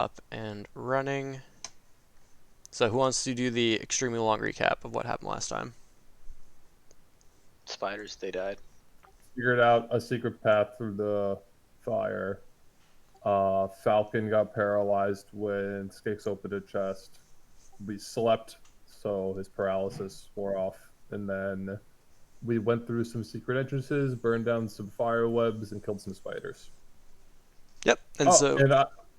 Up and running. So who wants to do the extremely long recap of what happened last time? Spiders, they died. Figured out a secret path through the fire. Falcon got paralyzed when Skix opened a chest. We slept, so his paralysis wore off. And then we went through some secret entrances, burned down some fire webs, and killed some spiders. Yep. And Oh, so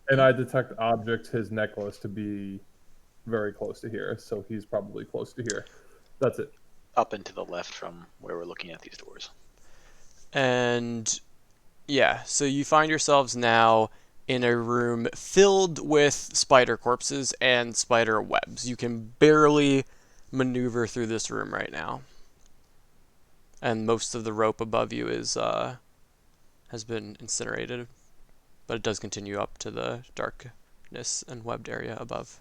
and I detect object his necklace to be very close to here, so he's probably close to here. That's it. Up and to the left from where we're looking at these doors. And yeah, so you find yourselves now in a room filled with spider corpses and spider webs. You can barely maneuver through this room right now. And most of the rope above you is has been incinerated, but it does continue up to the darkness and webbed area above.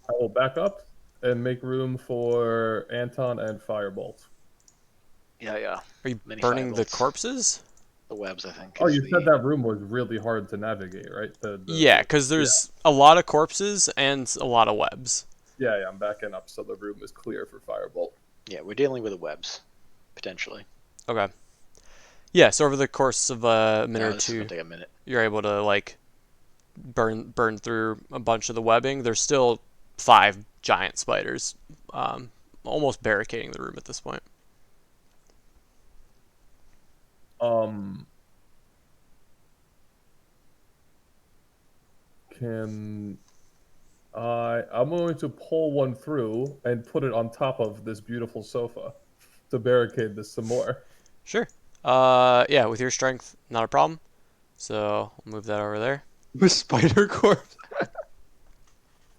I will back up and make room for Anton and Firebolt. Yeah. Are you Many burning the firebolts. corpses? The webs, I think. Oh, is you the... said that room was really hard to navigate, right? Yeah, because there's a lot of corpses and a lot of webs. Yeah, I'm backing up so the room is clear for Firebolt. Yeah, we're dealing with the webs, potentially. Okay. Yeah, so over the course of a minute or This is two, gonna take a minute. you're able to like burn through a bunch of the webbing. There's still 5 giant spiders, almost barricading the room at this point. Can I'm going to pull one through and put it on top of this beautiful sofa to barricade this some more. Sure. Yeah, with your strength, not a problem. So I'll move that over there. With spider corpse.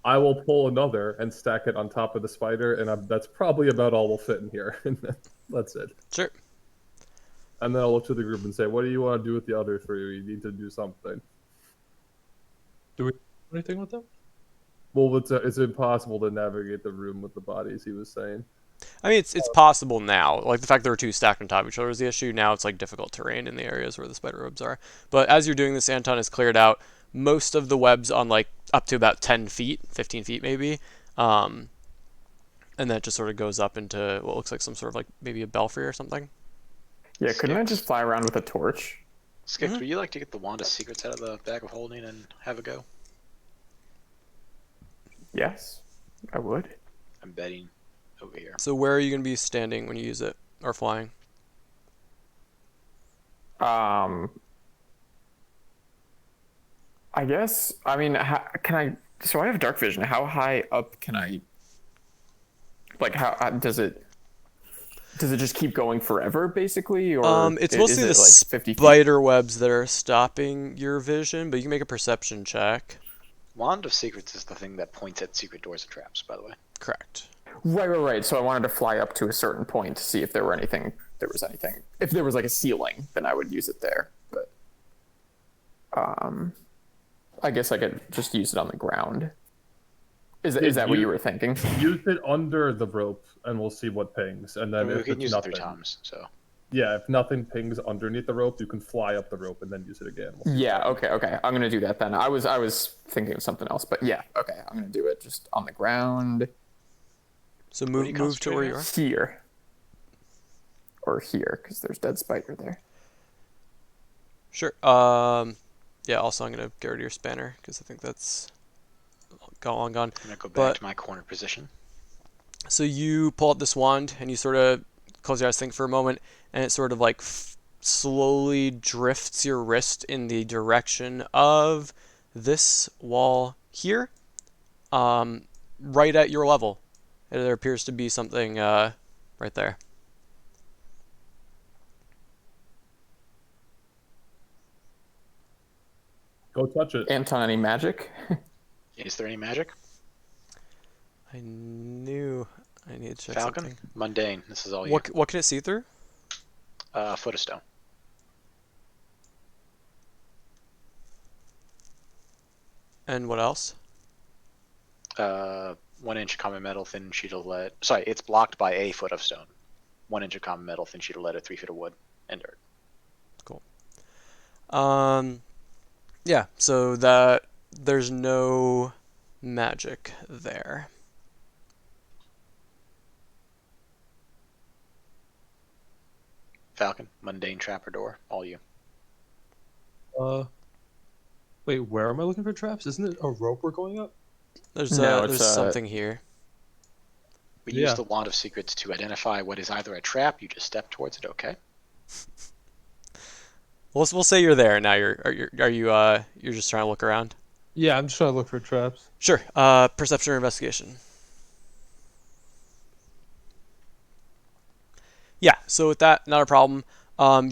I will pull another and stack it on top of the spider, and that's probably about all we'll fit in here. That's it. Sure. And then I'll look to the group and say, "What do you want to do with the other 3? We need to do something." Do we do anything with them? Well, it's impossible to navigate the room with the bodies. He was saying. I mean, it's possible now. Like the fact there were 2 stacked on top of each other is the issue. Now it's like difficult terrain in the areas where the spider webs are. But as you're doing this, Anton has cleared out most of the webs on like up to about 10 feet, 15 feet maybe. And that just sort of goes up into what looks like some sort of like maybe a belfry or something. Yeah, couldn't I just fly around with a torch? Skix, would you like to get the Wand of Secrets out of the bag of holding and have a go? Yes, I would. I'm betting over here. So where are you going to be standing when you use it or flying? I guess. I mean, can I? So I have dark vision. How high up can I? Like, how does it? Does it just keep going forever, basically, or It's is mostly it the like 50 feet? spider webs that are stopping your vision, but you can make a perception check. Wand of Secrets is the thing that points at secret doors and traps, by the way. Correct. Right. So I wanted to fly up to a certain point to see if there were anything. There was anything. If there was like a ceiling, then I would use it there. But I guess I could just use it on the ground. Is that what you were thinking? Use it under the rope, and we'll see what pings. And then we if can it's use nothing, it 3 times, so... Yeah, if nothing pings underneath the rope, you can fly up the rope and then use it again. Yeah, okay. I'm gonna do that then. I was thinking of something else, but yeah, okay. I'm gonna do it just on the ground. So What do you move to where you are. Here. Or here, because there's dead spider there. Sure. Yeah. Also, I'm gonna get rid of your spanner because I think that's long gone. I'm gonna go back But to my corner position. so you pull out this wand and you sort of close your eyes, think for a moment, and it sort of like slowly drifts your wrist in the direction of this wall here, right at your level. There appears to be something right there. Go touch it. Anton, any magic? Is there any magic? I knew I needed to check Falcon? something. Mundane. This is all you. What can it see through? Foot of stone. And what else? 1 inch of common metal, thin sheet of lead. Sorry, it's blocked by a foot of stone. 1 inch of common metal, thin sheet of lead, or 3 feet of wood and dirt. Cool. Yeah. So that there's no magic there. Falcon, mundane trapper door, all you. Wait, where am I looking for traps? Isn't it a rope we're going up? No, it's There's something here. We Yeah. use the wand of secrets to identify what is either a trap. You just step towards it. Okay. We'll say you're there now. You're just trying to look around. Yeah, I'm just trying to look for traps. Sure. Perception or investigation. Yeah. So with that, not a problem.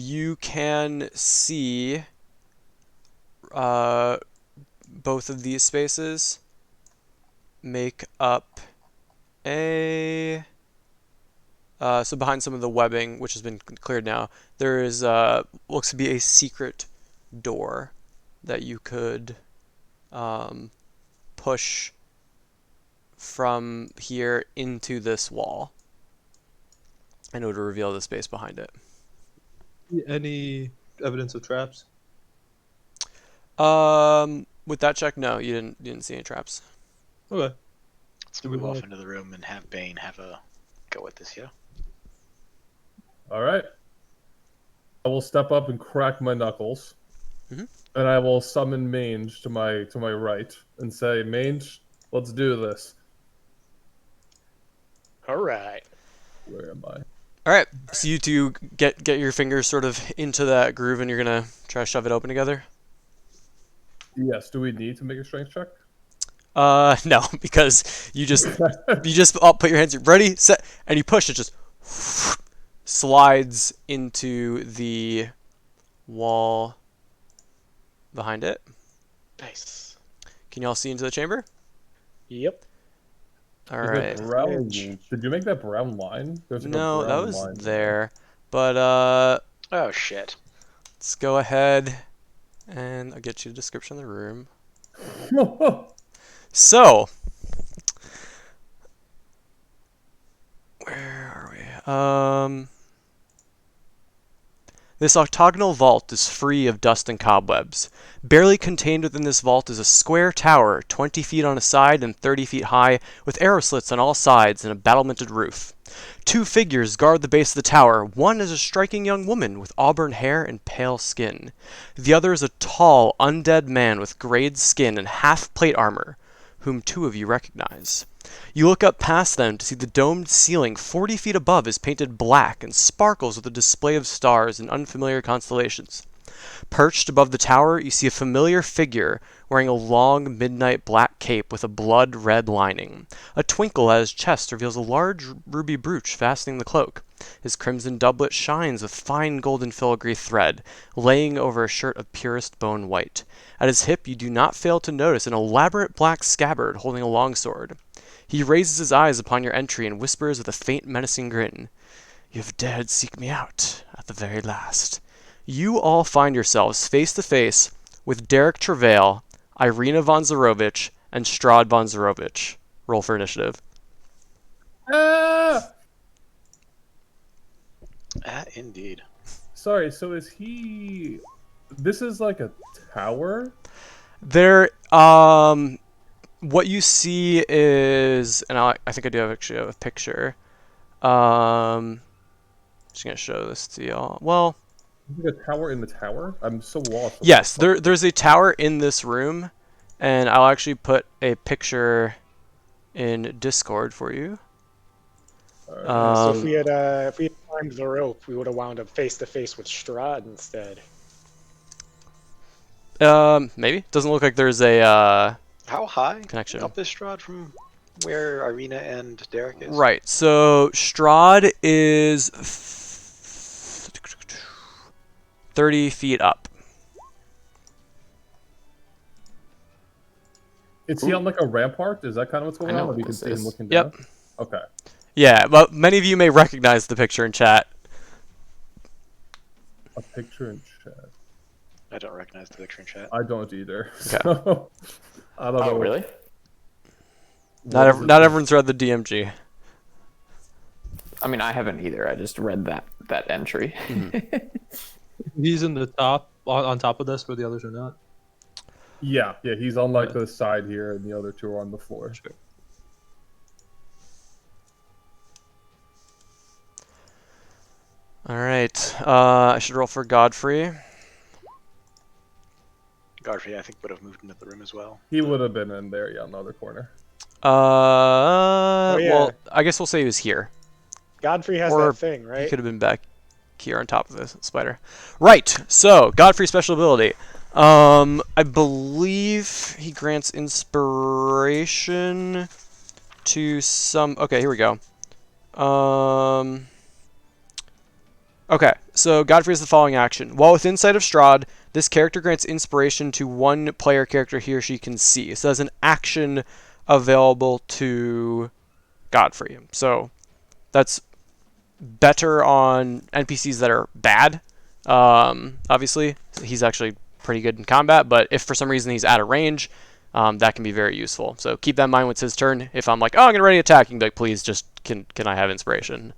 You can see both of these spaces make up a. So behind some of the webbing, which has been cleared now, there is looks to be a secret door that you could push from here into this wall, and it would reveal the space behind it. Any evidence of traps? With that check, no, you didn't see any traps. Okay. Let's Do we move off wanna- into the room and have Bane have a go at this. Yeah. All right. I will step up and crack my knuckles, Mhm. and I will summon Mange to my right and say, "Mange, let's do this." All right. Where am I? All right, so you two get your fingers sort of into that groove, and you're gonna try to shove it open together. Yes. Do we need to make a strength check? No, because you just put your hands ready, set, and you push it, just slides into the wall behind it. Nice. Can you all see into the chamber? Yep. All Is right. it brown? Did you make that brown line? There's like a No, that brown was line there. But Oh shit. let's go ahead and I'll get you a description of the room. So, where are we? This octagonal vault is free of dust and cobwebs. Barely contained within this vault is a square tower, 20 feet on a side and 30 feet high, with arrow slits on all sides and a battlemented roof. Two figures guard the base of the tower. One is a striking young woman with auburn hair and pale skin. The other is a tall, undead man with grayed skin and half-plate armor, whom two of you recognize. You look up past them to see the domed ceiling 40 feet above is painted black and sparkles with a display of stars and unfamiliar constellations. Perched above the tower, you see a familiar figure wearing a long midnight black cape with a blood-red lining. A twinkle at his chest reveals a large ruby brooch fastening the cloak. His crimson doublet shines with fine golden filigree thread, laying over a shirt of purest bone white. At his hip, you do not fail to notice an elaborate black scabbard holding a longsword. He raises his eyes upon your entry and whispers with a faint menacing grin, "You have dared seek me out at the very last." You all find yourselves face to face with Derek Travail, Irina von Zarovich, and Strahd von Zarovich. Roll for initiative. Ah! Indeed. Sorry. So is he? This is like a tower. There, what you see is, and I think I do actually have a picture. Just gonna show this to y'all. Well, Is it a tower in the tower? I'm so lost. yes, there's a tower in this room, and I'll actually put a picture in Discord for you. So if we had climbed the rope, we would have wound up face to face with Strahd instead. Maybe. Doesn't look like there's a How high connection. up is Strahd from where Irina and Derek is? Right. So Strahd is 30 feet up. Is he on like a rampart? Is that kind of what's going I know on? Or what we can this see him is. looking Yep. down? Okay. Yeah, but many of you may recognize the picture in chat. A picture in chat. I don't recognize the picture in chat. I don't either. Okay. So, I don't know. Oh, really? Not everyone's read the DMG. I mean, I haven't either. I just read that entry. He's in the top, on top of this, where the others are not. Yeah, he's on like the side here, and the other two are on the floor. Sure. All right. I should roll for Godfrey. Godfrey, I think, would have moved into the room as well. He would have been in there, in the other corner. yeah. Well, I guess we'll say he was here. Godfrey has Or that thing, He right? could have been back here on top of the spider. Right. So Godfrey's special ability. I believe he grants inspiration to some. Okay, here we go. Okay, so Godfrey has the following action. While within sight of Strahd, this character grants inspiration to one player character he or she can see. So that's an action available to Godfrey. So that's better on NPCs that are bad. Obviously, he's actually pretty good in combat, but if for some reason he's out of range, that can be very useful. So keep that in mind when it's his turn. If I'm like, oh, I'm going to ready to attack, you can be like, please, just can I have inspiration?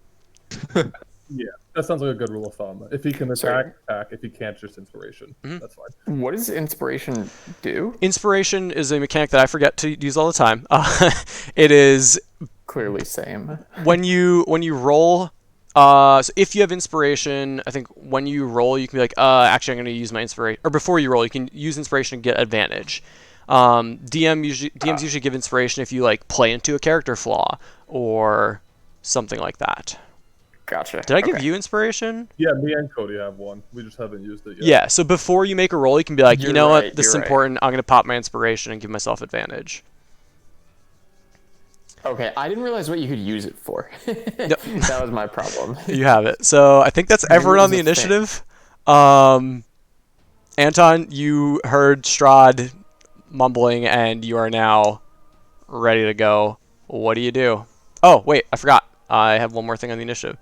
Yeah, that sounds like a good rule of thumb. If he can attack, attack. If he can't, just inspiration. That's fine. What does inspiration do? Inspiration is a mechanic that I forget to use all the time. It is Clearly, same. when you roll. So if you have inspiration, I think when you roll, you can be like, actually, I'm going to use my inspiration. Or before you roll, you can use inspiration and get advantage. DMs usually give inspiration if you like play into a character flaw or something like that. Gotcha. Did I give you inspiration? Yeah, me and Cody have one. We just haven't used it yet. Yeah. So before you make a roll, you can be like, you You're know right, what, this is you're right. important. I'm going to pop my inspiration and give myself advantage. Okay, I didn't realize what you could use it for. That was my problem. You have it. So I think that's Maybe everyone it on was the a thing. initiative. Anton, you heard Strahd mumbling, and you are now ready to go. What do you do? Oh, wait, I forgot. I have one more thing on the initiative.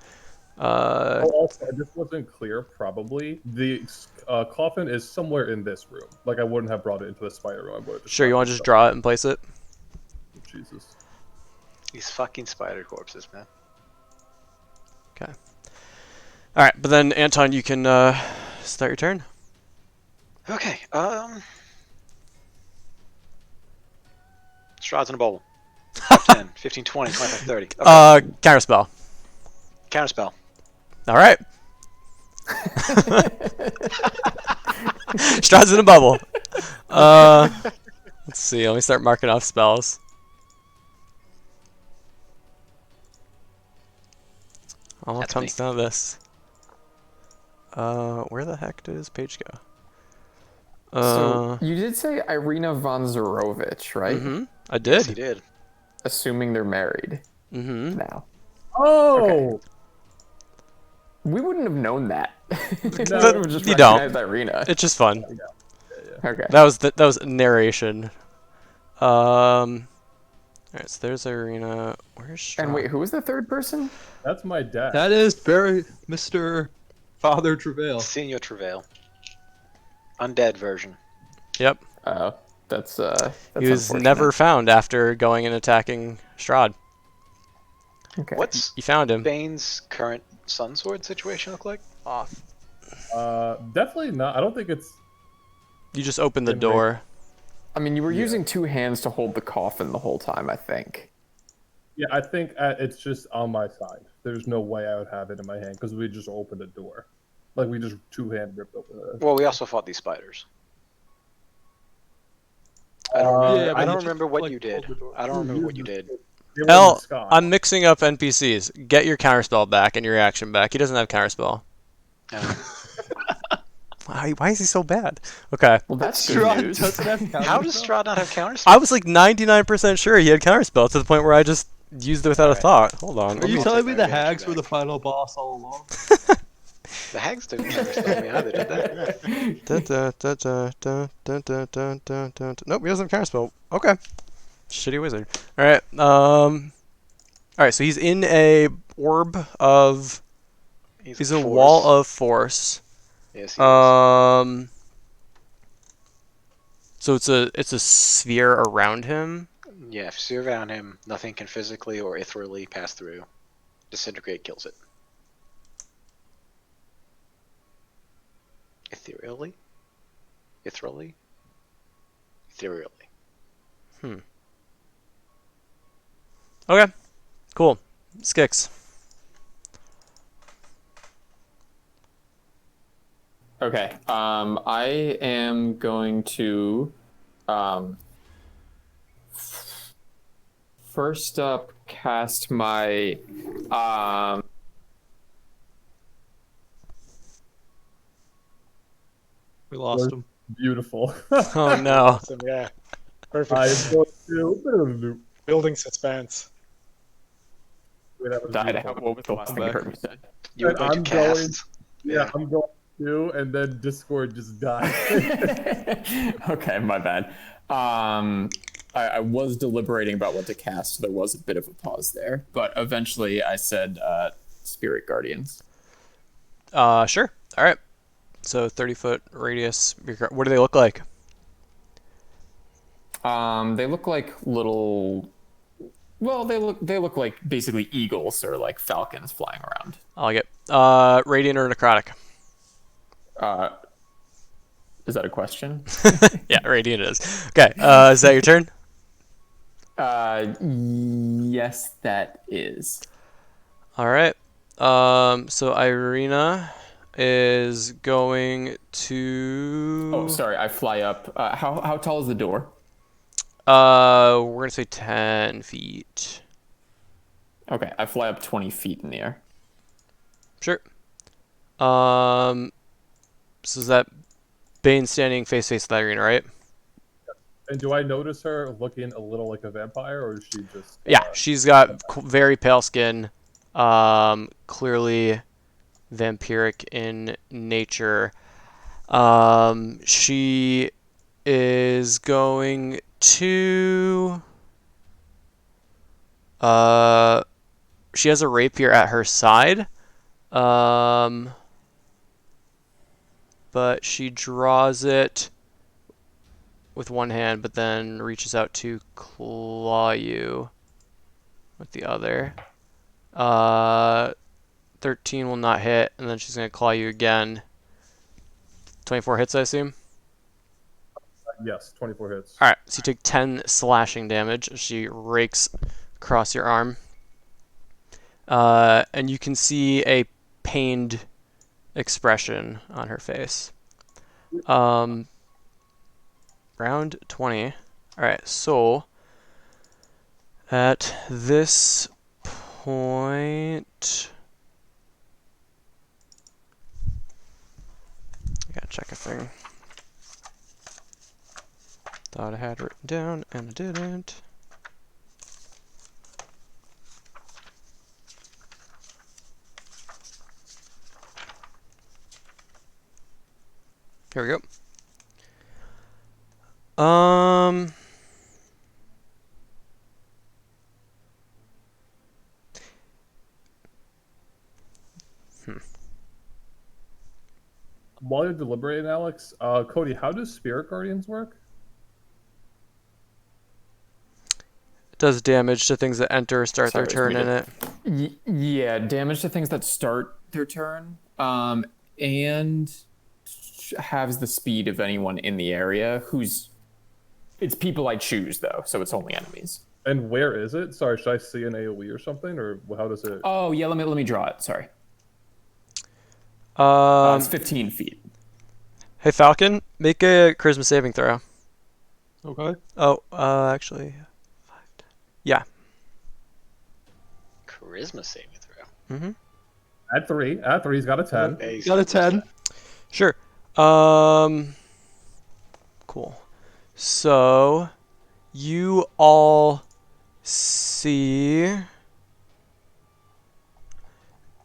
Also, this wasn't clear. Probably the coffin is somewhere in this room. Like I wouldn't have brought it into the spider room. I would have just Sure, you want to just draw it and place it? Jesus. These fucking spider corpses, man. Okay. All right, but then Anton, you can start your turn. Okay, Strahd's in a bowl. 10, 15, 20, 25, 30. Okay. Counterspell. Counterspell. All right. Strahd's in a bubble. Let's see. Let me start marking off spells. All That's comes me. down to this. Where the heck did his page go? So you did say Irina von Zarovich, right? Mm-hmm. I did. Yes, he did. Assuming they're married Mm-hmm. now. Oh. We wouldn't have known that. We would No, have just you don't. recognized Irina. It's just fun. Okay. That was narration. All right, so there's Irina. Where's Strahd? And wait, who was the third person? That's my dad. That is very Mr. Father Travail. Senior Travail. Undead version. Yep. That's He was unfortunate. never found after going and attacking Strahd. Okay. What's You found him. Bane's current Sunsword situation look like? Off. Definitely not. I don't think it's. You just opened the Didn't door. I mean, you were using two hands to hold the coffin the whole time, I think. Yeah, I think it's just on my side. There's no way I would have it in my hand because we just opened the door. Like we just two-hand ripped open it. Well, we also fought these spiders. I don't remember, Yeah, but I he don't just, remember what like, you did. pulled the door. I don't remember what you did. They were in the L, sky. I'm mixing up NPCs. Get your counterspell back and your reaction back. He doesn't have counterspell. Why is he so bad? Okay. Well, that's good Strahd news. doesn't have How does counterspell? Strahd not have counters? I was like 99% sure he had counterspell to the point where I just used it without a thought. Hold on. Are you I'll telling take me my the reaction hags were the back. final boss all along? The hags didn't counterspell me either, did they? Nope, he doesn't have counterspell. Okay. Shitty wizard. Alright, alright, so he's in a orb of... He's in a wall of force. Yes, he is. So it's a sphere around him. Yeah, if you around him, nothing can physically or ethereally pass through. Disintegrate kills it. Ethereally? Ethereally? ethereally. Okay, cool. Skix. Okay. I am going to first up cast my We lost him. Beautiful. Oh no. Awesome, yeah. Perfect. I am going to. Building suspense. That was died. beautiful. What was the last thing you heard me say? You were And going to I'm cast. Yeah, I'm going to, and then Discord just died. Okay, my bad. I was deliberating about what to cast. So there was a bit of a pause there, but eventually I said Spirit Guardians. Sure. All right. So 30-foot radius. What do they look like? They look like little. Well, they look like basically eagles or like falcons flying around. I like it. Radiant or necrotic? Is that a question? Yeah, radiant it is. Okay. Is that your turn? Yes, that is. All right. So Irina is going to. Oh, sorry, I fly up. How tall is the door? We're gonna say 10 feet. Okay, I fly up 20 feet in the air. Sure. So is that Bane standing face to face with Irina, right? And do I notice her looking a little like a vampire, or is she just? Yeah, she's got very pale skin, clearly vampiric in nature. She is going to. She has a rapier at her side, but she draws it with one hand, but then reaches out to claw you with the other. 13 will not hit, and then she's going to claw you again. 24 hits, I assume? Yes, 24 hits. Alright, so you take 10 slashing damage as she rakes across your arm. And you can see a pained expression on her face. Round 20. Alright, so at this point, I gotta check a thing. Thought I had it written down, and I didn't. Here we go. While you're deliberating, Alex, Cody, how does Spirit Guardians work? It does damage to things that enter or start their Sorry, turn in it. Yeah, damage to things that start their turn, and halves the speed of anyone in the area who's. It's people I choose though, so it's only enemies. And where is it? Sorry, should I see an AoE or something, or how does it? Oh yeah, let me draw it. Sorry, it's 15 feet. Hey Falcon, make a charisma saving throw. Okay. Oh, actually, 5, 10. Yeah. Charisma saving throw. Mm-hmm. At 3. At 3, he's got a 10. Hey, Got a 10. Sure. Cool. So, you all see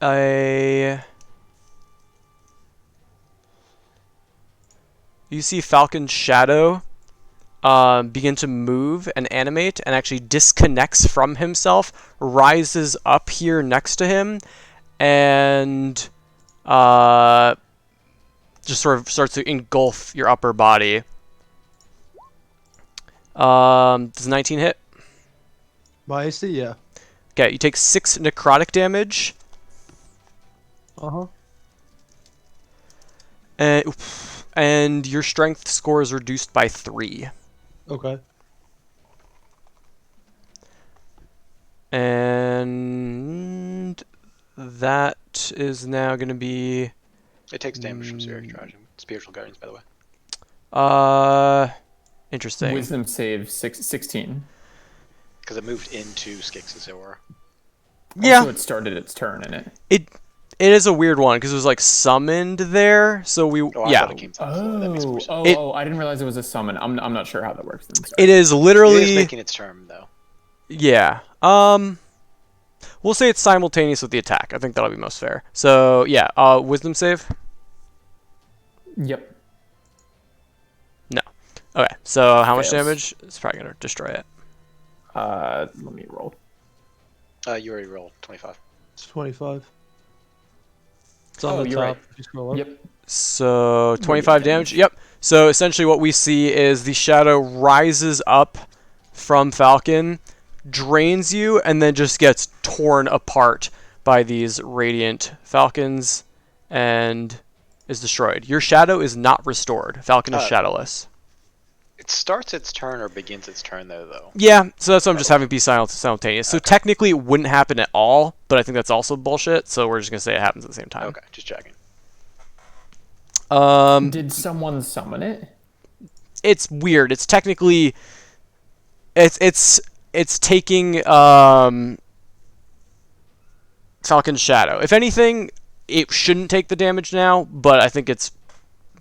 a. You see Falcon's shadow begin to move and animate and actually disconnects from himself, rises up here next to him, and just sort of starts to engulf your upper body. Does 19 hit? My AC, yeah. Okay, you take 6 necrotic damage. Uh-huh. And your strength score is reduced by 3. Okay. And that is now going to be It takes damage from spiritual guardians, by the way. interesting. Wisdom save 16. Because it moved into Skix's aura. Yeah, Also, it started its turn in it. it is a weird one because it was like summoned there. So we Oh, I yeah, thought it came from the floor. That makes more sense. It- I didn't realize it was a summon. I'm not sure how that works. Then. Sorry. it is It literally is making its turn, though. yeah. We'll say it's simultaneous with the attack. I think that'll be most fair. So yeah, wisdom save. Yep. No. Okay. So how much Fails. damage? It's probably gonna destroy it. Let me roll. You already rolled 25. It's 25. It's on Oh, the you're top. right. If you scroll up. Yep. So 25 damage. damage. Yep. So essentially what we see is the shadow rises up from Falcon, drains you, and then just gets torn apart by these radiant falcons and is destroyed. Your shadow is not restored. Falcon is shadowless. It starts its turn or begins its turn, though. Yeah, so that's what I'm just having be simultaneous. So technically it wouldn't happen at all, but I think that's also bullshit, so we're just going to say it happens at the same time. Okay, just checking. Did someone summon it? It's weird. It's technically it's taking Falcon's shadow. If anything, it shouldn't take the damage now, but I think it's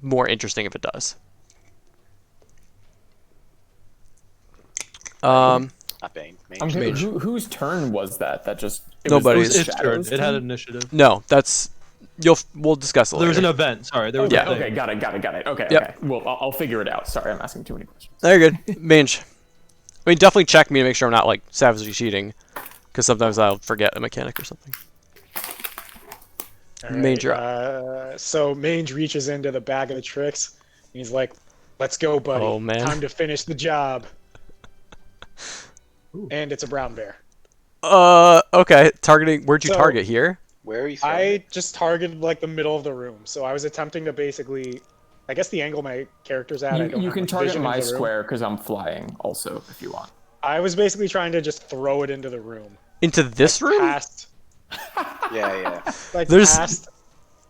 more interesting if it does. Not Bane. I'm Mage. good. Whose turn was that? That just Nobody's. Was Its turn. Shadow's It had initiative. No, we'll discuss it later. There was an event. Sorry, there was Okay, a thing. okay, got it. Okay, Yep. okay. Well, I'll figure it out. Sorry, I'm asking too many questions. No, you're good. Mange. I mean, definitely check me to make sure I'm not like savagely cheating, because sometimes I'll forget a mechanic or something. All Mange, you're so Mange reaches into the bag of the tricks. And he's like, "Let's go, buddy. Oh, man. Time to finish the job." And it's a brown bear. Okay. Targeting. Where'd you So- target here? Where are you throwing I it? just targeted like the middle of the room, so I was attempting to basically, I guess the angle my character's at. I don't You have can much target vision my into the room. square because I'm flying. Also, if you want. I was basically trying to just throw it into the room. Into this room? Past, Yeah. like There's- past,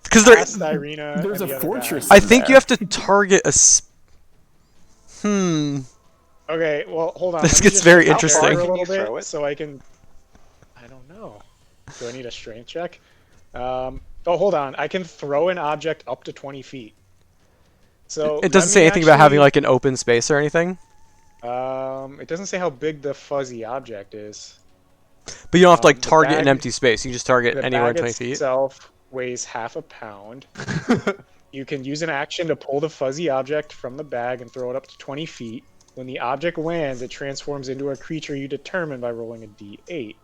Because there. past Irina. There's and a the other fortress. guy. I think you there. have to target a. Okay, well, hold on. This let me gets just very get out there interesting. A Can you little throw bit it? so I can. I don't know. Do I need a strength check? Oh, hold on. I can throw an object up to 20 feet. So It doesn't say anything about having like an open space or anything. It doesn't say how big the fuzzy object is. But you don't have to like the target an bag- empty space. You can just target The anywhere in bag 20 feet. itself weighs half a pound. You can use an action to pull the fuzzy object from the bag and throw it up to 20 feet. When the object lands, it transforms into a creature you determine by rolling a d8.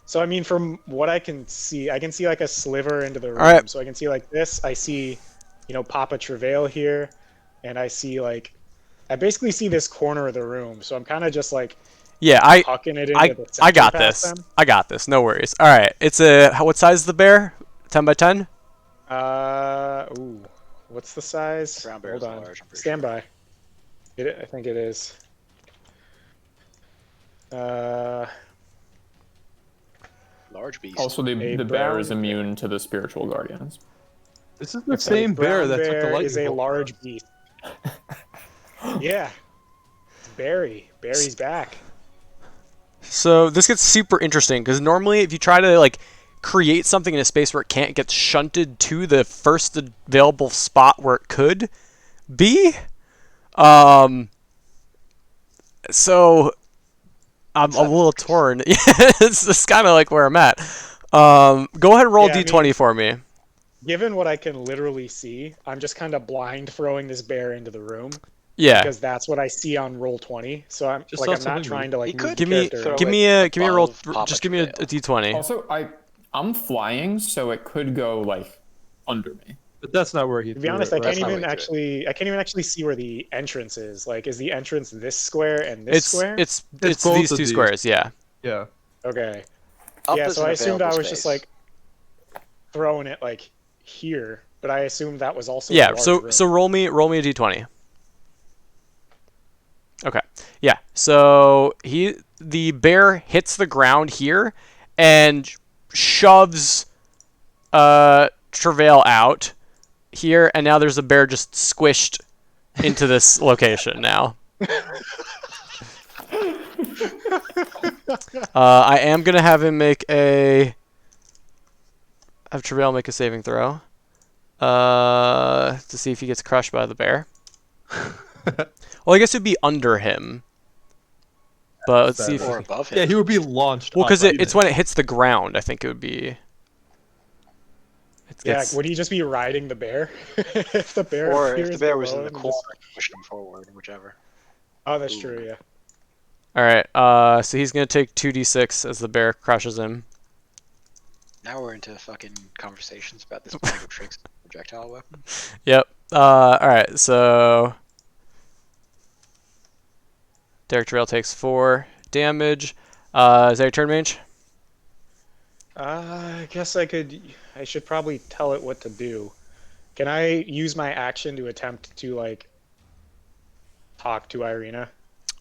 So I mean, from what I can see like a sliver into the room. Alright. So I can see like this. I see, Papa Travail here, and I see like, I basically see this corner of the room. So I'm kind of just like Yeah, I tucking it into I the center I got past this. them. I got this. No worries. All right. It's what size is the bear? 10 by 10? Ooh, what's the size? Brown bear Hold is on. large, I'm pretty Stand by. I think it is. Large beast. Also, the A bear is brown immune to the spiritual guardians. This is the A same bear brown that took the bear lightning is a bolt. large beast. Yeah, it's Barry. Barry's back. So this gets super interesting because normally if you try to like create something in a space where it can't get shunted to the first available spot where it could be, so I'm a little torn. It's kind of like where I'm at. Go ahead and roll Yeah, I d20 mean- for me. Given what I can literally see, I'm just kind of blind throwing this bear into the room Yeah. because that's what I see on roll 20. So I'm Just like, saw I'm not something trying weird. to like He move could the Give me character. throw give it me a roll. above Papa Just give me a Travail. d20. Also, I'm flying, so it could go like under me. But that's not where he. To be honest, I That's can't not even what actually. I can't even actually see where the entrance is. Like, is the entrance this square and this It's square? it's It's these both two of these. squares. Yeah. Yeah. Okay. Up Yeah, is so an I assumed I available was just space. like throwing it like here, but I assumed that was also a Yeah. large So room. so roll me a d20. Okay. Yeah. So the bear hits the ground here and shoves Travail out here, and now there's a bear just squished into this location now. I am gonna have Travail make a saving throw to see if he gets crushed by the bear. Well, I guess it'd be under him. But let's see if Or he... above Yeah, him. he would be launched. Well, up, because right? it's when it hits the ground, I think it would be... It Yeah, gets... would he just be riding the bear? If the bear Or appears if the bear was below in the him and corner, just- push him forward, whichever. Oh, that's true, yeah. Alright, so he's going to take 2d6 as the bear crushes him. Now we're into fucking conversations about this bag of tricks projectile weapon. Yep. Alright, so... Derek Trail takes 4 damage. Is that your turn, Mage? I guess I should probably tell it what to do. Can I use my action to attempt to, like, talk to Irina?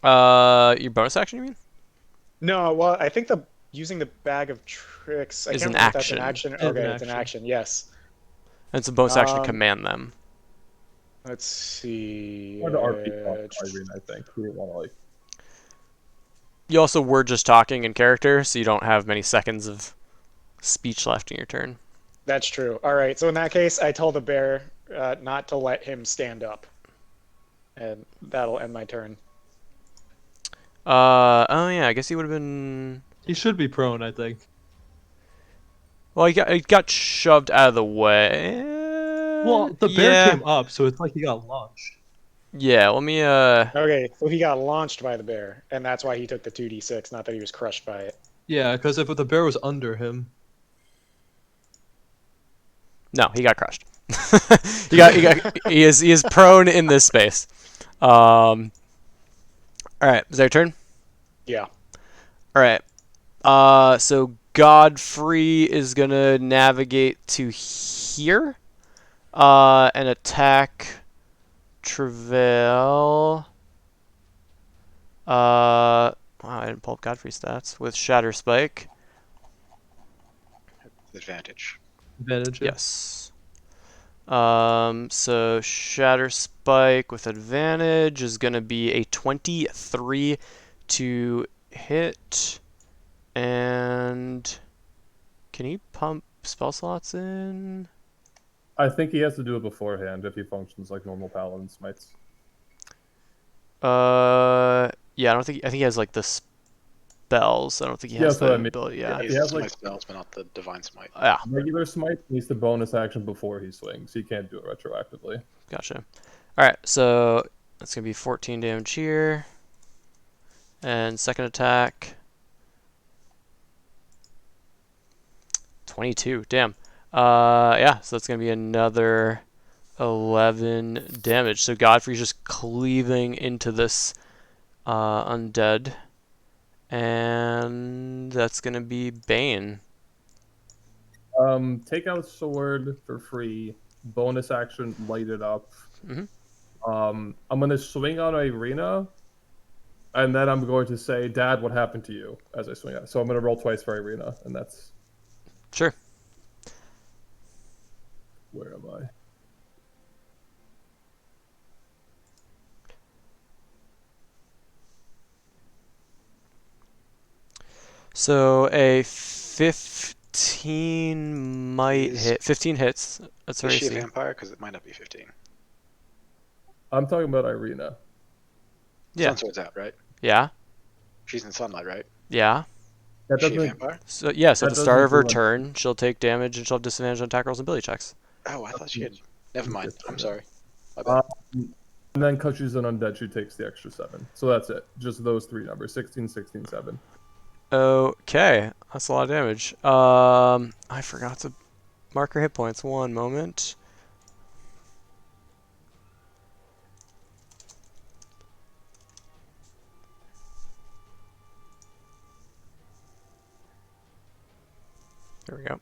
Your bonus action, you mean? No, well, I think using the bag of tricks... I Is can't an remember if that's an action. action. It's an Okay, it's an action. action, yes. It's a bonus action to Um, command them. Let's see... Or the RP talk to Irene, I think. We didn't want to, like... You also were just talking in character, so you don't have many seconds of speech left in your turn. That's true. All right, so in that case, I tell the bear not to let him stand up. And that'll end my turn. Oh yeah, I guess he would have been... He should be prone, I think. Well, he got shoved out of the way. Well, the bear yeah. came up, so it's like he got launched. Yeah, let me, Okay, so he got launched by the bear, and that's why he took the 2d6, not that he was crushed by it. Yeah, because if the bear was under him, No, he got crushed. He is prone in this space. All right, is that your turn? Yeah. All right. So Godfrey is gonna navigate to here, and attack Travail. Wow, I didn't pull up Godfrey's stats with Shatter Spike. Advantage. advantage. Yeah. Yes. So Shatter Spike with advantage is gonna be a 23 to hit, and can he pump spell slots in? I think he has to do it beforehand if he functions like normal paladin smites. Yeah, I think he has like the spells. I don't think he Yeah, has that's what the I mean. ability. Yeah. He's he has, smite like- spells, but not the divine smite. Yeah. Regular smite needs the bonus action before he swings. He can't do it retroactively. Gotcha. All right, so that's gonna be 14 damage here, and second attack 22. Damn. Yeah. So that's gonna be another 11 damage. So Godfrey's just cleaving into this undead, and that's gonna be Bane. Take out sword for free. Bonus action, light it up. Mhm. I'm gonna swing on Irina, and then I'm going to say, "Dad, what happened to you?" As I swing out. So I'm gonna roll twice for Irina, and that's Sure. where am I? So a 15 might hit. 15 hits. That's her Is she a AC. vampire? Because it might not be 15. I'm talking about Irina. Yeah. Sunsword's out, right? Yeah. She's in sunlight, right? Yeah. That Is she a doesn't. vampire? So yeah. So at That the start of her doesn't do turn, she'll take damage and she'll have disadvantage on attack rolls and ability checks. Oh, I thought she had. Never mind. I'm sorry. My Uh, bad. And then because she's an undead, she takes the extra 7. So that's it. Just those three numbers: 16, 16, 7. Okay, that's a lot of damage. I forgot to mark her hit points. One moment. There we go.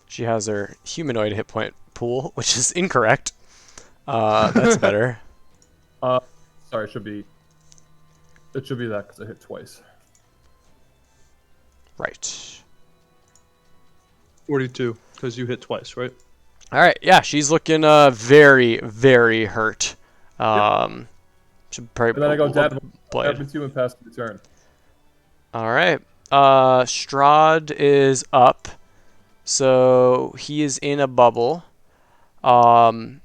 She has her humanoid hit point pool, which is incorrect. That's better. Sorry, it should be that because I hit twice. Right. 42, because you hit twice, right? All right. Yeah, she's looking very, very hurt. Should probably And then I go, Dad, what blade. happens to you in past your turn? All right. Strahd is up, so he is in a bubble. And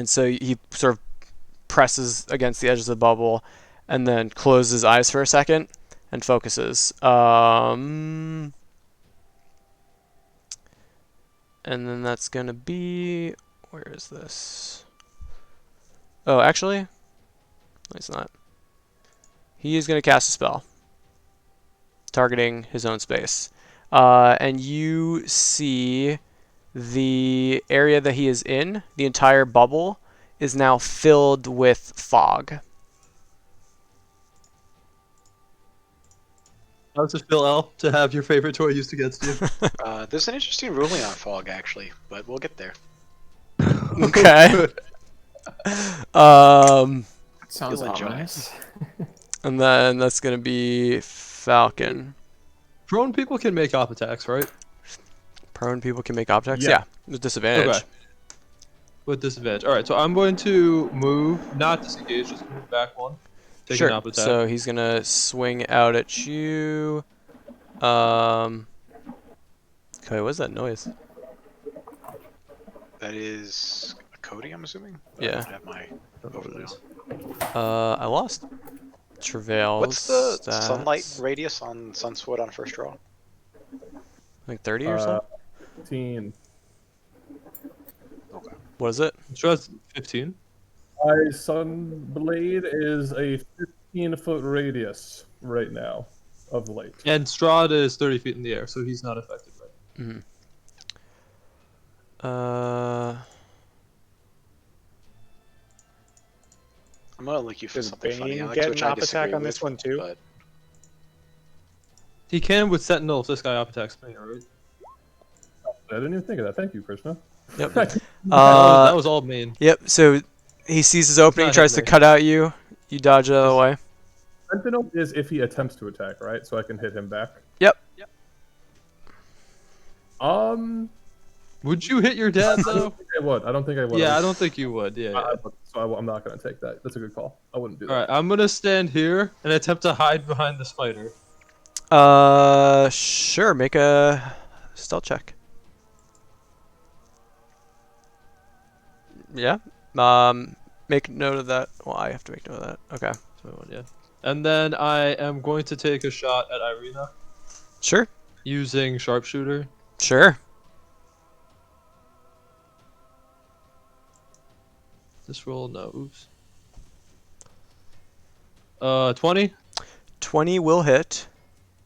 so he sort of presses against the edge of the bubble, and then closes his eyes for a second and focuses. And then that's gonna be, where is this? Oh, actually, no, it's not. He is gonna cast a spell, targeting his own space. And you see the area that he is in, the entire bubble, is now filled with fog. How does it feel, Al, to have your favorite toy used against you? There's an interesting ruling on fog, actually, but we'll get there. Okay. Um, Sounds You'll enjoy ominous. and then that's gonna be Falcon. Prone people can make op attacks, right? Prone people can make objects. Yeah. Yeah, with disadvantage. Okay. With disadvantage. All right, so I'm going to move, not disengage, just move back one. Take Sure. an op attack. So he's gonna swing out at you. Okay, what's that noise? That is Cody, I'm assuming? I Yeah. don't have my overlay on. I lost. Travails. What's the stats. sunlight radius on Sunsword on first draw? Like 30 or something? 15. Okay. What is it? Strahd's 15. My Sunblade is a 15-foot radius right now of light. And Strahd is 30 feet in the air, so he's not affected by it. Mm-hmm. Uh, I'm gonna look you for Does something funny, Bane Alex, get which an I op attack disagree on with, this one too? But He can with Sentinel if this guy op attacks me, right? I didn't even think of that. Thank you, Krishna. yep. that was all main. Yep. So he sees his opening, not tries to hit me. cut out you. You dodge out of the way. Sentinel is if he attempts to attack, right? So I can hit him back. Yep. Would you hit your dad, I though? don't think I would. I don't think I would. Yeah, I don't think you would. Yeah. I'm not going to take that. That's a good call. I wouldn't do that. All right, I'm gonna stand here and attempt to hide behind the spider. Sure. Make a stealth check. Yeah. Make note of that. Well, I have to make note of that. Okay. Yeah. And then I am going to take a shot at Irina Sure. using sharpshooter. Sure. This roll, no, oops. 20. 20 will hit.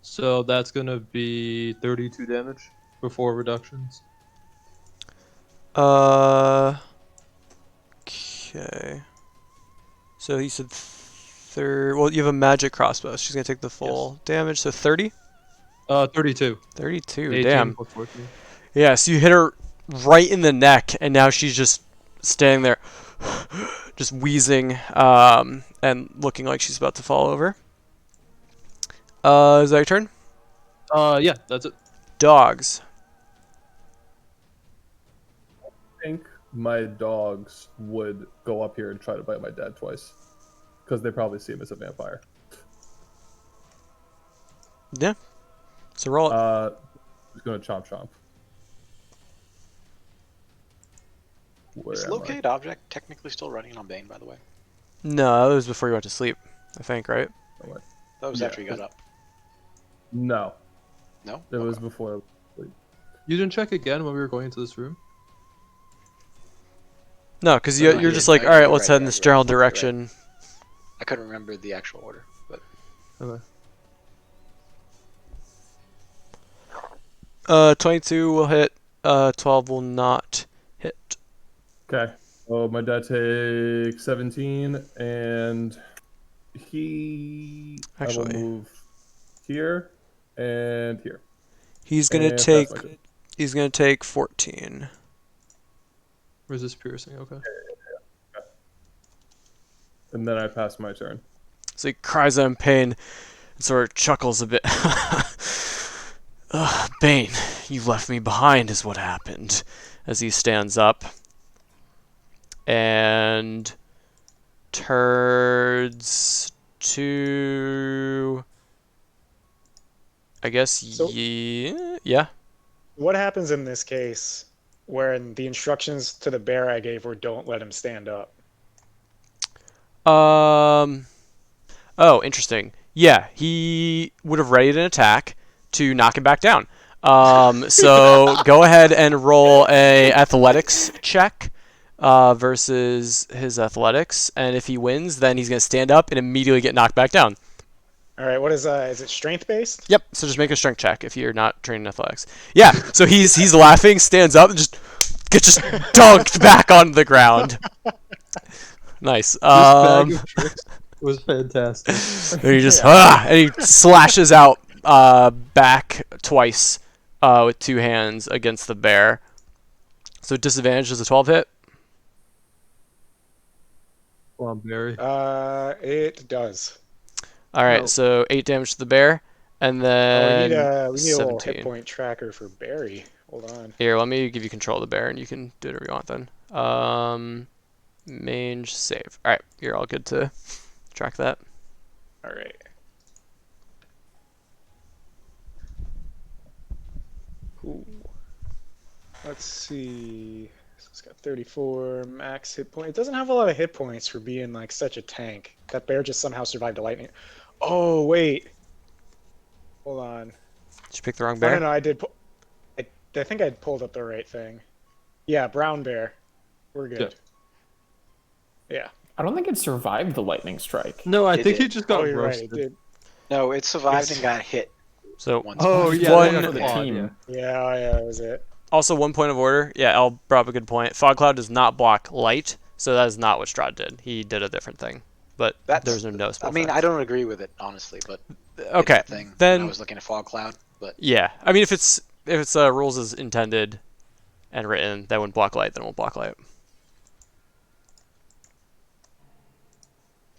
So that's gonna be 32 damage before reductions. Okay. So he said well, you have a magic crossbow. She's gonna take the full damage. So 30. 32. 32. 18 Damn. plus 14. Yeah. So you hit her right in the neck, and now she's just standing there, just wheezing, and looking like she's about to fall over. Is that your turn? Yeah, that's it. Dogs. I think my dogs would go up here and try to bite my dad twice. Because they probably see him as a vampire. Yeah. So roll it. He's going to chomp. Where is am I? locate object technically still running on Bane, by the way? No, that was before you went to sleep, I think, right? That was Yeah. after you got up. No, No? it was before. You didn't check again when we were going into this room? No, because No, you're I just didn't. like, No, all right, you're let's right, head in you're this right, general you're right. direction. I couldn't remember the actual order, but Okay. 22 will hit. 12 will not hit. Okay. Oh, my dad takes 17, and I will Actually, move here and here. he's gonna And take. that's my turn. He's gonna take 14. Resist piercing, okay. And then I pass my turn. So he cries out in pain and sort of chuckles a bit. Ugh, Bane, you left me behind is what happened. As he stands up and turns to... I guess, So- yeah. What happens in this case when the instructions to the bear I gave were don't let him stand up? Oh, interesting. Yeah, he would have readied an attack to knock him back down. So go ahead and roll a athletics check versus his athletics, and if he wins, then he's gonna stand up and immediately get knocked back down. All right, what is it strength based? Yep. So just make a strength check if you're not trained in athletics. Yeah. So he's laughing, stands up, and just gets dunked back onto the ground. Nice. This bag of tricks was fantastic. And he just and he slashes out back twice with two hands against the bear. So disadvantage is a 12 hit. Come on, Barry. It does. All right, Nope. so 8 damage to the bear, and then we need a little 17. hit point tracker for Barry. Hold on. Here, let me give you control of the bear, and you can do whatever you want then. Mange save. All right, you're all good to track that. All right. Ooh. Let's see. So it's got 34 max hit point. It doesn't have a lot of hit points for being like such a tank. That bear just somehow survived a lightning. Oh wait. Hold on. Did you pick the wrong No, bear? no, I did. I think I pulled up the right thing. Yeah, brown bear. We're good. Yeah. I don't think it survived the lightning strike. No, I It think he did. just got Oh, you're right. roasted. It did. No, it survived and got hit So once. Oh yeah, One- they got For the clawed, team. yeah. Yeah, that was it. also 1 point of order. Yeah, Al brought up a good point. Fog cloud does not block light, so that is not what Strahd did. He did a different thing, but there's no noticeable. I mean, effect. I don't agree with it honestly, but Okay, that thing. then- when I was looking at fog cloud, but Yeah, I mean, if it's rules as intended and written, that wouldn't block light, then it won't block light.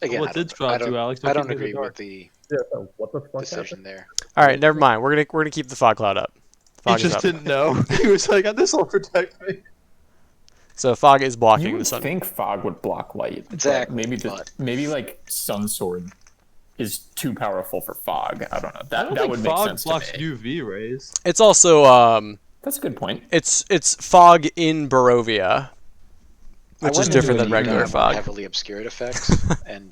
again, What I did don't, Strahd I don't, do, Alex? I Don't don't keep me in the agree dark. with the Yeah, so what the fuck decision there. All right, never mind. We're gonna keep the fog cloud up. He Fog is just up. didn't know. He was like, "This will protect me." So fog is You blocking the would sun. think fog would block light. but Exactly, Maybe but- maybe like sun sword is too powerful for fog. I don't know. I That don't that think would make fog sense blocks to me. UV rays. It's also That's a good point. it's fog in Barovia, I which is went different into than a deep regular dive on fog. heavily obscured effects, and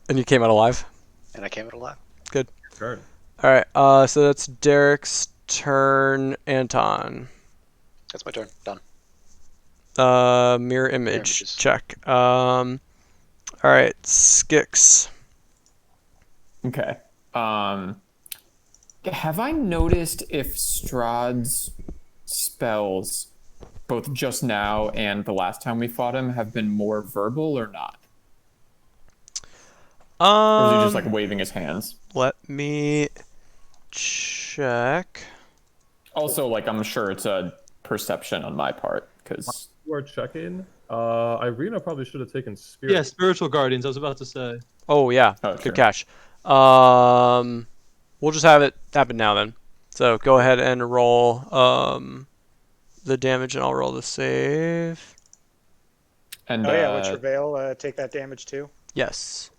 And you came out alive. I came out alive. Turn. All right. So that's Derek's turn. Anton. That's my turn. Done. Mirror image images. check. All right, Skix. Okay. Have I noticed if Strahd's spells, both just now and the last time we fought him, have been more verbal or not? Or is he just like waving his hands? Let me check. Also, like I'm sure it's a perception on my part because You are checking. Irina probably should have taken spirit. Yeah, spiritual guardians. I was about to say. Oh yeah, Oh, good sure. catch. We'll just have it happen now then. So go ahead and roll the damage, and I'll roll the save. and Oh yeah, would Travail take that damage too? Yes.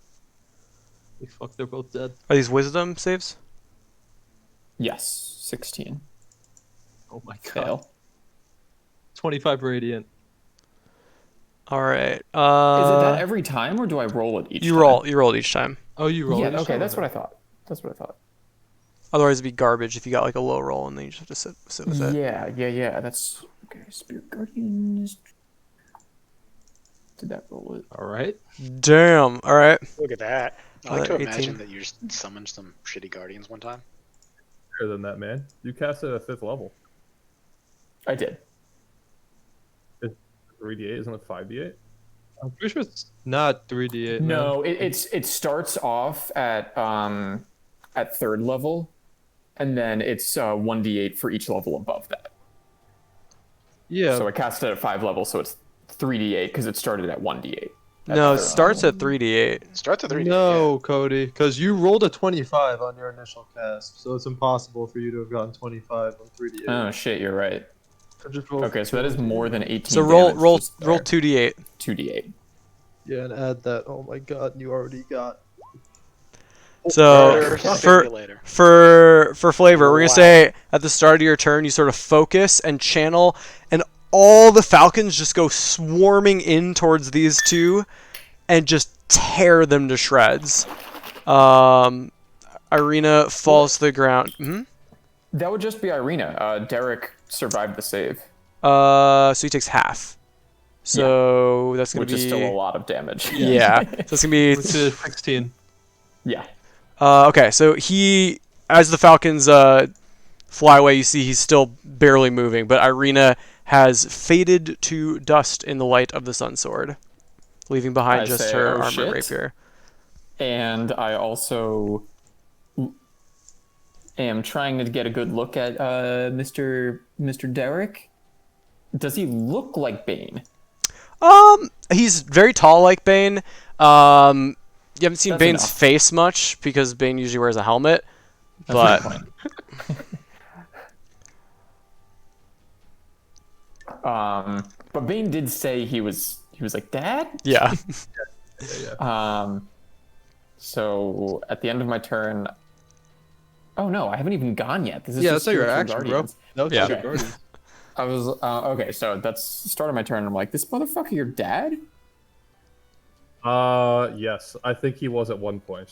Fuck, they're both dead. Are these wisdom saves? yes, 16 Oh my god. fail. 25 radiant. All right. Is it that every time, or do I roll it each you time? roll. You roll each time. Oh, you roll. Yeah, each okay, time? that's what I thought. That's what I thought. Otherwise, it'd be garbage if you got like a low roll and then you just have to sit with it. Yeah. That's okay. Spirit Guardians. Did that roll it? All right. Damn. All right. Look at that. I like to 18. imagine that you just summoned some shitty guardians one time. Better than that, man. You cast it at 5th level. I did. 3d8, isn't it 5d8? I'm pretty sure it's not 3d8. man. No, it starts off at 3rd level, and then it's 1d8 for each level above that. Yeah. So I cast it at 5 level, so it's 3d8 because it started at 1d8. No, it the- starts at 3d8. Starts at 3D. No, Cody, because you rolled a 25 on your initial cast, so it's impossible for you to have gotten 25 on 3d8. Oh shit, you're right. So just roll Okay, so that is more than 18 So roll damage roll to roll start. 2d8. 2d8. Yeah, and add that. Oh my god, you already got. So Murder for simulator. for flavor, we're gonna Wow. say at the start of your turn, you sort of focus and channel, and all the falcons just go swarming in towards these two, and just tear them to shreds. Irina falls to the ground. That would just be Irina. Derek survived the save, So he takes half. So that's gonna which be is still a lot of damage. yeah. So it's gonna be Which is 16. Yeah. okay. So he, as the falcons fly away, you see he's still barely moving, but Irina has faded to dust in the light of the sun sword, leaving behind I just say, her "Oh, armor shit." rapier. And I also am trying to get a good look at Mr. Derek. Does he look like Bane? He's very tall like Bane. You haven't seen That's Bane's enough. face much because Bane usually wears a helmet, but But Bane did say he was like, Dad? yeah. So at the end of my turn, oh no, I haven't even gone yet. This is Yeah, just that's not your tier 2 action, bro. Guardians. That was Yeah. just your Okay. guardian. I was okay. So that's start of my turn. I'm like, this motherfucker, your dad? Yes, I think he was at one point.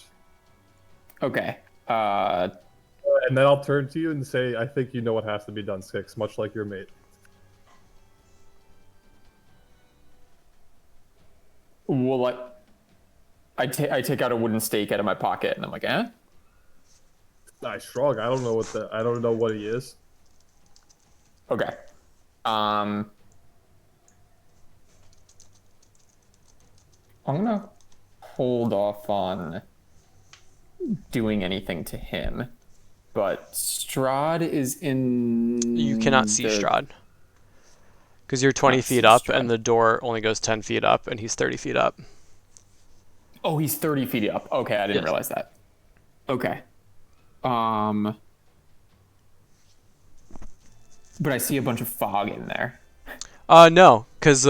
Okay. And then I'll turn to you and say, I think you know what has to be done, Six, much like your mate. Well, I take out a wooden stake out of my pocket, and I'm like, eh? I shrug. I don't know what he is. Okay. I'm gonna hold off on doing anything to him, but Strahd is in. You cannot see the- Strahd because you're 20 Can't feet see up, Strahd. and the door only goes 10 feet up, and he's 30 feet up. Oh, he's 30 feet up. Okay, I didn't Yes. realize that. Okay. But I see a bunch of fog in there. No, because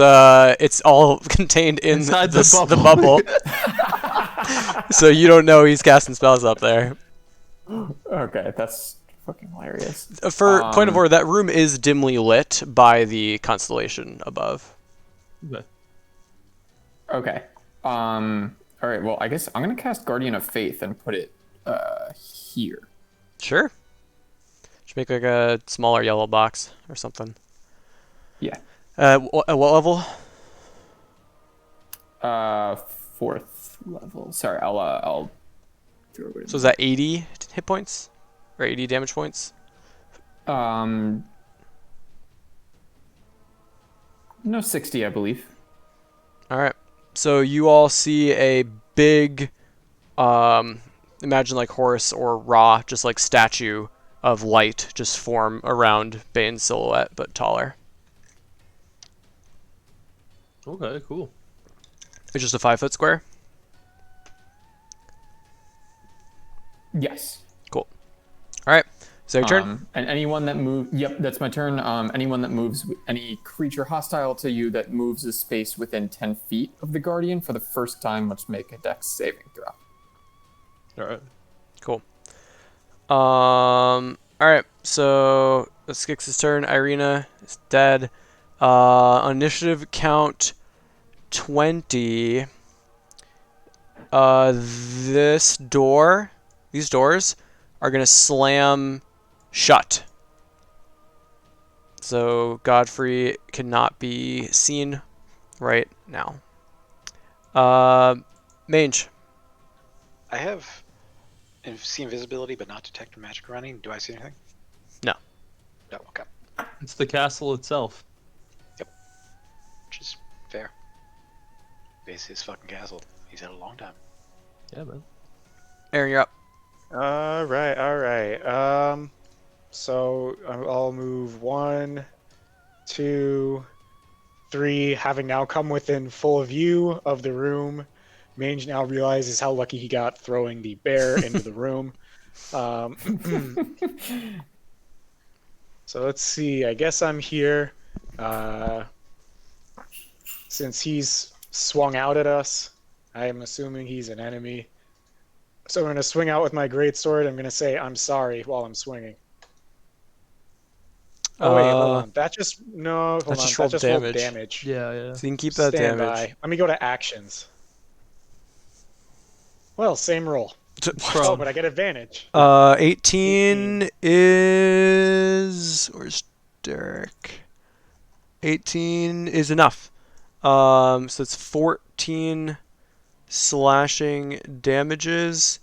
it's all contained in Inside the the bubble. bubble. So you don't know he's casting spells up there. Okay, that's fucking hilarious. For point of order, that room is dimly lit by the constellation above. Okay. Okay. All right. Well, I guess I'm gonna cast Guardian of Faith and put it here. Sure. Should make like a smaller yellow box or something. Yeah. At what level? 4th level. Sorry, I'll throw it in. So is that 80 hit points? Or 80 damage points? No, 60, I believe. Alright. So you all see a big, imagine like Horus or Ra, just like statue of light just form around Bane's silhouette, but taller. Okay, cool. It's just a 5-foot square. Yes. Cool. Alright. So your turn? And anyone that moves. Yep, that's my turn. Anyone that moves. Any creature hostile to you that moves a space within 10 feet of the Guardian for the first time must make a Dex saving throw. Alright. Cool. Alright, so it's Skix's turn. Irina is dead. Initiative count 20. These doors are gonna slam shut. So Godfrey cannot be seen right now. Mange. I have see invisibility, but not detect magic running. Do I see anything? No. No. Okay. It's the castle itself. Which is fair. It's his fucking castle. He's had a long time. Yeah, man. Aaron, you're up. All right. So I'll move 1, 2, 3, having now come within full view of the room, Mange now realizes how lucky he got throwing the bear into the room. So let's see. I guess I'm here. Since he's swung out at us, I am assuming he's an enemy. So I'm going to swing out with my greatsword. I'm going to say, I'm sorry while I'm swinging. Oh, wait, hold on. That just, no, hold on. just That rolled just rolled damage. damage. Yeah. So you can keep that Stand damage. by. Let me go to actions. Well, same roll. Oh, From but I get advantage. 18 is... Where's Derek? 18 is enough. So it's 14 slashing damages.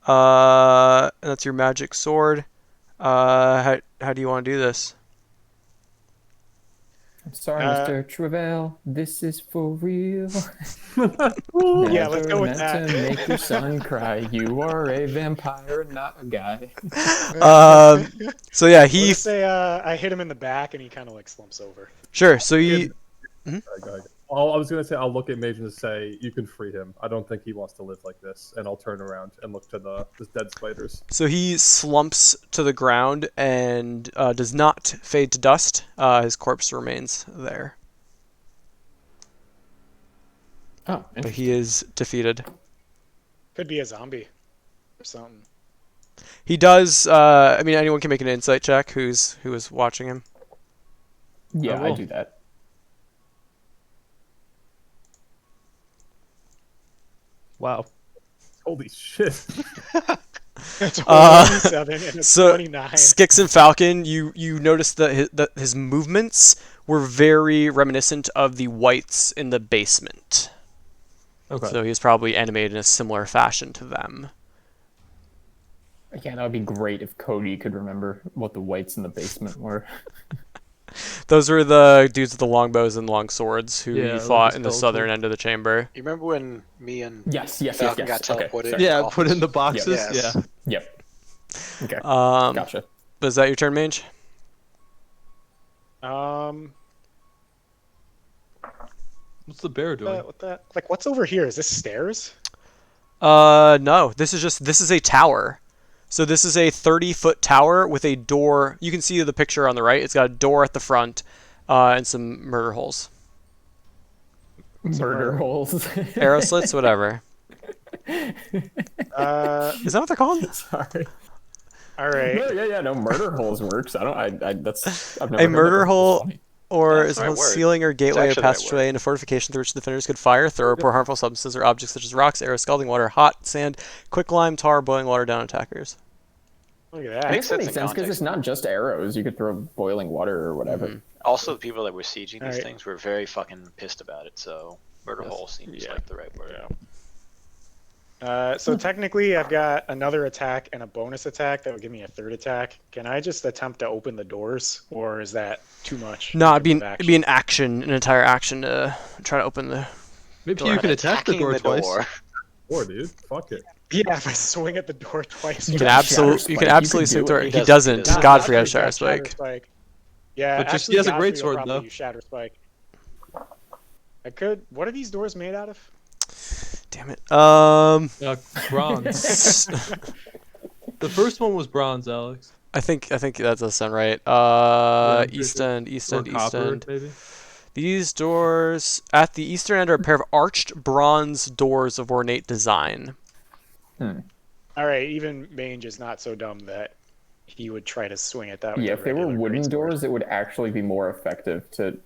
And that's your magic sword. How do you want to do this? I'm sorry, Uh, Mr. Travail. This is for real. Yeah, let's go with Never that. meant to make your son cry. You are a vampire, not a guy. So yeah, We'll he... just say I hit him in the back and he kind of like slumps over. Sure, so Go you... ahead. I was gonna say I'll look at Mage and say you can free him. I don't think he wants to live like this, and I'll turn around and look to the dead spiders. So he slumps to the ground and does not fade to dust. His corpse remains there. Oh, But he is defeated. Could be a zombie or something. He does... I mean, anyone can make an insight check who is watching him. yeah, I will. do that. wow. Holy shit! It's Uh, 27 and it's so 29. Skix and Falcon, you notice that his movements were very reminiscent of the wights in the basement. Okay. So he's probably animated in a similar fashion to them. Yeah, that would be great if Cody could remember what the whites in the basement were. Those were the dudes with the longbows and long swords who Yeah, you like fought the in the skeletal. southern end of the chamber. You remember when me and Yes. Falcon got Okay, teleported? sorry. Yeah, off put in the this- boxes. Yes. Yeah. Yep. Okay. Um, Gotcha. Was that your turn, Mange? What's the bear doing? What the? Like, what's over here? Is this stairs? No. This is a tower. So this is a 30-foot tower with a door. You can see the picture on the right. It's got a door at the front, and some murder holes, Murder holes. arrow slits, whatever. Is that what they're called? Sorry. All right. Yeah. No, murder holes works. That's. I've never A heard murder that. That's hole funny. or That's is the right called word. ceiling or gateway or actually the right passageway word. in a fortification through which the defenders could fire, throw, or pour harmful substances or objects such as rocks, arrows, scalding water, hot sand, quicklime, tar, boiling water down on attackers. Look at I that. think That that's makes in sense because it's context. not just arrows. You could throw boiling water or whatever. Also, the people that were sieging these Alright. things were very fucking pissed about it. So murder hole seems Yeah. like the right word. So technically, I've got another attack and a bonus attack that would give me a third attack. Can I just attempt to open the doors, or is that too much? No, in it'd be an action, an entire action to try to open the. Maybe Door. you can attack the Attacking door twice. Or dude, fuck it. Yeah, if I swing at the door twice. You with can a absolutely, Shatter you Spike, can you absolutely could swing do through it. it. He He doesn't. doesn't. Nah, Godfrey Godfrey has Shatter does Spike. Spike. Yeah, But just- actually, he has a Godfrey great will sword, probably though. use Shatter Spike. I could. What are these doors made out of? Damn it. Bronze. The first one was bronze, Alex. I think that does sound right. I'm pretty East sure. end, east Or end, east copper, end. maybe. These doors at the eastern end are a pair of arched bronze doors of ornate design. All right, even Mange is not so dumb that he would try to swing at that. With Yeah, a if they were regular wooden greatsword. doors, it would actually be more effective to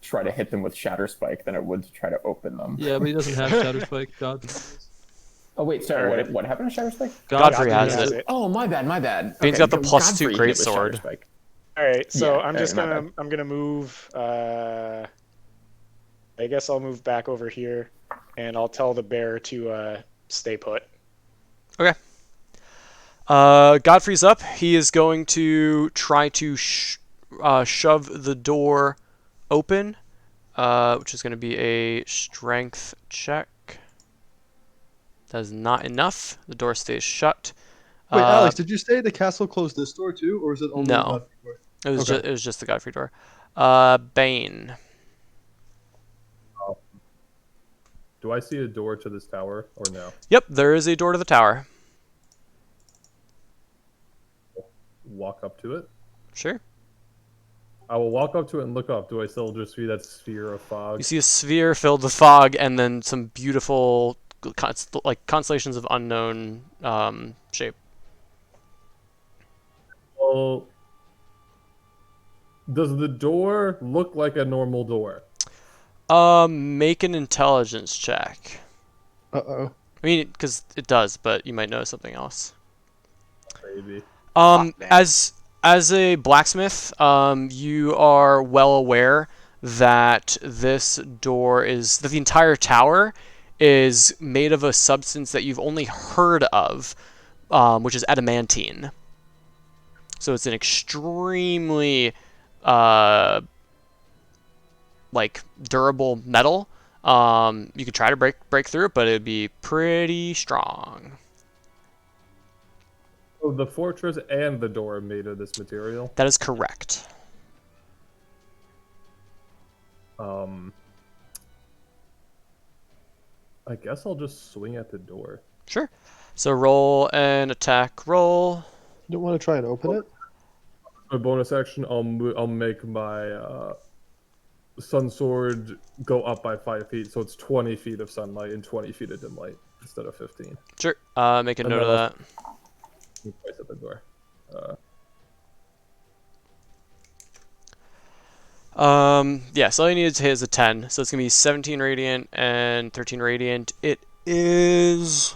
try to hit them with Shatter Spike than it would to try to open them. Yeah, but he doesn't have Shatter Spike. God. Oh wait, sorry. Alright. What happened to Shatter Spike? Godfrey has has it. it. Oh, my bad. Bane's got the Go- +2 Godfrey hit it with Shatter greatsword. Spike. All right, so Yeah, I'm just alright, my gonna I'm gonna move. I guess I'll move back over here, and I'll tell the bear to stay put. Okay. Godfrey's up. He is going to try to shove the door open, which is going to be a strength check. That is not enough. The door stays shut. Wait, Alex, did you say the castle closed this door too, or is it only No. the Godfrey door? It was Okay. just the Godfrey door. Bane. Do I see a door to this tower or no? Yep, there is a door to the tower. Walk up to it. Sure. I will walk up to it and look up. Do I still just see that sphere of fog? You see a sphere filled with fog, and then some beautiful, like constellations of unknown shape. Well, does the door look like a normal door? Make an intelligence check. Uh-oh. I mean, because it does, but you might notice something else. Maybe. Fuck, man. As a blacksmith, you are well aware that that the entire tower is made of a substance that you've only heard of, which is adamantine. So it's an extremely, like durable metal. You could try to break through it, but it'd be pretty strong. So the fortress and the door are made of this material. That is correct. I guess I'll just swing at the door. Sure. So roll an attack roll. You don't want to try and open it? My bonus action, I'll make my sun sword go up by 5 feet, so it's 20 feet of sunlight and 20 feet of dim light instead of 15. Sure. Make a And note then of I'll- that. Twice at the door. Yeah, so all you need to hit is a 10. So it's going to be 17 radiant and 13 radiant. It is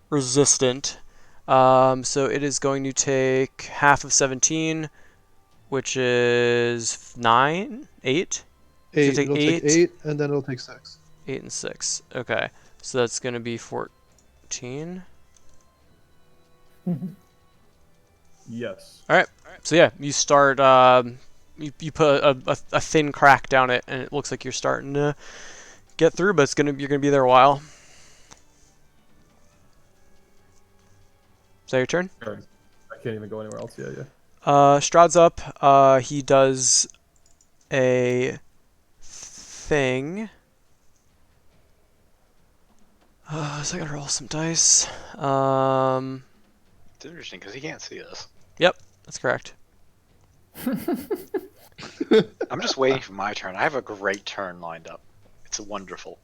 resistant. So it is going to take half of 17, which is 9, 8? Eight. take It'll eight. take 8, and then it'll take 6. 8 and 6. Okay. So that's going to be 14. Yes. All right. So yeah, you start. You put a thin crack down it, and it looks like you're starting to get through, but you're gonna be there a while. Is that your turn? I can't even go anywhere else. Yeah. Strahd's up. He does a thing. So I gotta roll some dice. It's interesting because he can't see us. Yep, that's correct. I'm just waiting for my turn. I have a great turn lined up. It's wonderful.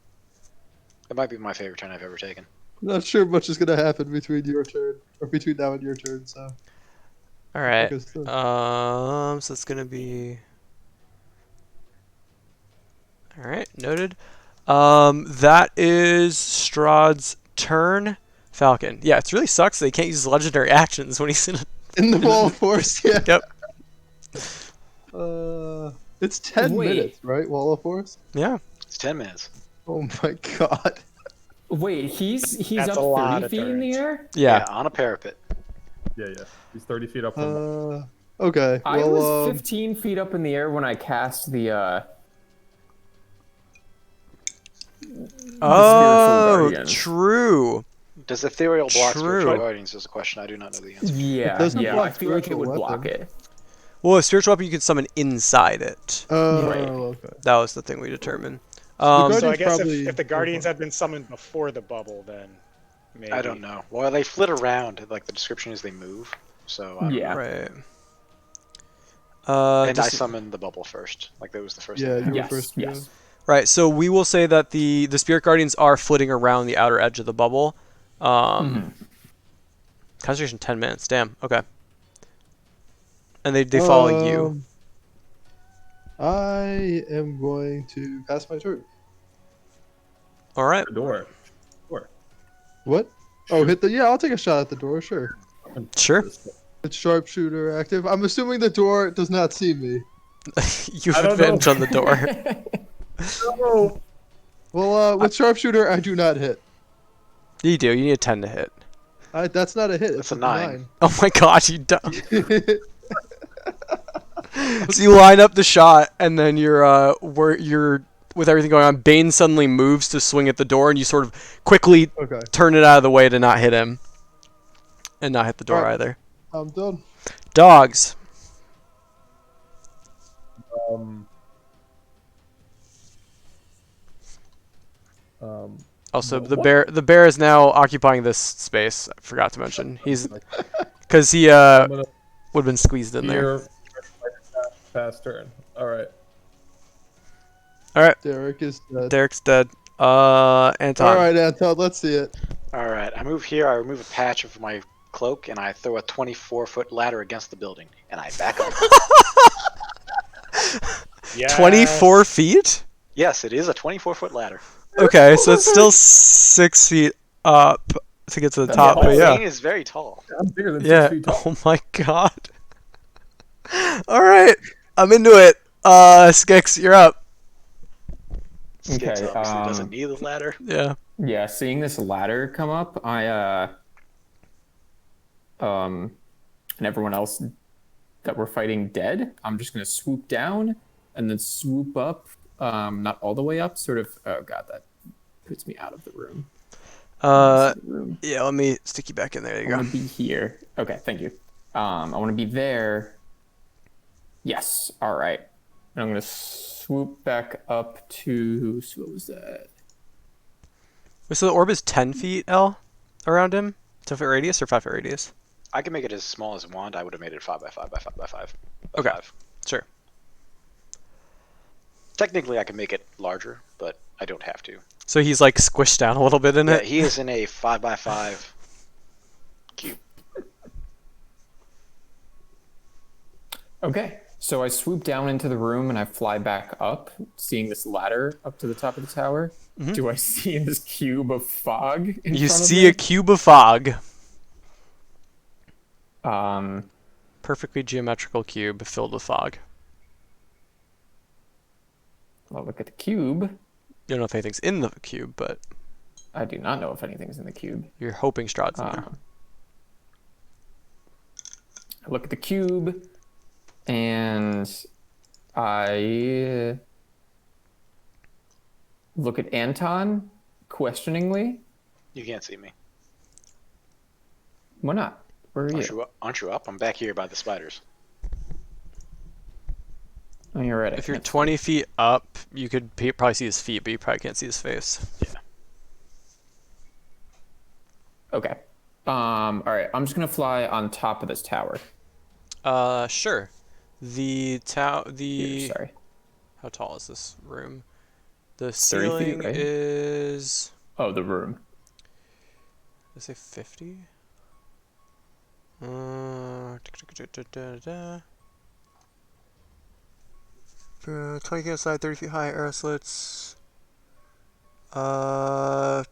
It might be my favorite turn I've ever taken. I'm not sure much is going to happen between your turn, or between now and your turn, so. All right. I guess, So it's gonna be. All right, noted. That is Strahd's turn. Falcon. Yeah, it really sucks that he can't use his legendary actions when he's in a... in the wall of force, yeah. Yep. It's 10 Wait. minutes, right? Wall of force? Yeah. It's 10 minutes. Oh my god. Wait, he's That's up a lot 30 of feet in the turns. air? Yeah. On a parapet. Yeah. He's 30 feet up from. Okay. I Well, was 15 feet up in the air when I cast the Oh, Guardians. true. Does ethereal block True. spiritual guardians? Is a question I do not know the answer. yeah, doesn't yeah. block I feel like it spiritual would block weapon. it. Well, a spiritual weapon you can summon inside it. Right. okay. That was the thing we determined. Guardians So I guess probably- if the Guardians had been summoned before the bubble, then maybe. I don't know. Well, they flit around. Like the description is they move. So I don't Yeah. know. Right. And I Just- summoned the bubble first. Like that was the first. Yeah, thing. you were Yes, first. yes. Right, so we will say that the Spirit Guardians are flitting around the outer edge of the bubble. Concentration 10 minutes. Damn. Okay. And they follow you. I am going to pass my turn. All right. The door. What? Oh, hit the. Yeah, I'll take a shot at the door, sure. Sure. It's sharpshooter active. I'm assuming the door does not see me. You I have don't advantage know. on the door. No. Well, with sharpshooter, I do not hit. You do. You need a 10 to hit. That's not a hit. That's It's a 9. Oh my god, you don't. 9. So you line up the shot, and then you're with everything going on. Bane suddenly moves to swing at the door, and you sort of quickly Okay, turn it out of the way to not hit him, and not hit the door Alright. either. I'm done. Dogs. Also, What? the bear is now occupying this space. I forgot to mention. He's because he I'm gonna would have been squeezed in there. fear pass turn. All right. All right, Derek is dead. Derek's dead. Anton. All right, Anton, let's see it. All right, I move here. I remove a patch of my cloak, and I throw a 24-foot ladder against the building, and I back up. Yes. 24 feet? Yes, it is a 24-foot ladder. Okay, so it's still 6 feet up to get to the That's top, tall. but The yeah. thing is very tall. I'm bigger than Yeah. 6 feet tall. Oh my god. All right, I'm into it. Skix, you're up. Skix Okay, obviously doesn't need the ladder. Yeah. Yeah, seeing this ladder come up, and everyone else that we're fighting dead, I'm just gonna swoop down and then swoop up, not all the way up, sort of. Oh god, that puts me out of the room. Room. Yeah. Let me stick you back in there. There I you go. want to be here. Okay, thank you. I want to be there. Yes. All right. And I'm gonna swoop back up to. So what was that? So the orb is 10 feet, L, around him? 10-foot radius or 5-foot radius? I can make it as small as I want. I would have made it 5 by 5 by 5 by 5. By Okay. 5. Sure. Technically, I can make it larger, but I don't have to. So he's like squished down a little bit in Yeah, it? he is in a 5 by 5 cube. Okay. So I swoop down into the room and I fly back up, seeing this ladder up to the top of the tower. Mhm. Do I see this cube of fog? In You front of see me? a cube of fog. Perfectly geometrical cube filled with fog. I'll look at the cube. You don't know if anything's in the cube, but I do not know if anything's in the cube. you're hoping Strahd's in there. I look at the cube, and I look at Anton questioningly. You can't see me. Why not? Where are Aren't you? you, aren't you up? I'm back here by the spiders. Oh, you're right. I If you're can't see. 20 feet up, you could probably see his feet, but you probably can't see his face. Okay. All right. I'm just gonna fly on top of this tower. Sure. The Here, sorry. How tall is this room? The 30 feet, ceiling right? is, Oh, the room. let's say 50? 20 feet outside, 30 feet high, arrow slits. Yeah,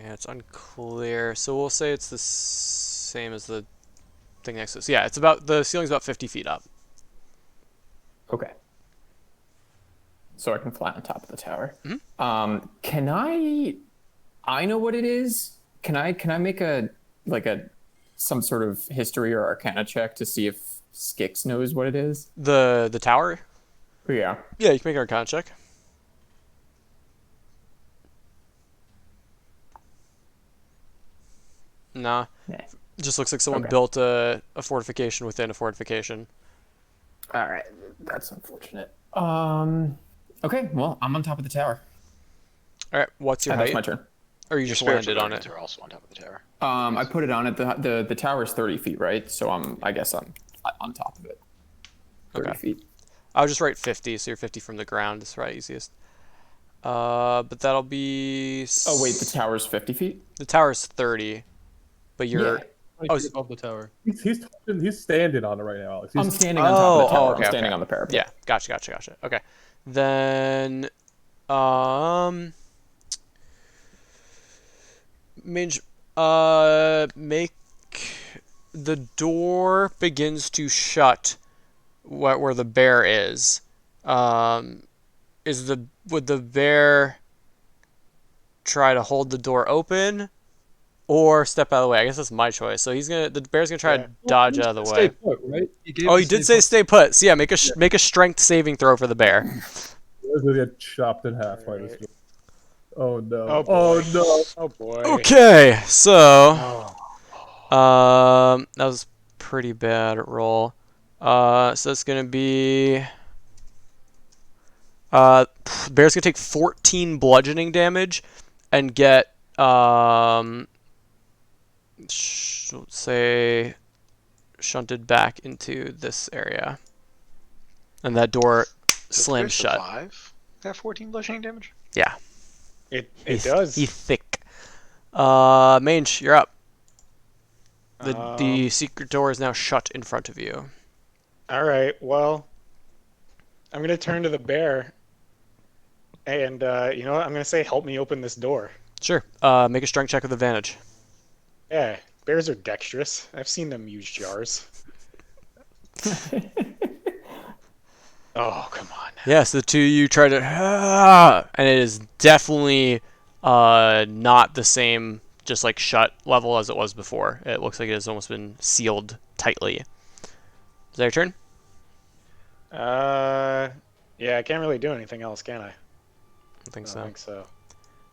it's unclear. So we'll say it's the same as the thing next to us. Yeah, the ceiling's about 50 feet up. Okay. So I can fly on top of the tower. Mhm. Can I know what it is? Can I make some sort of history or arcana check to see if Skix knows what it is? The tower? Yeah. Yeah, you can make an arcana check. Nah. Nah. Just looks like someone Okay. built a fortification within a fortification. All right. That's unfortunate. Okay. Well, I'm on top of the tower. All right, what's your That's height? my turn. Or you Your just spiritual landed on guardians it? are also on top of the tower. I put it on it. The tower's 30 feet, right? So I guess I'm on top of it. 30 Okay. feet. I'll just write 50, so you're 50 from the ground. It's probably easiest. But that'll be. Oh wait, the tower's 50 feet. The tower's 30, but you're. Yeah. 20 Oh, feet above the tower. He's standing on it right now, Alex. I'm He's, standing on top of the tower. okay, I'm standing okay. on the parapet. Yeah, gotcha. Okay, then, Mage, make the door begins to shut where the bear is. Would the bear try to hold the door open or step out of the way? I guess that's my choice. So the bear's gonna try Yeah. to dodge out of the Stay way. put, right? Oh, he did say stay put. So yeah, make a strength saving throw for the bear. he's gonna get chopped in half by this. Alright. Oh no! Oh, Oh, boy. no! Oh boy. Okay, so Oh. that was pretty bad roll. So it's gonna be Bear's gonna take 14 bludgeoning damage and get let's say shunted back into this area, and that door Does the bear slams shut. survive that 14 bludgeoning damage? Yeah, It he's, does. He's thick. Mange, you're up. The secret door is now shut in front of you. All right. Well, I'm gonna turn to the bear, and you know what? I'm gonna say, "Help me open this door." Sure. Make a strength check with advantage. Yeah, bears are dexterous. I've seen them use jars. Oh, come on. Yes, the two of you try to, and it is definitely not the same, just like shut level as it was before. It looks like it has almost been sealed tightly. Is that your turn? Yeah, I can't really do anything else, can I? I think I so. don't think so.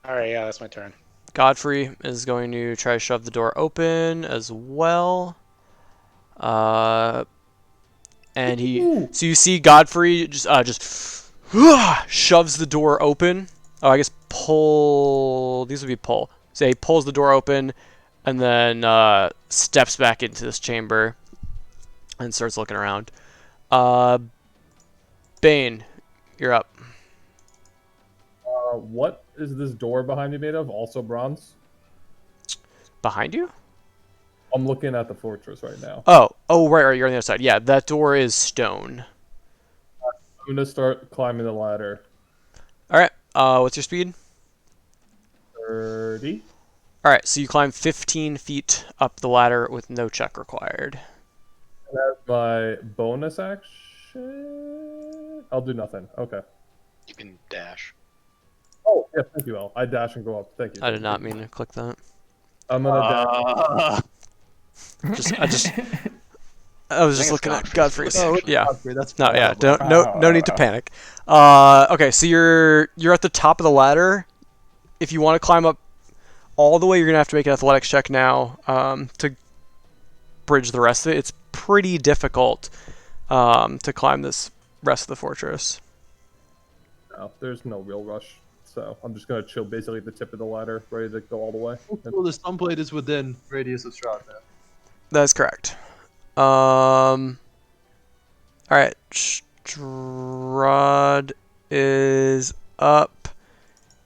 All right, yeah, that's my turn. Godfrey is going to try to shove the door open as well. And so you see Godfrey just shoves the door open. Oh, I guess pull. These would be pull. So he pulls the door open, and then steps back into this chamber, and starts looking around. Bane, you're up. What is this door behind me made of? Also bronze? Behind you? I'm looking at the fortress right now. Oh, right, you're on the other side. Yeah, that door is stone. I'm gonna start climbing the ladder. All right. What's your speed? 30. All right, so you climb 15 feet up the ladder with no check required. That's my bonus action. I'll do nothing. Okay. You can dash. Oh, yeah, thank you, Al. I dash and go up. Thank you. I did not mean to click that. I'm gonna dash. I was just I think it's looking at Godfrey's Godfrey's. voice, Yeah. That's No, yeah. terrible. No need to panic. Okay, so you're at the top of the ladder. If you want to climb up all the way, you're gonna have to make an athletics check now to bridge the rest of it. It's pretty difficult to climb this rest of the fortress. No, there's no real rush. So I'm just gonna chill basically at the tip of the ladder, ready to go all the way. Well, the stun blade is within radius of Strahd now. That's correct. All right, Strahd is up.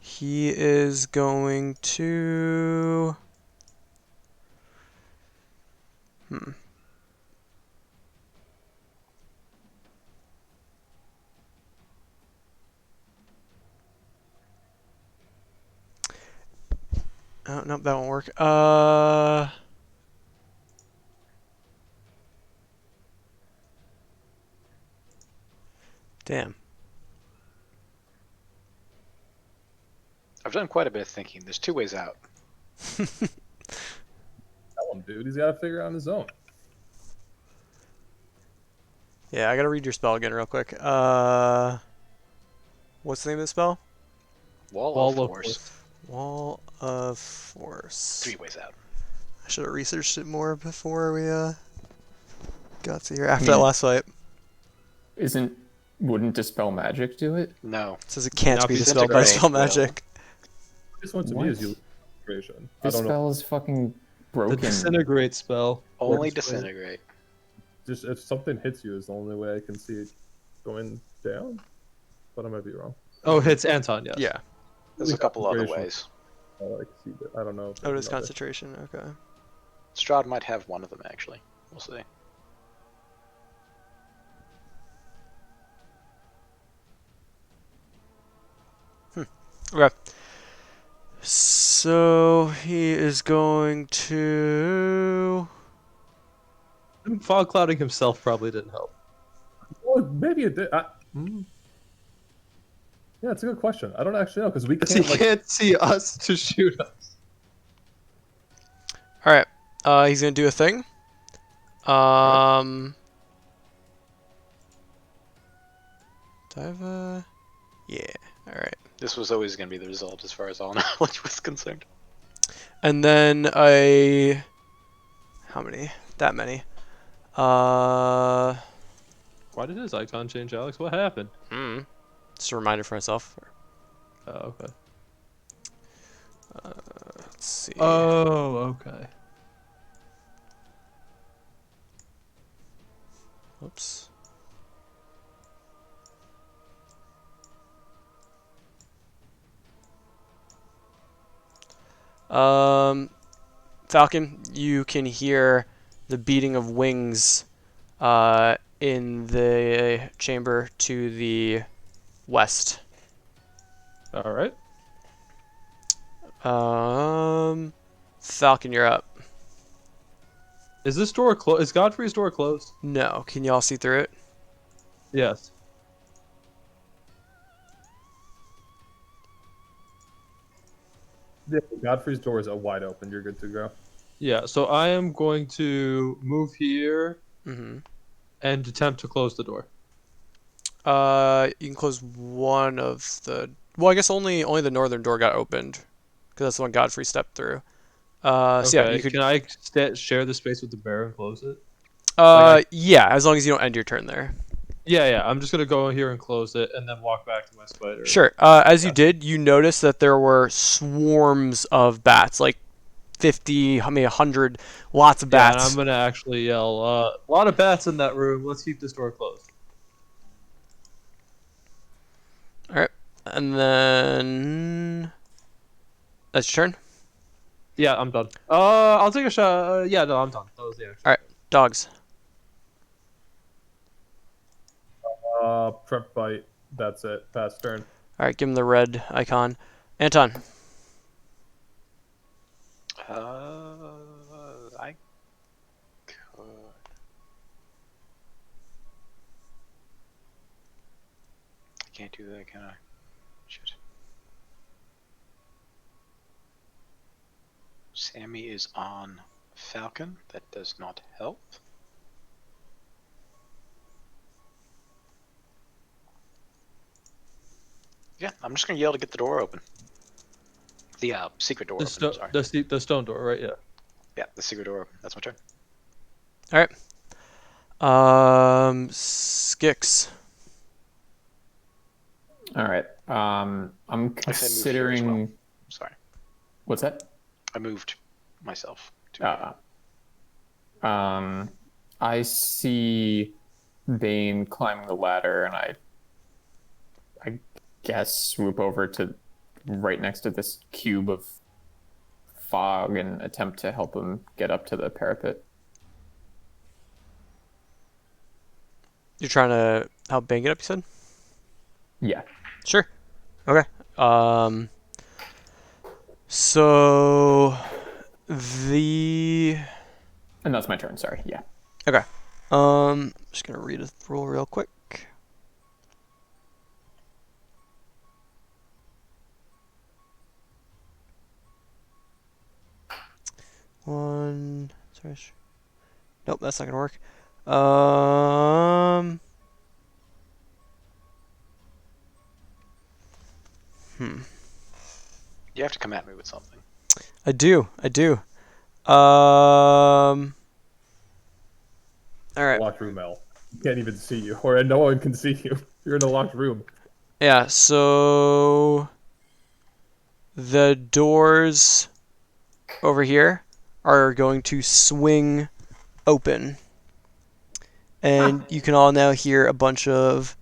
He is going to. Oh, nope, that won't work. Damn. I've done quite a bit of thinking. There's two ways out. That one, dude. He's gotta figure it out on his own. Yeah, I gotta read your spell again real quick. What's the name of the spell? Wall of Force. Wall of Force. 3 ways out. I should have researched it more before we got to here after that last fight. Wouldn't dispel magic do it? No. It says it can't Not be be dispelled by spell disintegrate, magic. This one to What? me is illustration. I This don't know. spell is fucking The broken. disintegrate spell. Only works for- disintegrate. Just if something hits you is the only way I can see it going down. But I might be wrong. Oh, hits Anton, yes. Yeah. There's a couple other Concentration. ways. I can see that. I don't know. if Oh, it there's is another. concentration. Okay. Strahd might have one of them, actually. We'll see. Okay. So he is going to. Fog clouding himself probably didn't help. Well, maybe it did. Yeah, it's a good question. I don't actually know because we Because he can't. Like, can't see us to shoot us. All right. He's gonna do a thing. Do I have a? Yeah. All right. This was always going to be the result as far as all knowledge was concerned. And then a. How many? That many. Why did his icon change, Alex? What happened? Just a reminder for myself. Oh, okay. Let's see. Oh, okay. Oops. Falcon, you can hear the beating of wings in the chamber to the west. All right. Falcon, you're up. Is this door closed? Is Godfrey's door closed? No, can you all see through it? Yes. Yeah, Godfrey's door is wide open. You're good to go. Yeah. So I am going to move here Mm-hmm. and attempt to close the door. You can close one of the. Well, I guess only the northern door got opened, because that's the one Godfrey stepped through. So yeah, you Okay. could. Can I share the space with the bear and close it? Yeah, as long as you don't end your turn there. Yeah. I'm just gonna go in here and close it, and then walk back to my spider. Sure. As you did, you noticed that there were swarms of bats, like 50, maybe 100, lots of Yeah, and I'm bats. gonna actually yell, a lot of bats in that room. Let's keep this door closed. All right, and then that's your turn. Yeah, I'm done. I'll take a shot. Yeah, no, I'm done. That was the action. All right, dogs. Prep bite. That's it. Pass turn. All right, give him the red icon. Anton. I could. I can't do that, can I? Shit. Sammy is on Falcon. That does not help. Yeah, I'm just gonna yell to get the door open. The secret door The, open. Sorry. the stone door, right? Yeah. Yeah, the secret door open. That's my turn. All right. Skix. All right. I'm I said move here as considering. well. Sorry, What's that? I moved myself. To I see Bane climbing the ladder, and I guess swoop over to right next to this cube of fog and attempt to help him get up to the parapet. You're trying to help bang it up, you said? Yeah. Sure. Okay. So the And that's my turn. Sorry. Yeah. okay. Just gonna read a rule real quick. One. Sorry. Nope, that's not gonna work. You have to come at me with something. I do. All right. Locked room, L. Can't even see you, or no one can see you. You're in a locked room. Yeah. So the doors over here are going to swing open, and you can all now hear a bunch of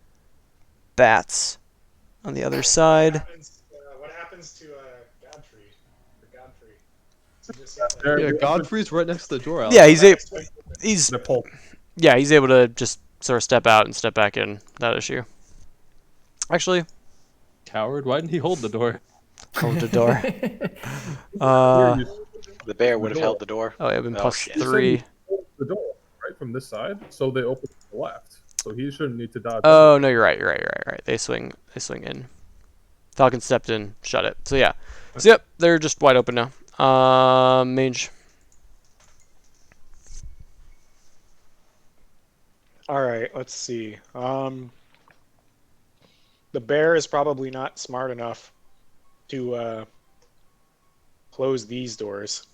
bats on the other side. What happens to Godfrey? Or Godfrey? Yeah, Godfrey's right next to the door. Yeah, he's The pulp. yeah, he's able to just sort of step out and step back in. That issue. Actually, Coward. Why didn't he hold the door? hold the door. The bear would have held the door. Oh, yeah, been Oh, plus shit. 3. The door right from this side, so they open to the left. So he shouldn't need to dodge. Oh no, you're right. They swing in. Falcon stepped in, shut it. So yeah. So yep, they're just wide open now. Mage. All right, let's see. The bear is probably not smart enough to close these doors.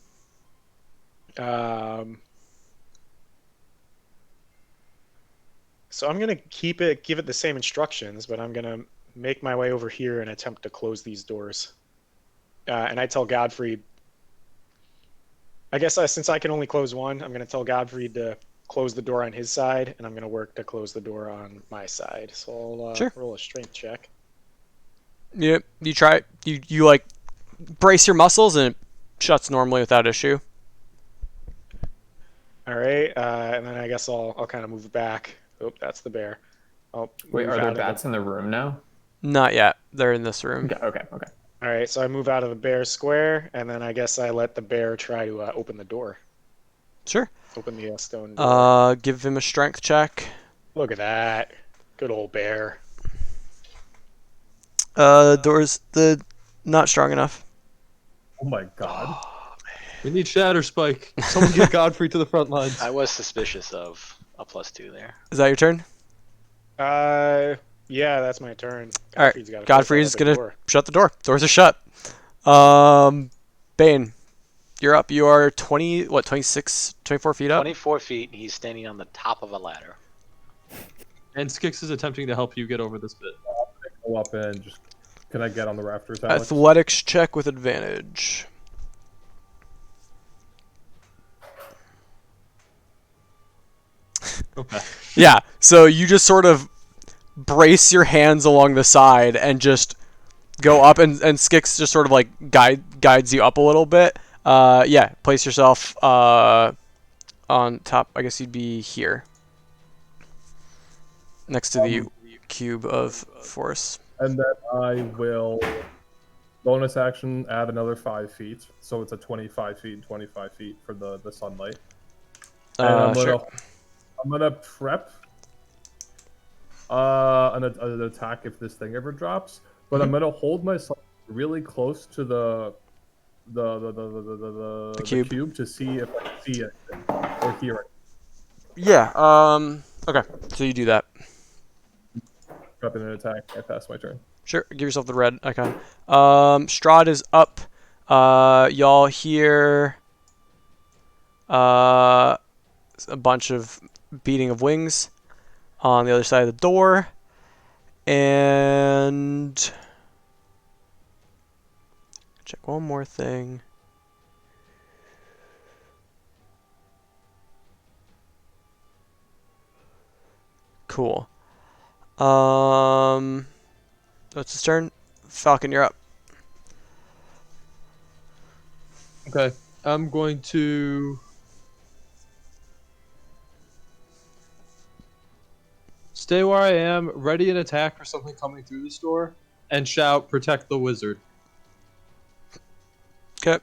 So I'm gonna give it the same instructions, but I'm gonna make my way over here and attempt to close these doors. And I tell Godfrey, I guess since I can only close one, I'm going to tell Godfrey to close the door on his side, and I'm going to work to close the door on my side. So I'll Sure. roll a strength check. Yep. You try. You like brace your muscles and it shuts normally without issue. All right, and then I guess I'll kind of move back. Oh, that's the bear. I'll Wait, move are there out of bats in the room now? Not yet. They're in this room. Okay. All right, so I move out of the bear square, and then I guess I let the bear try to open the door. Sure. Open the stone door. Give him a strength check. Look at that. Good old bear. Door's not strong enough. Oh my god. We need Shatter Spike. Someone get Godfrey to the front lines. I was suspicious of a +2 there. Is that your turn? Yeah, that's my turn. All right. Godfrey's gotta Godfrey's open the gonna door. shut the door. Doors are shut. Bane, you're up. You are 26, 24 feet up? 24 feet. He's standing on the top of a ladder. And Skix is attempting to help you get over this bit. Go up and just. Can I get on the rafters, Alex? Athletics check with advantage. Okay. Yeah, so you just sort of brace your hands along the side and just go up, and Skix just sort of like guides you up a little bit. Yeah, place yourself on top. I guess you'd be here, next to the cube of force. And then I will bonus action add another 5 feet, so it's a 25 feet and 25 feet for the sunlight. And Sure. I'm gonna prep an attack if this thing ever drops, but I'm gonna hold myself really close to the cube to see if I see it or hear it. Yeah. Okay. So you do that. Prepping an attack. I pass my turn. Sure. Give yourself the red icon. Strahd is up. Y'all hear a bunch of beating of wings on the other side of the door, and check one more thing. Cool. What's his turn? Falcon, you're up. Okay. I'm going to stay where I am, ready an attack for something coming through this door, and shout, "Protect the wizard." Okay.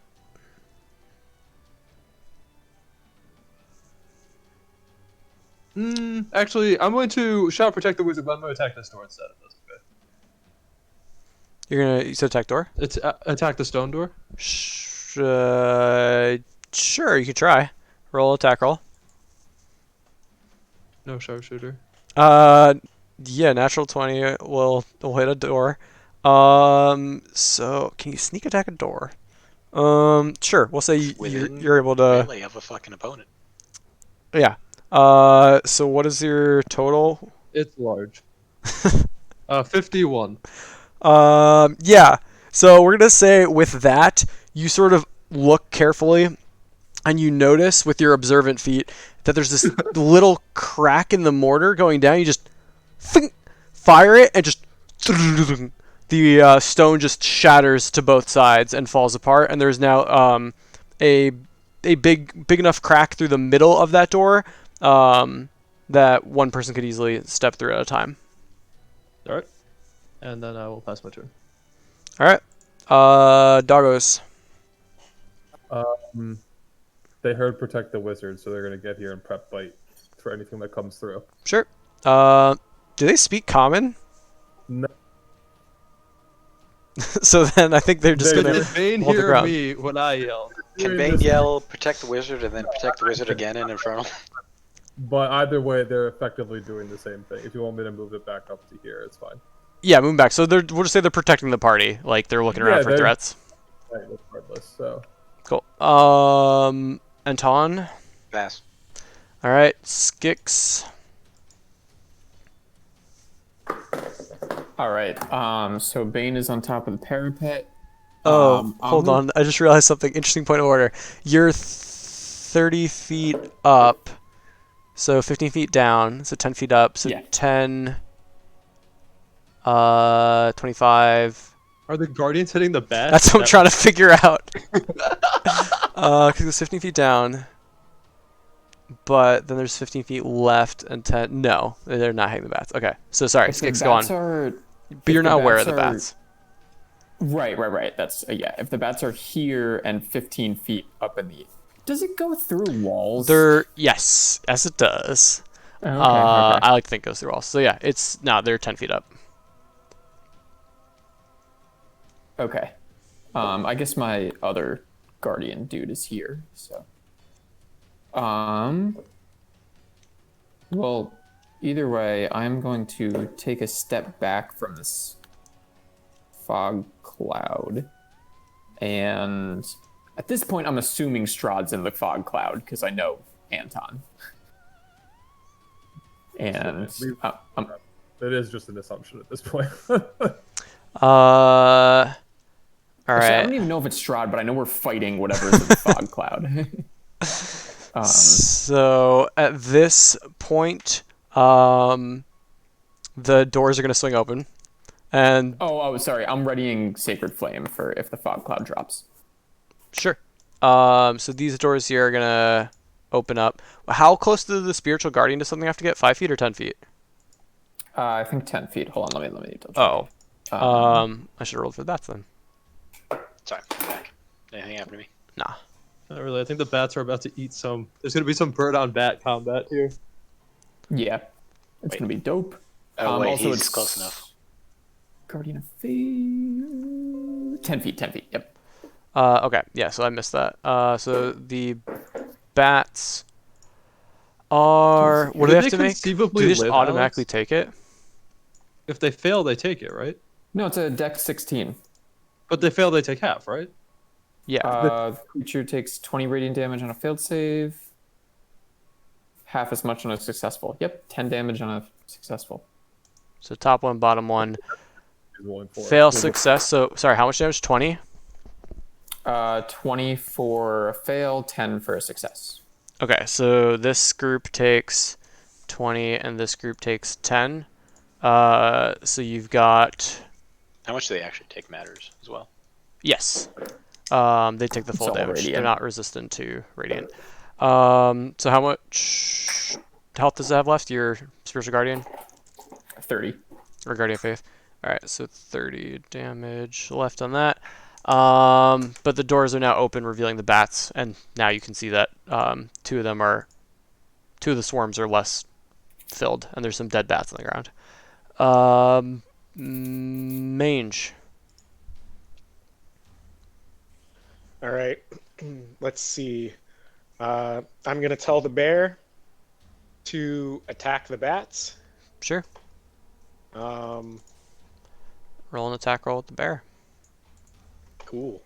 Actually, I'm going to shout, "Protect the wizard," but I'm going to attack this door instead. If that's okay. You said attack door? It's attack the stone door. Sure, you can try. Roll attack roll. No sharpshooter. Yeah, natural 20 will hit a door. So can you sneak attack a door? Sure. We'll say you're able to. Really have a fucking opponent. Yeah. So what is your total? It's large. 51. Yeah. So we're gonna say with that, you sort of look carefully, and you notice with your observant feet that there's this little crack in the mortar going down. You just fire it, and just the stone just shatters to both sides and falls apart. And there's now a big enough crack through the middle of that door that one person could easily step through at a time. All right. And then I will pass my turn. All right. Doggos. They heard protect the wizard, so they're gonna get here and prep bite for anything that comes through. Sure. Do they speak common? No. So then I think they're just They- gonna Did Bane hold the hear ground. me when I yelled? Can Bane yell, "Protect the wizard," and then protect the wizard again in Infernal? But either way, they're effectively doing the same thing. If you want me to move it back up to here, it's fine. Yeah, moving back. So we'll just say they're protecting the party. Like they're looking around Yeah, for they're- threats. Right, regardless. So Cool. Anton. Pass. All right. Skix. All right. So Bane is on top of the parapet. Oh, I'll hold move. on. I just realized something. Interesting point of order. You're 30 feet up, so 15 feet down, so 10 feet up, so Yeah. 10, 25. Are the guardians hitting the bat? That's what I'm trying to figure out. Because it's 15 feet down, but then there's 15 feet left and 10. No, they're not hitting the bats. Okay, so sorry, If the Skix, go on. bats are, But you're if the not aware of bats the are- bats. Right. That's yeah. If the bats are here and 15 feet up in the, does it go through walls? Yes, it does. Oh, okay. I like to think it goes through walls. So yeah, they're 10 feet up. Okay. I guess my other guardian dude is here. So. Well, either way, I'm going to take a step back from this fog cloud, and at this point, I'm assuming Strahd's in the fog cloud because I know Anton. And It is just an assumption at this point. All actually, I right. don't even know if it's Strahd, but I know we're fighting whatever's in the fog cloud. So at this point, the doors are going to swing open, and Oh, sorry. I'm readying Sacred Flame for if the fog cloud drops. sure. So these doors here are going to open up. How close to the spiritual guardian does something have to get? 5 feet or 10 feet? I think 10 feet. Hold on, let me double check. Oh. I should have rolled for that then. Sorry, I'm back. Anything happened to me? Nah. Not really. I think the bats are about to eat some. There's gonna be some bird on bat combat here. Yeah. It's Wait. gonna be dope. Oh wait, Also, he's it's close enough. Guardian of Fate. 10 feet, 10 feet. Yep. Okay. Yeah, so I missed that. So the bats are... What do they have to make? Do conceivably they just live, automatically Alex? take it? If they fail, they take it, right? No, it's a Dex 16. But they fail, they take half, right? Yeah. Creature takes 20 radiant damage on a failed save. Half as much on a successful. Yep, 10 damage on a successful. So top one, bottom one. He's rolling for it. Fail, success. So, sorry, how much damage? 20? 20 for a fail, 10 for a success. Okay, so this group takes 20 and this group takes 10. So you've got... How much do they actually take matters as well. Yes. They take the full all damage. They're radiant. not resistant to radiant. So how much health does it have left? Your spiritual guardian 30. or guardian of faith? All right, so 30 damage left on that. But the doors are now open, revealing the bats, and now you can see that two of the swarms are less filled, and there's some dead bats on the ground. Mange. All right. Let's see. I'm gonna tell the bear to attack the bats. Sure. Um, Roll an attack roll with the bear. cool.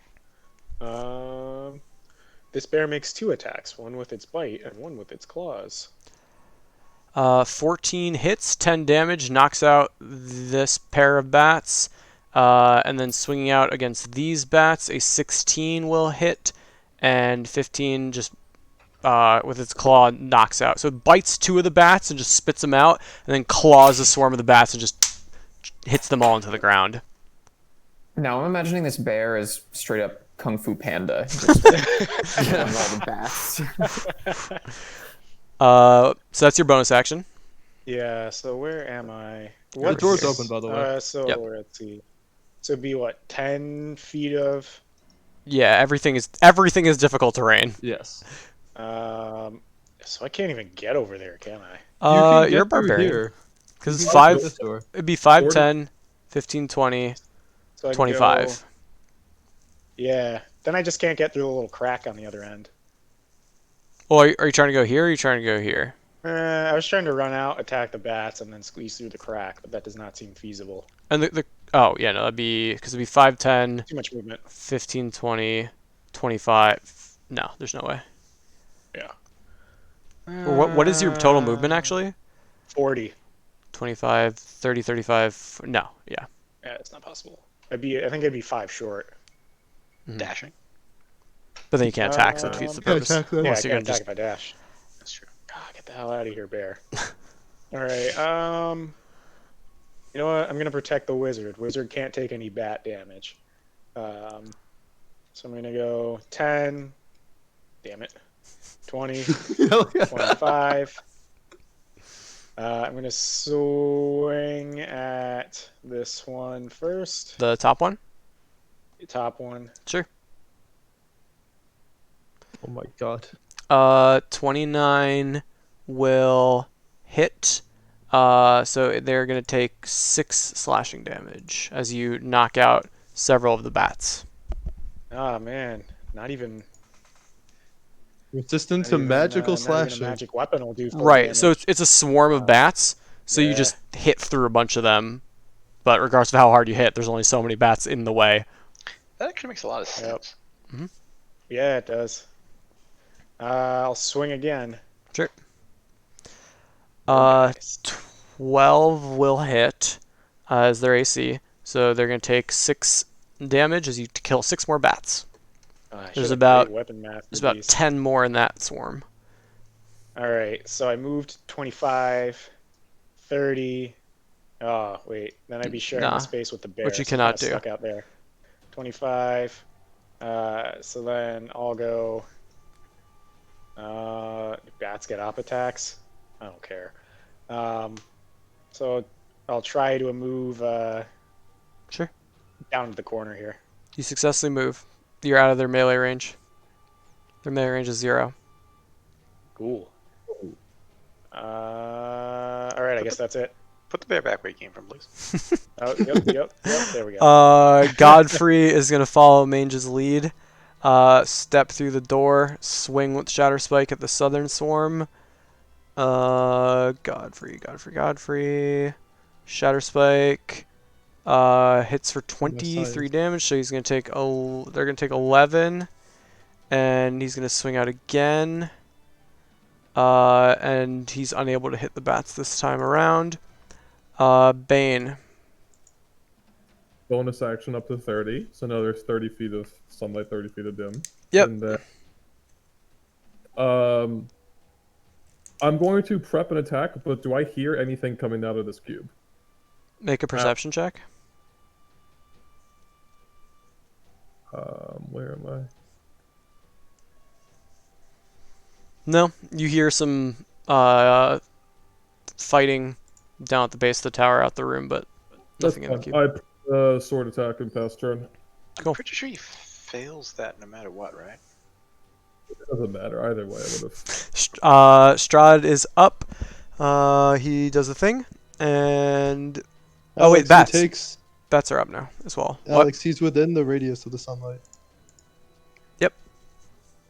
This bear makes 2 attacks, one with its bite and one with its claws. 14 hits, 10 damage, knocks out this pair of bats. And then swinging out against these bats, a 16 will hit, and 15 just with its claw knocks out. So it bites 2 of the bats and just spits them out, and then claws a swarm of the bats and just hits them all into the ground. Now I'm imagining this bear is straight up Kung Fu Panda. Just killing all the bats. So that's your bonus action. Yeah. So where am I? The door's open, by the way. So Yep. let's see. So it'd be what, 10 feet of. Yeah, everything is difficult terrain. Yes. So I can't even get over there, can I? You're a get through barbarian. here. Because it's You can five. go through this door. It'd be 5, 10, 15, 20, So I'd 25. go- yeah. Then I just can't get through the little crack on the other end. Well, are you trying to go here or are you trying to go here? I was trying to run out, attack the bats, and then squeeze through the crack, but that does not seem feasible. And oh, yeah, no, that'd be, because it'd be 5, 10, Too much movement. 15, 20, 25. No, there's no way. Yeah. Or what is your total movement, actually? 40. 25, 30, 35. No, yeah. Yeah, it's not possible. I think it'd be 5 short. Dashing. But then you can't attack, so it defeats the Can't purpose. attack then. Yeah, I Unless you're can't gonna attack just if I dash. That's true. God, get the hell out of here, bear. All right. You know what? I'm gonna protect the wizard. Wizard can't take any bat damage. So I'm gonna go 10. Damn it. 20. 25. I'm going to swing at this one first. the top one. The top one. Sure. Oh my god. 29 will hit. So they're gonna take 6 slashing damage as you knock out several of the bats. Ah, man. Not even, Resistant not to even, magical not even a slashing. magic weapon will do 4 Right. damage. So it's a swarm of bats. So you yeah. just hit through a bunch of them. But regardless of how hard you hit, there's only so many bats in the way. That actually makes a lot of sense. Yeah, it does. I'll swing again. Sure. Nice. 12 will hit as their AC. So they're going to take 6 damage as you kill 6 more bats. I should There's have about great weapon math. There's about 10 more in that swarm. All right, so I moved 25, 30. Oh, wait. Then I'd be sharing Nah, the space with the bear. which you so I'm cannot kinda do. Stuck out there. 25. So then I'll go. Bats get up attacks. I don't care. So I'll try to move Sure. down to the corner here. You successfully move. You're out of their melee range. Their melee range is 0. Cool. All right, I guess that's it. Put the bear back where he came from, please. Oh, yep. There we go. Godfrey is going to follow Mange's lead. Step through the door. Swing with Shatter Spike at the southern swarm. Godfrey. Shatter Spike. Hits for 23 damage, so he's going to take they're going to take 11. And he's going to swing out again. And he's unable to hit the bats this time around. Bane. Bonus action up to 30. So now there's 30 feet of sunlight, 30 feet of dim. Yep. And then, I'm going to prep an attack, but do I hear anything coming out of this cube? Make a perception check. Where am I? No, you hear some fighting down at the base of the tower out the room, but That's nothing in the fine. cube. I put sword attack in past turn. Cool. I'm pretty sure he fails that no matter what, right? It doesn't matter. Either way, I would have. Strahd is up. He does a thing, and oh wait, Alex, bats. He takes, Bats are up now as well. Alex, he's within the radius of the sunlight. Yep.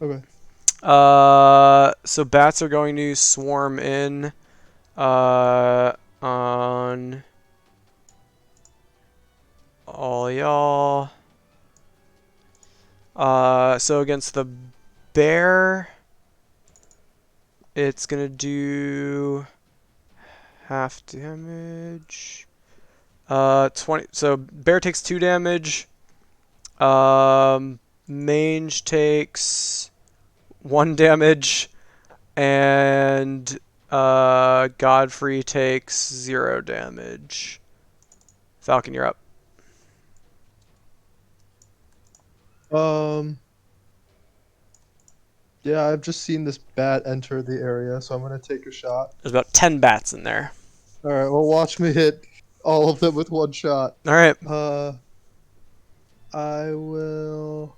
Okay. So bats are going to swarm in on all y'all. So against the bear, it's gonna do half damage. 20. So bear takes 2 damage. Mange takes 1 damage, and Godfrey takes 0 damage. Falcon, you're up. Yeah, I've just seen this bat enter the area, so I'm gonna take a shot. There's about 10 bats in there. All right, well, watch me hit all of them with one shot. All right. I will.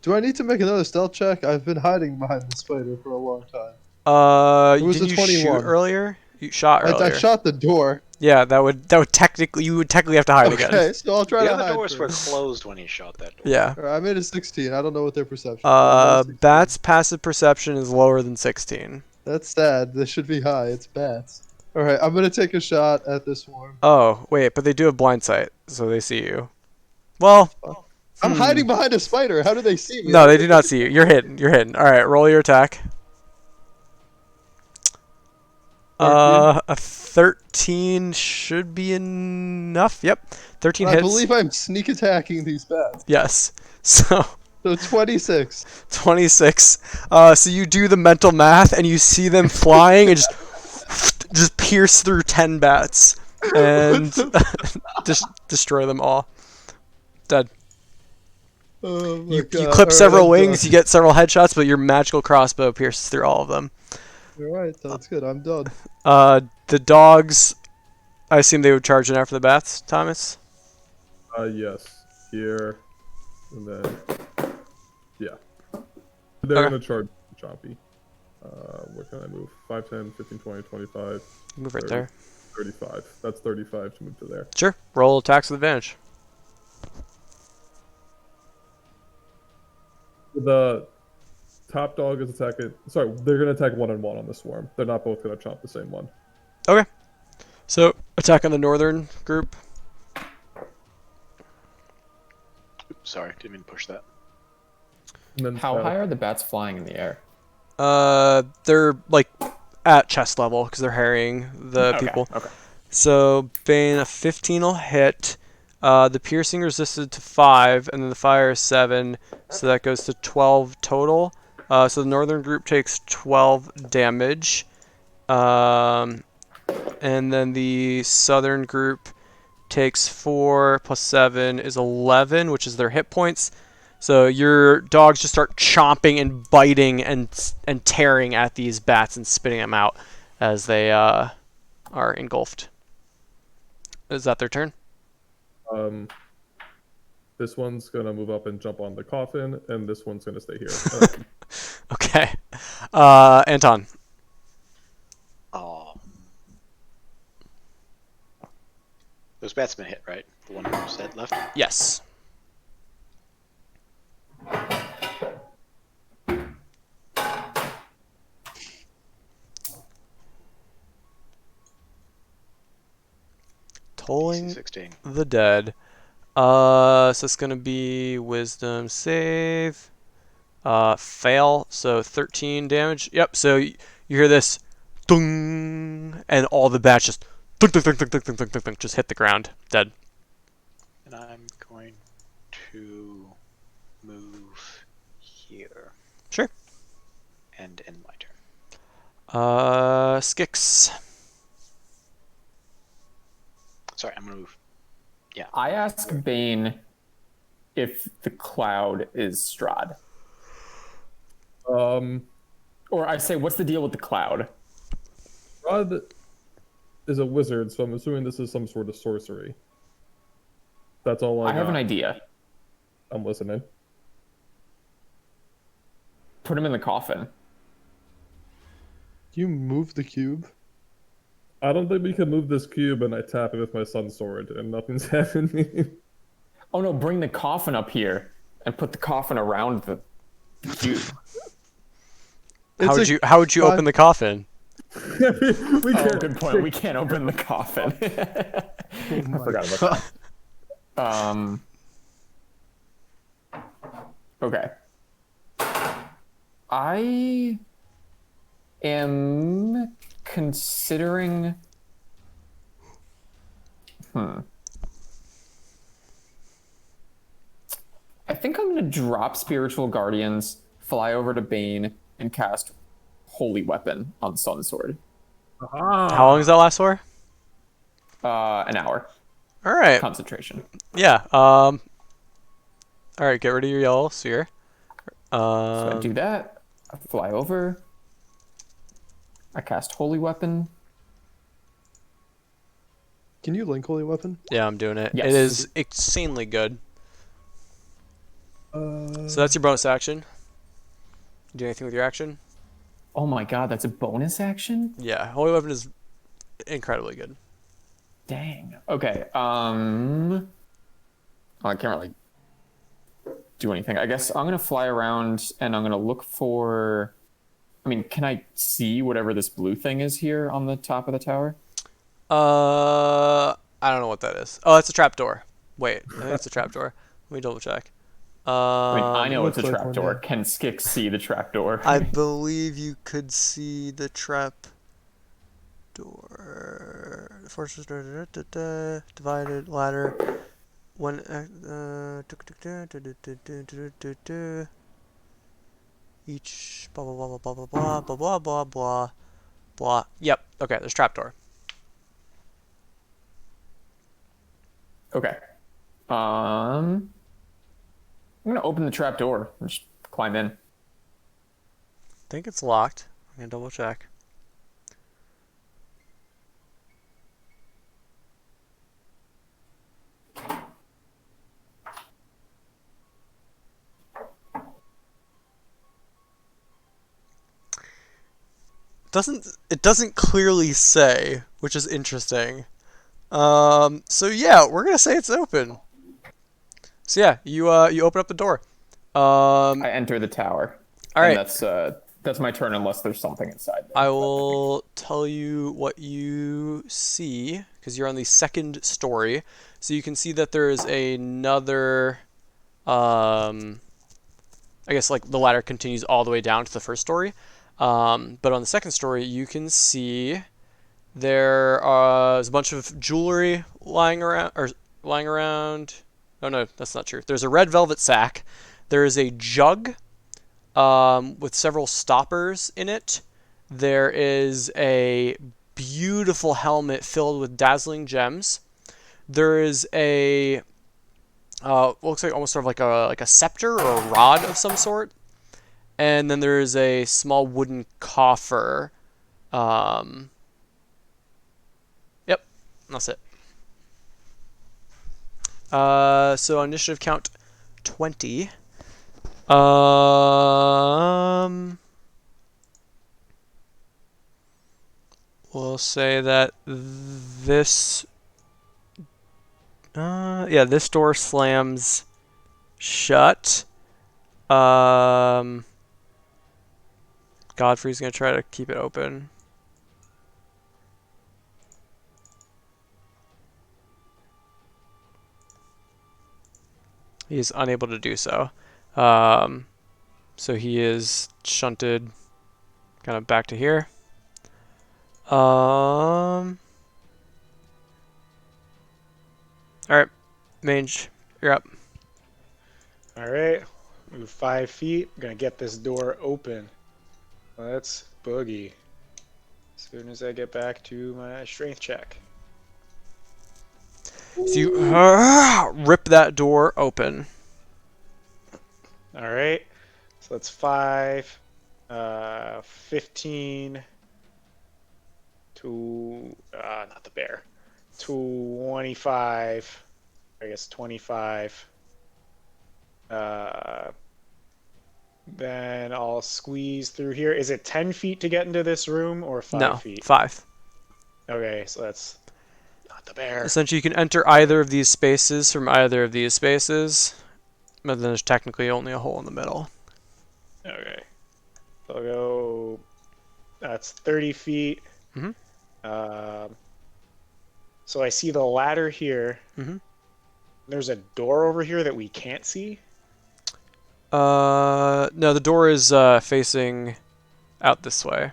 Do I need to make another stealth check? I've been hiding behind the spider for a long time. It was Didn't a you 21. shoot earlier? You shot earlier. I shot the door. Yeah, that would technically you would technically have to hide again. Okay, so I'll try The to other hide. doors were first. closed when he shot that door. Yeah. All right, I made a 16. I don't know what their perception is. I made a 16. Bats' passive perception is lower than 16. That's sad. They should be high. It's bats. All right, I'm gonna take a shot at this one. Oh, wait, but they do have blind sight, so they see you. Well, I'm hiding behind a spider. How do they see me? no, they do not see you. You're hidden. You're hidden. All right, roll your attack. A 13 should be enough. Yep, 13 I hits. believe I'm sneak attacking these bats. Yes. So So 26. 26. So you do the mental math, and you see them flying, and just pierce through 10 bats, and just destroy them all. Dead. Oh my You god. clip Alright, several I'm wings, done. you get several headshots, but your magical crossbow pierces through all of them. Alright, that's good. I'm done. The dogs, I assume they would charge in after the bats, Thomas? Yes. Here. And then. Yeah. They're Okay. gonna charge Chompy. Where can I move? 5, 10, 15, 20, 25, Move right 30, there. 35. That's 35 to move to there. Sure. Roll attacks with advantage. The top dog is attacking. Sorry, they're gonna attack one-on-one on the swarm. They're not both gonna chomp the same one. Okay. So, attack on the northern group. Oops, sorry, didn't mean to push that. And then How high are the bats flying in the air? They're like at chest level because they're harrying the people. Okay. So Bane, a 15 will hit. The piercing resisted to 5, and then the fire is 7, so that goes to 12 total. So the northern group takes 12 damage, and then the southern group takes 4 plus 7 is 11, which is their hit points. So your dogs just start chomping and biting and tearing at these bats and spitting them out as they are engulfed. Is that their turn? This one's gonna move up and jump on the coffin, and this one's gonna stay here. Okay. Anton. Oh. Those bats been hit, right? The one who said left? Yes. Tolling DC 16. the dead. So it's gonna be wisdom save. Fail. So 13 damage. Yep. So you hear this, dung, and all the bats just thunk, thunk, thunk, thunk, thunk, thunk, thunk, thunk, just hit the ground, dead. And I'm going to move here Sure. and end my turn. Skix. Sorry, I'm gonna move. Yeah. I ask Bane if the cloud is Strahd. Or I say, what's the deal with the cloud? Rod is a wizard, so I'm assuming this is some sort of sorcery. That's all I have got. an idea. I'm listening. Put him in the coffin. You move the cube? I don't think we can move this cube, and I tap it with my sun's sword, and nothing's happening. Oh no, bring the coffin up here and put the coffin around the cube. How would you open the coffin? we Oh, good point. We can't open the coffin. I forgot about that. Okay. I am considering. I think I'm going to drop Spiritual Guardians, fly over to Bane, and cast Holy Weapon on Sun Sword. How long does that last for? An hour. All right. Concentration. Yeah. All right. Get rid of your yellow sphere. So I do that. I fly over. I cast Holy Weapon. Can you link Holy Weapon? Yeah, I'm doing it. Yes. It is insanely good. So that's your bonus action. Do anything with your action? Oh my god, that's a bonus action? Yeah, Holy Weapon is incredibly good. Dang. Okay. I can't really do anything. I guess I'm gonna fly around and I'm gonna look for. I mean, can I see whatever this blue thing is here on the top of the tower? I don't know what that is. Oh, that's a trapdoor. Wait, I think it's a trapdoor. Let me double check. I mean, I know it's a looks like one, trapdoor. yeah. Can Skix see the trapdoor? I believe you could see the trap door. Fortress door. Divided ladder. One. Each. Blah blah blah blah blah blah blah blah blah blah blah. Yep. Okay. There's trapdoor. Okay. I'm gonna open the trap door and just climb in. I think it's locked. I'm gonna double check. It doesn't clearly say, which is interesting. So yeah, we're gonna say it's open. So yeah, you open up the door. I enter the tower. All And right. that's my turn unless there's something inside there. I will tell you what you see because you're on the second story. So you can see that there is another. I guess like the ladder continues all the way down to the first story. But on the second story, you can see there's a bunch of jewelry lying around. Oh no, that's not true. There's a red velvet sack. There is a jug with several stoppers in it. There is a beautiful helmet filled with dazzling gems. There is a looks like almost sort of like a scepter or a rod of some sort. And then there is a small wooden coffer. Yep, that's it. So initiative count 20. We'll say that this this door slams shut. Godfrey's gonna try to keep it open. He is unable to do so. So he is shunted kind of back to here. Alright, Mange, you're up. All right, move 5 feet. I'm gonna get this door open. Let's boogie. As soon as I get back to my strength check. So you rip that door open. All right, so that's 5, 15 to not the bear, 25. I guess 25. Then I'll squeeze through here. Is it 10 feet to get into this room or 5 No, feet? 5. Okay, so that's not the bear. Essentially, you can enter either of these spaces from either of these spaces, but then there's technically only a hole in the middle. Okay. So I'll go. That's 30 feet. Mhm. So I see the ladder here. Mhm. There's a door over here that we can't see. No, the door is facing out this way.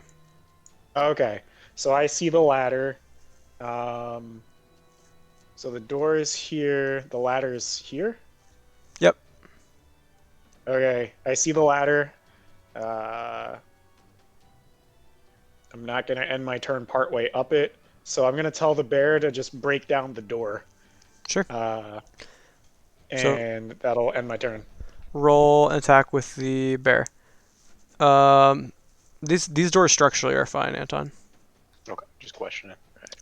Okay, so I see the ladder. So the door is here. The ladder is here. Yep. Okay, I see the ladder. I'm not gonna end my turn partway up it, so I'm gonna tell the bear to just break down the door. Sure. And that'll end my turn. Roll an attack with the bear. These doors structurally are fine, Anton. Okay, just questioning.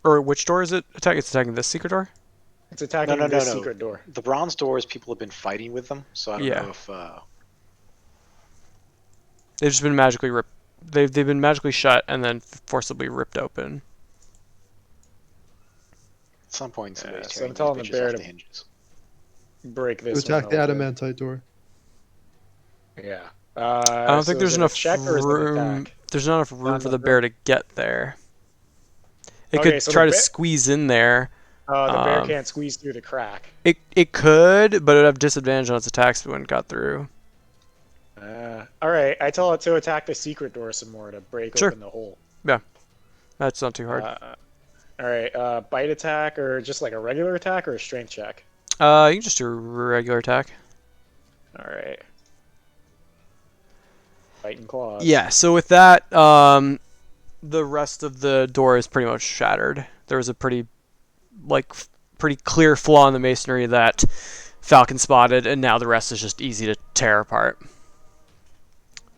Or which door is it? It's attacking this secret door? It's attacking No. this secret door. The bronze doors, people have been fighting with them, so I don't know if. They've just been magically ripped. They've been magically shut and then forcibly ripped open. At some point, somebody's so I'm tearing telling these the bitches bear off to the hinges. break To this attack one the open. adamantite door. Yeah. I don't think there's enough check or is it room. attack? There's not enough room Not for enough the bear to get there. It Okay, could so try the to bear- squeeze in there. The bear Um, can't squeeze through the crack. It could, but it would have disadvantage on its attacks if it wouldn't got through. All right, I tell it to attack the secret door some more to break Sure. open the hole. Yeah. That's not too hard. All right. Bite attack or just like a regular attack or a strength check? You can just do a regular attack. All right. Bite and claws. Yeah, so with that, the rest of the door is pretty much shattered. There was a pretty clear flaw in the masonry that Falcon spotted, and now the rest is just easy to tear apart.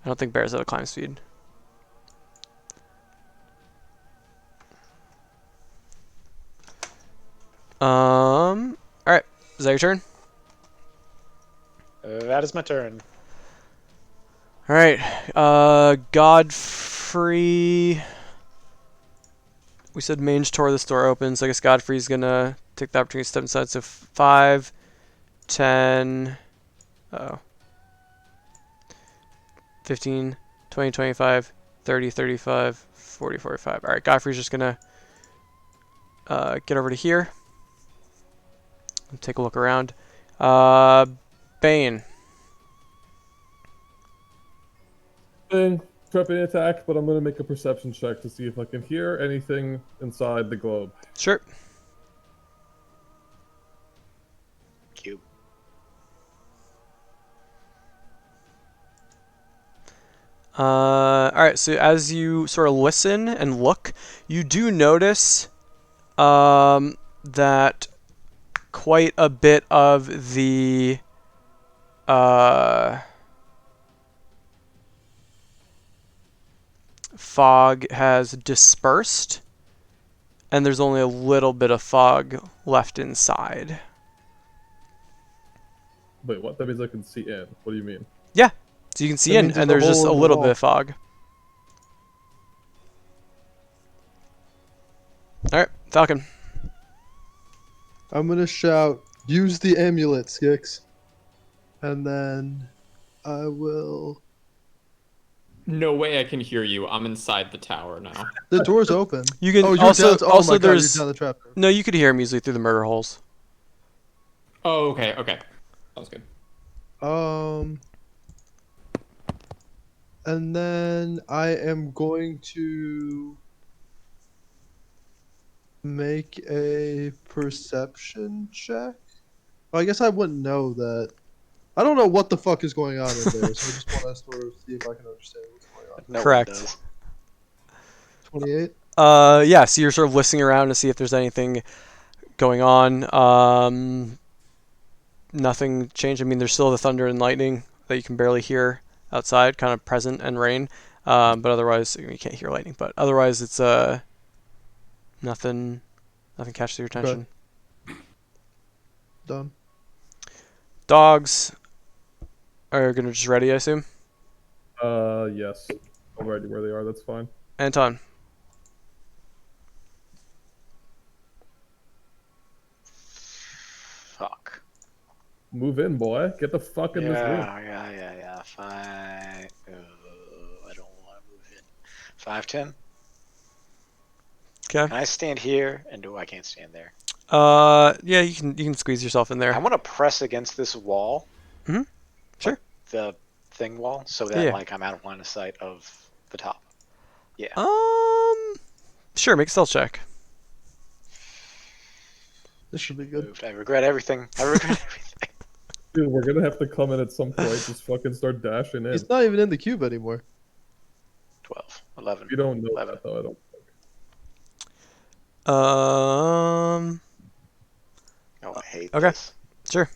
I don't think bears have a climb speed. Alright. Is that your turn? That is my turn. Alright. Godfrey. We said Mange tore this door open, so I guess Godfrey's gonna take the opportunity to step inside. So 5, 10, 15, 20, 25, 30, 35, 40, 45. Alright, Godfrey's just gonna get over to here. Take a look around. Bane. Prepping attack, but I'm gonna make a perception check to see if I can hear anything inside the globe. Sure. Cube. Alright, so as you sort of listen and look, you do notice that quite a bit of the fog has dispersed, and there's only a little bit of fog left inside. Wait, what? That means I can see in. What do you mean? Yeah, so you can see That in, means and there's there's a just a hole in the little wall. bit of fog. Alright, Falcon. I'm gonna shout, use the amulet, Skix. And then I will. No way I can hear you. I'm inside the tower now. The door's open. You can Oh, you're also down. Oh my God, there's you're down the trap. no, you could hear him easily through the murder holes. Oh, okay, okay. Sounds good. And then I am going to make a perception check. Well, I guess I wouldn't know that. I don't know what the fuck is going on in there, so I just want to sort of see if I can understand what's going on. No one Correct. does. 28. Yeah, so you're sort of listening around to see if there's anything going on. Nothing changed. I mean, there's still the thunder and lightning that you can barely hear outside, kind of present, and rain. But otherwise, you can't hear lightning. But otherwise, it's nothing catches your attention. Done. Dogs are gonna just ready, I assume. Yes. Already where they are, that's fine. Anton. Fuck. Move in, boy. Get the fuck in this room. Yeah. I don't want to move in. 5'10". Okay. Can I stand here? And I can't stand there. Yeah, you can squeeze yourself in there. I want to press against this wall. Mhm. Sure. Like the thing wall, so that Yeah. like I'm out of line of sight of the top. Yeah. Sure. Make a stealth check. This should be good. Moved. I regret everything. I regret everything. Dude, we're gonna have to come in at some point. Just fucking start dashing in. He's not even in the cube anymore. 12, 11. You don't know 11. that though. I don't think. Oh, I hate Okay. this. Sure.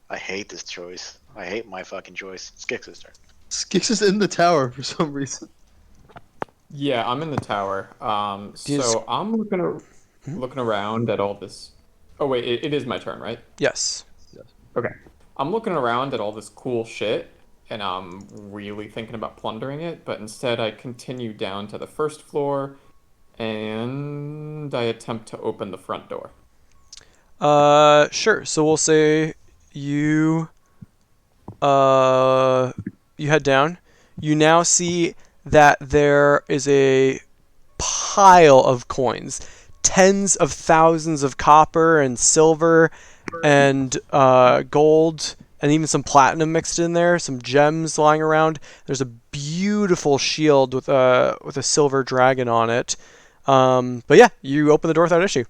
I hate this choice. I hate my fucking choice. It's Skix's turn. Skix is in the tower for some reason. Yeah, I'm in the tower. So I'm looking around at all this. Oh wait, it is my turn, right? Yes. Okay. I'm looking around at all this cool shit, and I'm really thinking about plundering it, but instead I continue down to the first floor, and I attempt to open the front door. Sure. So we'll say you head down. You now see that there is a pile of coins, tens of thousands of copper and silver and gold, and even some platinum mixed in there, some gems lying around. There's a beautiful shield with a silver dragon on it. But yeah, you open the door without issue.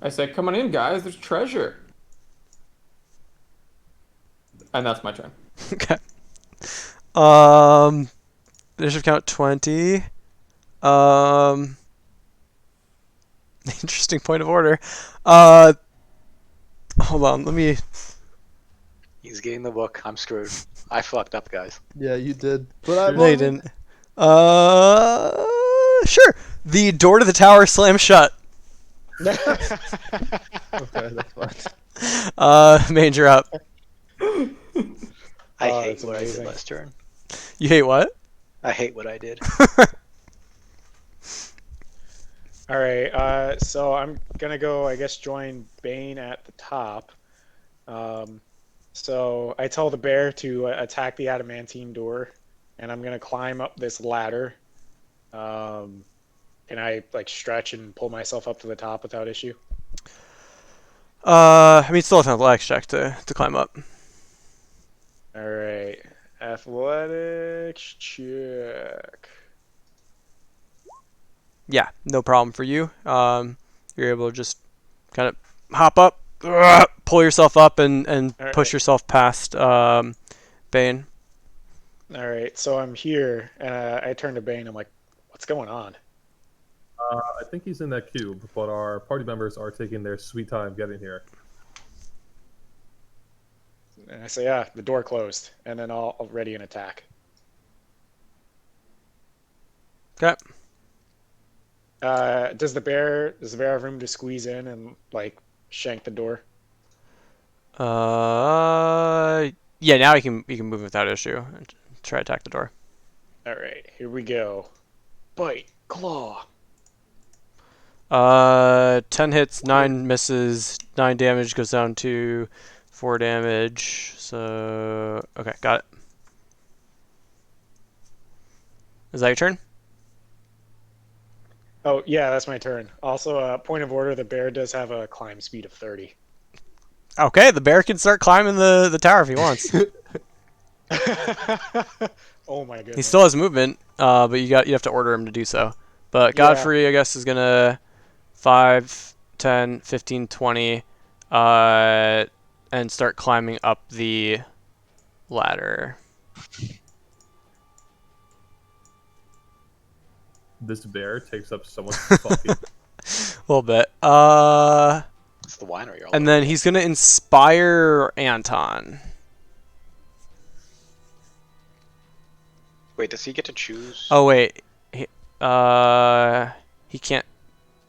I say, come on in, guys. There's treasure. And that's my turn. Okay. Initiative count 20. Interesting point of order. Hold on, let me. He's getting the book. I'm screwed. I fucked up, guys. Yeah, you did. But I, No, well, you didn't. Sure. The door to the tower slams shut. okay, that's fine. Manger up. I Oh, hate that's what I amazing. did last turn. You hate what? I hate what I did. All right, so I'm gonna go, I guess, join Bane at the top. So I tell the bear to attack the adamantine door, and I'm gonna climb up this ladder. Can I like stretch and pull myself up to the top without issue? I mean, still have an athletics check to climb up. All right, athletics check. Yeah, no problem for you. You're able to just kind of hop up, pull yourself up, and All push right. yourself past Bane. All right, so I'm here, and I turn to Bane. I'm like, "What's going on?" I think he's in that cube, but our party members are taking their sweet time getting here. And I say, "Yeah, the door closed," and then I'll ready an attack. Okay. Does the bear have room to squeeze in and like shank the door? Yeah. Now you can move without issue and try to attack the door. All right, here we go. Bite, claw. 10 hits, 9 misses, 9 damage goes down to 4 damage. So okay, got it. Is that your turn? Oh yeah, that's my turn. Also, point of order: the bear does have a climb speed of 30. Okay, the bear can start climbing the tower if he wants. Oh my goodness. He still has movement, but you have to order him to do so. But Yeah. Godfrey, I guess, is gonna 5, 10, 15, 20, and start climbing up the ladder. This bear takes up so much fucking. A little bit. It's the winery. All And over then again. he's gonna inspire Anton. Wait, does he get to choose? Oh wait, he can't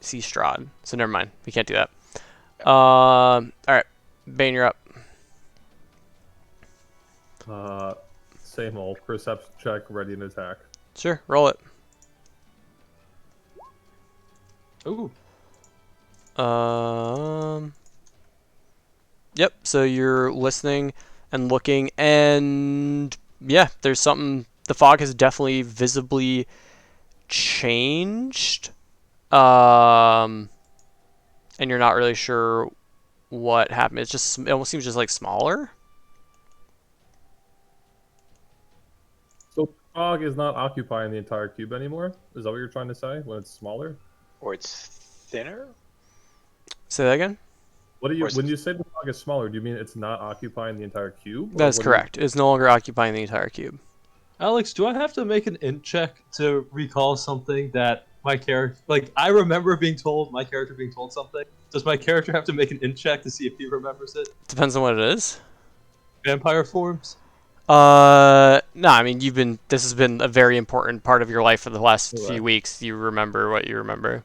see Strahd, so never mind. We can't do that. All right, Bane, you're up. Same old perception check, ready and attack. Sure, roll it. Ooh. Yep. So you're listening and looking, and yeah, there's something. The fog has definitely visibly changed. And you're not really sure what happened. It almost seems just like smaller. So fog is not occupying the entire cube anymore? Is that what you're trying to say? When it's smaller? Or it's thinner? Say that again. What do you Or is when it- you say the fog is smaller? Do you mean it's not occupying the entire cube? or That's what do you- correct. It's no longer occupying the entire cube. Alex, do I have to make an int check to recall something that my character, like, I remember my character being told something? Does my character have to make an int check to see if he remembers it? Depends on what it is. Vampire forms? No, I mean this has been a very important part of your life for the last Right. few weeks. You remember what you remember.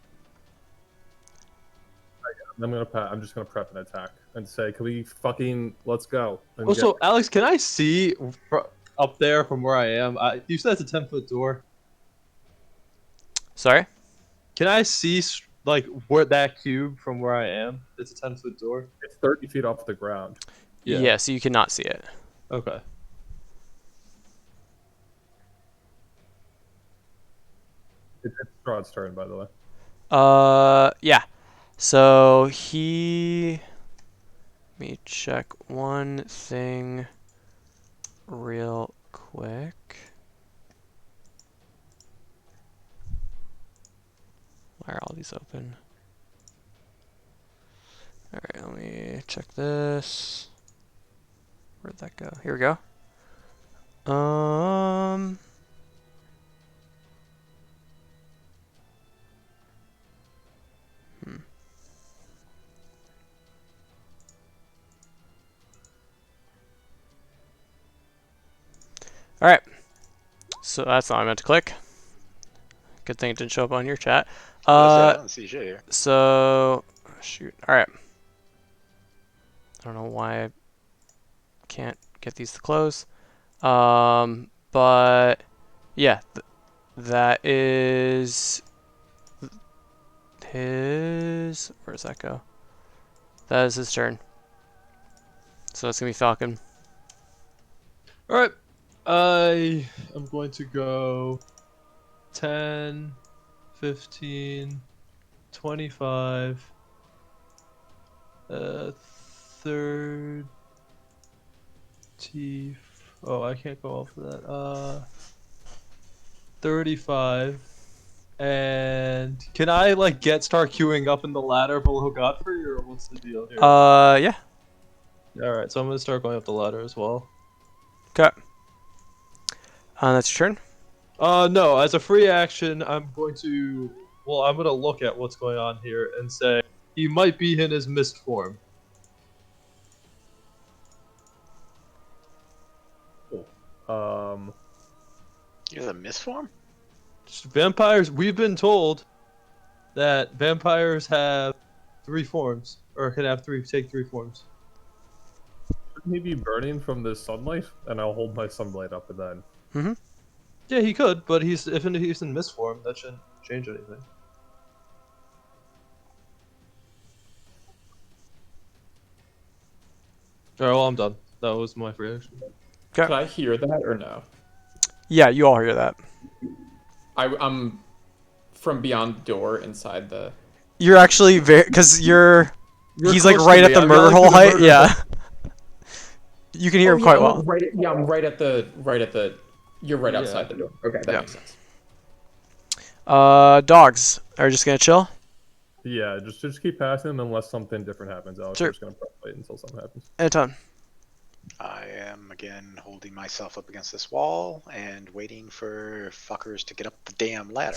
I'm just gonna prep an attack and say, can we fucking let's go? And Also, Alex, can I see up there from where I am? You said it's a 10-foot door. Sorry? Can I see like where that cube from where I am? It's a 10-foot door. it's 30 feet off the ground. Yeah, so you cannot see it. Okay. It's Strahd's turn, by the way. Yeah. So let me check one thing real quick. these open. Alright, let me check this. Where'd that go? Here we go. Alright. So that's all I meant to click. Good thing it didn't show up on your chat. I don't see shit here. So, shoot. Alright. I don't know why I can't get these to close. But yeah, that is his. Where does that go? That is his turn. So it's gonna be Falcon. All right. I am going to go 10, 15, 25, 30. Oh, I can't go off of that. 35. And can I like start queuing up in the ladder below Godfrey, or what's the deal here? Yeah. All right, so I'm gonna start going up the ladder as well. Okay. That's your turn. No, as a free action, I'm going to look at what's going on here and say he might be in his mist form. You're the misform? Vampires. We've been told that vampires have 3 forms, or can have take 3 forms. Shouldn't he be burning from the sunlight? And I'll hold my sunlight up and then. Mm-hmm. Yeah, he could, but if he's in mist form, that shouldn't change anything. Alright, well, I'm done. That was my free action. Could I hear that or no? Yeah, you all hear that. I'm from beyond the door inside the. You're actually because he's like close right to at me. the I'm murder yelling hole for the height. murder Yeah. You can hear him quite well. I'm right at the. You're right outside the door. Okay, that makes sense. Dogs are just gonna chill. Yeah, just keep passing them unless something different happens. I'm Sure. just gonna wait until something happens. Anton. I am again holding myself up against this wall and waiting for fuckers to get up the damn ladder.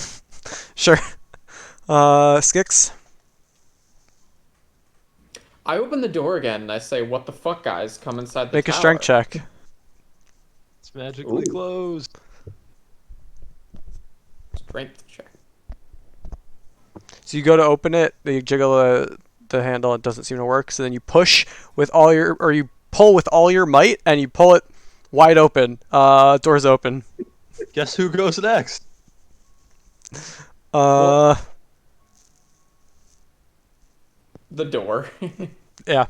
Sure. Skix. I open the door again and I say, "What the fuck, guys? Come inside the Make a tower." strength check. It's magically closed. Strength check. So you go to open it, you jiggle the handle, it doesn't seem to work. So then you push with all your, or you pull with all your might, and you pull it wide open. Door's open. Guess who goes next? The door. Yeah.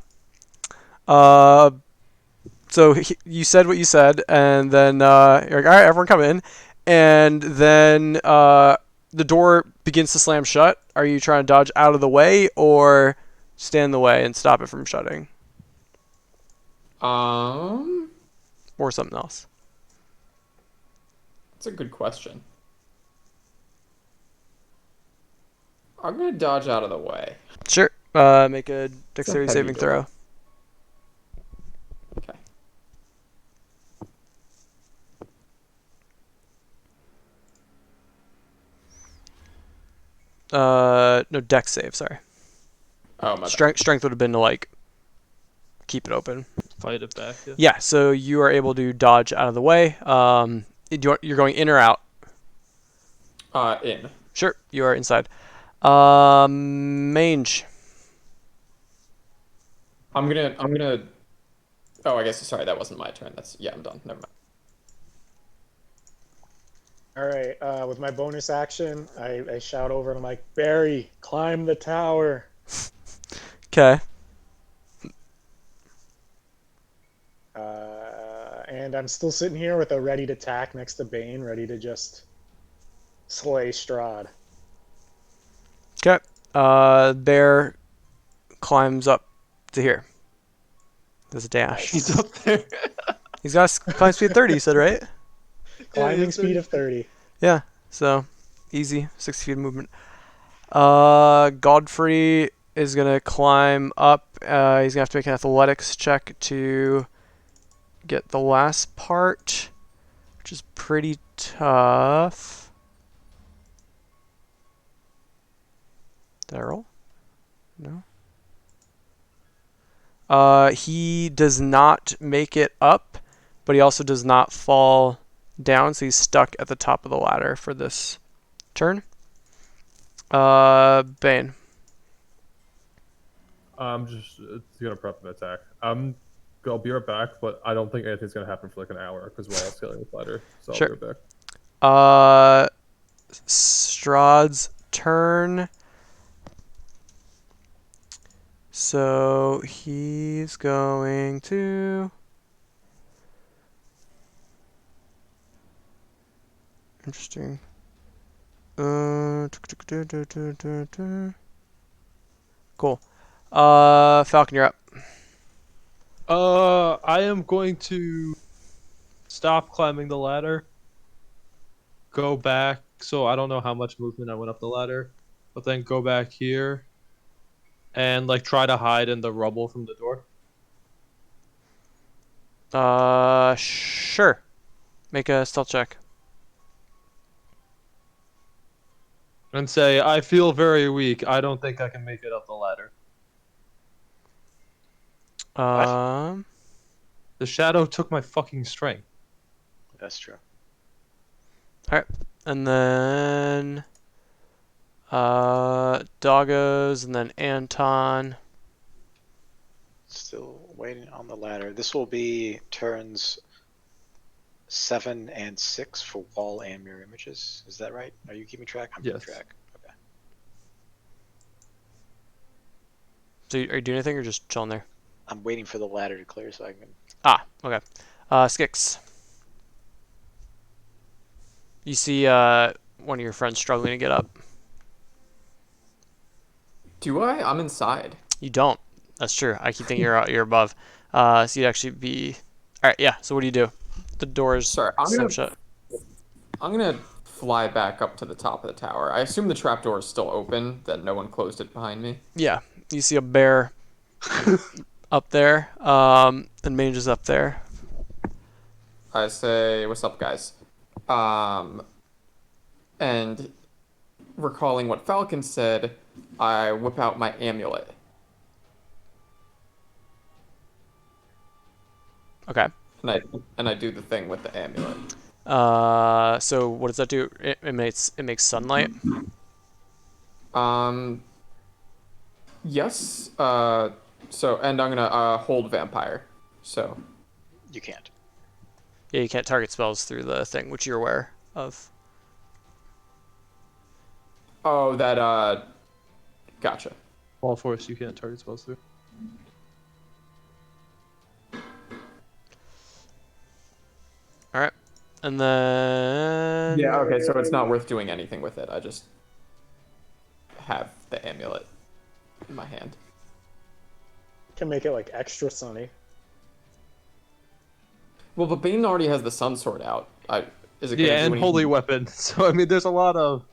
So you said what you said, and then you're like, all right, everyone come in, and then the door begins to slam shut. Are you trying to dodge out of the way, or stand in the way and stop it from shutting, or something else? That's a good question. I'm gonna dodge out of the way. Sure. Make a dexterity heavy saving door. throw. Okay. No, dex save. Sorry. Oh my. Strength would have been to like keep it open. Fight it back. Yeah. So you are able to dodge out of the way. You're going in or out? In. Sure. You are inside. Mange. I'm gonna. Oh, I guess. Sorry, that wasn't my turn. I'm done. Never mind. All right. With my bonus action, I shout over and I'm like, Barry, climb the tower. Okay. And I'm still sitting here with a ready to attack next to Bane, ready to just slay Strahd. Okay. Bear climbs up to here. There's a dash. Nice. Up there. He's got a climb speed 30, you said, right? Climbing speed of 30. Yeah. So, easy. 60 feet of movement. Godfrey is gonna climb up. He's gonna have to make an athletics check to get the last part, which is pretty tough. Did I roll? No. He does not make it up, but he also does not fall down, so he's stuck at the top of the ladder for this turn. Bane. I'm just it's gonna prep an attack. I'll be right back, but I don't think anything's gonna happen for like an hour because we're all scaling this ladder. So Sure. I'll be right back. Strahd's turn. So he's going to. Interesting. Cool. Falcon, you're up. I am going to stop climbing the ladder. Go back. So I don't know how much movement I went up the ladder, but then go back here and like try to hide in the rubble from the door. Sure. Make a stealth check. And say, I feel very weak. I don't think I can make it up the ladder. Um, The shadow took my fucking strength. That's true. and then Doggos, and then Anton. Still waiting on the ladder. This will be turns 7 and 6 for wall and mirror images. Is that right? Are you keeping track? I'm keeping Yes. track. Okay. So are you doing anything or just chilling there? I'm waiting for the ladder to clear so I can. Okay. Skix. You see one of your friends struggling to get up. Do I? I'm inside. You don't. That's true. I keep thinking you're above. So you'd actually be. All right. Yeah. So what do you do? The door's Sorry, I'm slammed gonna shut. I'm gonna fly back up to the top of the tower. I assume the trapdoor is still open, that no one closed it behind me. Yeah. You see a bear up there. And Mange is up there. I say, "What's up, guys?" And recalling what Falcon said, I whip out my amulet. Okay. And I do the thing with the amulet. So what does that do? It makes sunlight. Yes. So and I'm gonna hold vampire. So You can't. Yeah, you can't target spells through the thing, which you're aware of. oh that gotcha. Wall force, you can't target spells through. All right. And then Yeah. Okay. So it's not worth doing anything with it. I just have the amulet in my hand. Can make it like extra sunny. Well, but Bane already has the sun sword out. Is it gonna Yeah, do and anything? holy weapon. So I mean, there's a lot of.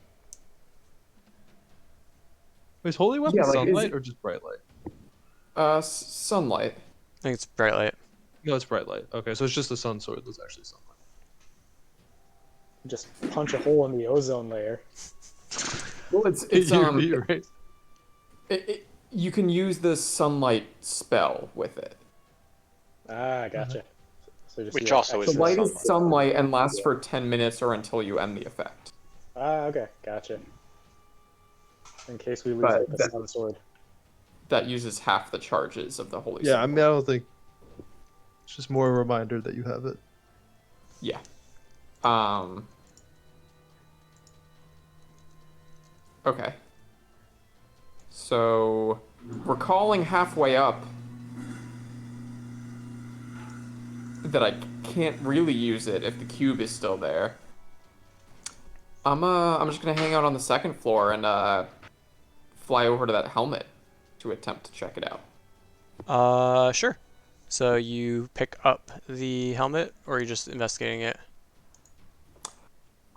Is holy weapon Yeah, like, is sunlight it- or just bright light? Sunlight. I think it's bright light. No, it's bright light. Okay, so it's just the sun sword that's actually sunlight. Just punch a hole in the ozone layer. Well, it's You're right. you can use the sunlight spell with it. Ah, gotcha. So just Which do, like, also is The extra light sunlight. is sunlight and lasts for 10 minutes or until you end the effect. Ah, okay, gotcha. In case we lose But like, the that- sun sword. That uses half the charges of the holy Yeah, I symbol. mean, I don't think. It's just more a reminder that you have it. Yeah. Okay. So, recalling halfway up that I can't really use it if the cube is still there. I'm just gonna hang out on the second floor and fly over to that helmet to attempt to check it out. Sure. So you pick up the helmet, or are you just investigating it?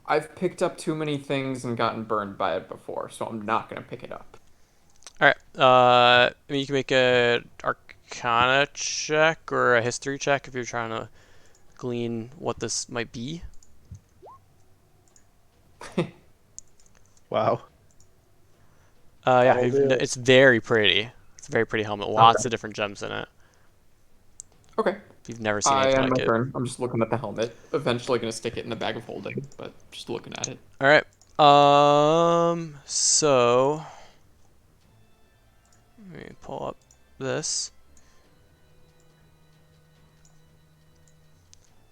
I've picked up too many things and gotten burned by it before, so I'm not gonna pick it up. All right. I mean, you can make a Arcana check or a History check if you're trying to glean what this might be. Wow. Yeah, That'll do. it's very pretty. It's a very pretty helmet. Lots of different gems in it. Okay. If you've never seen I anything end my like it. turn. I'm just looking at the helmet. Eventually gonna stick it in the bag of holding, but just looking at it. All right. So let me pull up this.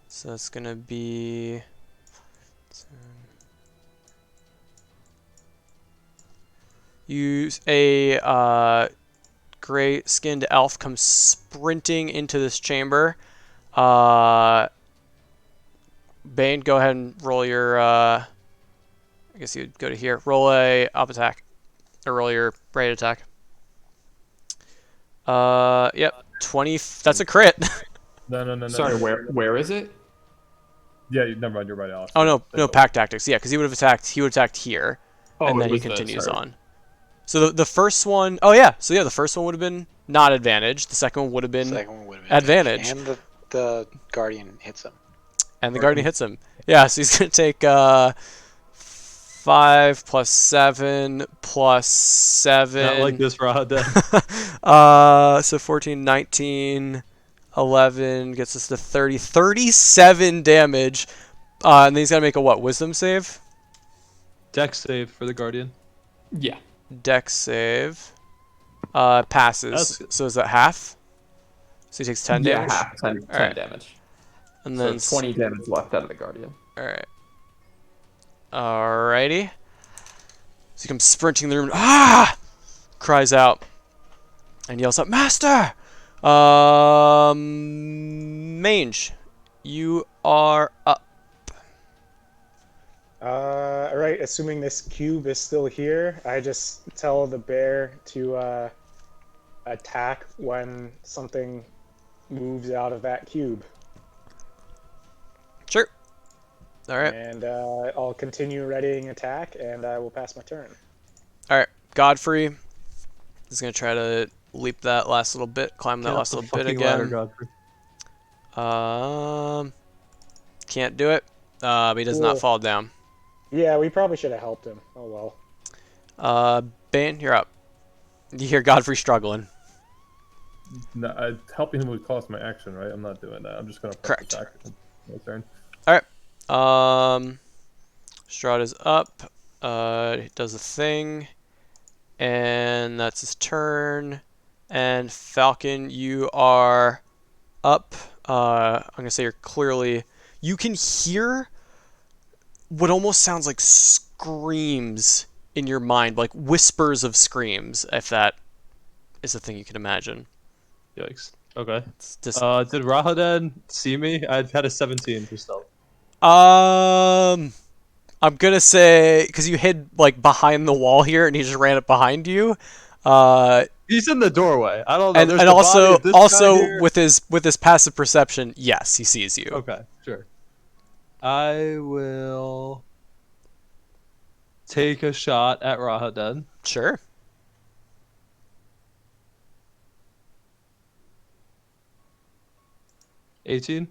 So it's gonna be. Use a gray-skinned elf comes sprinting into this chamber. Bane, go ahead and roll your. I guess you'd go to here. Roll a up attack, or roll your braid attack. Yep, 20. That's a crit. No. Sorry, where is it? Yeah, never mind. You're right, Alex. Oh no, pack tactics. Yeah, because he would have attacked. He would have attacked here, Oh, and it then he was continues sorry. on. So the first one, oh yeah, so yeah, the first one would have been not advantage. The second one would have been Second one would have been advantage. and the guardian hits him. And the guardian hits him. Yeah, so he's gonna take 5 plus 7 plus 7. Not like this, Rahada. So 14, 19, 11 gets us to 30, 37 damage. And then he's gonna make a what? Wisdom save? Dex save for the Guardian. Yeah. Dex save. Passes. So is that half? So he takes 10 Yeah, damage. half 10 Alright. damage. And So then 20 damage left out of the Guardian. Alright. Alrighty. So he comes sprinting in the room. Ah! Cries out. And yells out, Master! Mange, you are up. All right. Assuming this cube is still here, I just tell the bear to attack when something moves out of that cube, Sure. Alright. and I'll continue readying attack, and I will pass my turn. Alright. Godfrey is going to try to leap that last little bit, climb that Get up last the little bit fucking ladder, again. Godfrey. Can't do it. But he does not Cool. fall down. Yeah, we probably should have helped him. Oh well. Bane, you're up. You hear Godfrey struggling. No, helping him would cost my action, right? I'm not doing that. I'm just gonna press Correct. attack. My turn. Strahd is up. He does a thing. And that's his turn. And Falcon, you are up. I'm going to say you're clearly... You can hear what almost sounds like screams in your mind, like whispers of screams, if that is a thing you can imagine. Yikes. Okay. It's just, Did Rahadan see me? I've had a 17 for stealth. I'm gonna say because you hid like behind the wall here, and he just ran up behind you. He's in the doorway. I don't know. And There's and the body of this guy also here. with his passive perception, yes, he sees you. Okay, sure. I will take a shot at Rahadan. Sure. $18.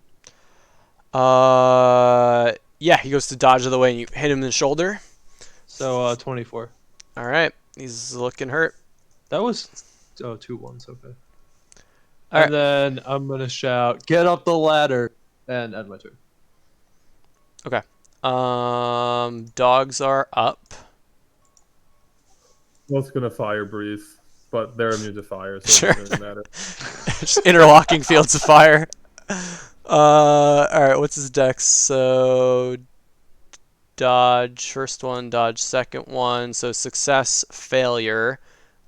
Yeah, he goes to dodge out of the way, and you hit him in the shoulder. So 24. All right, he's looking hurt. That was 2 1s. Okay. All right. And then I'm gonna shout, "Get up the ladder!" and end my turn. Okay. Dogs are up. Both's gonna fire breathe, but they're immune to fire, so Sure. it doesn't matter. Just interlocking fields of fire. All right, what's his dex? So dodge first one, dodge second one. So success, failure.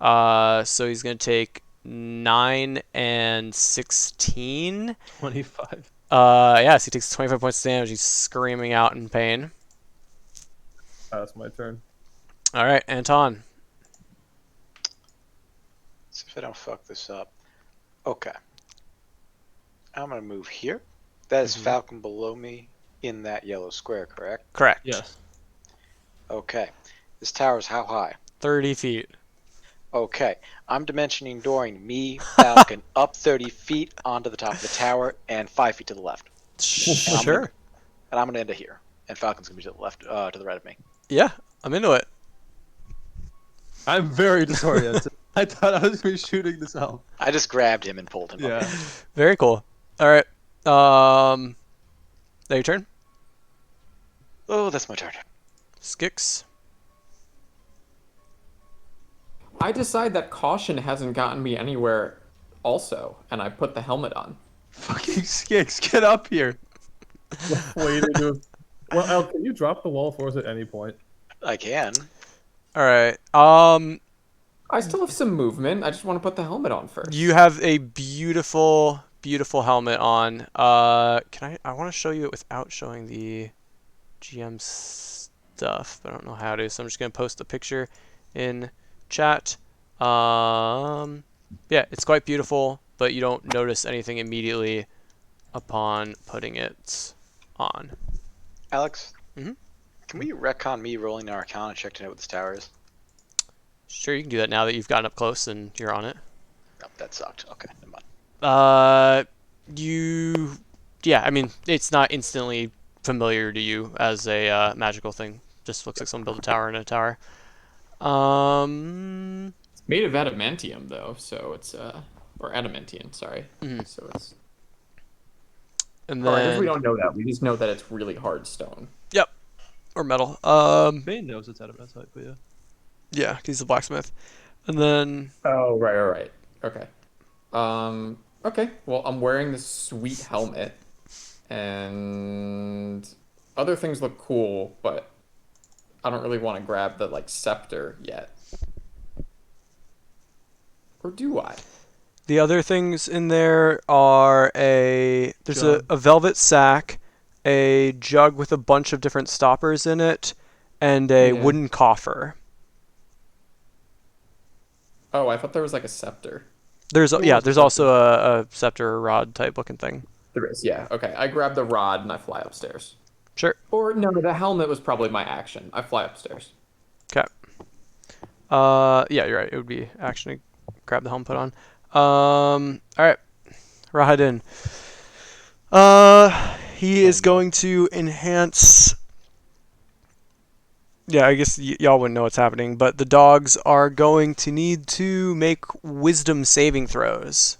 So he's gonna take 9 and 16. 25. Yes, he takes 25 points of damage. He's screaming out in pain. Pass my turn. All right, Anton. See if I don't fuck this up. Okay. I'm gonna move here. That is Falcon below me in that yellow square, correct? Correct. Yes. Okay. This tower is how high? 30 feet. Okay. I'm dimensioning dooring me, Falcon, up 30 feet onto the top of the tower and 5 feet to the left. And Sure. I'm gonna end it here. And Falcon's gonna be to the left, to the right of me. Yeah, I'm into it. I'm very disoriented. I thought I was going to be shooting this out. I just grabbed him and pulled him Yeah. up. Very cool. All right. That your turn? Oh, that's my turn. Skix. I decide that caution hasn't gotten me anywhere also, and I put the helmet on. Fucking Skix, get up here. Wait, well, El, can you drop the wall for us at any point? I can. All right. I still have some movement. I just want to put the helmet on first. You have a beautiful, beautiful helmet on. I want to show you it without showing the GM stuff, but I don't know how to, so I'm just gonna post a picture in chat. Yeah, it's quite beautiful, but you don't notice anything immediately upon putting it on. Alex, Mhm. can we retcon me rolling an Arcana check to know what this tower is? Sure, you can do that now that you've gotten up close and you're on it. No, that sucked. Okay, never mind. Yeah, I mean, it's not instantly familiar to you as a magical thing. Just looks like someone built a tower in a tower. It's made of adamantium, though, so it's or adamantium, sorry. Mhm. So it's. And Or I guess we then, don't know that. We just know that it's really hard stone. yep, or metal. Bane knows it's out of that type, but yeah. Yeah, he's a blacksmith. And then, Oh, right. Okay. Okay. Well, I'm wearing this sweet helmet, and other things look cool, but I don't really want to grab the scepter yet. Or do I? the other things in there are there's Jug. a velvet sack, a jug with a bunch of different stoppers in it, and a Yeah. wooden coffer. Oh, I thought there was a scepter. There's There yeah, was a there's scepter. also a scepter or rod type looking thing. There is, yeah. Okay, I grab the rod and I fly upstairs. Sure. Or no, the helmet was probably my action. I fly upstairs. Okay. Yeah, you're right. It would be action to grab the helmet put on. All right. Rahadin. He is going to enhance. Yeah, I guess y'all wouldn't know what's happening, but the dogs are going to need to make wisdom saving throws.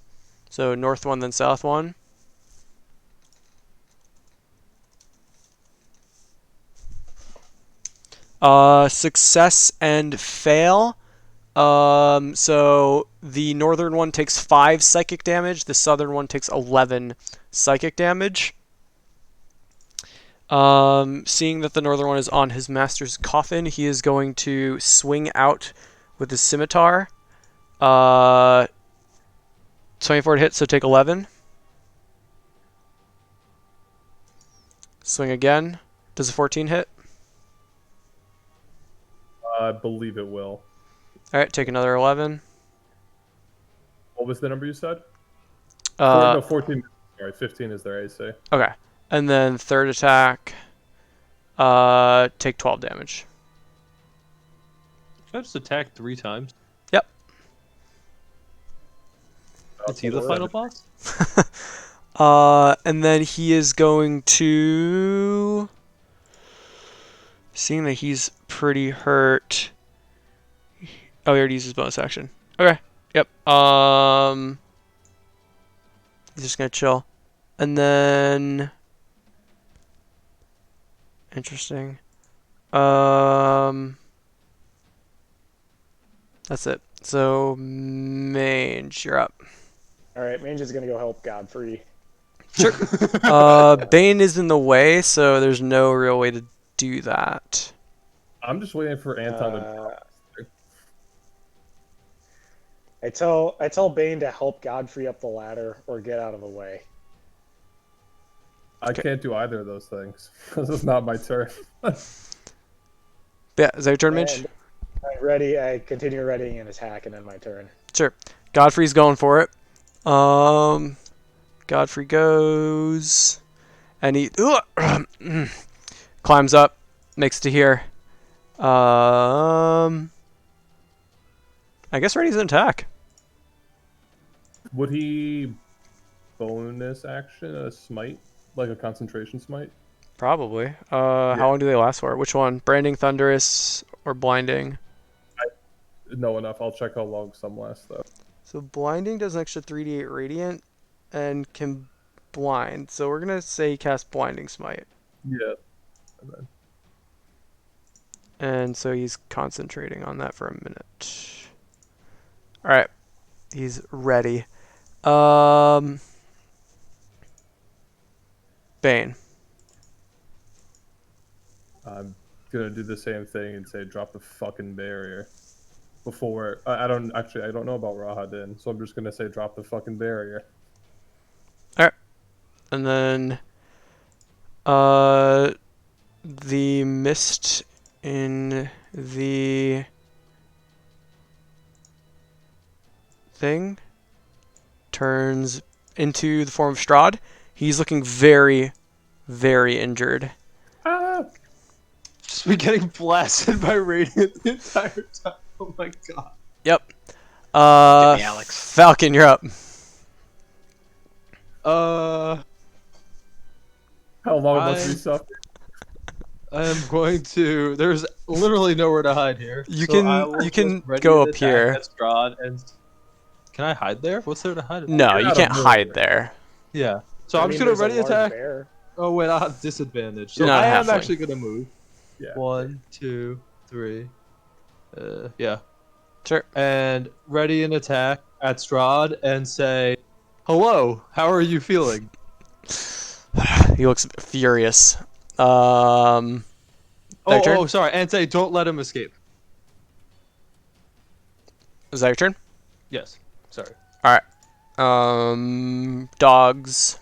So north one, then south one. Success and fail. So the northern one takes 5 psychic damage. The southern one takes 11 psychic damage. Seeing that the northern one is on his master's coffin, he is going to swing out with his scimitar. 24 to hit, so take 11. Swing again. Does a 14 hit? I believe it will. Alright, take another 11. What was the number you said? Uh, No, 14. Sorry, 15 is their AC. okay. And then third attack, take 12 damage. Can I just attack 3 times? Yep. Is he the final boss? And then he is going to... Seeing that he's pretty hurt... Oh, he already used his bonus action. Okay. Yep. He's just gonna chill. And then... Interesting. That's it. So, Mange, you're up. All right, Mange is gonna go help Godfrey. Sure. Bane is in the way, so there's no real way to do that. I'm just waiting for Anton to drop. I tell Bane to help Godfrey up the ladder or get out of the way. I can't do either of those things. This is not my turn. Yeah, is that your turn, Mitch? And I continue readying an attack, and then my turn. Sure. Godfrey's going for it. Godfrey goes, and he climbs up, makes it to here, I guess ready's an attack. Would he bonus action a smite, like a concentration smite? Probably. How long do they last for? Which one? Branding, Thunderous, or Blinding? No, enough. I'll check how long some last though. So Blinding does an extra 3d8 Radiant and can blind. So we're going to say he casts Blinding Smite. Yeah. And then And so he's concentrating on that for a minute. Alright. He's ready. Bane. I'm gonna do the same thing and say drop the fucking barrier. Before I don't know about Rahadin, so I'm just gonna say drop the fucking barrier. And then the mist in the thing turns into the form of Strahd. He's looking very, very injured. Ah! Just be getting blasted by radiant the entire time. Oh my god. Yep. Get me, Alex. Falcon, you're up. How long must I- we suffer? I'm going to. There's literally nowhere to hide here. You so can- I will you can just ready go an up attack here. at Strahd and can I hide there? What's there to hide? No, You're you not can't a hide murderer. there. Yeah. So I I'm mean, just gonna there's a ready large attack. bear. Oh wait, I'll have disadvantage. So You're not a I am halfling. actually gonna move. Yeah. 1, 2, 3. Yeah. Sure. And ready an attack at Strahd and say, "Hello, how are you feeling?" He looks furious. Their turn? Oh, sorry, and say, "Don't let him escape." Is that your turn? Yes. Sorry. Dogs.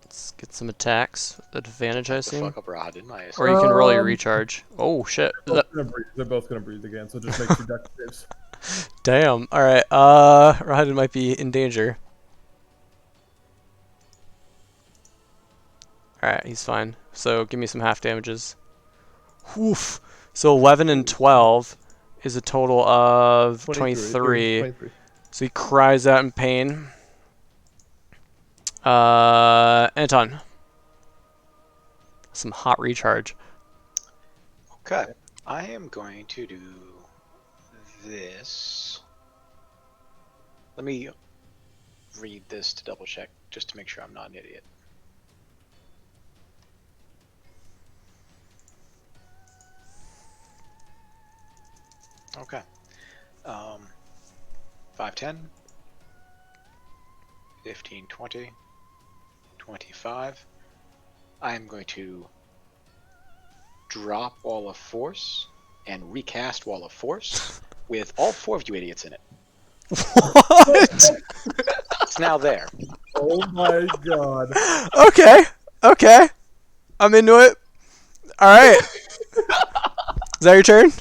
Let's get some attacks with advantage, I The assume. fuck up Rahadin, I Or you can roll your Um, recharge. Oh shit. They're both gonna breathe again, so just make 2 dex saves. Damn. Alright, Rahadin might be in danger. Alright, he's fine. So give me some half damages. Woof. So 11 and 12 is a total of 23. So he cries out in pain. Anton. Some hot recharge. Okay. I am going to do this. Let me read this to double check, just to make sure I'm not an idiot. Okay. 5, 10, 15, 20, 25. I am going to drop Wall of Force and recast Wall of Force with all 4 of you idiots in it. What? It's now there. Oh my god. Okay. Okay. I'm into it. Alright. Is that your turn?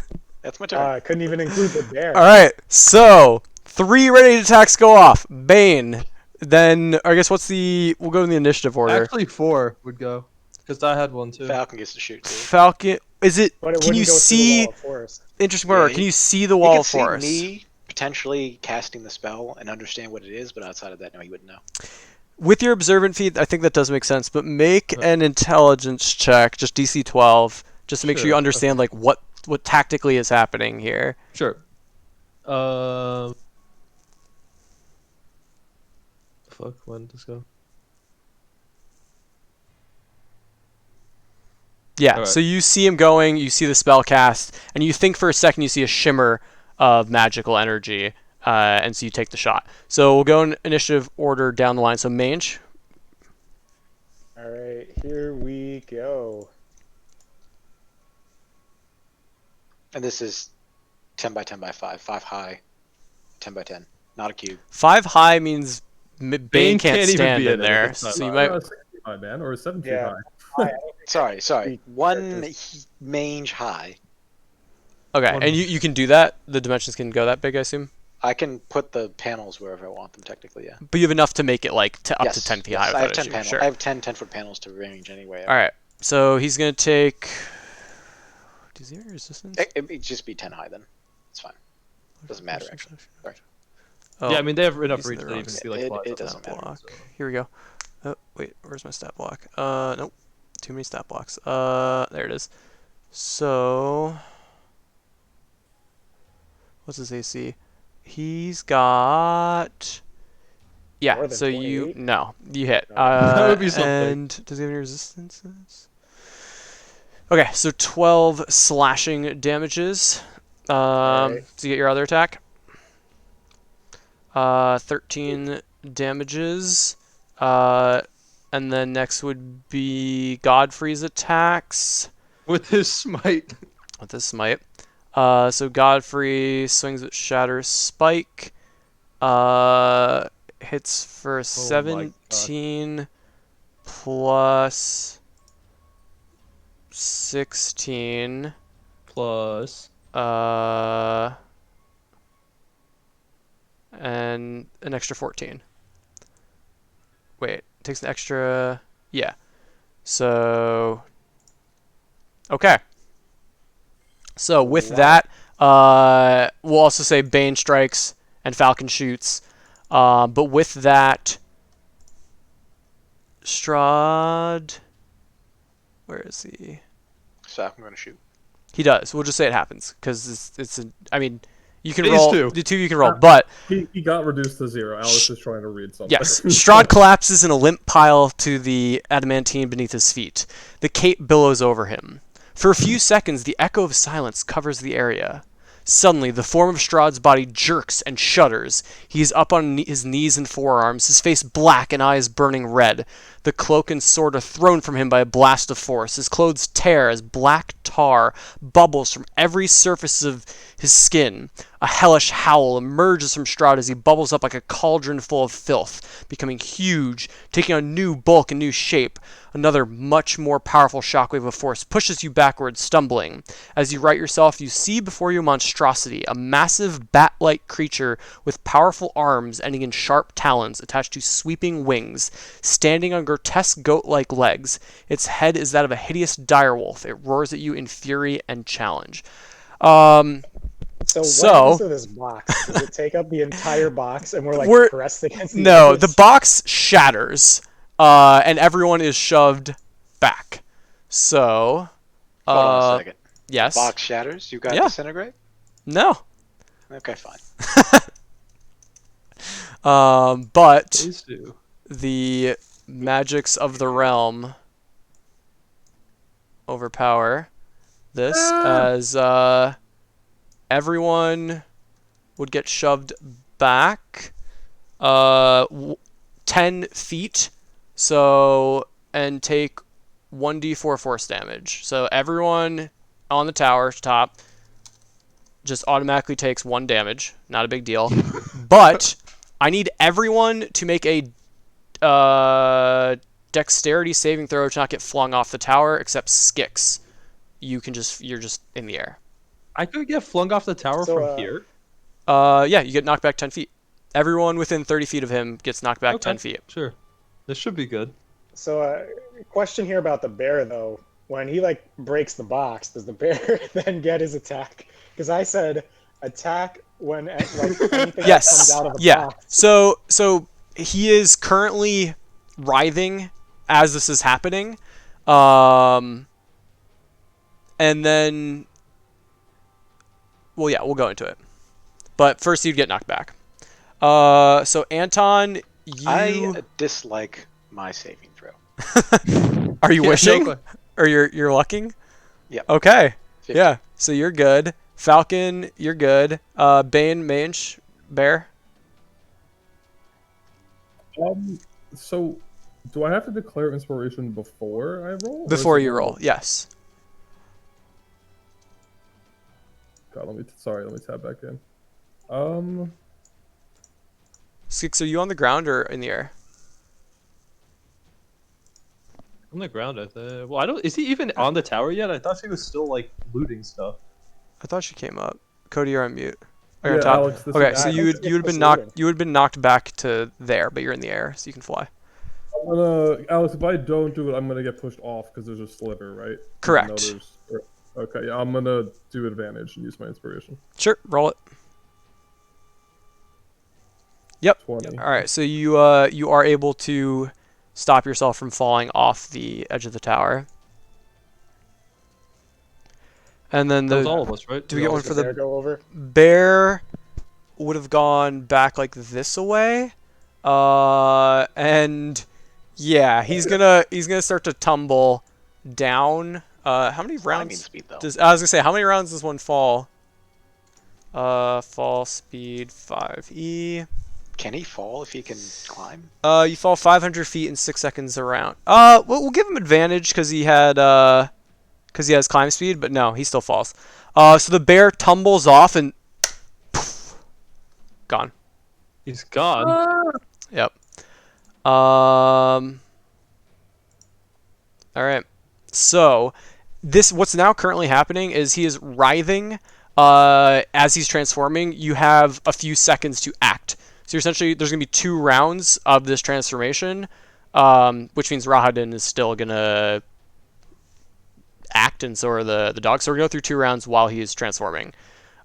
That's my turn. I couldn't even include the bear. Alright. So, 3 ready attacks go off. Bane. Then, I guess we'll go in the initiative order. Actually, 4 would go, because I had one too. Falcon gets to shoot too. Falcon. Is it? But it Can you wouldn't go through the see? wall of forest. Interesting Yeah, part. he- Can you see the He wall could of see forest? me potentially casting the spell and understand what it is, but outside of that, no, he wouldn't know. With your observant feat, I think that does make sense. But make an intelligence check, just DC 12, just to make sure you Sure, understand like what tactically is happening here. Sure. Fuck. When did this go? Yeah. Alright. So you see him going, you see the spell cast, and you think for a second you see a shimmer of magical energy, and so you take the shot. So we'll go in initiative order down the line. So Mange. All right, here we go. And this is 10 by 10 by 5. 5 high, 10 by 10. Not a cube. 5 high means Bane can't can't even stand be in in it there. if it's not So you high. might. 60 high, man, or 17 Yeah. high. Sorry. We- 1 mange high. Okay, and you can do that. The dimensions can go that big, I assume. I can put the panels wherever I want them, technically, yeah. But you have enough to make it like up Yes, to 10 feet yes, high. I have without 10 issue. panels. Sure. I have 10 10-foot panels to range anyway. All right. So he's gonna take Does he have any resistance? It'd just be 10 high then. It's fine. Doesn't matter, actually. Sorry. Oh, Yeah, I mean they have enough using reach the that wrong even if stat. you like fly It something doesn't stat matter. block. so. Here we go. Oh, wait, where's my stat block? Nope. Too many stat blocks. There it is. So, what's his AC? He's got. Yeah, More than so you 28? no, you hit. No. That would be something. And does he have any resistances? Okay, so 12 slashing damages. Alright. To get your other attack. 13 damages. And then next would be Godfrey's attacks With his smite. with his smite. So Godfrey swings with Shatter Spike. Hits for Oh my God. 17 plus 16. Plus. And an extra 14. Wait, it takes an extra. Yeah. So. Okay. So with Wow. that, we'll also say Bane strikes and Falcon shoots. But with that, Strahd. Where is he? So I'm going to shoot. He does. We'll just say it happens because it's a. I mean, you can These roll two. the two. You can roll, but He got reduced to 0. Alice is trying to read something. yes, Strahd collapses in a limp pile to the adamantine beneath his feet. The cape billows over him. For a few seconds, the echo of silence covers the area. Suddenly, the form of Strahd's body jerks and shudders. He is up on his knees and forearms, his face black and eyes burning red. The cloak and sword are thrown from him by a blast of force. His clothes tear as black tar bubbles from every surface of his skin. A hellish howl emerges from Strahd as he bubbles up like a cauldron full of filth, becoming huge, taking on new bulk and new shape. Another much more powerful shockwave of force pushes you backwards, stumbling. As you right yourself, you see before you a monstrosity, a massive bat-like creature with powerful arms ending in sharp talons attached to sweeping wings, standing on grotesque goat-like legs. Its head is that of a hideous direwolf. It roars at you in fury and challenge. So what So- happens to this box? Does it take up the entire box and we're like We're- pressed against the No, edges? the box shatters, and everyone is shoved back. So, Hold on a second. yes. Box shatters. You got Yeah. disintegrate? No. Okay, fine. But These two. the magics of the realm overpower this as everyone would get shoved back 10 feet, so, and take 1d4 force damage. So everyone on the tower top just automatically takes 1 damage. Not a big deal. But I need everyone to make a dexterity saving throw to not get flung off the tower, except Skix. You're just in the air. I could get flung off the tower So, from here. Yeah, you get knocked back 10 feet. Everyone within 30 feet of him gets knocked back 10 feet. Sure. This should be good. So, question here about the bear though. When he like breaks the box, does the bear then get his attack? Because I said attack when like anything that Yes. comes out of the Yeah. box. So he is currently writhing as this is happening. And then well, yeah, we'll go into it. But first you'd get knocked back. So Anton, I dislike my saving throw. are you Yeah, wishing? no, Or you're lucking? Yep. Okay. 50. Yeah. So you're good. Falcon, you're good. Bane, Mange, Bear. So, do I have to declare inspiration before I roll? or is Before it you normal? roll, yes. God, let me tab back in. Skix, are you on the ground or in the air? On the ground, I think. Well, I don't. Is he even on the tower yet? I thought he was still like looting stuff. I thought she came up. Cody, you're on mute. Are you Yeah, on top? Alex, this Okay, is- so I you would think have it's been knocked loading. you would have been knocked back to there, but you're in the air, so you can fly. I'm gonna, Alex, if I don't do it, I'm gonna get pushed off because there's a sliver, right? Even Correct. though there's- Okay, yeah, I'm gonna do advantage and use my inspiration. Sure, roll it. Yep. 20. All right, so you you are able to stop yourself from falling off the edge of the tower. And then That was the all of us, right? do we get all one Does for the the bear go over? bear? Would have gone back like this away, and yeah, he's gonna start to tumble down. How many Climbing rounds speed though. does I was gonna say how many rounds does one fall? Fall speed 5e. Can he fall if he can climb? You fall 500 feet in 6 seconds around. We'll give him advantage because he had because he has climb speed, but no, he still falls. So the bear tumbles off and poof, gone. He's gone. Yep. All right. So this what's now currently happening is he is writhing as he's transforming. You have a few seconds to act. So essentially there's going to be 2 rounds of this transformation, which means Rahadin is still going to act, and so are the dogs. So we're going to go through 2 rounds while he is transforming.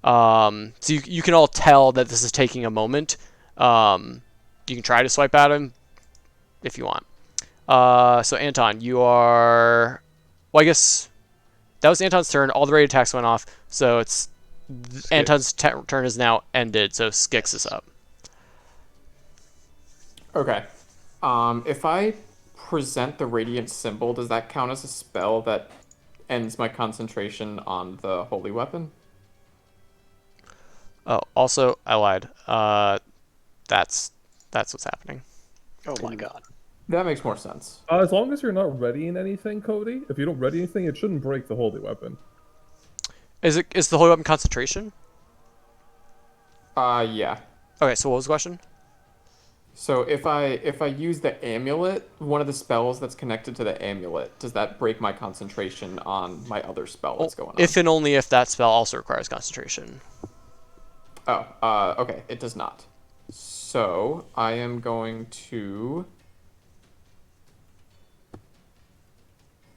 So you can all tell that this is taking a moment. You can try to swipe at him if you want. So Anton, you are... Well, I guess that was Anton's turn. All the raid attacks went off, so it's Anton's turn is now ended. So Skix is up. Okay. If I present the radiant symbol, does that count as a spell that ends my concentration on the holy weapon? Oh, also I lied. That's what's happening. Oh my god. That makes more sense. As long as you're not readying anything, Cody, if you don't ready anything, it shouldn't break the holy weapon. Is the holy weapon concentration? Yeah. Okay, so what was the question? So if I use the amulet, one of the spells that's connected to the amulet, does that break my concentration on my other spell that's going on? If and only if that spell also requires concentration. Oh, okay, it does not. So I am going to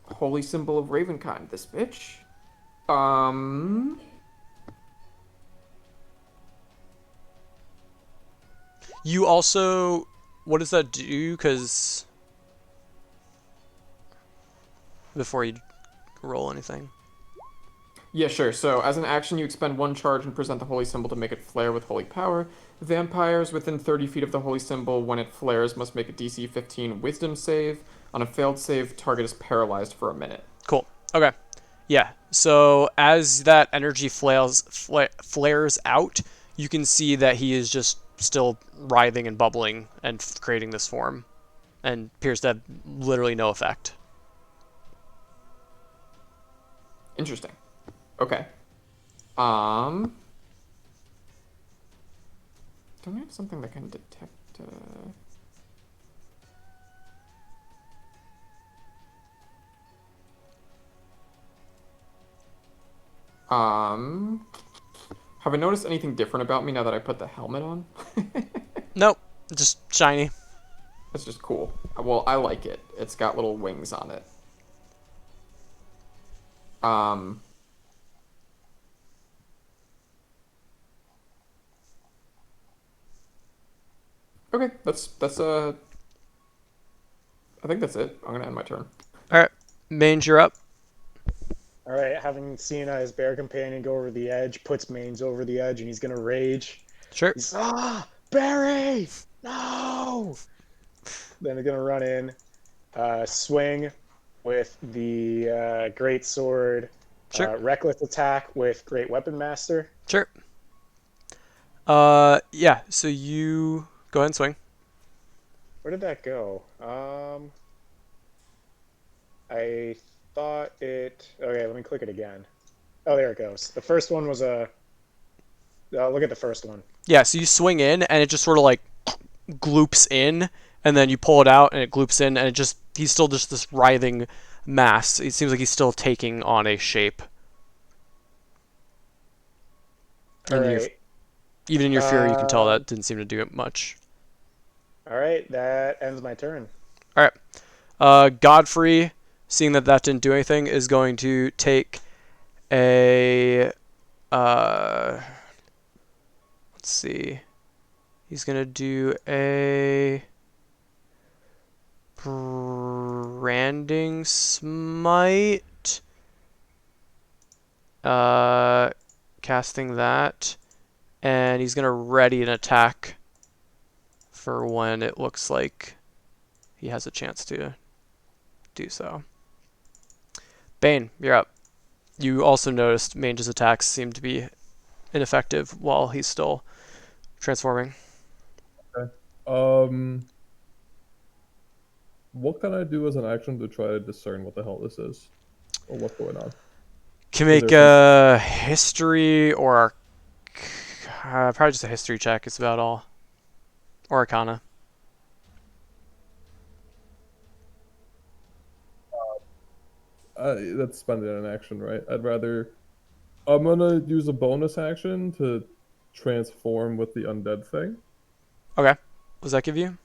Holy Symbol of Ravenkind, this bitch. You also, what does that do? Because before you roll anything. Yeah, sure. So, as an action, you expend 1 charge and present the holy symbol to make it flare with holy power. Vampires within 30 feet of the holy symbol, when it flares, must make a DC 15 wisdom save. On a failed save, target is paralyzed for a minute. Cool. Okay. Yeah. So as that energy flares out, you can see that he is just still writhing and bubbling and creating this form, and appears to have literally no effect. Interesting. Okay. Don't we have something that can detect? Have I noticed anything different about me now that I put the helmet on? Nope. Just shiny. That's just cool. Well, I like it. It's got little wings on it. Okay, that's I think that's it. I'm gonna end my turn. All right. Mange, you're up. All right, having seen his bear companion go over the edge, puts Mains over the edge, and he's gonna rage. Sure. He's Barry, no! Then he's gonna run in, swing with the great sword, Sure. reckless attack with great weapon master. Sure. Yeah. So you go ahead and swing. Where did that go? I thought it. Okay, let me click it again. Oh, there it goes. The first one was a. Look at the first one. Yeah. So you swing in, and it just sort of like gloops in, and then you pull it out, and it gloops in, and he's still just this writhing mass. It seems like he's still taking on a shape. All And right. even in your fury, you can tell that didn't seem to do it much. All right, that ends my turn. All right. Godfrey, seeing that didn't do anything, is going to take a let's see. He's gonna do a branding smite. Casting that, and he's gonna ready an attack for when it looks like he has a chance to do so. Bane, you're up. You also noticed Mange's attacks seem to be ineffective while he's still transforming. What can I do as an action to try to discern what the hell this is, or what's going on? Can Is make there a history or probably just a history check. It's about all. Or Arcana. That's spending an action, right? I'd rather. I'm gonna use a bonus action to transform with the undead thing. Okay. What does that give you?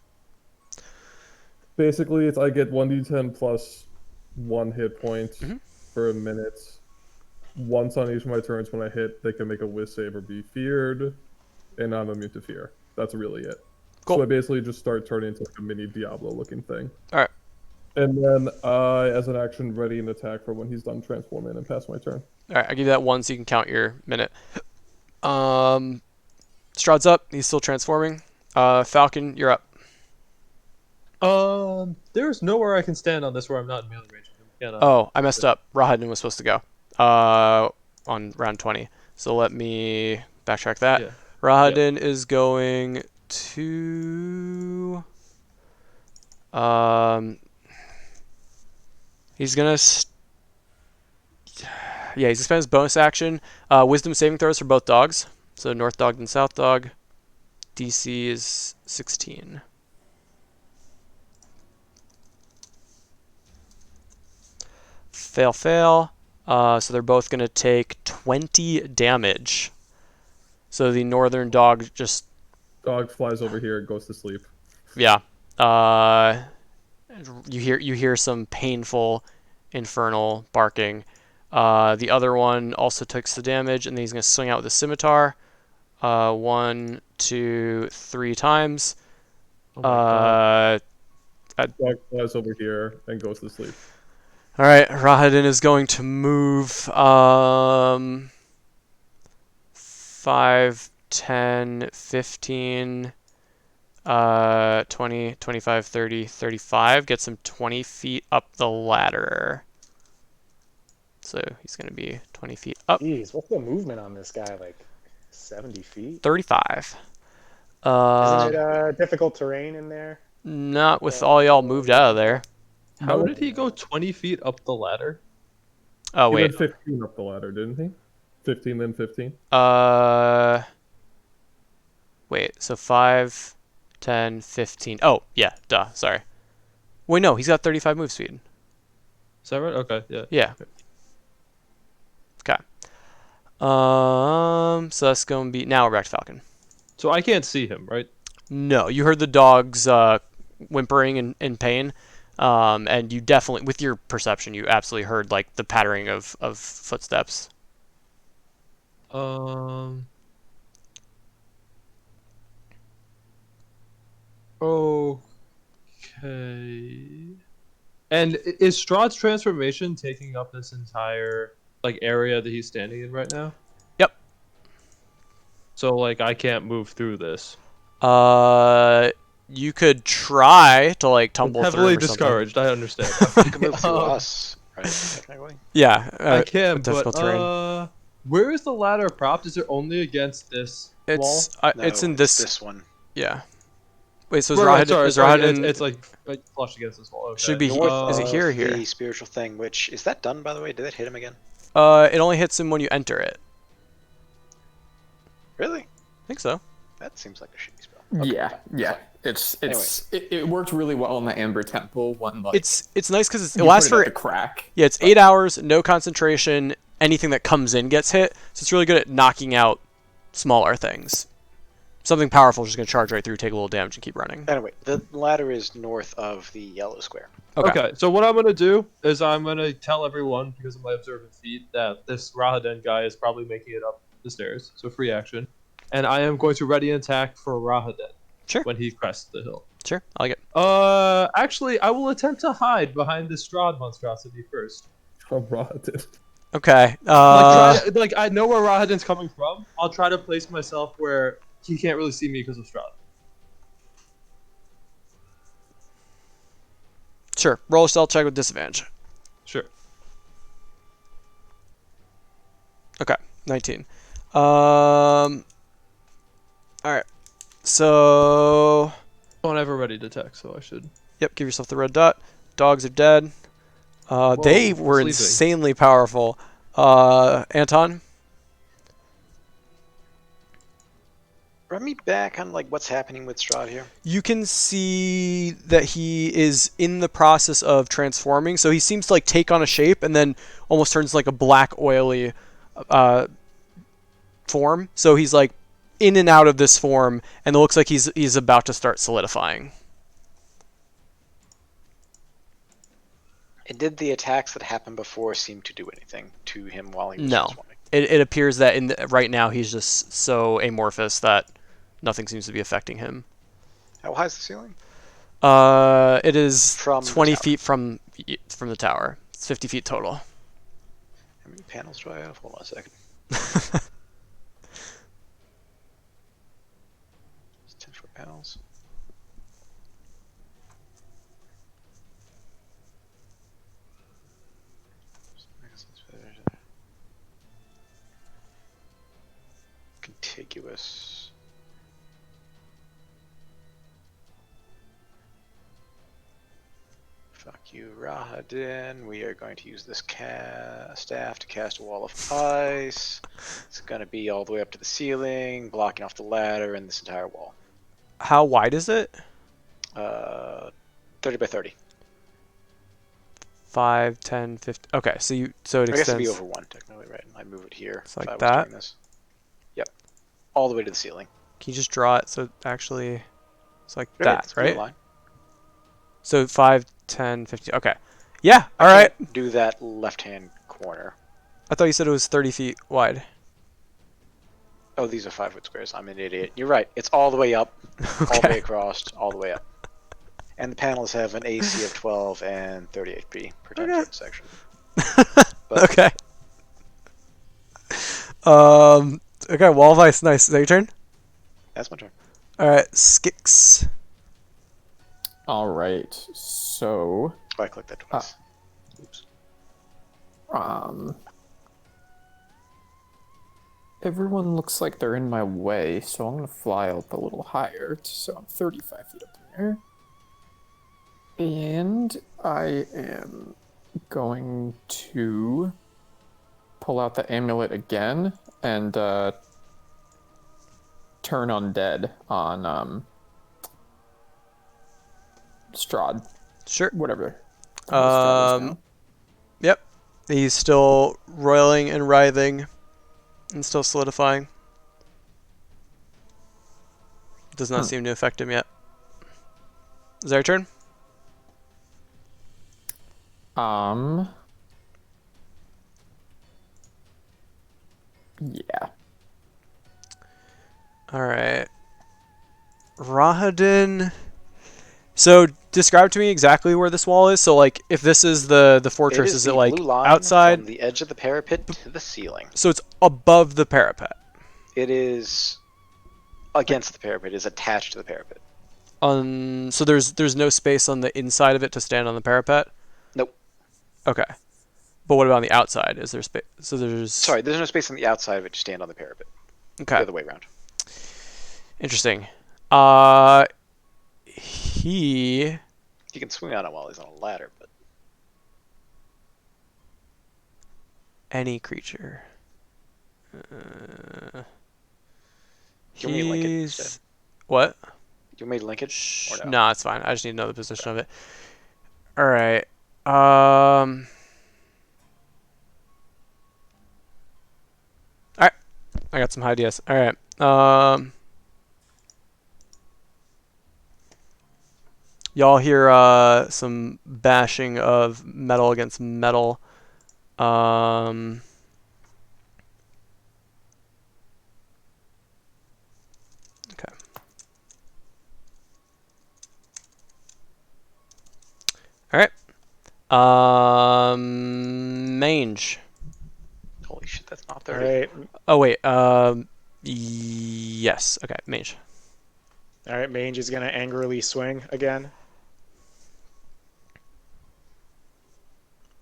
Basically, it's I get 1d10 plus 1 hit point Mhm. for a minute. Once on each of my turns, when I hit, they can make a whiz save or be feared, and I'm immune to fear. That's really it. Cool. So I basically just start turning into like a mini Diablo-looking thing. All right. And then I, as an action, ready an attack for when he's done transforming and pass my turn. All right. I'll give you that one so you can count your minute. Strahd's up. He's still transforming. Falcon, you're up. There's nowhere I can stand on this where I'm not in melee range of him. Can I? Oh, I messed up. Rahadin was supposed to go on round 20. So let me backtrack that. Yeah. Rahadin is going to... he's going to... Yeah, he's going to spend his bonus action. Wisdom saving throws for both dogs. So North Dog and South Dog. DC is 16. Fail, fail. So they're both going to take 20 damage. So the northern dog just... Dog flies over here and goes to sleep. Yeah. You hear some painful, infernal barking. The other one also takes the damage, and then he's going to swing out with a scimitar. 1, 2, 3 times. Oh my God. Dog flies over here and goes to sleep. All right, Rahadin is going to move 5, 10, 15, 20, 25, 30, 35. Gets him 20 feet up the ladder. So he's going to be 20 feet up. Jeez, what's the movement on this guy? Like 70 feet? 35. Isn't it difficult terrain in there? Not with all y'all moved out of there. How No. did he go 20 feet up the ladder? Oh, He wait. went 15 up the ladder, didn't he? 15, then 15. Wait, so 5, 10, 15. Oh, yeah, duh, sorry. Wait, no, he's got 35 move speed. Is that right? Okay, yeah. Yeah. Okay. So that's going to be... Now we're back to Falcon. So I can't see him, right? No, you heard the dogs whimpering in pain. And you definitely, with your perception, you absolutely heard like the pattering of footsteps. Okay. And is Strahd's transformation taking up this entire like area that he's standing in right now? Yep. So like I can't move through this. You could try to like tumble through Heavily or something. discouraged. I understand. You can move through us, right? Technically. Yeah, I can, difficult but terrain. where is the ladder propped? Is it only against this wall? It's No, in this. This one. Yeah. Wait, so is Right, Rahadin? Is sorry, Rahadin? it's like flush against this wall. Okay. Should be. Is it here or here? The spiritual thing, which is that done by the way? Did that hit him again? It only hits him when you enter it. Really? I think so. That seems like a shitty spell. Yeah. It worked really well in the Amber Temple when like It's nice because it you lasts put it for at the crack. Yeah, it's 8 hours, no concentration. Anything that comes in gets hit. So it's really good at knocking out smaller things. Something powerful is just going to charge right through, take a little damage, and keep running. Anyway, the ladder is north of the yellow square. Okay. So what I'm gonna do is I'm gonna tell everyone, because of my observant feat, that this Rahaden guy is probably making it up the stairs. So free action, and I am going to ready an attack for Rahaden. Sure. When he crests the hill. Sure, I like it. Actually, I will attempt to hide behind the Strahd monstrosity first. Oh, rotted. Okay. Like I know where Rahaden's coming from. I'll try to place myself where he can't really see me because of Strahd. Sure. Roll a stealth check with disadvantage. Sure. Okay. 19. All right. So. Don't ever ready to attack, so I should. Yep. Give yourself the red dot. Dogs are dead. They were sleeping. insanely powerful. Anton. Run me back on like what's happening with Strahd here. You can see that he is in the process of transforming. So he seems to like take on a shape and then almost turns like a black oily form. So he's like in and out of this form, and it looks like he's about to start solidifying. And did the attacks that happened before seem to do anything to him while he was No. transforming? It appears that right now he's just so amorphous that nothing seems to be affecting him. How high is the ceiling? It is From the 20 tower. feet from the tower. It's 50 feet total. How many panels do I have? Hold on a second. It's 10-foot panels. Contiguous. Fuck you, Rahadin. We are going to use this staff to cast a wall of ice. It's going to be all the way up to the ceiling, blocking off the ladder and this entire wall. How wide is it? 30 by 30. 5, 10, 15. Okay, so it I guess it'd extends. be over one, technically, right? I move it here. It's like if I was that? doing this. Yep. All the way to the ceiling. Can you just draw it so actually it's like Right, that, it's a blue right? line. So 5, 10, 15. Okay. Yeah, all right. Can't do that left-hand corner. I thought you said it was 30 feet wide. Oh, these are 5-foot squares. I'm an idiot. You're right. It's all the way up, all the way Okay. across, all the way up. And the panels have an AC of 12 and 30 HP per 10 Okay. foot section. But Okay. Okay, wall of ice, nice. Is that your turn? that's my turn. Alright, Skix. All right. So, Oh, I clicked that twice. Oops. everyone looks like they're in my way, so I'm gonna fly up a little higher, so I'm 35 feet up in the air. And I am going to pull out the amulet again and turn undead on Strahd, Sure. whatever. the hell Strahd is now. Yep. He's still roiling and writhing and still solidifying. Does not seem to affect him yet. Is that your turn? Yeah. Alright. Rahadin. So describe to me exactly where this wall is. So like if this is the fortress, is it the like blue line outside? from the edge of the parapet to the ceiling. So it's above the parapet. It is against the parapet. It is attached to the parapet. So there's no space on the inside of it to stand on the parapet? Nope. Okay. But what about on the outside? Is there space? So there's... Sorry, there's no space on the outside of it to stand on the parapet. Okay. The other way around. Interesting. He... You can swing on it while he's on a ladder, but Any creature. You want me to link it instead? He's... What? you made linkage or no? No, it's fine. I just need to know the position of it. Alright. Alright. I got some ideas. Alright. Y'all hear some bashing of metal against metal. Um, okay. All right. Mange. Holy shit, that's not All 30. right. Oh wait. Yes. Okay. Mange. All right. Mange is gonna angrily swing again.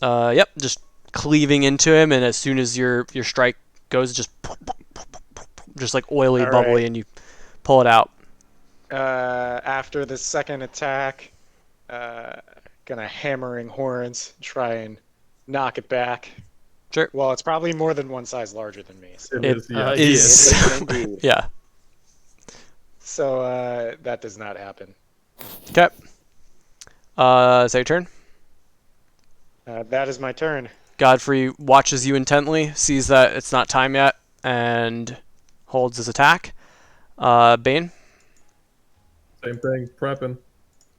Yep. Just cleaving into him, and as soon as your strike goes, just like oily, All right. bubbly, and you pull it out. After the second attack, gonna hammering horns, try and knock it back. Sure. Well, it's probably more than one size larger than me. So, It Yeah. is. Yes, indeed. Yeah. so that does not happen. Okay. Is that your turn? That is my turn. Godfrey watches you intently, sees that it's not time yet, and holds his attack. Bane. Same thing, prepping.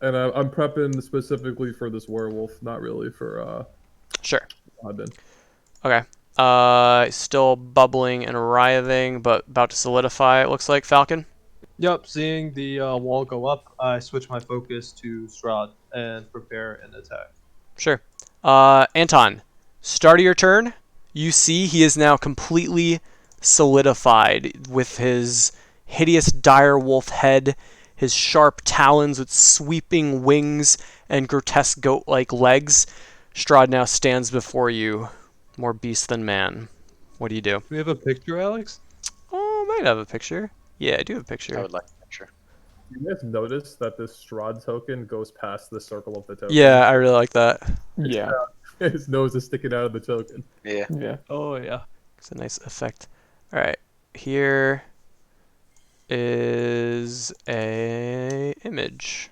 And I'm prepping specifically for this werewolf, not really for Sure. Odin. Okay. Still bubbling and writhing, but about to solidify. It looks like Falcon. Yep, seeing the wall go up, I switch my focus to Strahd and prepare an attack. Sure. Anton. Start of your turn. You see he is now completely solidified with his hideous dire wolf head, his sharp talons with sweeping wings and grotesque goat-like legs. Strahd now stands before you, more beast than man. What do you do? Do we have a picture, Alex? Oh, I might have a picture. Yeah, I do have a I picture. would like a picture. You guys notice that this Strahd token goes past the circle of the token? Yeah, I really like that. Yeah. His nose is sticking out of the token. Yeah. Yeah. Oh, yeah. It's a nice effect. All right, here is a image.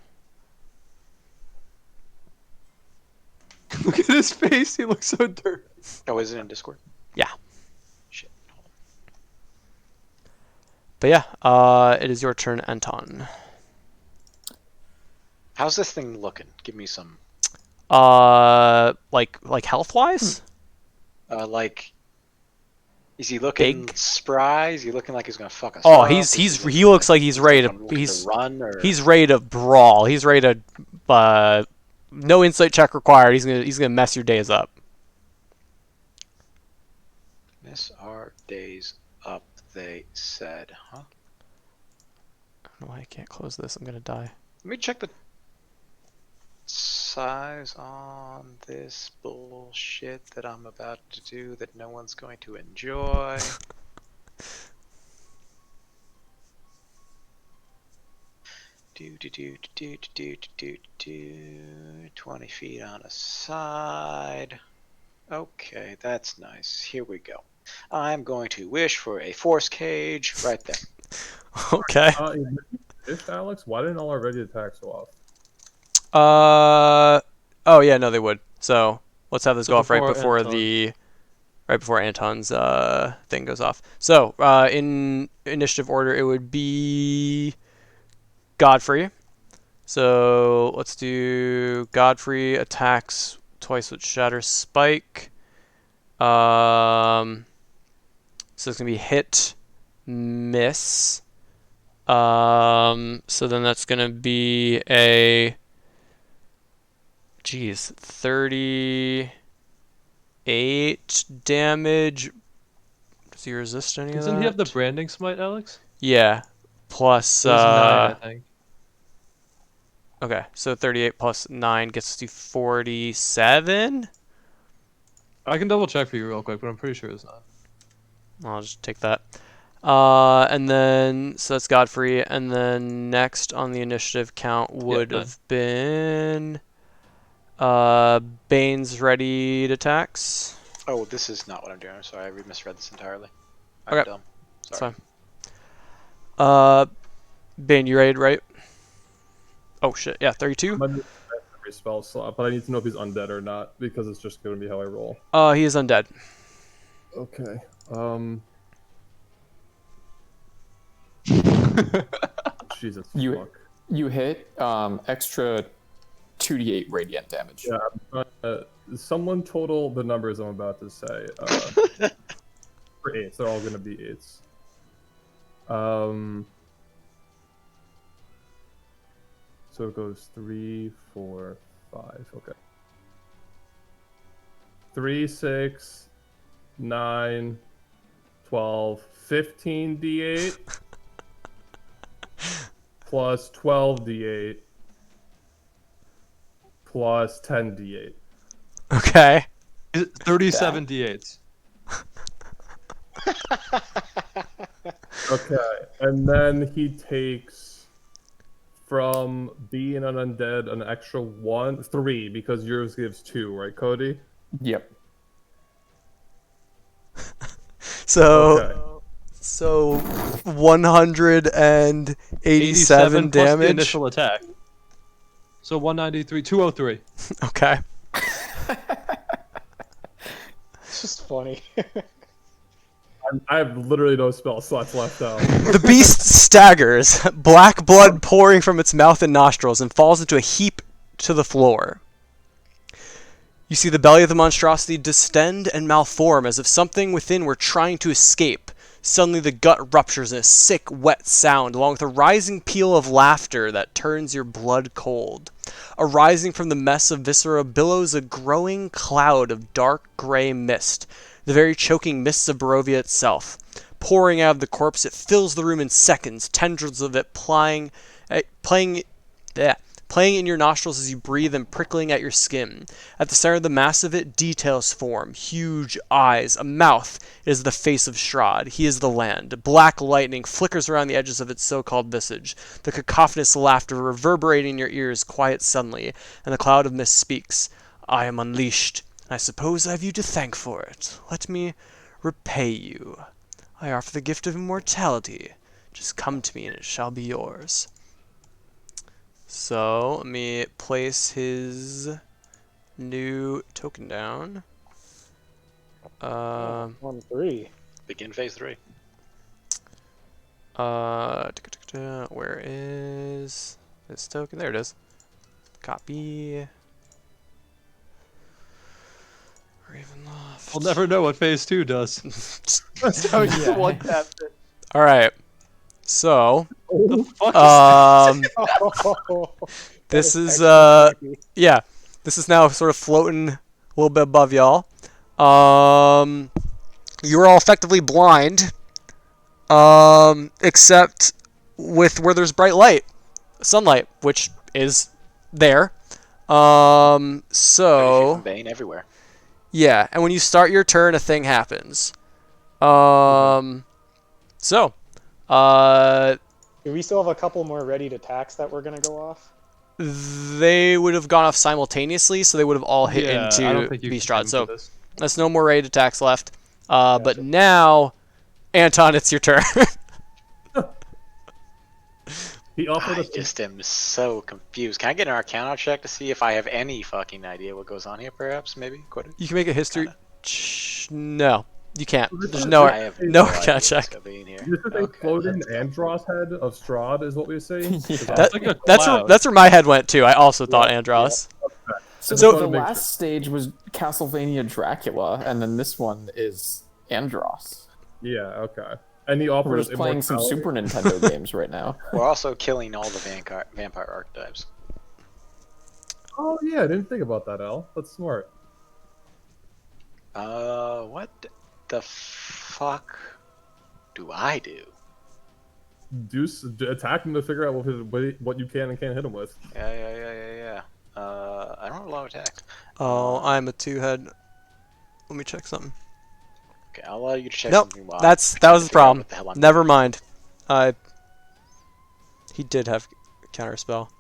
Look at his face. He looks so dirty. Oh, is it in Discord? Yeah. Shit. But yeah, it is your turn, Anton. How's this thing looking? Give me some. Like health wise? Like, is he looking Big? spry? Is he looking like he's gonna fuck us Oh, up? he looks like he's ready to looking to run or he's ready to brawl. He's ready to no insight check required. He's gonna mess your days up. miss our days up. They said, huh? I don't know why I can't close this. I'm gonna die. Let me check the size on this bullshit that I'm about to do that no one's going to enjoy. Do 20 feet on a side. Okay, that's nice. Here we go. I'm going to wish for a force cage right there. Okay. If Alex, why didn't all our ready attacks go off? Oh yeah, no, they would. So let's have this So go off right before before Anton. right before Anton's thing goes off. So in initiative order, it would be Godfrey. So let's do Godfrey attacks twice with Shatter Spike. So it's gonna be hit, miss. So then that's gonna be a 38 damage. Does he resist any of Doesn't that? he have the branding smite, Alex? Yeah. Plus So it's 9, I think. okay, so 38 plus 9 gets us to 47. I can double check for you real quick, but I'm pretty sure it's 9. I'll just take that. And then, so that's Godfrey. And then next on the initiative count would nine. have been Bane's ready to attacks. Oh, this is not what I'm doing. I'm sorry, I misread this entirely. I'm Okay. dumb. That's Sorry. fine. Bane, you ready, right? Oh shit, yeah, 32. I'm gonna every spell slot, but I need to know if he's undead or not because it's just going to be how I roll. He is undead. Okay. Jesus You- fuck. You hit extra 2d8 radiant damage. Yeah, someone total the numbers I'm about to say. For eights, they're all going to be eights. So it goes 3, 4, 5. Okay. 3, 6, 9, 12, 15 d8 plus 12 d8 plus 10 d8. Okay. 37 d8s. Okay, and then he takes from being an undead an extra 3 because yours gives 2, right, Cody? Yep. So Okay. so 187 87 plus the damage. initial attack. So 193, 203. Okay. It's just funny. I have literally no spell slots left out. The beast staggers, black blood pouring from its mouth and nostrils, and falls into a heap to the floor. You see the belly of the monstrosity distend and malform as if something within were trying to escape. Suddenly the gut ruptures in a sick, wet sound, along with a rising peal of laughter that turns your blood cold. Arising from the mess of viscera billows a growing cloud of dark gray mist, the very choking mists of Barovia itself. Pouring out of the corpse, it fills the room in seconds, tendrils of it playing in your nostrils as you breathe and prickling at your skin. At the center of the mass of it, details form. Huge eyes, a mouth. It is the face of Strahd. He is the land. Black lightning flickers around the edges of its so-called visage. The cacophonous laughter reverberating in your ears quiets suddenly, and the cloud of mist speaks. I am unleashed, and I suppose I have you to thank for it. Let me repay you. I offer the gift of immortality. Just come to me, and it shall be yours. So, let me place his new token down. 1-3. Begin phase 3. Where is this token? There it is. Copy. Ravenloft. We'll never know what phase 2 does. So yeah. One tap it. All right. So, The fuck is this That is extra creepy. yeah, this is now sort of floating a little bit above y'all. You're all effectively blind, except with where there's bright light, sunlight, which is there. Pretty So from Bane everywhere. yeah, and when you start your turn, a thing happens. So, Do we still have a couple more ready to tax that we're gonna go off? they would have gone off simultaneously, so they would have all hit Yeah, into I don't think you can Strahd. aim So for this. that's no more raid attacks left. But Gotcha. now, Anton, it's your turn. He offered I us just am so confused. Can I get an Arcana check to see if I have any fucking idea what goes on here? Perhaps, maybe. Quit You can make a history. No, you can't. There's I no have no idea Arcana what's check. gonna be in here. This is a Okay, floating let's go. Andros head of Strahd, is what we see. Yeah. That, like a that's cloud. that's where my head went too. I also thought Andros. So, So- the last stage was Castlevania Dracula, and then this one is Andros. Yeah, okay. And he offered We're us just playing some immortality. Super Nintendo games right now. We're also killing all the vampire archetypes. Oh yeah, I didn't think about that, Al. That's smart. What the fuck do I do? Attack him to figure out what you can and can't hit him with. Yeah. I don't have a lot of attacks. Oh, I'm a two-head. Let me check something. Okay, I'll allow you to check Nope, something while that I was try to the figure out problem. what the hell I'm Never mind. He did have counter spell.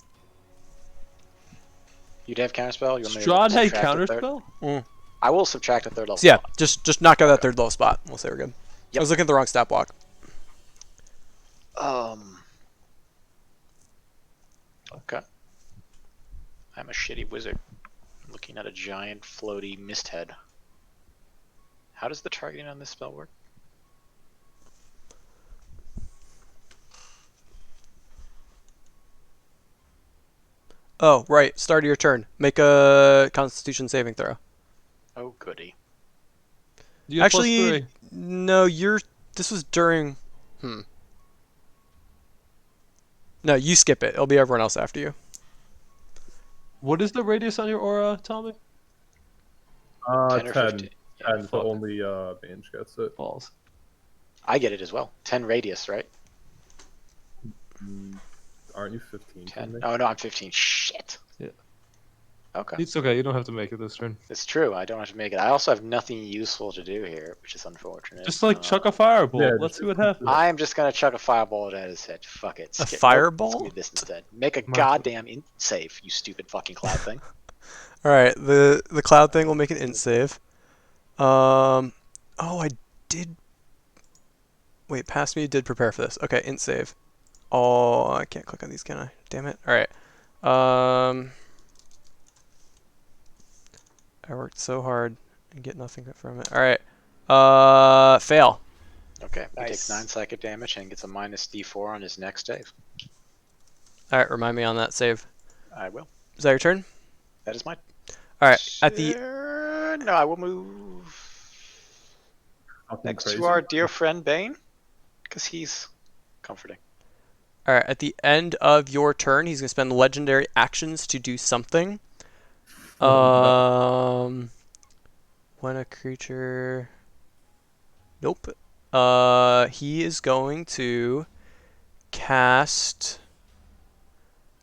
You'd have counterspell? You want me to Strahd had subtract a third? counterspell? I will subtract a third level. So yeah, spot. just knock out that third low spot. We'll say we're good. I Yep. was looking at the wrong stat block. Okay. I'm a shitty wizard. Looking at a giant floaty mist head. How does the targeting on this spell work? Oh, right. Start of your turn. Make a Constitution saving throw. Oh, goody. You have Actually, +3. no. This was during. No, you skip it. It'll be everyone else after you. What is the radius on your aura, Tommy? 10 or 10. 15. Yeah. 10, so fuck. only Mange gets it. Balls. I get it as well. 10 radius, right? Aren't you 15? 10. Oh, no, I'm 15. Shit. Yeah. Okay. It's okay. You don't have to make it this turn. It's true. I don't have to make it. I also have nothing useful to do here, which is unfortunate. Just like chuck a firebolt. Yeah, Let's just- see what happens. I am just going to chuck a fireball at his head. Fuck it. A Skip. fireball? Nope, let's do this instead. Make a My- goddamn save, you stupid fucking cloud thing. All right. The cloud thing will make an int save. Oh, I did. Wait, past me did prepare for this. Okay, int save. Oh, I can't click on these, can I? Damn it. All right. I worked so hard and get nothing from it. All right. Fail. Okay. He Nice. takes 9 psychic damage and gets a minus d4 on his next save. All right. Remind me on that save. I will. Is that your turn? That is mine. All right. At the No, I will move Fucking next crazy. to our dear friend Bane, because he's comforting. All right. At the end of your turn, he's gonna spend legendary actions to do something. When a creature. Nope. He is going to cast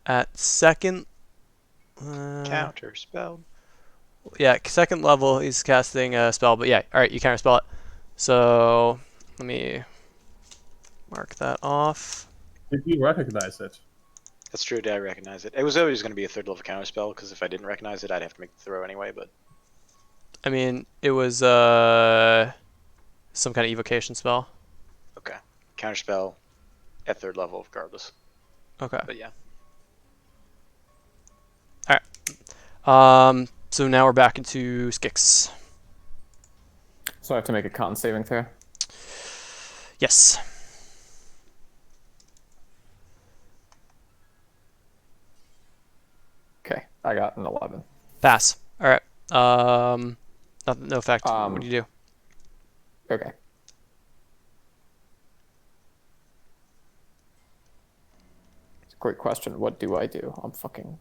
at second. Counter spell. Yeah, second level. He's casting a spell, but yeah. All right, you counter spell it. So let me mark that off. Did you recognize it? That's true. Did I recognize it? It was always going to be a third level counter spell, because if I didn't recognize it, I'd have to make the throw anyway. But I mean, it was some kind of evocation spell. okay, counter spell at third level, regardless. Okay. But yeah, So now we're back into Skix. So I have to make a con saving throw. Yes. Okay, I got an 11. Pass. All right. No effect. What do you do? Okay. It's a great question. What do I do? I'm fucking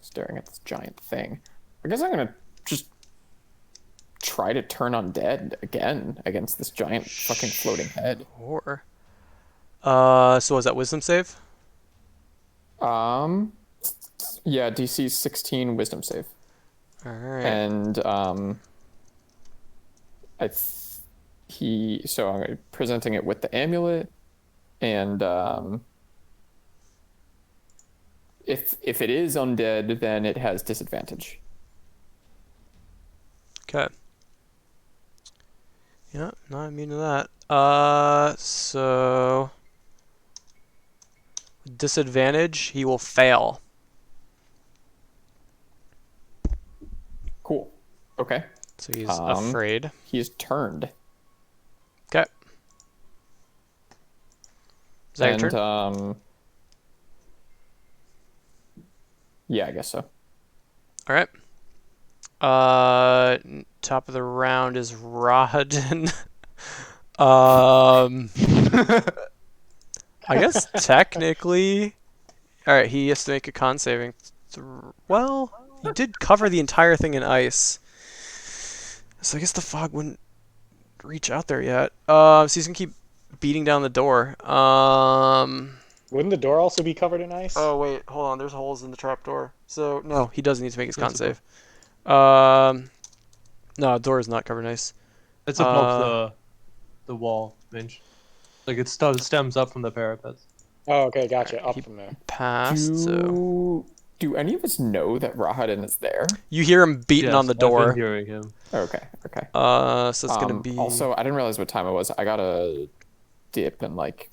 staring at this giant thing. I guess I'm gonna just try to turn undead again against this giant fucking floating head. Or. So was that wisdom save? Yeah, DC 16 wisdom save. All right. And so I'm presenting it with the amulet, and if it is undead, then it has disadvantage. Okay. Yeah, not immune to that. So with disadvantage, he will fail. Cool. Okay. So he's afraid. He is turned. Okay. Is that And your turn? yeah, I guess so. All right. Top of the round is Rahadin. I guess technically. All right, he has to make a con saving. Well, he did cover the entire thing in ice, so I guess the fog wouldn't reach out there yet. So he's gonna keep beating down the door. Wouldn't the door also be covered in ice? Oh wait, hold on. There's holes in the trap door. So no, he doesn't need to make his con That's save. No, door is not covered in ice. It's above the wall, Minge. Like it stems up from the parapets. Oh, okay, gotcha. Up He- from there. Passed. So Do any of us know that Rahadin is there? you hear him beating Yes, on the I've been door. hearing him. Okay. Okay. So it's gonna be Also, I didn't realize what time it was. I got a dip in like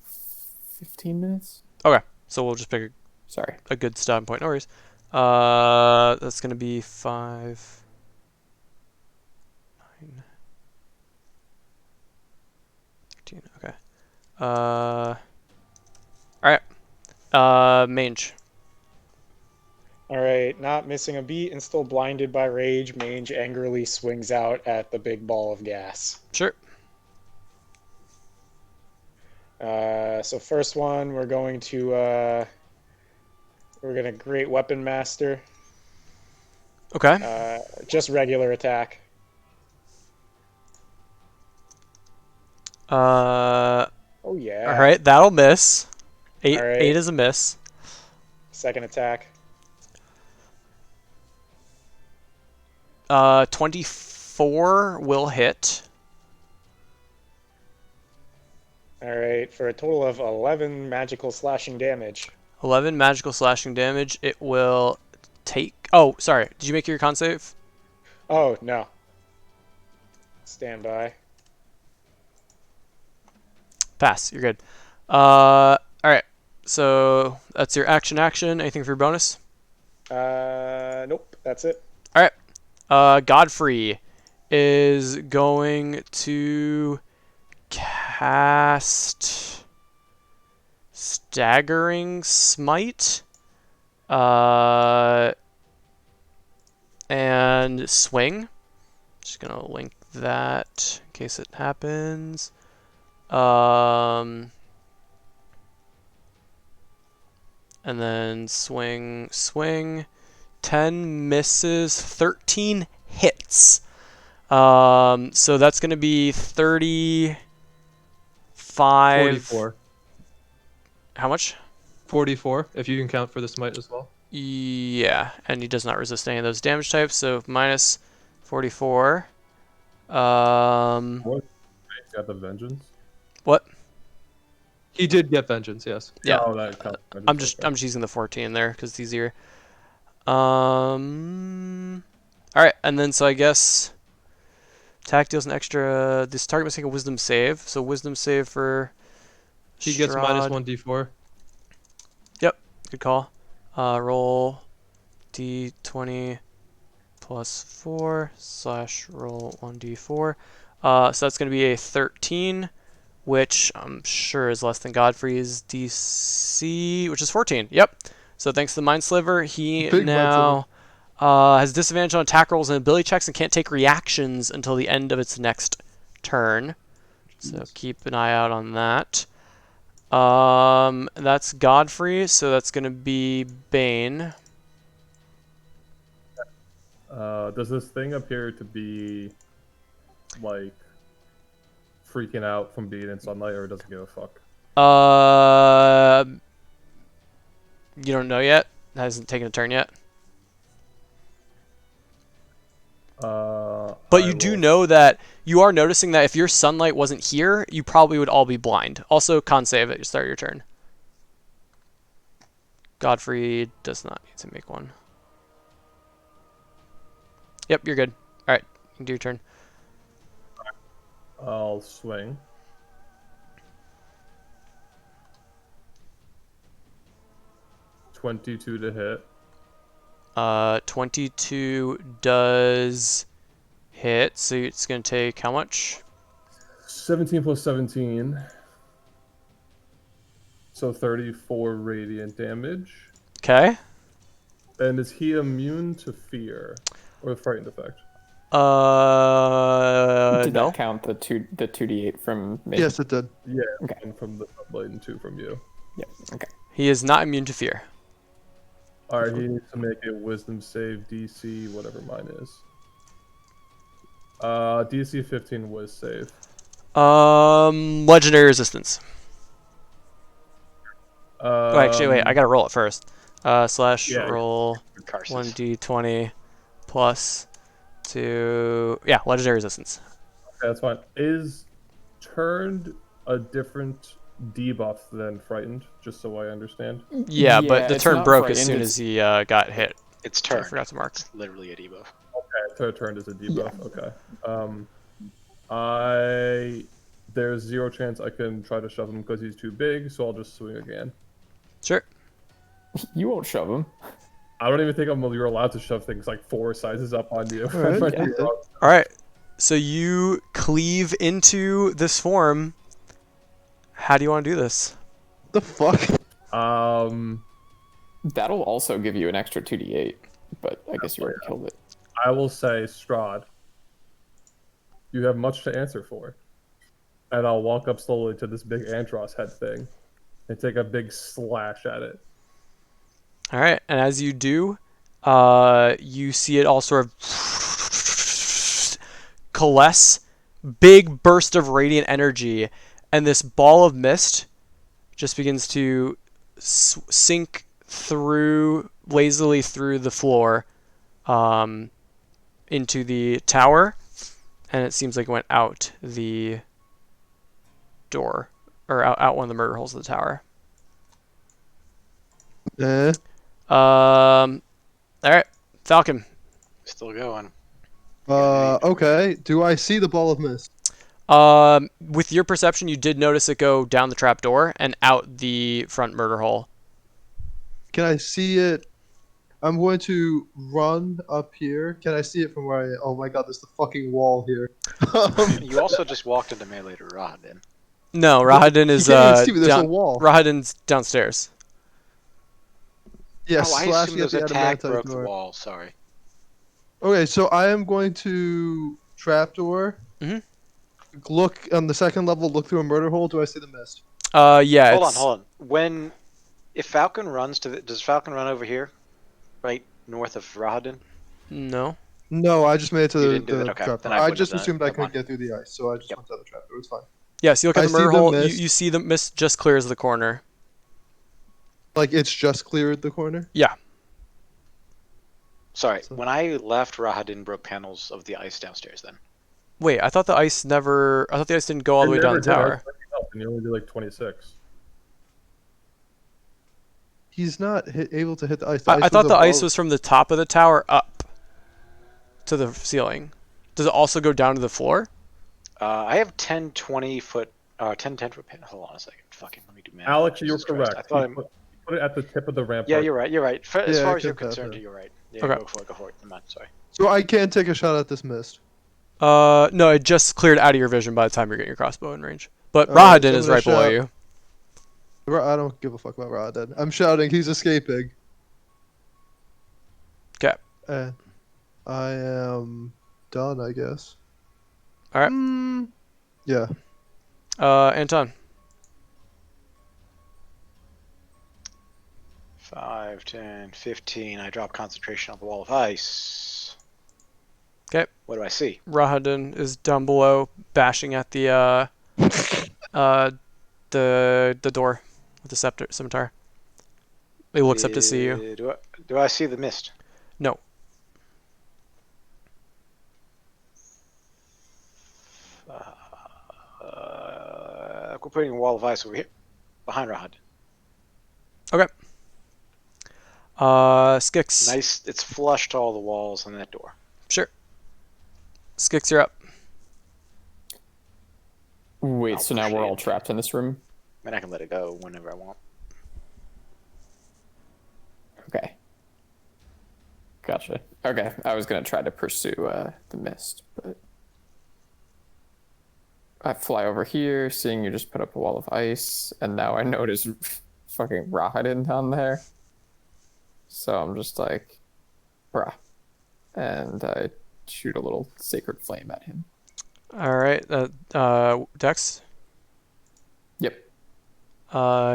15 minutes. okay. So we'll just pick Sorry. a good stopping point. No worries. That's gonna be 5, 9, 13. Okay. All right. Mange. All right, not missing a beat and still blinded by rage, Mange angrily swings out at the big ball of gas. Sure. So first one, we're gonna Great Weapon Master. Okay. Just regular attack. All Oh yeah. right, that'll miss. All right. 8 is a miss. Second attack. 24 will hit. All right, for a total of 11 magical slashing damage. 11 magical slashing damage. It will take. Oh, sorry. Did you make your con save? Oh no. Stand by. Pass. You're good. All right. So that's your action. Anything for your bonus? Nope, that's it. All right. Godfrey is going to cast Staggering Smite. And swing. Just gonna link that in case it happens. And then swing. 10 misses, 13 hits. So that's gonna be 35. 44. How much? 44, if you can count for the smite as well. Yeah, and he does not resist any of those damage types, so minus 44. What? Got the vengeance. What? He did get vengeance, yes. Yeah. Oh, that counts. I'm just using the 14 there because it's easier. All right, and then so I guess attack deals an extra. This target must make a Wisdom save. So Wisdom save for. He gets minus Strahd. 1d4. Good call. Roll d20 plus 4 / roll 1d4. So that's going to be a 13, which I'm sure is less than Godfrey's DC, which is 14. Yep. So thanks to the Mind Sliver, he Big now has disadvantage on attack rolls and ability checks and can't take reactions until the end of its next turn. So keep an eye out on that. That's Godfrey, so that's gonna be Bane. Does this thing appear to be like freaking out from being in sunlight, or doesn't give a fuck? You don't know yet. It hasn't taken a turn yet. But you do know that you are noticing that if your sunlight wasn't here, you probably would all be blind. Also, con save at the start of your turn. Godfrey does not need to make one. Yep, you're good. All right, you can do your turn. I'll swing. $22 to hit. 22 does hit, so it's going to take how much? 17 plus 17. So 34 radiant damage. Okay. And is he immune to fear or the frightened effect? Did No. that count the 2d8 from me? Yes, it did. Yeah, Okay. one from the sunlight and 2 from you. Yeah. Okay. He is not immune to fear. Alright, he needs to make a wisdom save DC, whatever mine is. DC 15 was save. Legendary resistance. Oh, actually, wait. I gotta roll it first. Slash yeah, roll Carson's. 1d20 plus 2. Yeah, legendary resistance. Okay, that's fine. Is turned a different debuff than frightened, just so I understand? Yeah, but the it's turn not broke as frightened, soon it's- as he got hit. It's So I turned. forgot to mark. It's literally a debuff. Okay, so turned as a debuff. Okay. There's 0 chance I can try to shove him because he's too big, so I'll just swing again. Sure. You won't shove him. I don't even think you're allowed to shove things like 4 sizes up on you. Alright, Might be yeah. wrong. All right. So you cleave into this form. How do you want to do this? The fuck? That'll also give you an extra 2d8, but I guess you already killed it. I will say, Strahd, you have much to answer for. And I'll walk up slowly to this big Andros head thing and take a big slash at it. All right, and as you do, you see it all sort of coalesce, big burst of radiant energy, and this ball of mist just begins to sink through lazily through the floor into the tower, and it seems like it went out the door or out one of the murder holes of the tower. All right, Falcon. Still going. Okay. Do I see the ball of mist? With your perception, you did notice it go down the trap door and out the front murder hole. Can I see it? I'm going to run up here. Can I see it from where I am? Oh my god, there's the fucking wall here. You also just walked into melee to Rahadin. No, Rahadin is you can't even see me. There's a wall. Rahadin's downstairs. Yeah, Oh, I assume slashing at those the attack adamantite broke the door. wall. Sorry. Okay, so I am going to trapdoor. Mhm. Look on the second level. Look through a murder hole. Do I see the mist? Yeah. Hold on. If Falcon runs does Falcon run over here, right north of Rahadin? No. No, I just made it to You the, didn't do that? the Okay, trapdoor. then I I wouldn't just have done it. assumed I Never couldn't mind. get through the ice, so I just Yep. went to the trapdoor. It's fine. Yeah, so you look at I the murder see the hole. mist. You see the mist just clears the corner. Like it's just cleared the corner. Yeah. Sorry, So- when I left, Rahadin broke panels of the ice downstairs. Then Wait, I thought the ice didn't go all the way down the tower. And you only do like 26. He's not able to hit the ice. The I ice thought was the ice above. was from the top of the tower up to the ceiling. Does it also go down to the floor? I have 10, 20 foot, 10 foot pan. Hold on a second. Fucking, let me do math. Alex, you're Jesus Christ. correct. I thought He put it at the tip of the rampart. Yeah, you're right. You're right. As Yeah, far I as you're could pass concerned, that. you're right. Yeah, Okay. go for it. Go for it. I'm not sorry. So I can't take a shot at this mist. No, it just cleared out of your vision by the time you're getting your crossbow in range. But Alright, Rahadin so is I'm gonna right below shout- you. I don't give a fuck about Rod. I'm shouting. He's escaping. Okay. And I am done, I guess. Alright. Yeah. Anton. 5, 10, 15. I drop concentration on the wall of ice. Okay. What do I see? Rahadin is down below, bashing at the the door with the scimitar. He looks up to see you. Do I see the mist? No. We're putting a wall of ice over here, behind Rahad. Okay. Skix. Nice. It's flush to all the walls on that door. Sure. Skix, you're up. Wait, I'll so now push we're it. all trapped in this room? I mean, I can let it go whenever I want. Okay. Gotcha. Okay, I was gonna try to pursue the mist, but I fly over here, seeing you just put up a wall of ice, and now I notice fucking Rahadin down there. So I'm just like, bruh. And I shoot a little sacred flame at him. All right. Dex. Yep.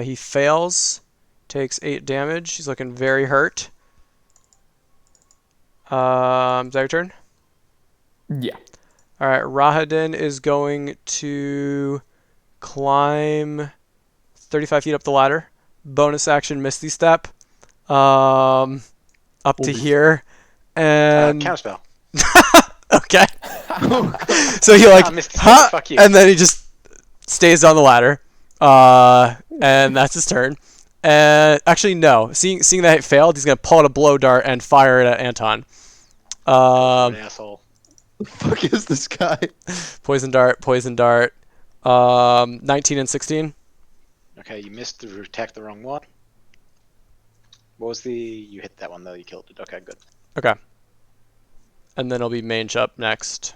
He fails. Takes 8 damage. He's looking very hurt. Is that your turn? Yeah. All right. Rahadin is going to climb 35 feet up the ladder. Bonus action Misty Step. Up to Holy here. And Counterspell. okay. So he like, Misty Step, huh? fuck you. And then he just stays on the ladder. And that's his turn. And actually, no. Seeing that it failed, he's gonna pull out a blow dart and fire it at Anton. An asshole. The fuck is this guy? Poison dart. 19 and 16. Okay, you missed the attack the wrong one. What was the? You hit that one though. You killed it. Okay, good. Okay. And then it'll be Mange up next.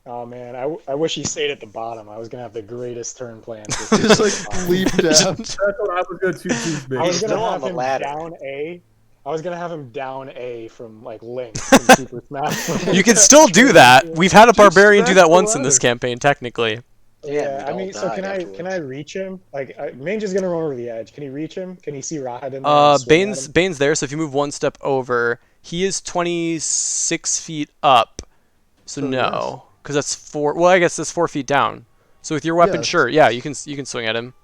Oh man, I wish he stayed at the bottom. I was gonna have the greatest turn plan. Just like leap down. That's what I was going to choose. I was He's gonna still on have the him ladder. down A. I was gonna have him down A from like Link from Super Smash Bros. You can still do that. We've had a barbarian do smash that the once in this ladder. campaign, technically. Yeah, and Yeah, we'd I all mean, so died can afterwards. I reach him? Like, Mange is gonna run over the edge. Can he reach him? Can he see Rahad in there and swing at him? Bane's there, so if you move one step over, he is 26 feet up. So So, no, because that's 4. Well, I guess that's 4 feet down. So with your weapon, Yes. sure, yeah, you can swing at him.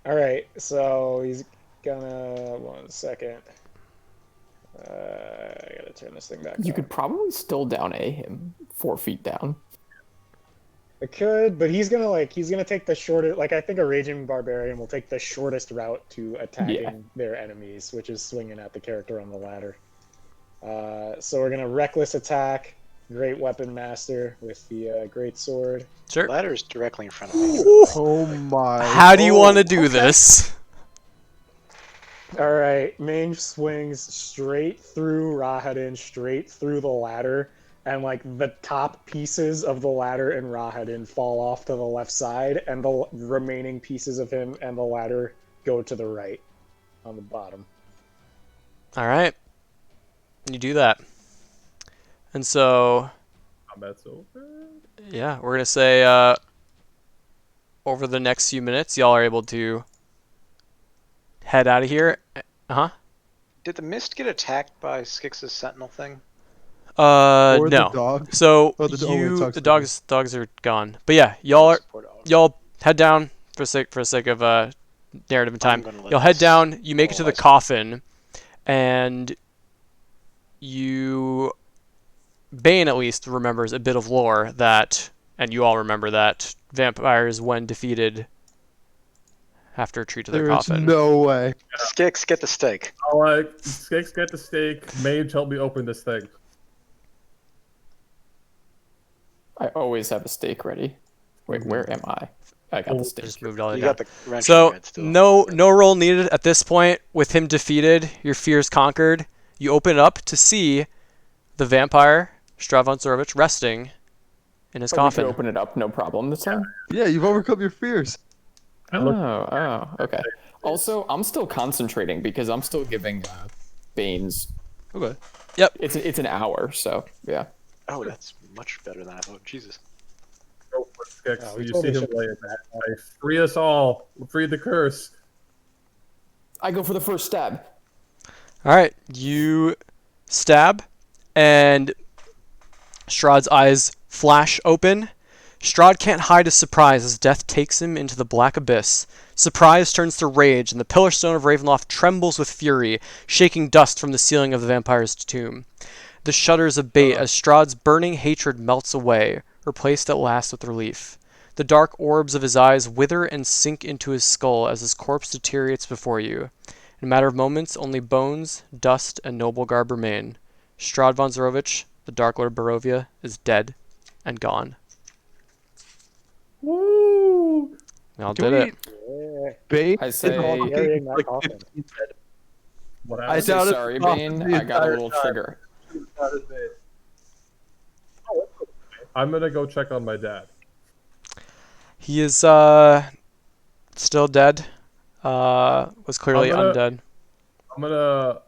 All right, so he's gonna 1 second. I gotta turn this thing back. You on. could probably still down A him 4 feet down. I could, but he's gonna take the shortest. Like, I think a raging barbarian will take the shortest route to attacking their enemies, which is swinging at the character on the ladder. So we're gonna reckless attack, great weapon master with the great sword. Sure. The ladder is directly in front of me. Oh my. How do you want to do okay. this? All right, Mange swings straight through Rahadin, straight through the ladder, and like the top pieces of the ladder and Rahadin fall off to the left side, and the remaining pieces of him and the ladder go to the right on the bottom. All right, you do that, and so Combat's over. yeah, we're gonna say over the next few minutes, y'all are able to head out of here. Did the mist get attacked by Skix's sentinel thing? Or the No. dog. So Oh, wait, the dogs are gone. But yeah, y'all head down for sake of narrative and time. gonna let You'll head this down. You make it to roll the ice. coffin, and Bane at least remembers a bit of lore that, and you all remember that vampires, when defeated, have to retreat to their There is coffin. no way. Skix, get the steak. I'll Skix get the steak. Mage, help me open this thing. I always have a steak ready. Wait, where am I? I got the I steak. just moved all the way You down. got the wrench in So your head still. no roll needed at this point. With him defeated, your fears conquered. You open it up to see the vampire Strahd Zorovich resting in his But we could coffin. open it up, no problem this time. Yeah, you've overcome your fears. Oh, okay. Also, I'm still concentrating because I'm still giving Bane's. Okay. Yep. It's an hour, so yeah. Oh, that's much better than I thought. Jesus. Go for it, Skix. Oh, we You totally see him should- lay it that way. Free us all. Free the curse. I go for the first stab. All right. You stab, and Strahd's eyes flash open. Strahd can't hide his surprise as death takes him into the black abyss. Surprise turns to rage, and the pillar stone of Ravenloft trembles with fury, shaking dust from the ceiling of the vampire's tomb. The shudders abate as Strahd's burning hatred melts away, replaced at last with relief. The dark orbs of his eyes wither and sink into his skull as his corpse deteriorates before you. In a matter of moments, only bones, dust, and noble garb remain. Strahd von Zorovich, the Dark Lord of Barovia, is dead and gone. Woo! Y'all Do did we- it. Yeah. Bane I is say- walking Carrying that like coffin. 15 dead. What I happened? doubt it. Sorry, Oh, Bane. the I got a entire little time. trigger. I'm gonna go check on my dad. He is still dead. Was clearly I'm gonna- undead. I'm gonna.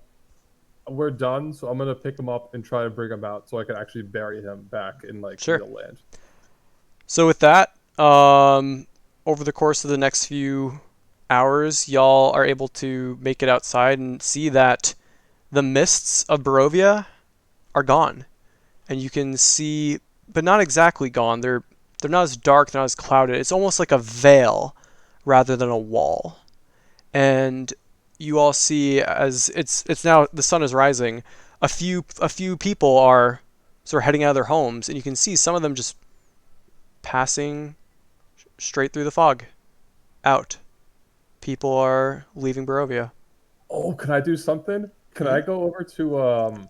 We're done, so I'm gonna pick him up and try to bring him out so I can actually bury him back in like Sure. real land. So with that, over the course of the next few hours, y'all are able to make it outside and see that the mists of Barovia are gone, and you can see, but not exactly gone. They're not as dark, they're not as clouded. It's almost like a veil rather than a wall. And you all see, as it's now the sun is rising, a few people are sort of heading out of their homes, and you can see some of them just passing straight through the fog out. People are leaving Barovia. Oh, can I do something? Can I go over to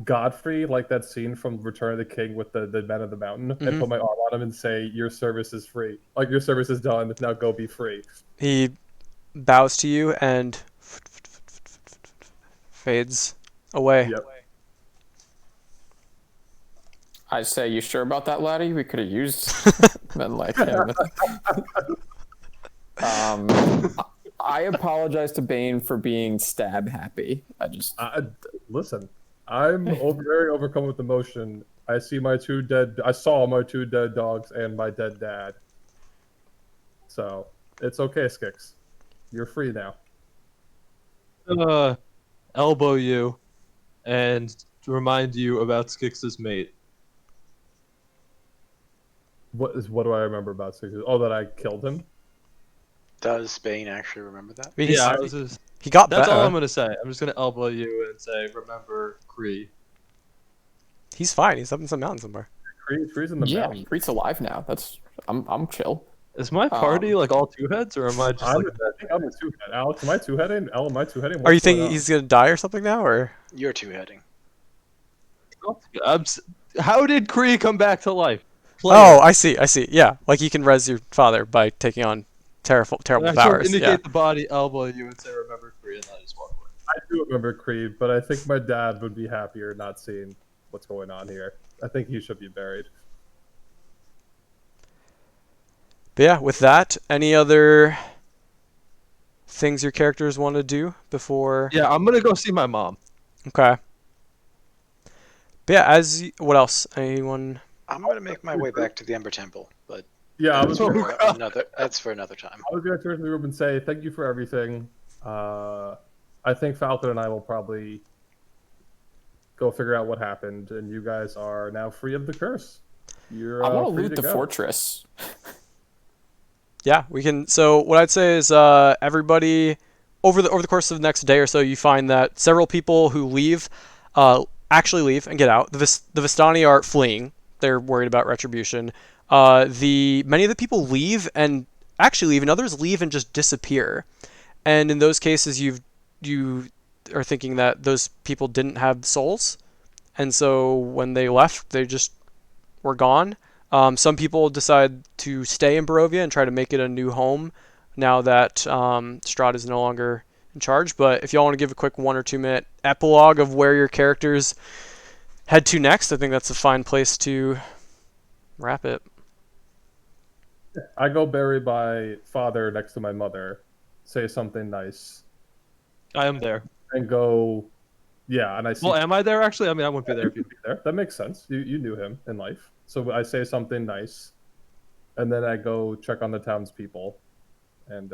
Godfrey, like that scene from Return of the King with the Men of the Mountain, and put my arm on him and say, "Your service is free. Like your service is done. Now go be free." He bows to you and fades away. Yep. I say, you sure about that, laddie? We could have used men like him. I apologize to Bane for being stab happy. Listen, I'm very overcome with emotion. I saw my 2 dead dogs and my dead dad. So it's okay, Skix. You're free now. Elbow you and remind you about Skix's mate. What do I remember about Skix? Oh, that I killed him. Does Bane actually remember that? I mean, Yeah, he got that's all I'm better. gonna say. I'm just gonna elbow you and say, remember Kree. He's fine. He's up in some mountain somewhere. Tree's in the Yeah, mountain. Preet's alive now. I'm chill. Is my party like all 2 heads, or am I just I like? think I'm a 2-head. Alex, am I 2-heading? Al, am I 2-heading? Are you What's going thinking on? he's gonna die or something now, or? You're two-heading. How did Kree come back to life? Oh, I see. Yeah, like you can res your father by taking on terrible I sort of powers. indicate Yeah. the body, elbow you, and say, remember Kree, and then I just walk away. I do remember Creed, but I think my dad would be happier not seeing what's going on here. I think he should be buried. But yeah, with that, any other things your characters want to do before? Yeah, I'm gonna go see my mom. Okay. But yeah, what else? Anyone? I'm gonna make my way back to the Ember Temple, but Yeah, that's for another time. I was going to turn to the room and say thank you for everything. I think Falcon and I will probably go figure out what happened, and you guys are now free of the curse. You're I want to free loot to the go. fortress. Yeah, we can. So what I'd say is, everybody over the course of the next day or so, you find that several people who leave, actually leave and get out. The Vistani are fleeing. They're worried about retribution. Many of the people leave and actually leave, and others leave and just disappear. And in those cases, you are thinking that those people didn't have souls, and so when they left, they just were gone. Some people decide to stay in Barovia and try to make it a new home now that Strahd is no longer in charge. But if y'all want to give a quick 1 or 2 minute epilogue of where your characters head to next, I think that's a fine place to wrap it. I go bury my father next to my mother, say something nice, I am there. and go. Yeah, and I see. Well, am I there actually? I mean, I wouldn't be there if you. There. That makes sense. You knew him in life, so I say something nice, and then I go check on the townspeople, and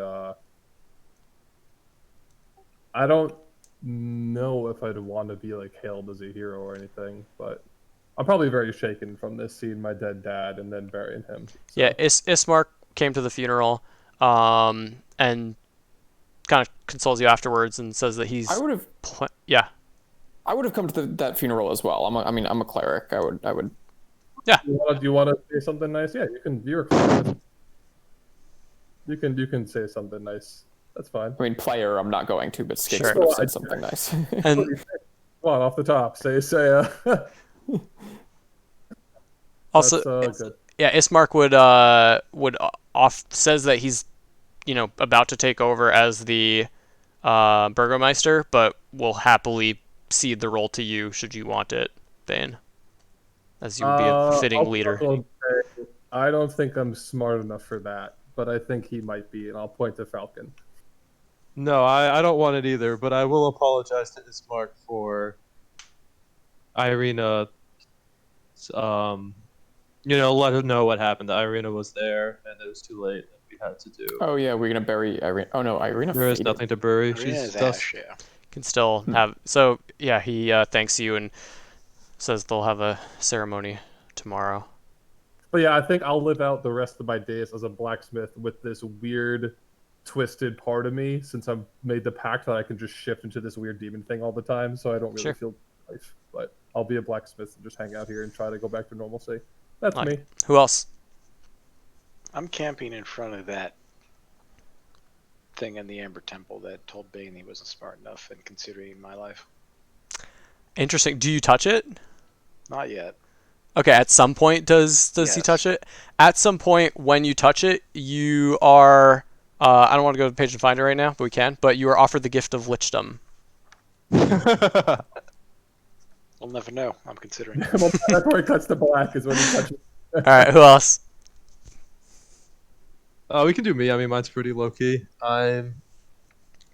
I don't know if I'd want to be like hailed as a hero or anything, but I'm probably very shaken from this, seeing my dead dad and then burying him. So. Yeah, Ismark came to the funeral, and kind of consoles you afterwards and says that he's. I would have. Yeah. I would have come to that funeral as well. I'm a cleric. I would. Yeah. Do you want to say something nice? Yeah, you can. You're a cleric. You can say something nice. That's fine. I mean, player, I'm not going to, but Skix Sure. would have said something nice. And Come on, off the top. Say. also, That's, good. yeah, Ismark would says that he's, about to take over as the Burgomeister, but will happily cede the role to you should you want it, Bane, as you would be a fitting I'll leader. say, I don't think I'm smart enough for that, but I think he might be, and I'll point to Falcon. No, I don't want it either, but I will apologize to Ismark for Irina. Let her know what happened. That Irina was there, and it was too late, and we had to do. Oh yeah, we're gonna bury Irina. Oh no, Irina. There is faded. nothing to bury. Irina's She's dust. ash, yeah. Can still have. So yeah, he thanks you and says they'll have a ceremony tomorrow. But yeah, I think I'll live out the rest of my days as a blacksmith with this weird, twisted part of me, since I've made the pact that I can just shift into this weird demon thing all the time, so I don't really Sure. feel life. But I'll be a blacksmith and just hang out here and try to go back to normalcy. That's Like- me. Who else? I'm camping in front of that thing in the Amber Temple that told Bane he wasn't smart enough in considering my life. Interesting. Do you touch it? Not yet. Okay, at some point does he Yes. touch it? At some point when you touch it, you are I don't want to go to the page and find it right now, but we can. But you are offered the gift of lichdom. We'll never know. I'm considering. Well, that's where it cuts to black is when he touches. All right, who else? We can do me. I mean, mine's pretty low key. I'm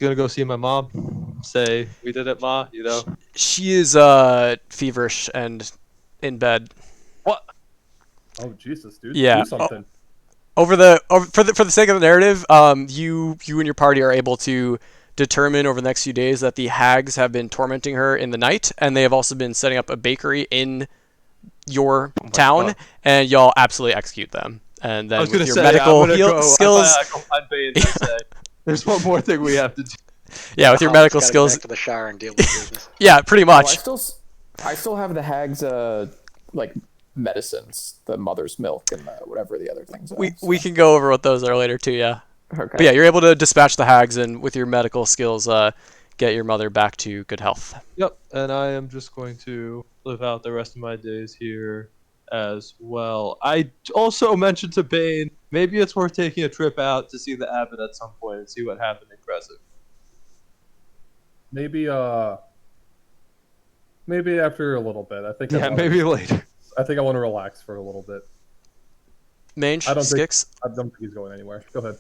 gonna go see my mom. Say we did it, Ma. You know. She is feverish and in bed. What? Oh Jesus, dude! Yeah. Do something. For the sake of the narrative, you and your party are able to determine over the next few days that the hags have been tormenting her in the night, and they have also been setting up a bakery in your town, God. and y'all absolutely execute them. And I then was with gonna your say, medical I'm gonna go, skills, I go find Bane and say, there's one more thing we have to do. yeah, with your Holland's medical gotta skills, Go back to the shower and deal with business. yeah, pretty Oh, much. I still have the hag's like medicines, the mother's milk, and whatever the other things are. We can go over what those are later too, yeah. Okay. But yeah, you're able to dispatch the hags, and with your medical skills, get your mother back to good health. Yep, and I am just going to live out the rest of my days here as well. I also mentioned to Bane, maybe it's worth taking a trip out to see the Abbot at some point and see what happened in Crescent. Maybe after a little bit. I think. Yeah, maybe later. I think I want to relax for a little bit. Mange, I don't think- Skix. I don't think he's going anywhere. Go ahead.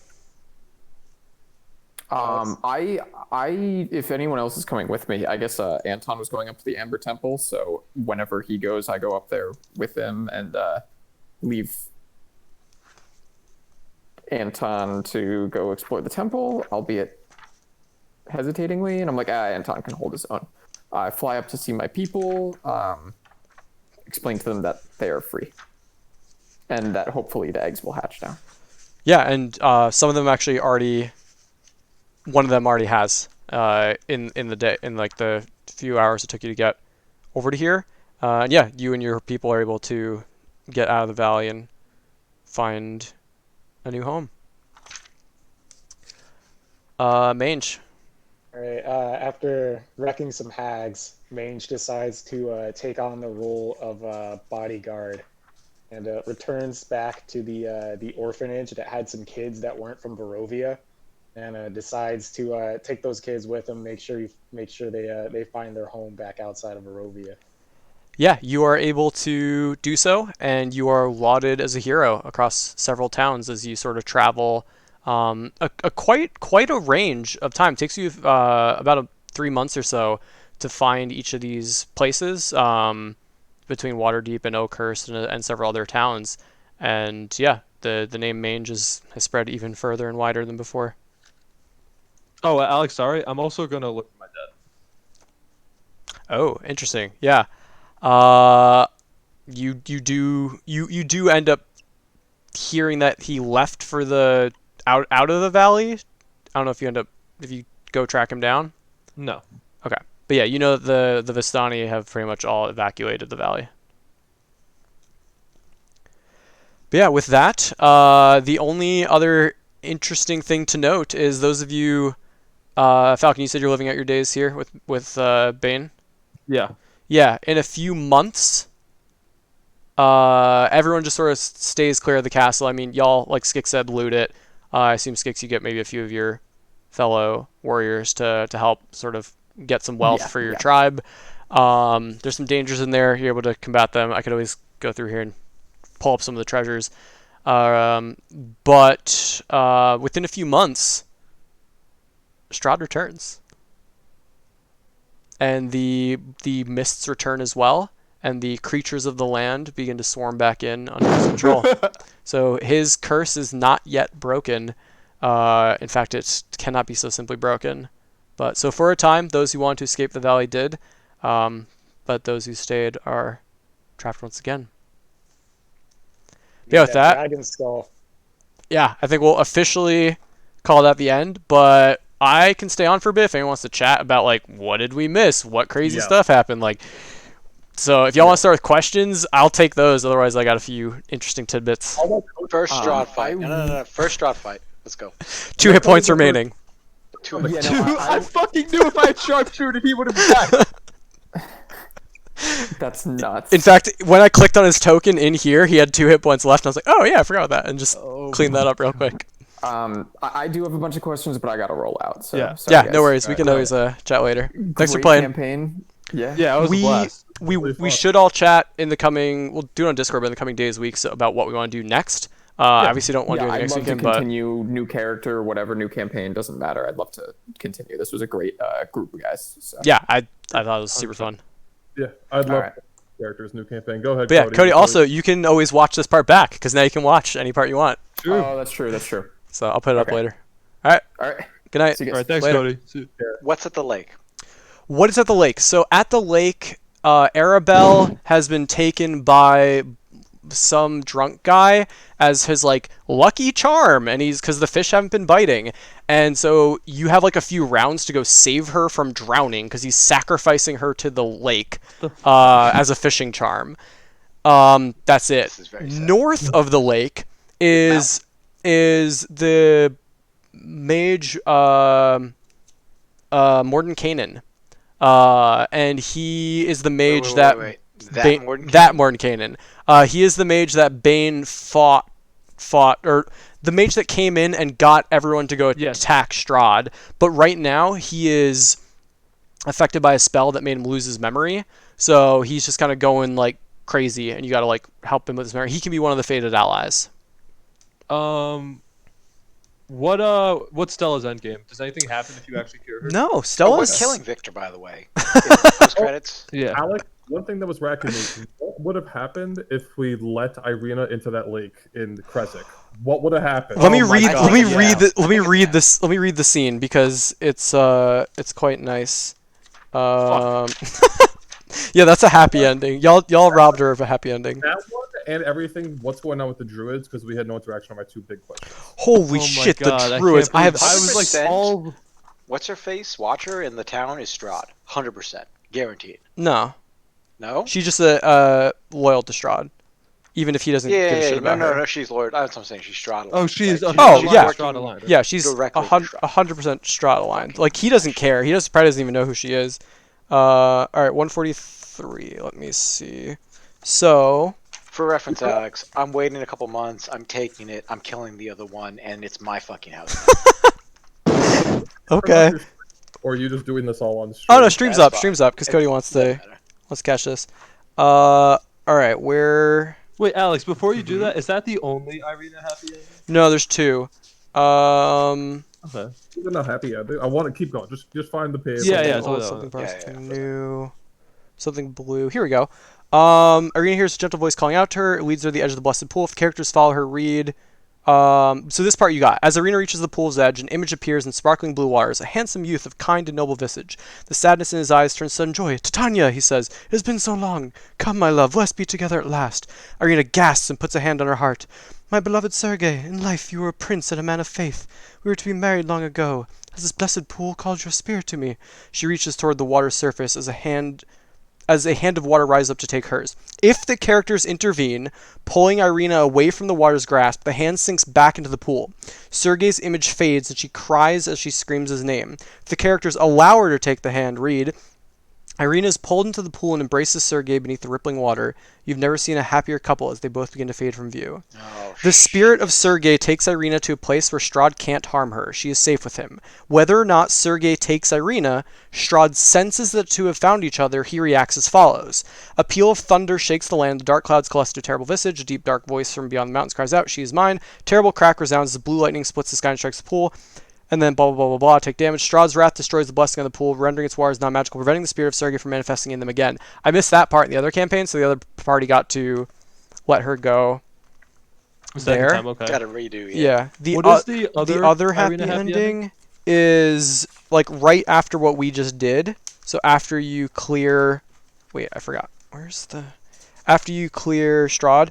If anyone else is coming with me, I guess Anton was going up to the Amber Temple, so whenever he goes, I go up there with him and leave Anton to go explore the temple, albeit hesitatingly, and I'm like, Anton can hold his own. I fly up to see my people, explain to them that they are free, and that hopefully the eggs will hatch now. Yeah, and some of them actually already. One of them already has in the day, in like the few hours it took you to get over to here. And yeah, you and your people are able to get out of the valley and find a new home. Mange. All right. After wrecking some hags, Mange decides to take on the role of bodyguard, and returns back to the orphanage that had some kids that weren't from Barovia, and decides to take those kids with him. Make sure they find their home back outside of Barovia. Yeah, you are able to do so, and you are lauded as a hero across several towns as you sort of travel quite a range of time. It takes you about 3 months or so to find each of these places between Waterdeep and Oakhurst and several other towns. And yeah, the name Mange has spread even further and wider than before. Oh, Alex, sorry. I'm also going to look for my dad. Oh, interesting. Yeah. You do end up hearing that he left for the out of the valley. I don't know if you go track him down. No. Okay. But yeah, you know that the Vistani have pretty much all evacuated the valley. But yeah, with that, the only other interesting thing to note is those of you, Falcon, you said you're living out your days here with Bane. Yeah. Yeah, in a few months, everyone just sort of stays clear of the castle. I mean, y'all, like Skix said, loot it. I assume Skix, you get maybe a few of your fellow warriors to help sort of get some wealth for your tribe. There's some dangers in there. You're able to combat them. I could always go through here and pull up some of the treasures. But within a few months, Strahd returns. And the mists return as well, and the creatures of the land begin to swarm back in under his control. So his curse is not yet broken. In fact, it cannot be so simply broken. But so for a time, those who wanted to escape the valley did, but those who stayed are trapped once again. Yeah, with that, Dragon skull. yeah, I think we'll officially call that the end, but I can stay on for a bit if anyone wants to chat about, like, what did we miss? What crazy stuff happened? Like, so if y'all want to start with questions, I'll take those. Otherwise, I got a few interesting tidbits. First Strahd fight. No. First Strahd fight. Let's go. 2 hit points remaining. I fucking knew if I had sharpshooted, he would have died. That's nuts. In fact, when I clicked on his token in here, he had 2 hit points left, and I was like, oh yeah, I forgot about that, and just cleaned that up real quick. I do have a bunch of questions, but I gotta roll out. So Yeah. sorry, Yeah, guys. no worries. We can always chat later. Thanks for Great playing. campaign. Yeah. Yeah, it was a blast. Really we fun. should all chat in the coming. We'll do it on Discord, but in the coming days, weeks about what we want to do next. Obviously, don't want to Yeah, do anything I'd next love to weekend, but continue new character, whatever new campaign doesn't matter. I'd love to continue. This was a great group of guys. So. yeah, I thought it was super fun. Yeah, I'd love right. characters, new campaign. Go ahead, But yeah, Cody. Cody. Also, you can always watch this part back because now you can watch any part you want. True. Oh, that's true. That's true. So I'll put it up Okay. later. All right. All right. Good night. See you All guys. right, thanks, Later. Cody. See you. What's at the lake? What is at the lake? So at the lake, Arabelle has been taken by some drunk guy as his like lucky charm, and he's because the fish haven't been biting, and so you have like a few rounds to go save her from drowning because he's sacrificing her to the lake as a fishing charm. That's it. This is very sad. North of the lake is the mage Mordenkainen. And he is the mage Wait. That Bane, Mordenkainen? He is the mage that Bane fought, or the mage that came in and got everyone to go Yes. attack Strahd. But right now he is affected by a spell that made him lose his memory. So he's just kind of going like crazy, and you got to like help him with his memory. He can be one of the fated allies. What's Stella's endgame? Does anything happen if you actually cure her? No, Oh, we're Stella's killing Victor, by the way. In the post credits. Yeah. Alec, one thing that was racking me, what would have happened if we let Irina into that lake in Kresik? What would have happened? Let me Oh my read. God, Let me yeah. read. Let me I think read it's this. Let me read the scene because it's quite nice. Yeah, that's a happy ending. Y'all robbed her of a happy ending. That one and everything, what's going on with the druids, because we had no interaction on my two big questions. Holy Oh my shit, God, the I druids! can't I have. believe- I was like 100%. all. What's her face? Watcher in the town is Strahd. 100%. Guaranteed. No, No? she's just loyal to Strahd, even if he doesn't give a shit No, about her. no, she's loyal. That's what I'm saying. She's Strahd. Oh, she's. Like, Oh, she's yeah. working- Strahd aligned. Yeah, she's Directly to Strahd. 100% Strahd aligned. Like he doesn't care. He probably doesn't even know who she is. All right, 143. Let me see. So For reference, Alex, I'm waiting a couple months. I'm taking it. I'm killing the other one, and it's my fucking house. okay. Or are you just doing this all on stream? Oh no, stream's That's up. fine. Stream's up because Cody wants Doesn't to. matter. Let's catch this. All right, where? Wait, Alex. Before you do that, is that the only Irina happy ending? No, there's two. Okay. Even a happy ending. I want to keep going. Just find the page. Yeah, yeah. Something old, totally. something bright, Yeah, something yeah. new, something blue. Here we go. Irina hears a gentle voice calling out to her. It leads her to the edge of the blessed pool. If the characters follow her, read. So this part you got. As Irina reaches the pool's edge, an image appears in sparkling blue waters. A handsome youth of kind and noble visage. The sadness in his eyes turns sudden joy. Titania, he says, it has been so long. Come, my love, let us be together at last. Irina gasps and puts a hand on her heart. My beloved Sergei, in life you were a prince and a man of faith. We were to be married long ago. Has this blessed pool called your spirit to me? She reaches toward the water's surface as a hand of water rises up to take hers. If the characters intervene, pulling Irina away from the water's grasp, the hand sinks back into the pool. Sergei's image fades and she cries as she screams his name. If the characters allow her to take the hand, read, Irina is pulled into the pool and embraces Sergei beneath the rippling water. You've never seen a happier couple as they both begin to fade from view. Oh, The spirit of Sergei takes Irina to a place where Strahd can't harm her. She is safe with him. Whether or not Sergei takes Irina, Strahd senses that the two have found each other. He reacts as follows. A peal of thunder shakes the land. The dark clouds coalesce to a terrible visage. A deep, dark voice from beyond the mountains cries out, she is mine. Terrible crack resounds as blue lightning splits the sky and strikes the pool. And then blah, blah, blah, blah, blah. Take damage. Strahd's wrath destroys the blessing of the pool, rendering its waters non-magical, preventing the spirit of Sergei from manifesting in them again. I missed that part in the other campaign, so the other party got to let her go. Second There? time, okay. Gotta redo. Yeah. What is the other happy Irina ending is like right after what we just did. So after you clear, wait, I forgot. After you clear Strahd,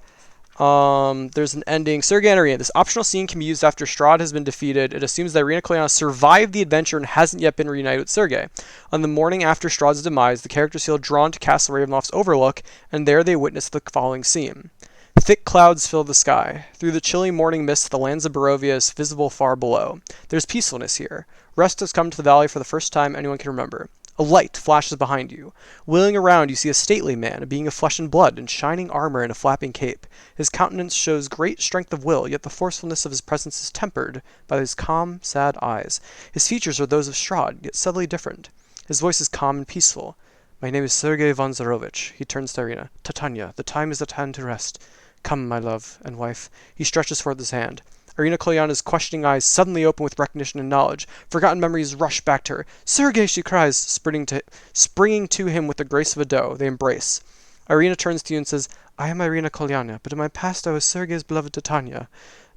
there's an ending. Sergei and Irina. This optional scene can be used after Strahd has been defeated. It assumes that Irina Cleona survived the adventure and hasn't yet been reunited with Sergei. On the morning after Strahd's demise, the characters feel drawn to Castle Ravenloft's Overlook, and there they witness the following scene. Thick clouds fill the sky. Through the chilly morning mist, the lands of Barovia is visible far below. There's peacefulness here. Rest has come to the valley for the first time anyone can remember. A light flashes behind you. Wheeling around, you see a stately man, a being of flesh and blood, in shining armor and a flapping cape. His countenance shows great strength of will, yet the forcefulness of his presence is tempered by his calm, sad eyes. His features are those of Strahd, yet subtly different. His voice is calm and peaceful. My name is Sergei Vonzarovich. He turns to Irina. Titania, the time is at hand to rest. Come, my love and wife. He stretches forth his hand. Irina Kolyana's questioning eyes suddenly open with recognition and knowledge. Forgotten memories rush back to her. Sergei, she cries, springing to him with the grace of a doe. They embrace. Irina turns to you and says, I am Irina Kolyana, but in my past I was Sergei's beloved Titania.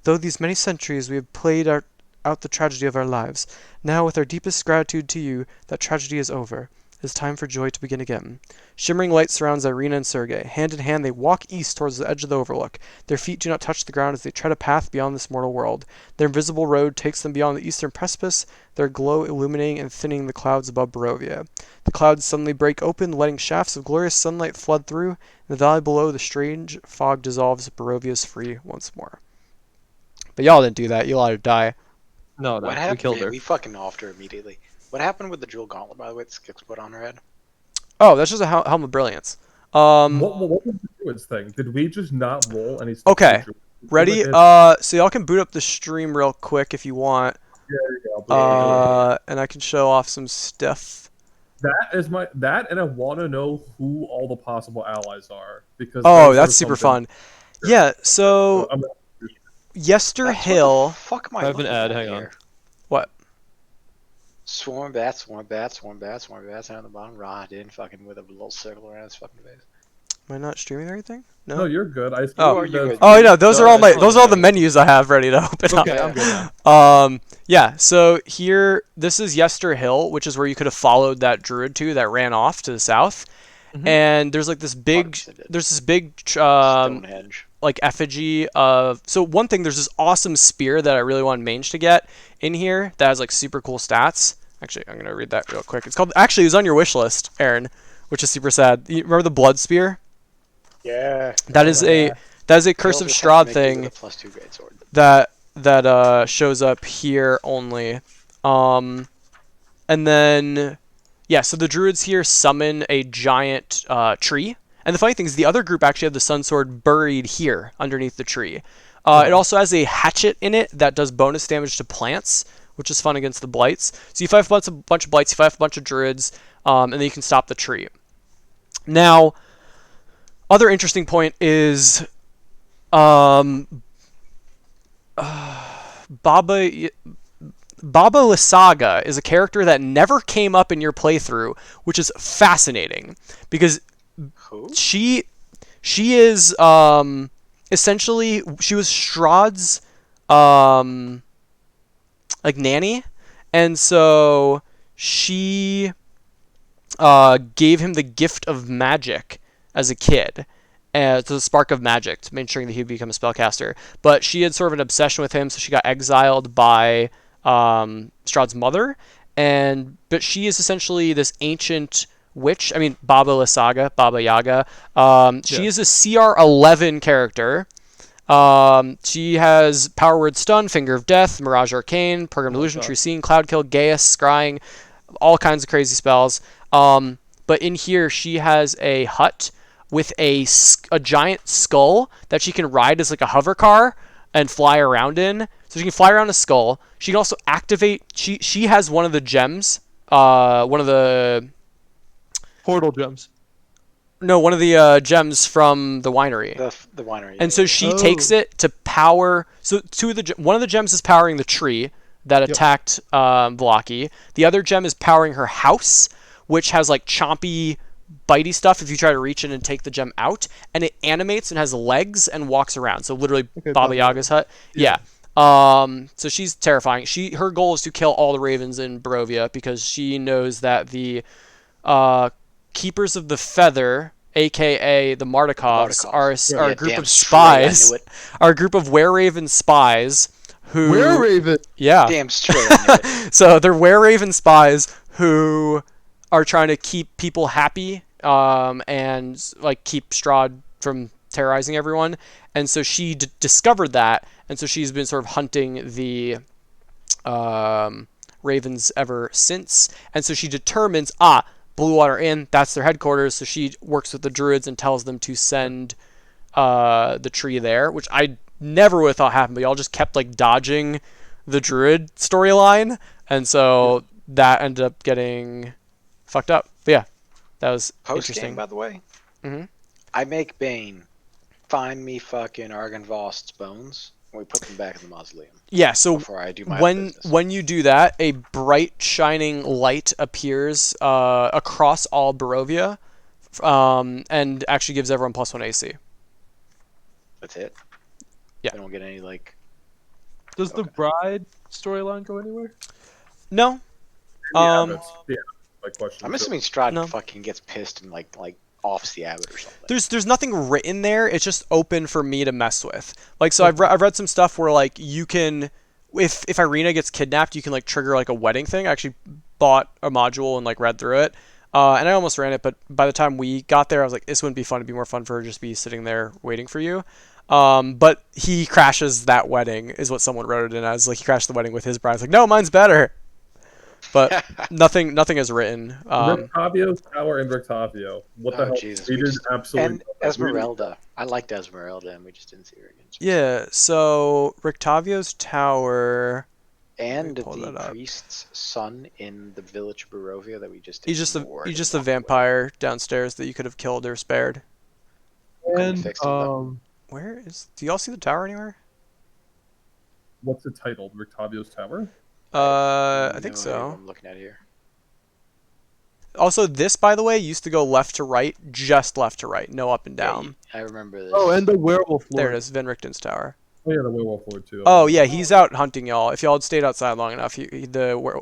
Though these many centuries we have played out the tragedy of our lives, now with our deepest gratitude to you, that tragedy is over. It is time for joy to begin again. Shimmering light surrounds Irina and Sergei. Hand in hand, they walk east towards the edge of the overlook. Their feet do not touch the ground as they tread a path beyond this mortal world. Their invisible road takes them beyond the eastern precipice, their glow illuminating and thinning the clouds above Barovia. The clouds suddenly break open, letting shafts of glorious sunlight flood through. In the valley below, the strange fog dissolves. Barovia is free once more. But y'all didn't do that. You let her die. No, What we happened? killed Yeah, her. we fucking offed her immediately. What happened with the jewel gauntlet, by the way, that Skix put on her head? Oh, that's just a helm of brilliance. What was the druid's thing? Did we just not roll any stuff? Okay. Ready? It- So y'all can boot up the stream real quick if you want. yeah. And I can show off some stuff. That, and I want to know who all the possible allies are because. Oh, those are that's super something- fun. Yeah. So I'm- Yester That's Hill. What the fuck am I I have an looking ad, at hang on. here? What? Swarm bats, swarm bats, swarm bats, swarm bats down the bottom. Rod in fucking with a little circle around his fucking face. Am I not streaming or anything? No. No, you're good. I Oh. you're good. Oh, no. Those No, are all that's those fine. are all the menus I have ready to open up. Okay, I'm good now. Yeah, so here, this is Yester Hill, which is where you could have followed that druid to that ran off to the south. Mhm. And there's like this big, 100% did. there's this big, Stonehenge. like effigy of. So one thing, there's this awesome spear that I really wanted Mange to get in here that has like super cool stats. Actually, I'm gonna read that real quick. It's called. Actually, it's on your wish list, Aaron, which is super sad. You remember the blood spear? Yeah. That is a Curse of Kills Strahd attack, make thing. you with a +2 greatsword. that shows up here only. And then yeah, so the druids here summon a giant tree. And the funny thing is the other group actually have the sun sword buried here underneath the tree. It also has a hatchet in it that does bonus damage to plants, which is fun against the blights. So you fight a bunch of blights, you fight a bunch of druids, and then you can stop the tree. Now, other interesting point is Baba Lysaga is a character that never came up in your playthrough, which is fascinating because Who? she is essentially she was Strahd's like nanny, and so she gave him the gift of magic as a kid, to the spark of magic, to make sure that he would become a spellcaster. But she had sort of an obsession with him, so she got exiled by Strahd's mother. But she is essentially this ancient witch. I mean, Baba Lysaga, Baba Yaga. She is a CR11 character. She has Power Word Stun, Finger of Death, Mirage Arcane, Program Illusion, True Seeing, Cloud Kill, Gaius, Scrying, all kinds of crazy spells. But in here, she has a hut with a giant skull that she can ride as like a hover car and fly around in. So she can fly around a skull. She can also activate. She has one of the gems. One of the Portal gems. one of the gems from the winery. The winery. And so she takes it to power. So one of the gems is powering the tree that attacked Vlaki. The other gem is powering her house, which has like chompy, bitey stuff if you try to reach in and take the gem out, and it animates and has legs and walks around. So literally, Baba Yaga's hut. Yeah. So she's terrifying. Her goal is to kill all the ravens in Barovia because she knows that the Keepers of the Feather, aka the Mardikovs, are a group of spies. Are a group of were-raven spies who. Were-raven. Yeah. Damn straight. I knew it. So they're were-raven spies who are trying to keep people happy, and like keep Strahd from terrorizing everyone. And so she discovered that, and so she's been sort of hunting the ravens ever since. And so she determines, Blue Water Inn, that's their headquarters. So she works with the druids and tells them to send the tree there, which I never would have thought happened, but y'all just kept like dodging the druid storyline, and so that ended up getting fucked up. But yeah, That was Post game, interesting. by the way. Mhm. I make Bane find me fucking Argynvost's bones, and we put them back in the mausoleum Yeah, so before I do my other when business. when you do that, a bright shining light appears across all Barovia, and actually gives everyone +1 AC. That's it. Yeah. I don't get any like. Does the Okay. bride storyline go anywhere? No, The um, abbots. Yeah, my question. I'm too. assuming Strahd No. fucking gets pissed and like offs the abbot or something. there's nothing written there. It's just open for me to mess with. Like, so I've read some stuff where like you can, if Irina gets kidnapped, you can like trigger like a wedding thing. I actually bought a module and like read through it. And I almost ran it, but by the time we got there, I was like, this wouldn't be fun. It'd be more fun for her to just be sitting there waiting for you. But he crashes that wedding, is what someone wrote it in as. Like, he crashed the wedding with his bride. It's like, no, mine's better. But nothing is written. Rictavio's tower in Rictavio. What the Oh hell? Jesus! We We did just, absolutely and nothing. We didn't- Esmeralda. I liked Esmeralda, and we just didn't see her again. Yeah, so Rictavio's tower. And pull the that up. priest's son in the village of Barovia that we just He's just ignored he's and just a walked away. vampire downstairs that you could have killed or spared. Couldn't And fix him, though. Where is? Do y'all see the tower anywhere? What's it titled? Rictavio's tower? I No think idea so. what I'm looking at here. Also, this, by the way, used to go left to right, just left to right, no up and Yeah, down. I remember this. Oh, and the werewolf lord. There it is, Van Richten's tower. Oh yeah, the werewolf lord too. Oh yeah, he's out hunting y'all. If y'all had stayed outside long enough, the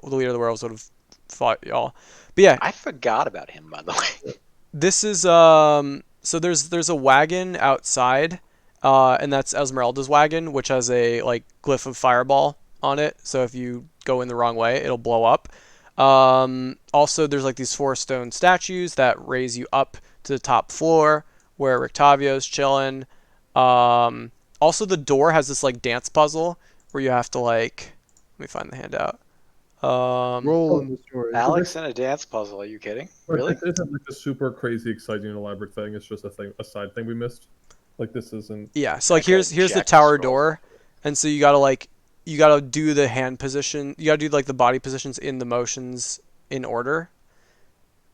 leader of the werewolves would have fought y'all. But yeah, I forgot about him, by the way. this is so there's a wagon outside, and that's Esmeralda's wagon, which has a like glyph of fireball on it. So if you go in the wrong way, it'll blow up. Also, there's like these 4 stone statues that raise you up to the top floor where Rictavio's chilling. Also, the door has this like dance puzzle where you have to like, let me find the handout. Roll in the story. Alex in a dance puzzle. Are you kidding? But Really? this isn't like a super crazy, exciting, elaborate thing. It's just a side thing we missed. Like this isn't. Yeah, so like Okay, here's the check, tower scroll. door, and so you gotta do the hand position. You gotta do like the body positions in the motions in order.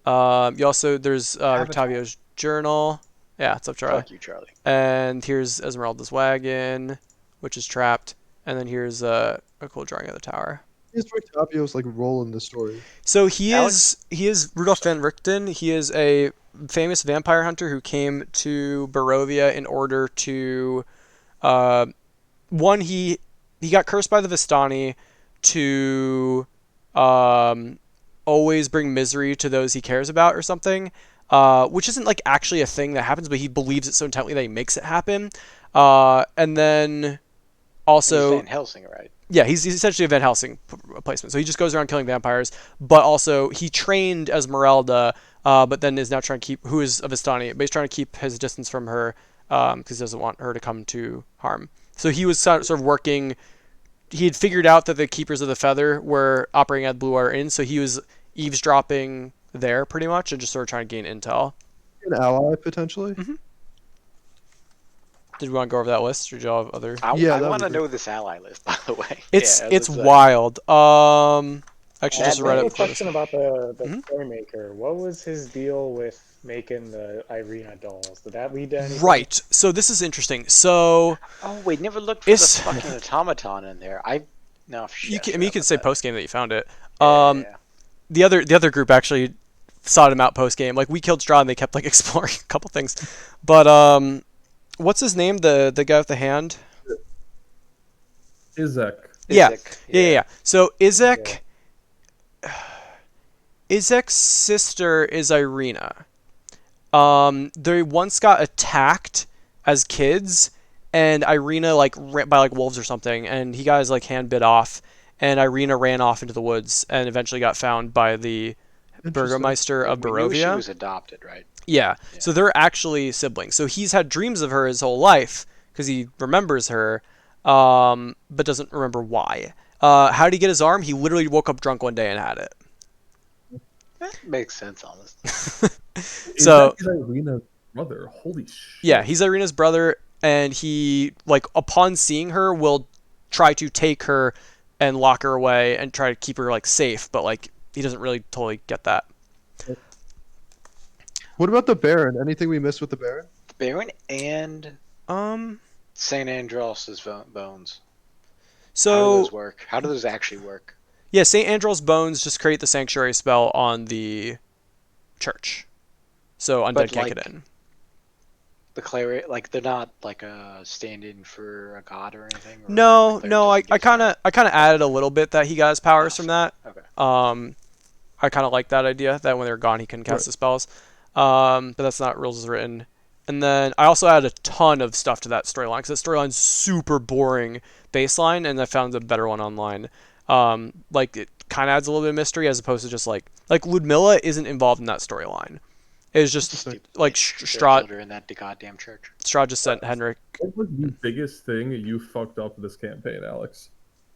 You also there's Avatar. Rictavio's journal. Yeah, it's up Charlie. Fuck you, Charlie. And here's Esmeralda's wagon, which is trapped. And then here's a cool drawing of the tower. Is Rictavio's like role in the story? So he Alex? is Rudolf van Richten. He is a famous vampire hunter who came to Barovia in order to one he got cursed by the Vistani to always bring misery to those he cares about or something. Which isn't like actually a thing that happens, but he believes it so intently that he makes it happen. And then also He's Van Helsing, right? yeah, he's essentially a Van Helsing replacement. So he just goes around killing vampires, but also he trained Esmeralda, but then is now trying to keep, who is a Vistani, but he's trying to keep his distance from her because he doesn't want her to come to harm. So he was sort of working, he had figured out that the Keepers of the Feather were operating at Blue Water Inn, so he was eavesdropping there pretty much and just sort of trying to gain intel. An ally potentially. Did we want to go over that list, or do y'all have other? Yeah, I that'd want to be great. know this ally list, by the way. It's Yeah, it's let's, wild. Actually, just Add read I have it a before question this. about the Mhm. toy maker. What was his deal with making the Irina dolls? Did that lead to anything? Right. So this is interesting. So Oh, we never looked for It's- the fucking automaton in there. No, you can say post game that you found it. Yeah. The other group actually sought him out post game. Like we killed Strahd and they kept like exploring a couple things. But what's his name? The guy with the hand? Izek. Yeah. Isaac, Yeah. So Izek Izek's sister is Irina. They once got attacked as kids, and Irina like ran by like wolves or something, and he got his like hand bit off, and Irina ran off into the woods and eventually got found by the Burgomeister of We knew she Barovia. was adopted, right? Yeah. So they're actually siblings. So he's had dreams of her his whole life because he remembers her, but doesn't remember why. How did he get his arm? He literally woke up drunk one day and had it. That makes sense, honestly. So Izek is Irina's brother. Holy shit. yeah, he's Irina's brother, and he like upon seeing her will try to take her and lock her away and try to keep her like safe, but like he doesn't really totally get that. What about the Baron? Anything we missed with the Baron? Baron and St. Andros's bones. How do So those work? How do those actually work? yeah, St. Andrew's bones just create the sanctuary spell on the church. So undead But, can't like, get in. The cleric, like, they're not like a stand-in for a god or anything. Or No, the cleric no, I doesn't get kind his of added a little bit that he got his powers from that. power. Okay. I kind of like that idea that when they're gone he can cast Right. the spells. But that's not rules as written. And then I also added a ton of stuff to that storyline because that storyline's super boring baseline, and I found a better one online. Like it kind of adds a little bit of mystery as opposed to just like Ludmilla isn't involved in that storyline. It's just Stupid. like They Strahd. killed her in that goddamn church. Strahd just sent Henrik. What was the biggest thing you fucked up this campaign, Alex?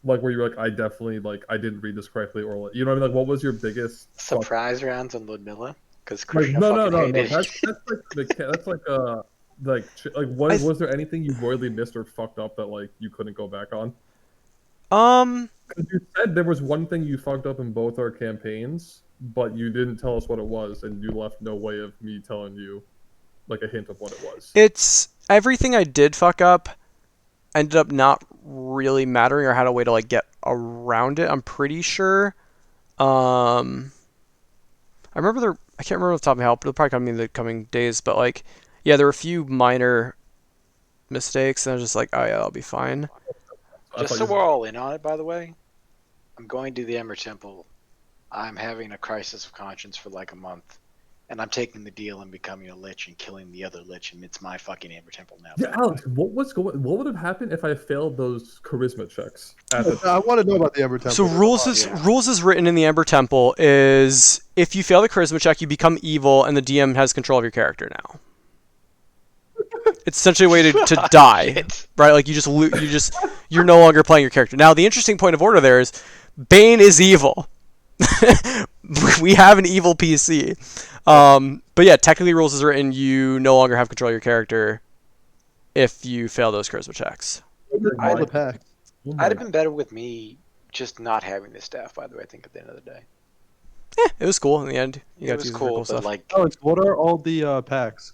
Like where you're like, I definitely I didn't read this correctly, or you know what I mean? Like, what was your biggest fuck- Surprise rounds on Ludmilla, because Like, Krishna no, fucking no. hated That's it. Was there anything you royally missed or fucked up that like you couldn't go back on? Um, 'Cause you said there was one thing you fucked up in both our campaigns, but you didn't tell us what it was, and you left no way of me telling you like a hint of what it was. it's everything I did fuck up ended up not really mattering or had a way to like get around it. I'm pretty sure. I remember I can't remember off the top of my head, but it'll probably come in the coming days. But like, yeah, there were a few minor mistakes, and I was just like, oh yeah, I'll be fine. I Just thought so you- we're all in on it, by the way, I'm going to the Ember Temple. I'm having a crisis of conscience for like a month, and I'm taking the deal and becoming a lich and killing the other lich, and it's my fucking Amber Temple now. Yeah, Alex, what would have happened if I failed those charisma checks at the I want to know about the Ember Temple. So rules is written in the Ember Temple is if you fail the charisma check, you become evil, and the DM has control of your character now. It's essentially a way to die, Shit. right? Like you're no longer playing your character. Now the interesting point of order there is Bane is evil. We have an evil PC. But yeah, technically rules is written you no longer have control of your character if you fail those charisma checks. all the packs. Oh my I'd have been better with me just not having this staff, by the way, I think, at the end of the day. It was cool in the end. You got It to was use it for cool, cool but stuff. like, Alex, what are all the packs?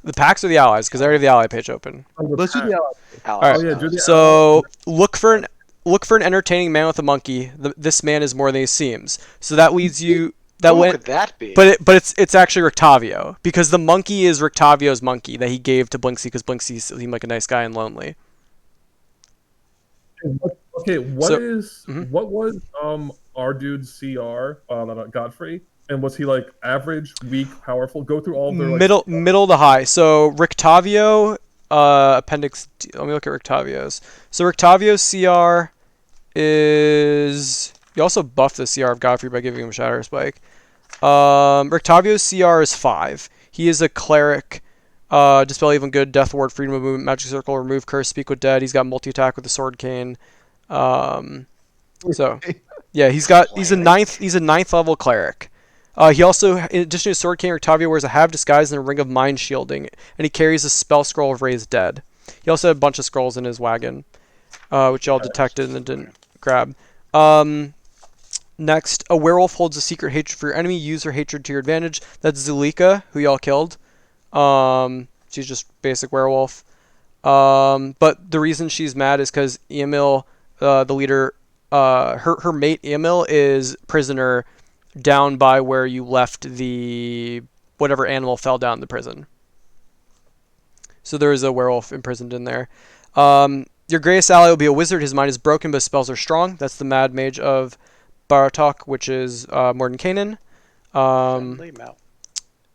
The packs or the allies, because I already have the ally page open. Let's do the allies. Alex, All right. Do the- So look for an entertaining man with a monkey. This man is more than he seems. So that leads you. That who went. could that be? But it's actually Rictavio because the monkey is Rictavio's monkey that he gave to Blinksy because Blinksy seemed like a nice guy and lonely. Okay, Mhm. what was our dude's CR Godfrey? And was he like average, weak, powerful? Go through all of their like Middle to high. So Rictavio, appendix D, let me look at Rictavio's. So Rictavio's CR is you also buffed the CR of Godfrey by giving him Shatter Spike. Rictavio's CR is 5. He is a cleric. Dispel Evil and Good, Death Ward, Freedom of Movement, Magic Circle, Remove Curse, Speak with Dead. He's got multi-attack with the Sword Cane. So yeah, he's a ninth level cleric. He also, in addition to Sword Cane, Rictavio wears a Have Disguise and a Ring of Mind Shielding, and he carries a spell scroll of Raised Dead. He also had a bunch of scrolls in his wagon, which y'all detected and didn't grab. Next, a werewolf holds a secret hatred for your enemy. Use her hatred to your advantage. That's Zulika, who y'all killed. She's just basic werewolf. But the reason she's mad is because Emil, the leader, her mate Emil is prisoner down by where you left the whatever animal fell down in the prison. So there is a werewolf imprisoned in there. Your greatest ally will be a wizard. His mind is broken, but his spells are strong. That's the Mad Mage of Baratok, which is Mordenkainen. Friendly mouth.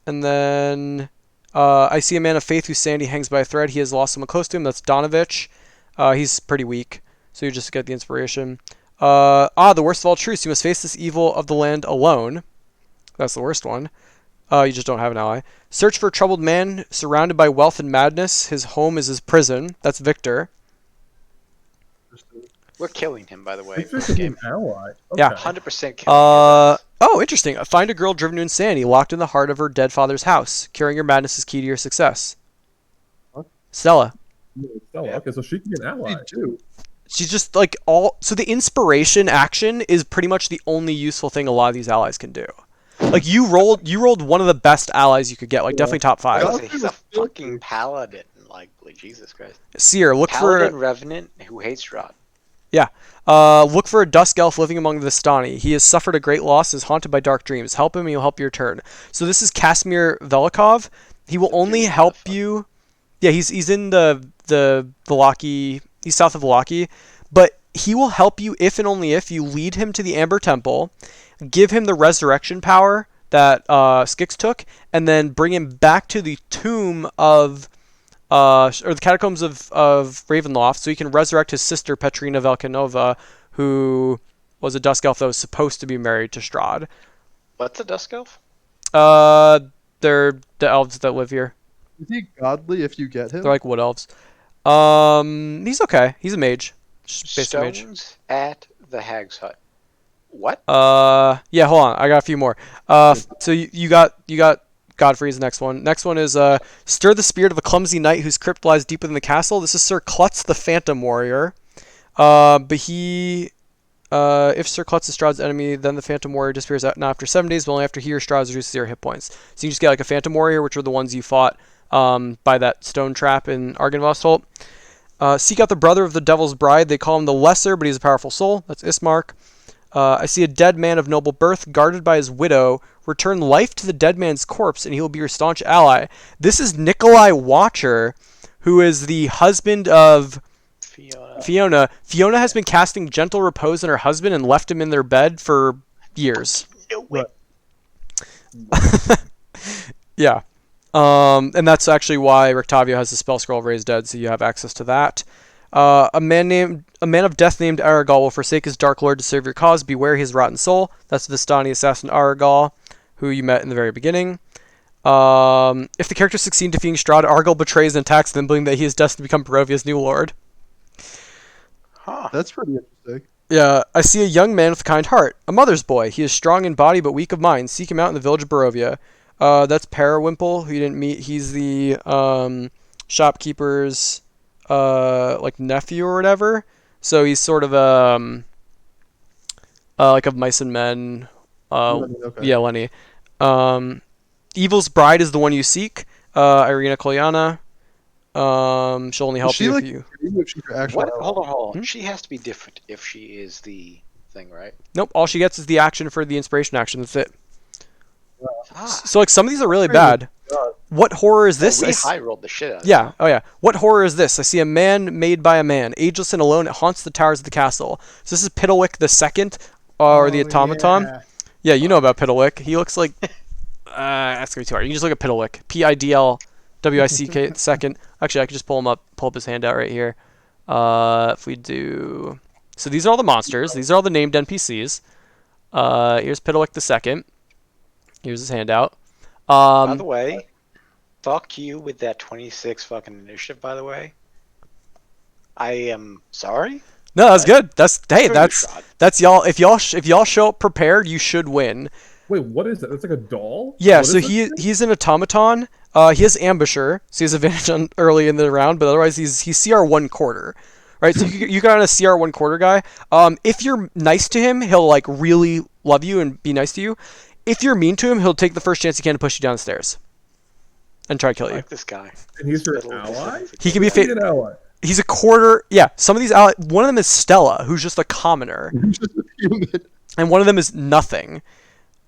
And then I see a man of faith whose sanity hangs by a thread. He has lost someone close to him. That's Donovich. He's pretty weak, so you just get the inspiration. The worst of all truths. You must face this evil of the land alone. That's the worst one. You just don't have an ally. Search for a troubled man surrounded by wealth and madness. His home is his prison. That's Victor. We're killing him, by the way. It's For just this an game. ally. Yeah. 100% killing him. Oh, interesting. Find a girl driven to insanity, locked in the heart of her dead father's house. Curing your madness is key to your success. What? Stella. Stella. Yeah. Okay, so she can be an ally. Me too. She's just like all. So the inspiration action is pretty much the only useful thing a lot of these allies can do. Like you rolled one of the best allies you could get, like definitely top I 5. was gonna say, he's a fucking paladin. Like Jesus Christ. Seer, look Paladin for Revenant who hates Strahd. look for a dusk elf living among the Vistani. He has suffered a great loss, is haunted by dark dreams. Help him, and he'll help your turn. So this is Casimir Velikov. He will only Dude, help motherfucker. you. Yeah, he's in the Velaki. He's south of Velaki, but he will help you if and only if you lead him to the Amber Temple, give him the resurrection power that Skix took, and then bring him back to the tomb of or the catacombs of Ravenloft, so he can resurrect his sister Petrina Velkanova, who was a Dusk Elf that was supposed to be married to Strahd. What's a Dusk Elf? Uh, they're the elves that live here. Is he godly if you get him? They're like wood elves. He's okay. He's a mage. Just basic mage. Stones at the Hag's Hut. What? Yeah. Hold on. I got a few more. So you got Godfrey's next one. Next one is stir the spirit of a clumsy knight whose crypt lies deep within the castle. This is Sir Klutz the Phantom Warrior. But he, if Sir Klutz is Strahd's enemy, then the Phantom Warrior disappears not after 7 days, but only after he or Strahd reduces 0 hit points. So you just get like a Phantom Warrior, which are the ones you fought by that stone trap in Argynvostholt. Seek out the brother of the Devil's Bride. They call him the Lesser, but he's a powerful soul. That's Ismark. I see a dead man of noble birth, guarded by his widow. Return life to the dead man's corpse, and he will be your staunch ally. This is Nikolai Watcher, who is the husband of Fiona. Fiona has been casting gentle repose on her husband and left him in their bed for years. No way. Yeah. And that's actually why Rictavio has the spell scroll Raise Dead, so you have access to that. A man of death named Aragal will forsake his dark lord to serve your cause. Beware his rotten soul. That's Vistani assassin Aragal, who you met in the very beginning. If the character succeeds in defeating Strahd, Argal betrays and attacks them, believing that he is destined to become Barovia's new lord. Huh. That's pretty interesting. Yeah, I see a young man with a kind heart, a mother's boy. He is strong in body but weak of mind. Seek him out in the village of Barovia. That's Parawimple, who you didn't meet. He's the shopkeeper's like nephew or whatever. So he's sort of like of Mice and Men. Okay. Yeah, Lenny. Evil's Bride is the one you seek. Irina Kolyana. She'll only help Is she you like if you. if she's your actual What? Hold on. Hmm? She has to be different if she is the thing, right? Nope. All she gets is the action for the inspiration action. That's it. Ah, So like some of these are really bad. What horror is this? we I s- high rolled the shit out of Yeah. Oh yeah. What horror is this? I see a man made by a man, ageless and alone. It haunts the towers of the castle. So this is Piddlewick the Second, or the automaton. Yeah, you know about Piddlewick. He looks like. That's gonna be too hard. You can just look at Piddlewick. Pidlwick the second. Actually, I could just pull up his handout right here. If we do. So these are all the monsters. These are all the named NPCs. Here's Piddlewick the Second. Here's his handout. By the way, fuck you with that 26 fucking initiative, by the way. I am sorry. No, that's good. That's hey, Good that's shot. that's y'all. If y'all show up prepared, you should win. Wait, what is that? That's like a doll? Yeah. What So is this? he's an automaton. He has ambusher, so he has advantage on early in the round. But otherwise, he's CR 1/4. Right. So you got a CR 1/4 guy. If you're nice to him, he'll like really love you and be nice to you. If you're mean to him, he'll take the first chance he can to push you down the stairs and try to kill I you. like this guy. And he's your Middle of the ally? sentence. He can be He's an ally. He's a quarter. Yeah. Some of these one of them is Stella, who's just a commoner, He's just a human. and one of them is nothing. He's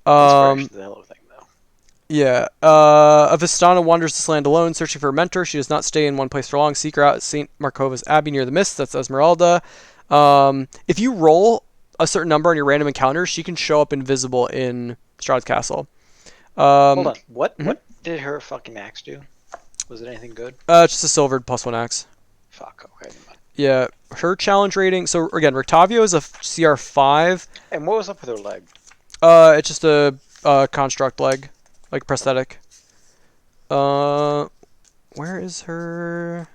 fresh to the hello thing though. Yeah. A Vistana wanders this land alone, searching for a mentor. She does not stay in one place for long. Seek her out at St. Markova's Abbey near the Mist. That's Esmeralda. If you roll a certain number on your random encounters, she can show up invisible in Strahd's castle. Hold on. What mhm. what did her fucking axe do? Was it anything good? Just a silvered +1 axe. Fuck. Okay. Never mind. Yeah. Her challenge rating. So again, Rictavio is a CR 5. And what was up with her leg? It's just a construct leg, like prosthetic. Where is her?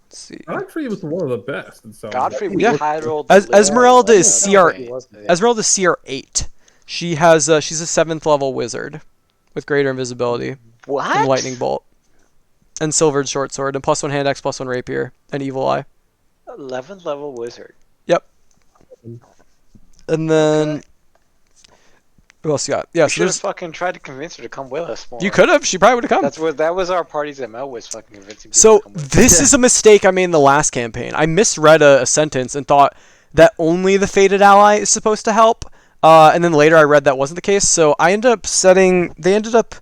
Let's see. Godfrey was one of the best. In some Godfrey, we Yeah. high rolled. Esmeralda is CR. He was- Esmeralda is CR 8. She's a 7th level wizard with greater invisibility What? and lightning bolt and silvered short sword and +1 hand axe, +1 rapier and evil eye. 11th level wizard. Yep. And then Who else you got? Yeah, We so should have there's. fucking tried to convince her to come with us more. You could have. She probably would have come. That was our party's MO, was fucking convincing people So to come with us. this is a mistake I made in the last campaign. I misread a sentence and thought that only the fated ally is supposed to help. And then later I read that wasn't the case. So I ended up setting. They ended up.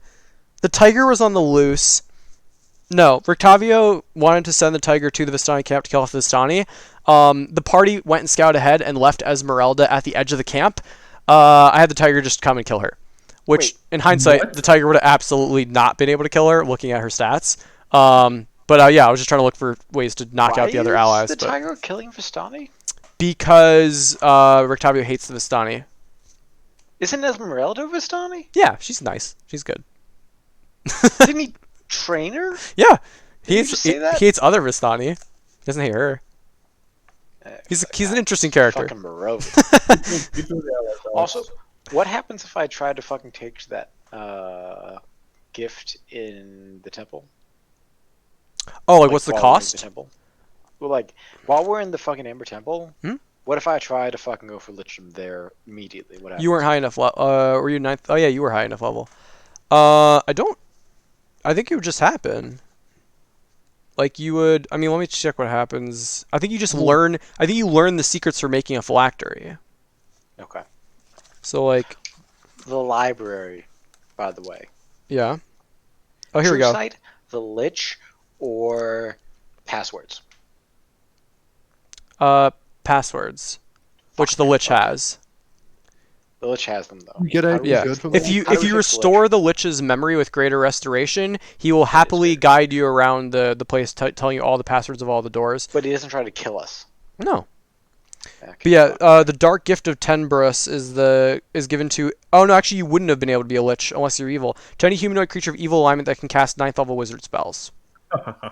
The tiger was on the loose. No, Rictavio wanted to send the tiger to the Vistani camp to kill off the Vistani. The party went and scouted ahead and left Esmeralda at the edge of the camp. I had the tiger just come and kill her. Which, in hindsight, what? the tiger would have absolutely not been able to kill her, looking at her stats. But yeah, I was just trying to look for ways to knock out the other allies. The But tiger killing Vistani? because Rictavio hates the Vistani. Isn't Esmeralda Vistani? Yeah, she's nice. She's good. Didn't he train her? Yeah, Did you he just say that? hates other Vistani. He doesn't hate her. He's an interesting character. Fucking Barovia. Each of the allies are- Also, what happens if I try to fucking take that gift in the temple? Oh, like what's the while we're in cost? temple? Well, like, while we're in the fucking Amber Temple, Hmm? what if I try to fucking go for Licham there immediately? What happens? You weren't high enough level. Were you ninth? Oh yeah, you were high enough level. I think it would just happen. Like you would. I mean, let me check what happens. I think you just learn. I think you learn the secrets for making a phylactery. Okay. So like, The library, by the way. yeah. Oh, here we True go. Sight, the Lich, or passwords? Passwords, which the Lich has. The Lich has them, though. You get How do anything we- Yeah. good from If that? you How do if we you fix the restore the Lich's memory with greater restoration, he will happily good. guide you around the place, telling you all the passwords of all the doors. But he doesn't try to kill us. No. Okay, But yeah, fuck. the Dark Gift of Tenbrus is given to. Oh no, actually, you wouldn't have been able to be a Lich unless you're evil. To any humanoid creature of evil alignment that can cast 9th level wizard spells.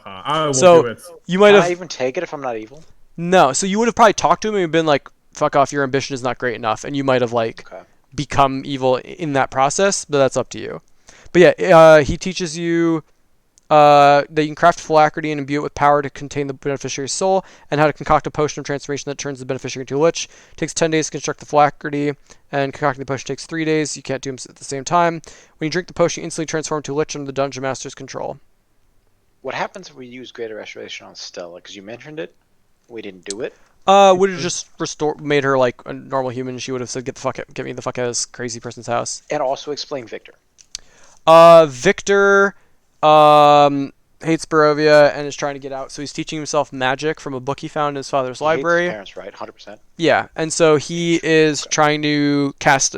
I will So- do it. You might Can I have even take it if I'm not evil? no. So you would have probably talked to him and been like, "Fuck off, your ambition is not great enough," and you might have like Okay. become evil in that process. But that's up to you. But yeah, he teaches you that you can craft phylactery and imbue it with power to contain the beneficiary's soul, and how to concoct a potion of transformation that turns the beneficiary into a lich. It takes 10 days to construct the phylactery, and concocting the potion takes 3 days. You can't do them at the same time. When you drink the potion, you instantly transform to a lich under the dungeon master's control. What happens if we use Greater Restoration on Stella? Because you mentioned it. We didn't do it. Would have just made her like a normal human. She would have said, "Get me the fuck out of this crazy person's house." And also explain Victor. Victor hates Barovia and is trying to get out, so he's teaching himself magic from a book he found in his father's He hates his library. parents, right? 100%. Yeah, and so he is trying to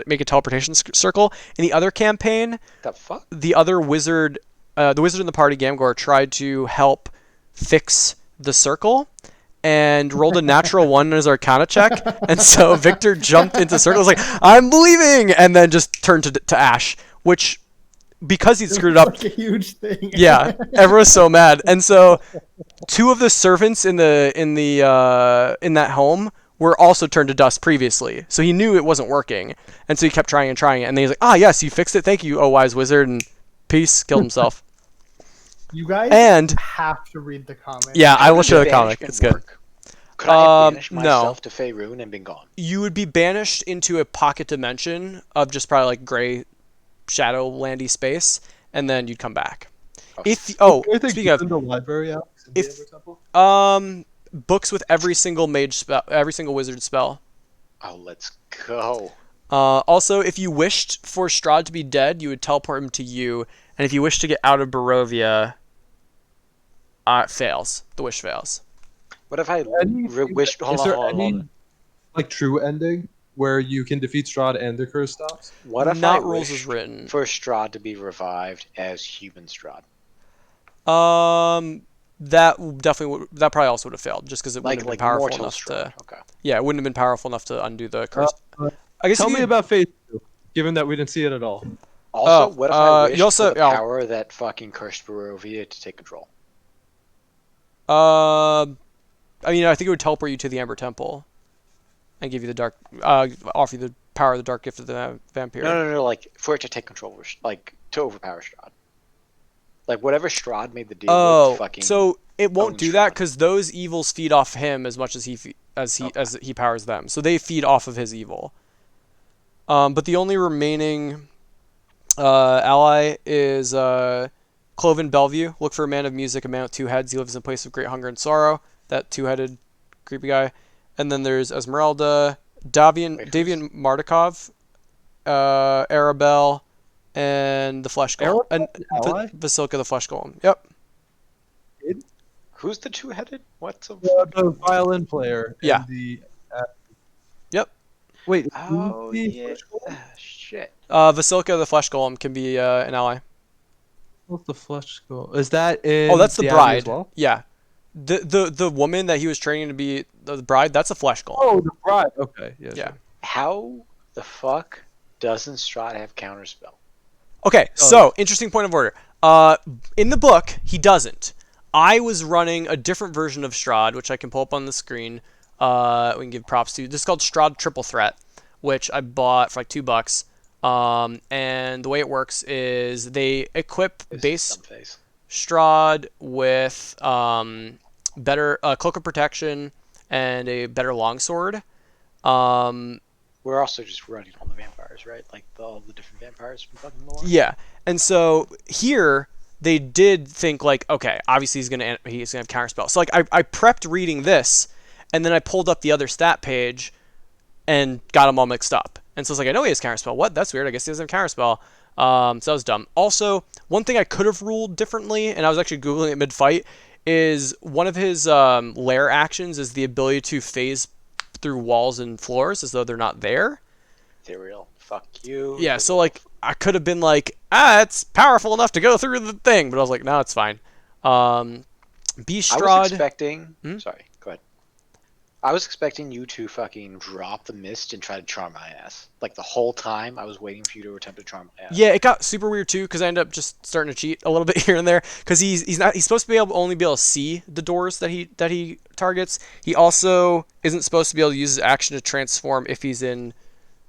make a teleportation circle. In the other campaign, The fuck? the other wizard, the wizard in the party, Gamgor, tried to help fix the circle and rolled a natural 1 in his Arcana check, and so Victor jumped into the circle, was like, "I'm leaving," and then just turned to ash, which, because he'd screwed it up, Like a huge thing. yeah, everyone was so mad. And so 2 of the servants in that home were also turned to dust previously. So he knew it wasn't working. And so he kept trying and trying it. And then he's like, "Ah, yes, you fixed it. Thank you, oh wise wizard," and peace, killed himself. You guys And have to read the comic. yeah, I will Does show the comic. banishment It's good. work? Could I have banished no. myself to Faerun and been gone? You would be banished into a pocket dimension of just probably like gray shadowlandy space, and then you'd come back. Anything Speaking of in the library, Alex, in the if- Amber Temple? books with every single mage spell, every single wizard spell. Oh, let's go. Also, if you wished for Strahd to be dead, you would teleport him to you, and if you wish to get out of Barovia, it fails. The wish fails. What if I wished? Hold Is on, there hold on, hold any on. like true ending where you can defeat Strahd and the curse stops? What if Not I rules wished as written. for Strahd to be revived as human Strahd? That definitely that probably also would have failed, just because it wouldn't Like have been powerful mortal enough Strahd. to. Okay. Yeah, it wouldn't have been powerful enough to undo the curse. Uh, I guess Tell if me you- about Phase 2, given that we didn't see it at all. Also, what if I you wished also- for the yeah. power that fucking cursed Barovia to take control? I mean, I think it would teleport you to the Amber Temple, and give you the dark, offer you the power of the dark gift of the vampire. No, like for it to take control, like to overpower Strahd. Like whatever Strahd made the deal Oh, with, fucking. so it won't own do that Strahd. because those evils feed off him as much as he powers them. So they feed off of his evil. But the only remaining ally is Cloven Bellevue. Look for a man of music, a man with 2 heads. He lives in a place of great hunger and sorrow. That 2-headed creepy guy. And then there's Esmeralda, Davian Mardikov, Arabelle, and the Flesh Golem. And Vasilka the Flesh Golem. Yep. Who's the 2-headed? What's a The violin player. Yeah. And the. Yep. Wait. Oh, who's the yeah. Flesh Golem? Shit. Vasilka the Flesh Golem can be an ally. What's the Flesh Golem? Is that in? Oh, that's the Abbey bride. as well? Yeah. The woman that he was training to be the bride, that's a Flesh Golem. Oh, the bride. Okay. Yeah. Yeah. How the fuck doesn't Strahd have counterspell? Okay, so interesting point of order. In the book, he doesn't. I was running a different version of Strahd, which I can pull up on the screen. We can give props to. This is called Strahd Triple Threat, which I bought for like $2. And the way it works is they equip base Strahd with better cloak of protection and a better longsword. We're also just running all the vampires, right? Like all the different vampires from fucking lore. Yeah, and so here they did think like, okay, obviously he's gonna have counterspell. So like I prepped reading this, and then I pulled up the other stat page, and got them all mixed up. And so it's like, I know he has counterspell. What? That's weird. I guess he doesn't have counterspell. So that was dumb. Also, one thing I could have ruled differently, and I was actually googling it mid-fight, is one of his lair actions is the ability to phase through walls and floors as though they're not there. Ethereal. Fuck you. Yeah, so like I could have been like, it's powerful enough to go through the thing, but I was like, no, it's fine. Strahd. I was expecting. Sorry, go ahead. I was expecting you to fucking drop the mist and try to charm my ass. Like the whole time, I was waiting for you to attempt to charm my ass. Yeah, it got super weird too because I ended up just starting to cheat a little bit here and there because he's supposed to be only be able to see the doors that he targets. He also isn't supposed to be able to use his action to transform if he's in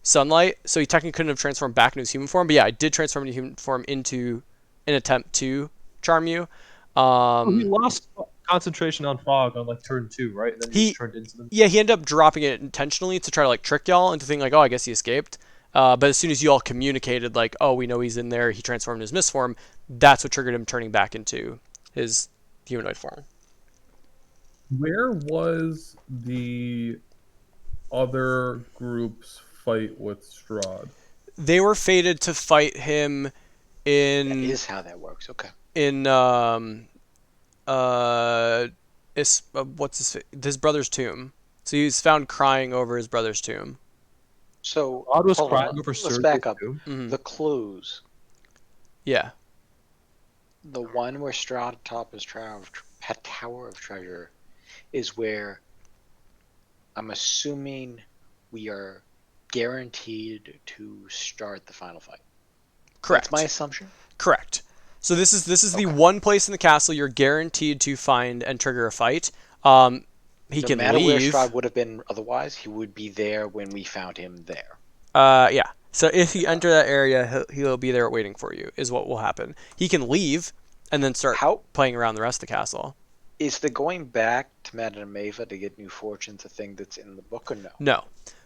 sunlight, so he technically couldn't have transformed back into his human form. But yeah, I did transform into human form into an attempt to charm you. He lost concentration on fog on like turn 2, right? And then he turned into them. Yeah, he ended up dropping it intentionally to try to like trick y'all into thinking like, oh, I guess he escaped. But as soon as you all communicated like, oh, we know he's in there, he transformed into his mist form, that's what triggered him turning back into his humanoid form. Where was the other group's fight with Strahd? They were fated to fight him in. That is how that works. Okay. In what's his brother's tomb. So he's found crying over his brother's tomb. So Strahd was hold crying on. over Let's back up. Mhm. The clues. Yeah. The one where Strahd top his Tower of Treasure is where I'm assuming we are guaranteed to start the final fight. Correct. That's my assumption. Correct. So this is the one place in the castle you're guaranteed to find and trigger a fight. He can no matter where leave. Strahd would have been otherwise, he would be there when we found him there. Yeah. So if you enter that area, he'll be there waiting for you. Is what will happen. He can leave and then start playing around the rest of the castle. Is the going back to Madame Maeva to get new fortunes a thing that's in the book or no? No.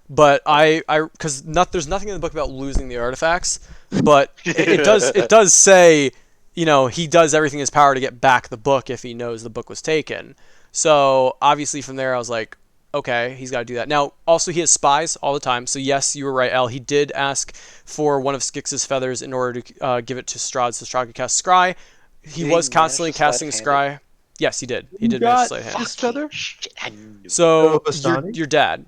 But because there's nothing in the book about losing the artifacts, but it does say, he does everything in his power to get back the book if he knows the book was taken. So obviously from there I was like, okay, he's got to do that. Now also he has spies all the time. So yes, you were right, Elle. He did ask for one of Skix's feathers in order to give it to Strahd so Strahd could cast Scry. He was constantly casting Scry. Yes, he did. He did manage to slay hand. His feather? So Bastani? your dad.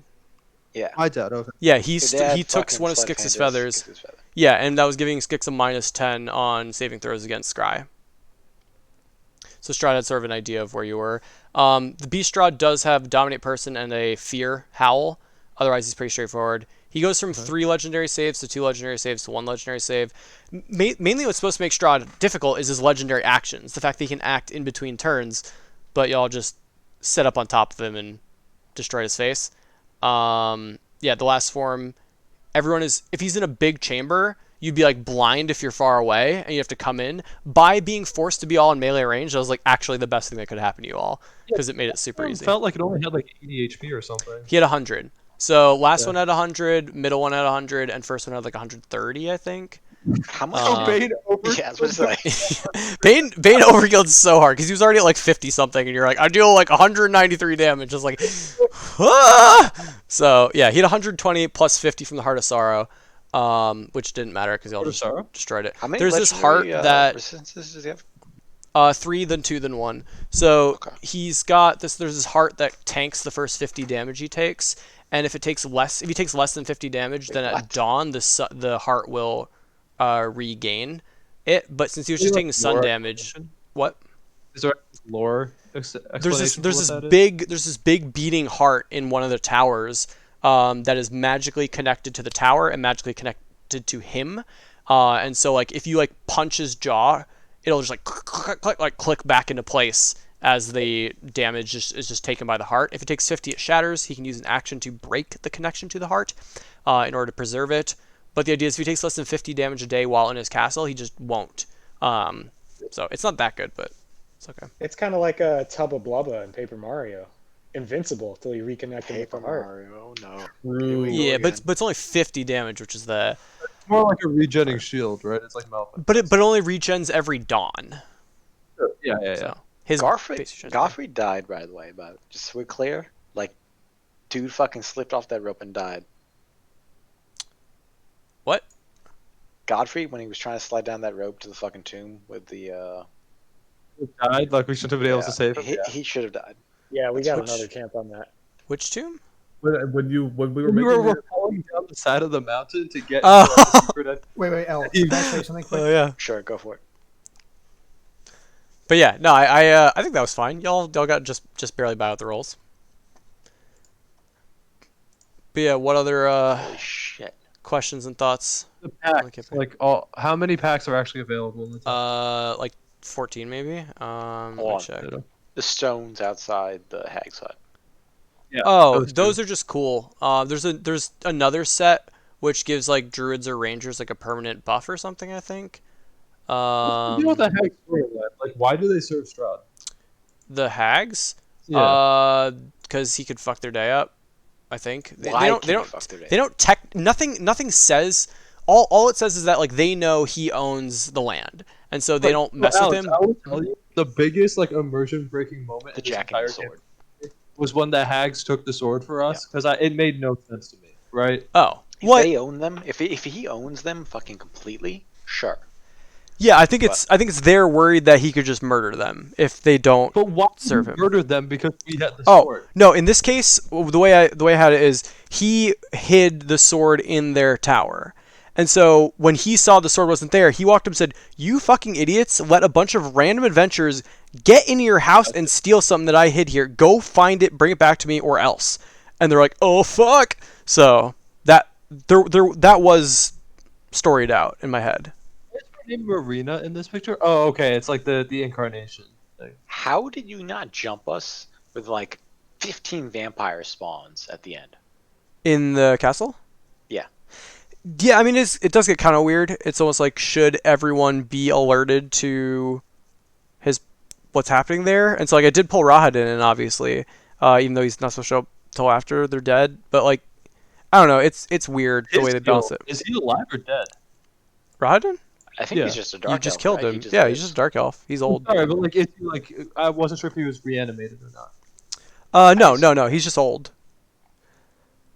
Yeah. My dad. Okay. Yeah, he took fucking one of sleight of Skix's hand feathers. Skix's feather. Yeah, and that was giving Skix a -10 on saving throws against Scry. So Strahd had sort of an idea of where you were. The Beast Strahd does have Dominate Person and a Fear Howl. Otherwise, he's pretty straightforward. He goes from 3 legendary saves to 2 legendary saves to 1 legendary save. Mainly what's supposed to make Strahd difficult is his legendary actions. The fact that he can act in between turns, but y'all just set up on top of him and destroy his face. Yeah, the last form, if he's in a big chamber, you'd be like blind if you're far away and you have to come in. By being forced to be all in melee range, that was like actually the best thing that could happen to you all because it made it super easy. Felt like it only had like 80 HP or something. He had 100. So last Yeah. one had 100, middle one had 100, and first one had like 130, I think. How much? So Bane over. Yeah, I was about to say. Bane overkilled so hard because he was already at like 50 something, and you're like, I deal like 193 damage, just like, ah! So yeah, he had 120 plus 50 from the Heart of Sorrow, which didn't matter because y'all Heart of just Sorrow? destroyed it. How many There's this heart legendary that resistances does he have? 3, then 2, then 1. So Okay. he's got this. There's this heart that tanks the first 50 damage he takes, and if he takes less than 50 damage, then at what? dawn the heart will regain it. But since he was Is just there, taking like, sun lore damage, explanation? what? Is there lore explanation There's for this what that is? big beating heart in one of the towers that is magically connected to the tower and magically connected to him. And so like if you like punch his jaw, it'll just like click back into place as the damage is just taken by the heart. If it takes 50, it shatters. He can use an action to break the connection to the heart in order to preserve it. But the idea is if he takes less than 50 damage a day while in his castle, he just won't. So it's not that good, but it's okay. It's kind of like a Tubba Blubba in Paper Mario. Invincible till you reconnect him with Paper the heart. Mario, no. True. Yeah, again. but it's only 50 damage, which is the. It's more like a regenning shield, right? It's like Malphite. But it only regens every dawn. Yeah. So his Garfrey base regens- Garfrey died, by the way, but just so we're clear, like, dude fucking slipped off that rope and died. What? Godfrey, when he was trying to slide down that rope to the fucking tomb with the Died, like we shouldn't have been able to save him. he should have died. Yeah, we That's got which- another camp on that. Which tomb? When we were When we making were it, falling down the side of the mountain to get Oh. into our secret end- Wait, El. Can I say something quick? Oh yeah. Sure, go for it. But yeah, no, I think that was fine. Y'all got just barely by with the rolls. But yeah, what other Holy shit. questions and thoughts? the packs. Okay. Like how many packs are actually available in the top? Like 14 maybe. Let Hold me on. check. The stones outside the hag's hut. Yeah, Oh, those those two. are just cool. There's another set which gives like druids or rangers like a permanent buff or something, I think. What's the deal with the hag storyline? Like, why do they serve Strahd? The hags, Yeah. because he could fuck their day up. I think Why can he fuck their day? they don't tech nothing says. All it says is that like they know he owns the land, and so they don't mess Alex, with him. I will tell you, the biggest like immersion breaking moment The in this jack and entire the sword. campaign was when the hags took the sword for us because it made no sense to me. Right? Oh, If what? they own them, if he owns them fucking completely, sure. Yeah, I think it's they're worried that he could just murder them if they don't. But why Serve did him. we murder them because we had the Oh sword? no! In this case, the way I had it is he hid the sword in their tower, and so when he saw the sword wasn't there, he walked up and said, "You fucking idiots! Let a bunch of random adventurers get into your house and steal something that I hid here. Go find it, bring it back to me, or else." And they're like, "Oh fuck!" So that that was storied out in my head. Is her name Marina in this picture? Oh, okay. It's like the incarnation thing. How did you not jump us with like 15 vampire spawns at the end? In the castle? Yeah. Yeah, I mean, it does get kind of weird. It's almost like should everyone be alerted to what's happening there? And so like I did pull Rahadin in, obviously, even though he's not supposed to show up till after they're dead. But like, I don't know. It's weird the way they balance it. Is he alive or dead? Rahadin? I think Yeah. he's just a dark You just elf, killed right? him. He Yeah, lives. he's just a dark elf. He's old. Sorry, but like, is he like? I wasn't sure if he was reanimated or not. No. He's just old.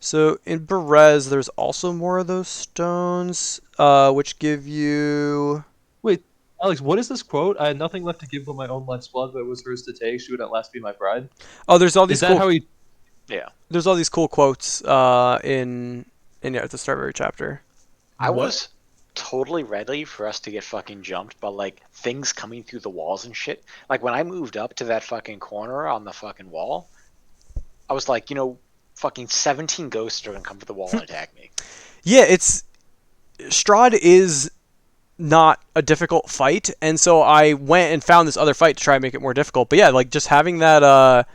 So in Berez, there's also more of those stones, which give you. Wait, Alex, what is this quote? I had nothing left to give but my own life's blood, but it was hers to take. She would at last be my bride. Oh, there's all these Is that cool. how he? Yeah. There's all these cool quotes in at the start of every chapter. I What? was totally ready for us to get fucking jumped by like things coming through the walls and shit. Like when I moved up to that fucking corner on the fucking wall, I was like, fucking 17 ghosts are gonna come to the wall and attack me. Yeah, Strahd is not a difficult fight, and so I went and found this other fight to try and make it more difficult. But yeah, like just having that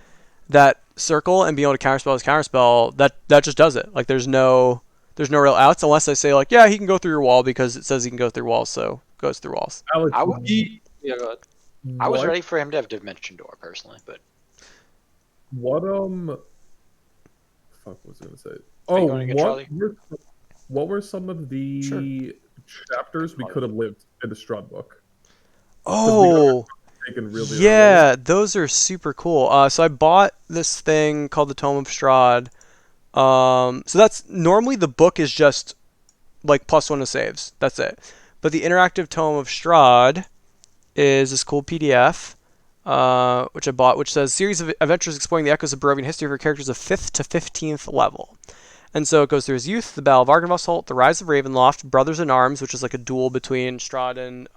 that circle and being able to counterspell his counterspell, that just does it. Like there's no real outs unless I say like, yeah, he can go through your wall because it says he can go through walls, so goes through walls. Alex, I would- Yeah, go ahead. I was what- ready for him to have Dimension Door personally, but What fuck was I gonna say? Are you Oh, going again, Charlie? what were some of the chapters we could have lived in the Strahd book? Because we got Oh, taken really early. yeah, those are super cool. So I bought this thing called the Tome of Strahd. So that's normally the book is just like +1 to saves. That's it. But the interactive Tome of Strahd is this cool PDF, which I bought, which says series of adventures exploring the echoes of Barovian history for characters of 5th to 15th level. And so it goes through his youth, the Battle of Argynvost, the Rise of Ravenloft, Brothers in Arms, which is like a duel between Strahd and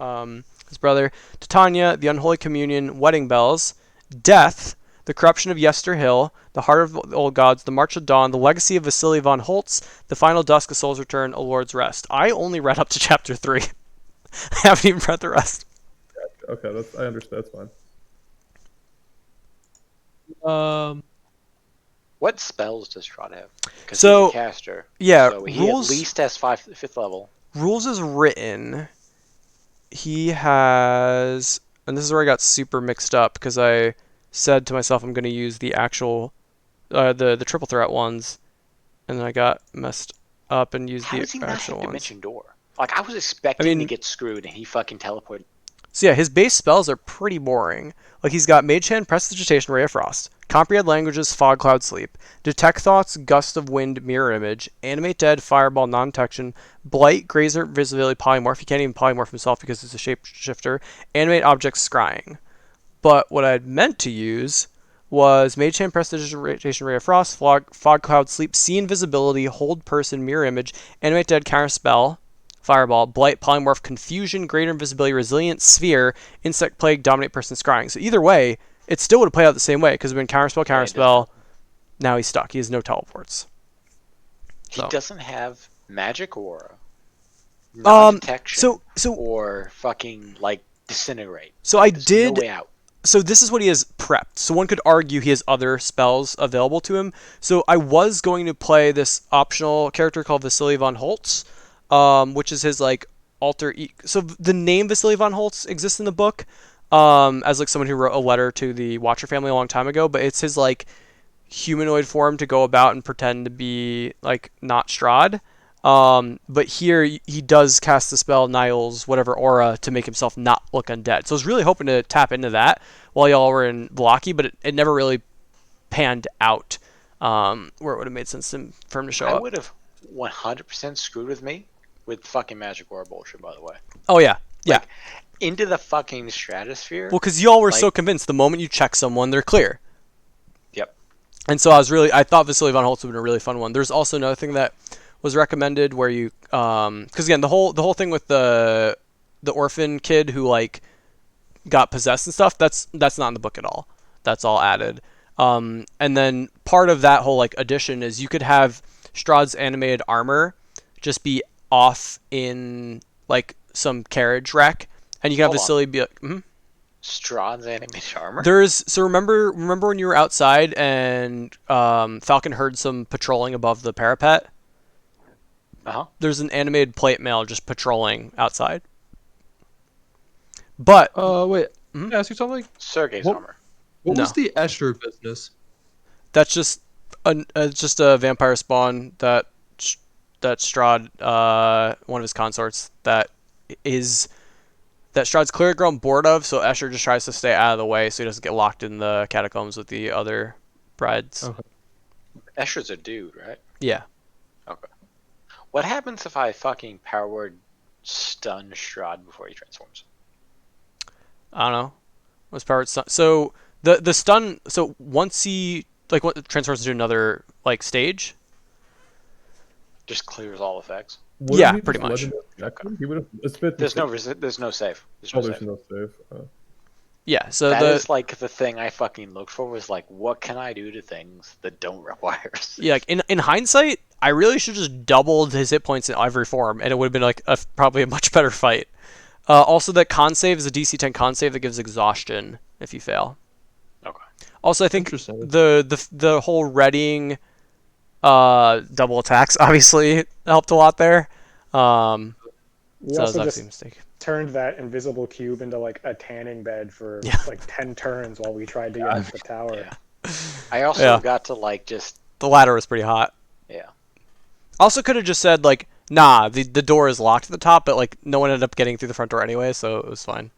his brother, Titania, the Unholy Communion, Wedding Bells, Death, the Corruption of Yester Hill, the Heart of the Old Gods, the March of Dawn, the Legacy of Vasily von Holtz, the Final Dusk, A Soul's Return, A Lord's Rest. I only read up to chapter 3. I haven't even read the rest. Okay, I understand. That's fine. What spells does Strahd have? Because So, he's a caster. yeah, So he rules- at least has 5th level. Rules is written. He has, and this is where I got super mixed up because I said to myself I'm going to use the actual, the triple threat ones, and then I got messed up and used How the does he not actual have ones. Dimension Door? Like, I was expecting to mean- get screwed, and he fucking teleported. So yeah, his base spells are pretty boring. Like he's got Mage Hand, Prestidigitation, Ray of Frost, Comprehend Languages, Fog, Cloud, Sleep, Detect Thoughts, Gust of Wind, Mirror Image, Animate Dead, Fireball, Non-Detection, Blight, Grazer, Visibility, Polymorph. He can't even polymorph himself because it's a shapeshifter. Animate Objects, Scrying. But what I'd meant to use was Mage Hand, Prestidigitation, Ray of Frost, Fog, Cloud, Sleep, See Invisibility, Hold Person, Mirror Image, Animate Dead, Counter Spell, Fireball, Blight, Polymorph, Confusion, Greater Invisibility, Resilient, Sphere, Insect Plague, Dominate Person, Scrying. So either way, it still would have played out the same way because when Counterspell, now he's stuck. He has no teleports. He So. doesn't have Magic Aura, Non-Detection, So or fucking, like, Disintegrate. So I There's did. no way out. So this is what he has prepped. So one could argue he has other spells available to him. So I was going to play this optional character called Vasily von Holtz, which is his like so the name Vasily von Holtz exists in the book, as like someone who wrote a letter to the Watcher family a long time ago. But it's his like humanoid form to go about and pretend to be like not Strahd. But here he does cast the spell Niall's whatever aura to make himself not look undead. So I was really hoping to tap into that while y'all were in Blocky, but it never really panned out where it would have made sense for him to show I up. would have 100% screwed with me with fucking Magic Aura bullshit, by the way. Oh yeah, yeah. Like, into the fucking stratosphere. Well, because y'all were so like- convinced the moment you check someone, they're clear. Yep. And so I thought Vasily von Holtz would have been a really fun one. There's also another thing that was recommended where you, because again, the whole thing with the orphan kid who like got possessed and stuff, that's not in the book at all. That's all added. And then part of that whole like addition is you could have Strahd's animated armor just be off in like some carriage wreck, and you can have Hold on. Vasily be like, mm-hmm. Strahd's animated armor. So remember when you were outside and Falcon heard some patrolling above the parapet? Uh-huh. There's an animated plate mail just patrolling outside. But Wait. Mhm. Can I ask you something? Sergei's What- armor. What No. was the Escher business? that's just a vampire spawn that Strahd, one of his consorts, that Strahd's clearly grown bored of, so Escher just tries to stay out of the way so he doesn't get locked in the catacombs with the other brides. Okay. Escher's a dude, right? Yeah. What happens if I fucking power word stun Strahd before he transforms? I don't know. What's powered stun? So the stun. So once he like what transfers into another like stage. Just clears all effects. Wouldn't Yeah, he pretty just much. Okay. He would have. It's been. There's no there's no save. There's no Oh, there's save. no save. Yeah. So That is like the thing I fucking looked for was like, what can I do to things that don't require save? yeah, like in hindsight, I really should just doubled his hit points in every form, and it would have been like probably a much better fight. Also, that con save is a DC 10 con save that gives exhaustion if you fail. Okay. Also, I think Interesting. the whole readying double attacks obviously helped a lot there. We So that was also obviously just a mistake. turned that invisible cube into like a tanning bed for Yeah. like 10 turns while we tried to get up the tower. Yeah. I also Yeah. got to like just The ladder was pretty hot. Yeah. Also could have just said, like, nah, the door is locked at the top, but, like, no one ended up getting through the front door anyway, so it was fine.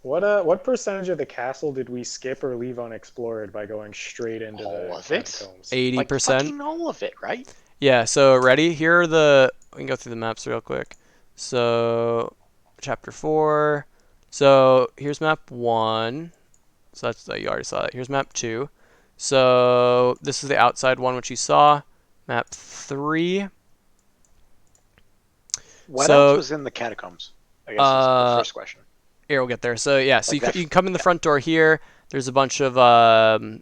What percentage of the castle did we skip or leave unexplored by going straight into All the of it? catacombs? 80%. Fucking all of it, right? Yeah, so ready? Here are the... We can go through the maps real quick. So, chapter 4. So, here's map 1. So that's you already saw that. Here's map 2. So, this is the outside one, which you saw. Map 3. What So, else was in the catacombs? I guess is the first question. Here, we'll get there. So, yeah, so Like you can come in the front door here. There's a bunch of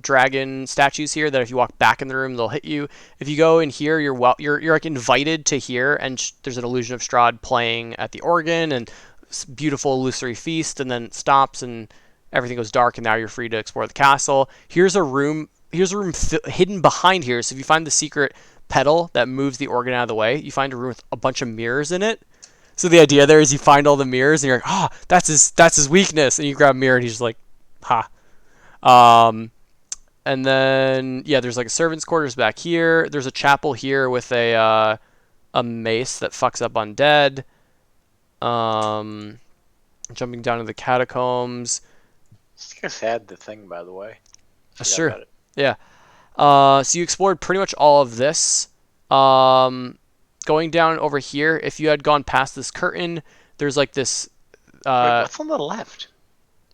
dragon statues here that if you walk back in the room, they'll hit you. If you go in here, you're like invited to here, and there's an illusion of Strahd playing at the organ, and beautiful illusory feast, and then it stops, and everything goes dark, and now you're free to explore the castle. Here's a room. Hidden behind here. So if you find the secret pedal that moves the organ out of the way, you find a room with a bunch of mirrors in it. So the idea there is you find all the mirrors, and you're like, oh, that's his weakness, and you grab a mirror, and he's just like, ha. And then yeah, there's like a servant's quarters back here. There's a chapel here with a mace that fucks up undead. Jumping down to the catacombs. Just had the thing, by the way. Forgot Sure. about it. Yeah. So you explored pretty much all of this. Going down over here, if you had gone past this curtain, there's like this. Wait, what's on the left?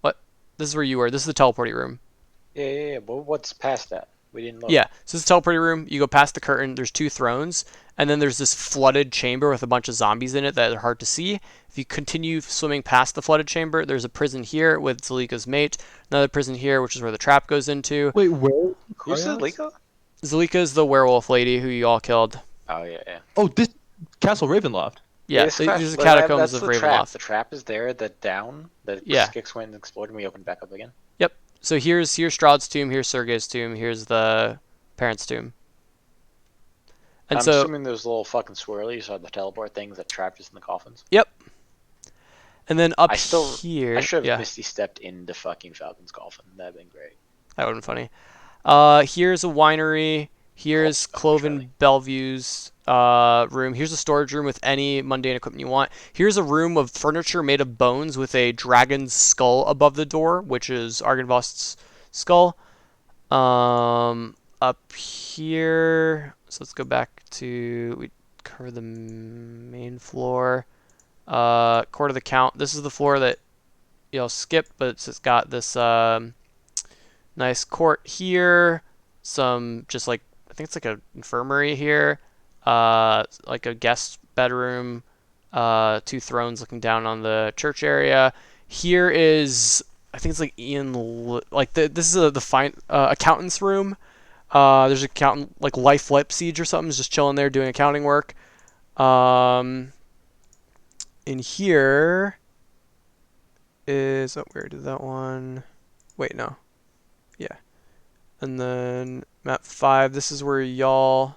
What? This is where you were. This is the teleporting room. Yeah. But what's past that? We didn't look. Yeah, so this is the teleporting room. You go past the curtain. There's 2 thrones, and then there's this flooded chamber with a bunch of zombies in it that are hard to see. If you continue swimming past the flooded chamber, there's a prison here with Zalika's mate. Another prison here, which is where the trap goes into. Wait, where? Who's Zalika? Zalika is the werewolf lady who you all killed. Oh yeah. Oh, this. Castle Ravenloft. Yeah, This these class- are the but catacombs that's of the trap. Ravenloft. The trap is there. The down. The Yeah. Skix went and exploded, and we opened back up again. Yep. So here's Strahd's tomb. Here's Sergei's tomb. Here's the parents' tomb. And I'm so assuming those little fucking swirlies are the teleport things that trapped us in the coffins. yep. And then up I here, should have yeah, Misty stepped into fucking Falcon's coffin. That'd been great. that would have been funny. Here's a winery. Here's Cloven Bellevue's room. Here's a storage room with any mundane equipment you want. Here's a room of furniture made of bones with a dragon's skull above the door, which is Argynvost's skull. Up here, so let's go back to, we cover the main floor. Court of the Count. This is the floor that you'll skip, but it's got this nice court here. Some just like, I think it's like an infirmary here. Like a guest bedroom. 2 thrones looking down on the church area. Here is, I think it's like this is the fine accountant's room. There's an accountant like Life Siege or something, just chilling there doing accounting work. In here is, oh, where did that one? Wait, no. Yeah. And then map 5, this is where y'all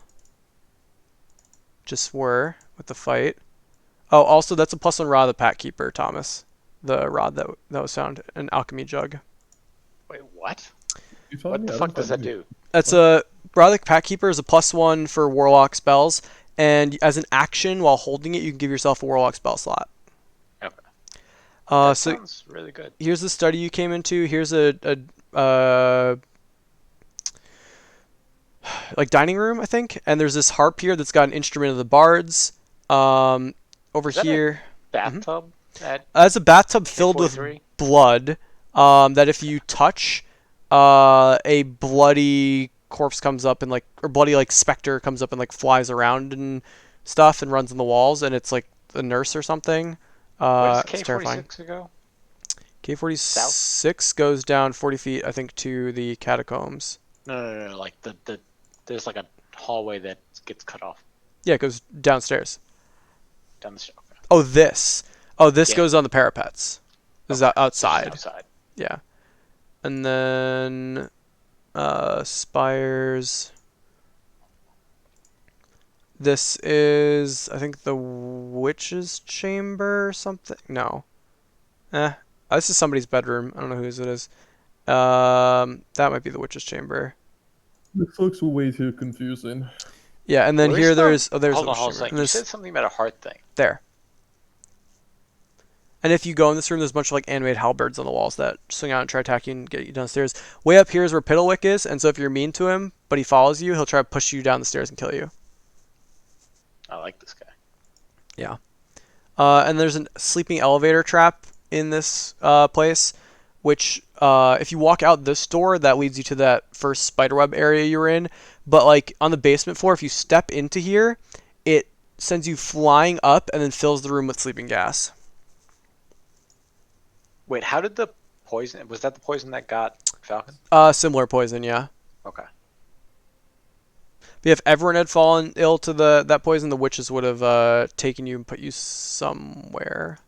just were with the fight. Oh, also that's a +1 rod of the Pack Keeper, Thomas. The rod that was found, an alchemy jug. Wait, what? You told What me, the I fuck don't does that believe do? That's a rod of the Pack Keeper is a +1 for warlock spells, and as an action while holding it, you can give yourself a warlock spell slot. Okay. That So sounds really good. here's the study you came into. Here's a like dining room, I think, and there's this harp here that's got an instrument of the bards. Over Is that a here, Bathtub? At it's a bathtub filled with 43? blood. That if you touch, a bloody corpse comes up and like, or bloody like specter comes up and like flies around and stuff and runs on the walls, and it's like a nurse or something. Where does It's terrifying. K-46 go? K-46 goes down 40 feet, I think, to the catacombs. No. Like there's like a hallway that gets cut off Yeah, it goes downstairs. down the street. Okay. Oh, this. Oh, this Yeah. goes on the parapets. This is This is outside. outside. Yeah. And then spires. This is, I think, the witch's chamber or something. No. This is somebody's bedroom. I don't know whose it is. That might be the witch's chamber. This looks way too confusing. Yeah, and then Where's here the- there's the hold on, witch's hold on a chamber. second. And You this said something about a heart thing. there. And if you go in this room, there's a bunch of like animated halberds on the walls that swing out and try attacking and get you downstairs. Way up here is where Piddlewick is, and so if you're mean to him, but he follows you, he'll try to push you down the stairs and kill you. I like this guy. Yeah. And there's a sleeping elevator trap in this place, which if you walk out this door, that leads you to that first spiderweb area you were in. But like on the basement floor, if you step into here, it sends you flying up and then fills the room with sleeping gas. Wait, how did the poison? Was that the poison that got Falcon? Similar poison, yeah. Okay. But if everyone had fallen ill to that poison, the witches would have taken you and put you somewhere.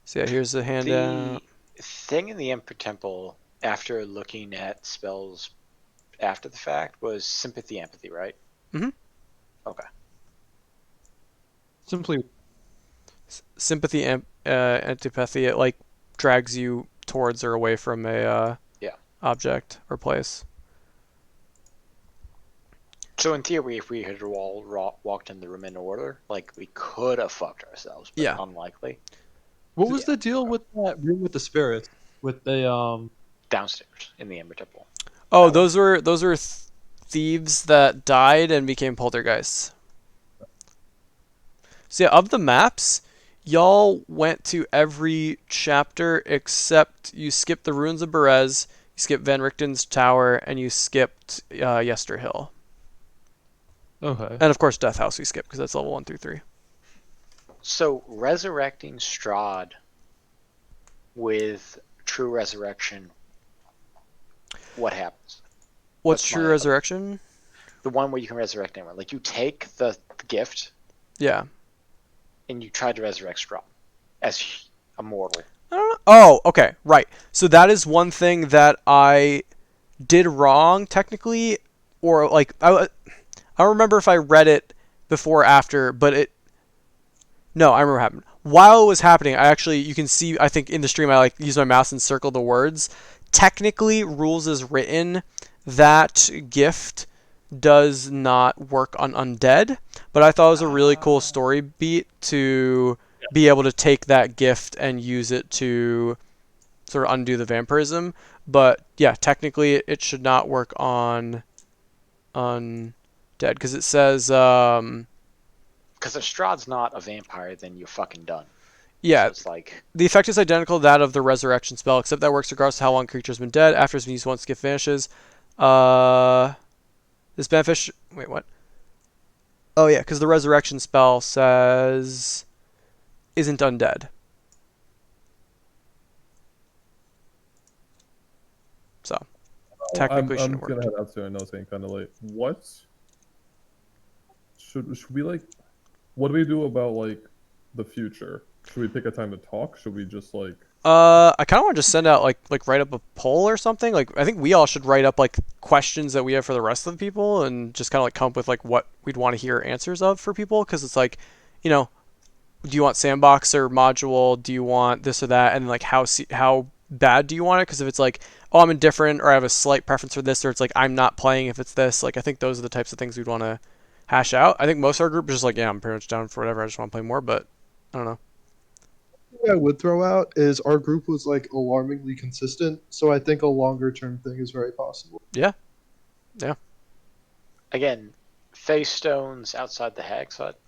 So yeah, here's the handout. The thing in the Emperor Temple, after looking at spells after the fact, was sympathy, empathy, right? Mhm. Okay. Simply Sympathy and antipathy, it like drags you towards or away from a Yeah. object or place. So in theory, if we had all walked in the room in order, like we could have fucked ourselves, but Yeah. unlikely. What was Yeah. the deal with that room with the spirits? With the Downstairs in the Ember Temple. Oh, That those were thieves that died and became poltergeists. So yeah, of the maps, y'all went to every chapter except you skipped the ruins of Berez, you skipped Van Richten's tower, and you skipped Yester Hill. okay. And of course Death House we skipped because that's level 1 through 3. So resurrecting Strahd with true resurrection, what happens? What's That's true my- resurrection? The one where you can resurrect anyone. Like you take the gift Yeah. and you try to resurrect Strahd as a mortal. I don't know. Oh, okay, right. So that is one thing that I did wrong technically, or like I don't remember if I read it before or after, but no, I remember what happened. While it was happening, you can see, I think in the stream I like use my mouse and circle the words. Technically, rules is written that gift does not work on undead, but I thought it was a really cool story beat to be able to take that gift and use it to sort of undo the vampirism. But yeah, technically it should not work on undead because it says Because if Strahd's not a vampire, then you're fucking done. yeah, So it's like the effect is identical to that of the resurrection spell, except that works regardless of how long a creature's been dead. After it's been used once, gift vanishes. This beneficial. Wait, what? Oh yeah, because the resurrection spell says isn't undead. So technically I'm shouldn't gonna work. head out soon. I know it's getting kind of late. What should we like? What do we do about like the future? Should we pick a time to talk? Should we just like? I kind of want to just send out like write up a poll or something. Like I think we all should write up like questions that we have for the rest of the people, and just kind of like come up with like what we'd want to hear answers of for people. Because it's like, you know, do you want sandbox or module? Do you want this or that? And like how bad do you want it? Because if it's like, oh, I'm indifferent, or I have a slight preference for this, or it's like I'm not playing if it's this. Like I think those are the types of things we'd want to hash out. I think most of our group is just like, yeah, I'm pretty much down for whatever. I just want to play more, but I don't know. I would throw out is our group was like alarmingly consistent, so I think a longer term thing is very possible. again, face stones outside the Hag's Hut.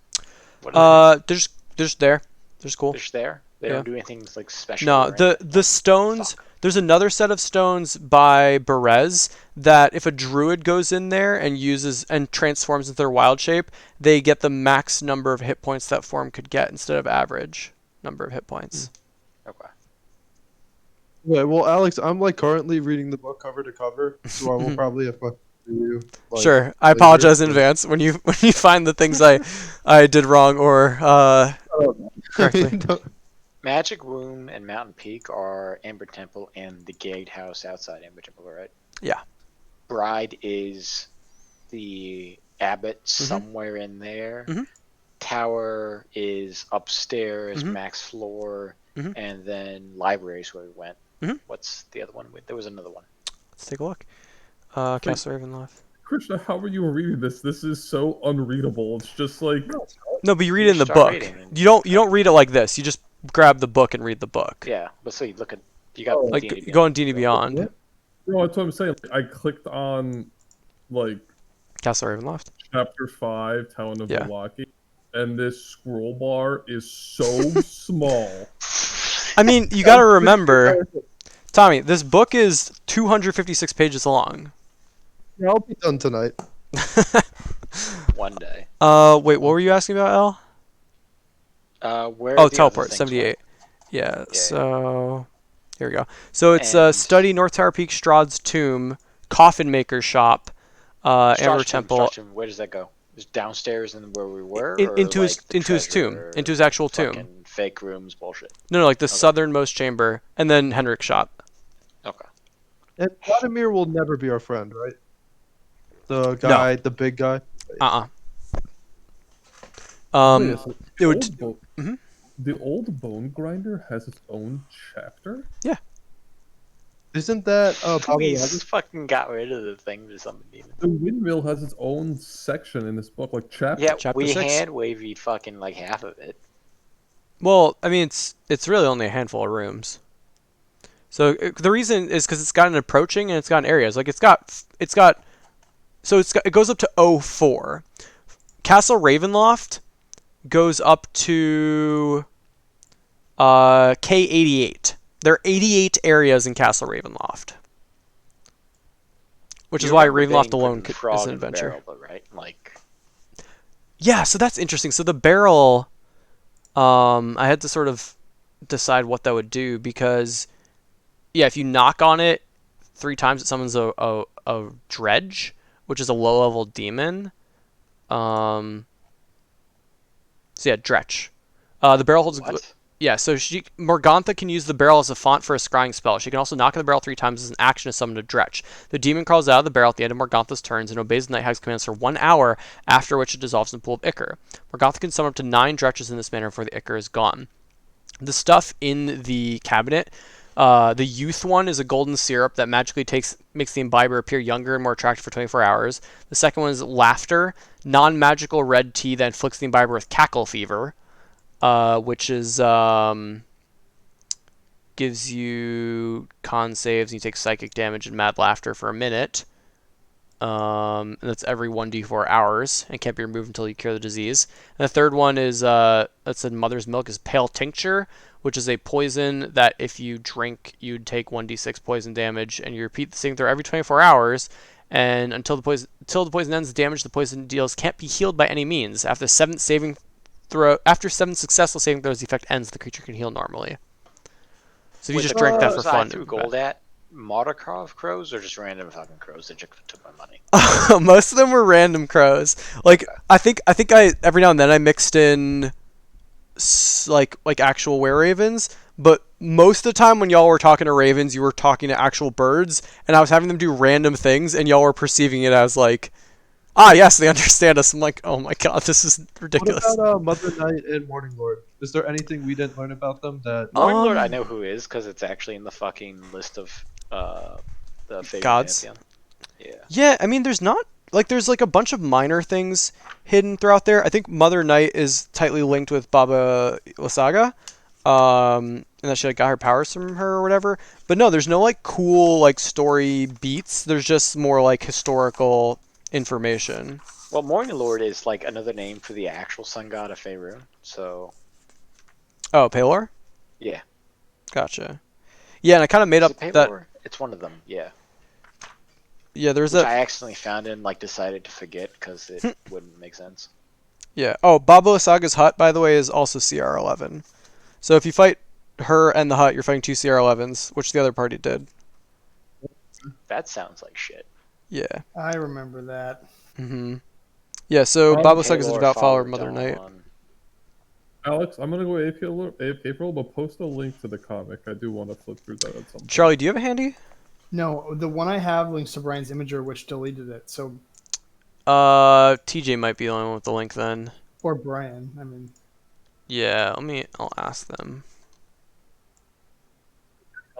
What are They're just there. They're just cool. they? They're just there. They Yeah. don't do anything like special. No, or the anything? the stones. Fuck. There's another set of stones by Berez that if a druid goes in there and uses and transforms into their wild shape, they get the max number of hit points that form could get instead of average number of hit points. Okay. Yeah, well, Alex, I'm like currently reading the book cover to cover, so I will probably have questions for you. Like, Sure, I later, apologize in but- advance when you find the things I did wrong or correctly. Magic Room and Mountain Peak are Amber Temple and the gatehouse outside Amber Temple, right? Yeah. Bride is the abbot somewhere in there. Mhm. Tower is upstairs, Mhm. max floor, Mhm. and then library is where we went. Mhm. What's the other one? Wait, there was another one. Let's take a look. Castle Ravenloft. Krishna, how are you reading this? This is so unreadable. It's just like No, but you read You it in the start book. reading and- You don't read it like this. You just grab the book and read the book. Yeah, but so you look at you got Like D&D you go on Beyond. D&D Beyond. no, that's what I'm saying. Like, I clicked on like Castle Ravenloft. chapter 5, Town of Yeah. Milwaukee, and this scroll bar is so small. I mean, you got to remember, Tommy, this book is 256 pages long. Yeah, I'll be done tonight. One day. Wait, what were you asking about, Al? Where Oh, the other teleport, things 78. went. Yeah, Yeah. so here we go. So it's And- study North Tower Peak, Strahd's tomb, coffin maker's shop, Amber Temple, Strahd, where does that go? Is downstairs and where we were, or into his like the into his tomb, treasure, into his actual tomb. fucking fake rooms bullshit? No, like the Okay. southernmost chamber, and then Henrik's shop. Okay. And Vladimir will never be our friend, right? The guy, the big guy. Uh-uh. Wait a second. It would. Mhm. The old bone grinder has its own chapter? Isn't that Baba We Yaga? just fucking got rid of the thing for some reason. The windmill has its own section in this book, like chapter. Yeah, Chapter we 6? hand wavy fucking like half of it. Well, I mean, it's really only a handful of rooms. So the reason is because it's got an approaching and it's got an areas. Like it goes up to O4. Castle Ravenloft goes up to K88. There are 88 areas in Castle Ravenloft, which is You why remember Ravenloft being alone putting is frog an in the adventure. barrel, though, right? Like, Yeah, so that's interesting. So the barrel, I had to sort of decide what that would do because, yeah, if you knock on it 3 times, it summons a dredge, which is a low-level demon. So yeah, dredge. The barrel holds. what? Yeah, so Morgantha can use the barrel as a font for a scrying spell. She can also knock on the barrel 3 times as an action to summon a dretch. The demon crawls out of the barrel at the end of Morgantha's turns and obeys the Night Hag's commands for 1 hour, after which it dissolves in the pool of Ichor. Morgantha can summon up to 9 dretches in this manner before the Ichor is gone. The stuff in the cabinet, the youth one is a golden syrup that magically makes the imbiber appear younger and more attractive for 24 hours. The second one is laughter, non-magical red tea that inflicts the imbiber with cackle fever. Which is gives you con saves and you take psychic damage and mad laughter for a minute. And that's every 1d4 hours and can't be removed until you cure the disease. And the third one is that's in Mother's Milk is pale tincture, which is a poison that if you drink you'd take 1d6 poison damage, and you repeat the same throw every 24 hours. And until the poison ends, the damage the poison deals can't be healed by any means. After 7 successful saving throws, the effect ends. The creature can heal normally. So if you just drank that for Those fun, I threw gold at Mordecraft crows or just random fucking crows that just took my money. most of them were random crows. Like I think I every now and then I mixed in like actual were-ravens, but most of the time when y'all were talking to ravens, you were talking to actual birds, and I was having them do random things, and y'all were perceiving it as like, yes, they understand us. I'm like, oh my god, this is ridiculous. What about Mother Night and Morning Lord? Is there anything we didn't learn about them that? Morning Lord, I know who is because it's actually in the fucking list of the favorite Gods? pantheon. Yeah. Yeah, I mean, there's a bunch of minor things hidden throughout there. I think Mother Night is tightly linked with Baba Lysaga, and that she got her powers from her or whatever. But no, there's no like cool like story beats. There's just more like historical information. Well, Morning Lord is like another name for the actual sun god of Faerun. So Oh, Palor? yeah. Gotcha. Yeah, and I kind of made Is up it that. Palor? It's one of them. Yeah. Yeah, there's Which that. I accidentally found and like decided to forget because it wouldn't make sense. Yeah. Oh, Baba Lysaga's hut, by the way, is also CR11. So if you fight her and the hut, you're fighting 2 CR11s, which the other party did. That sounds like shit. Yeah. I remember that. Mm-hmm. Yeah, so Um, Baba Lysaga's a Palor, devout follower of Father Mother Night. Dawn. Alex, I'm gonna go AFK for a little, but post a link to the comic. I do want to flip through that at some point. Charlie, do you have a handy? No, the one I have links to Brian's Imager, which deleted it. So, TJ might be the only one with the link then. or Brian. I mean, Yeah, I'll ask them.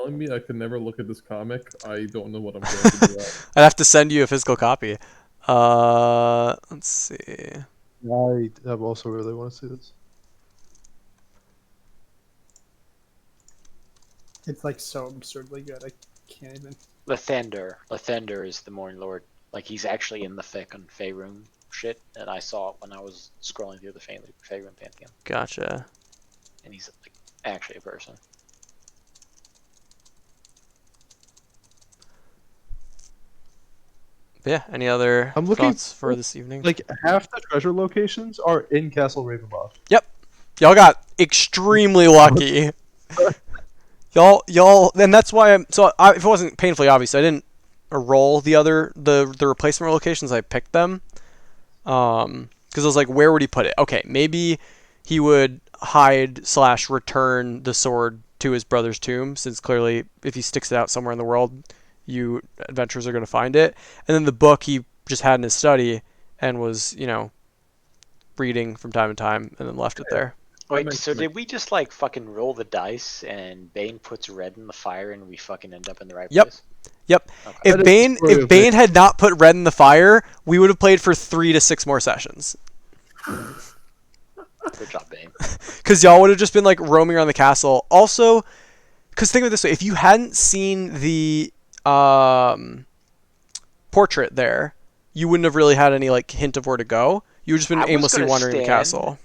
telling me I can never look at this comic, I don't know what I'm going to do. I'd have to send you a physical copy. Let's see. I also really want to see this. It's like so absurdly good. I can't even. Lathander is the Morning Lord. Like he's actually in the fucking Faerun shit, and I saw it when I was scrolling through the Faerun Pantheon, Gotcha. and he's like actually a person. Yeah. Any other I'm looking thoughts for this evening? Like half the treasure locations are in Castle Ravenloft. Yep. Y'all got extremely lucky. Y'all, and that's why if it wasn't painfully obvious, I didn't roll the replacement locations. I picked them, because I was like, where would he put it? Okay, maybe he would hide / return the sword to his brother's tomb, since clearly if he sticks it out somewhere in the world, you adventurers are going to find it. And then the book he just had in his study and was, reading from time to time, and then left it there. Wait, makes so sense. did we just like fucking roll the dice and Bane puts red in the fire and we fucking end up in the right Yep. place? Yep. Okay. If That is Bane the story if of Bane it. had not put red in the fire, we would have played for 3 to 6 more sessions. Good job, Bane. Because y'all would have just been like roaming around the castle. Also, because think of it this way: if you hadn't seen the portrait there, you wouldn't have really had any like hint of where to go. You would just been I was aimlessly gonna wandering the stand castle.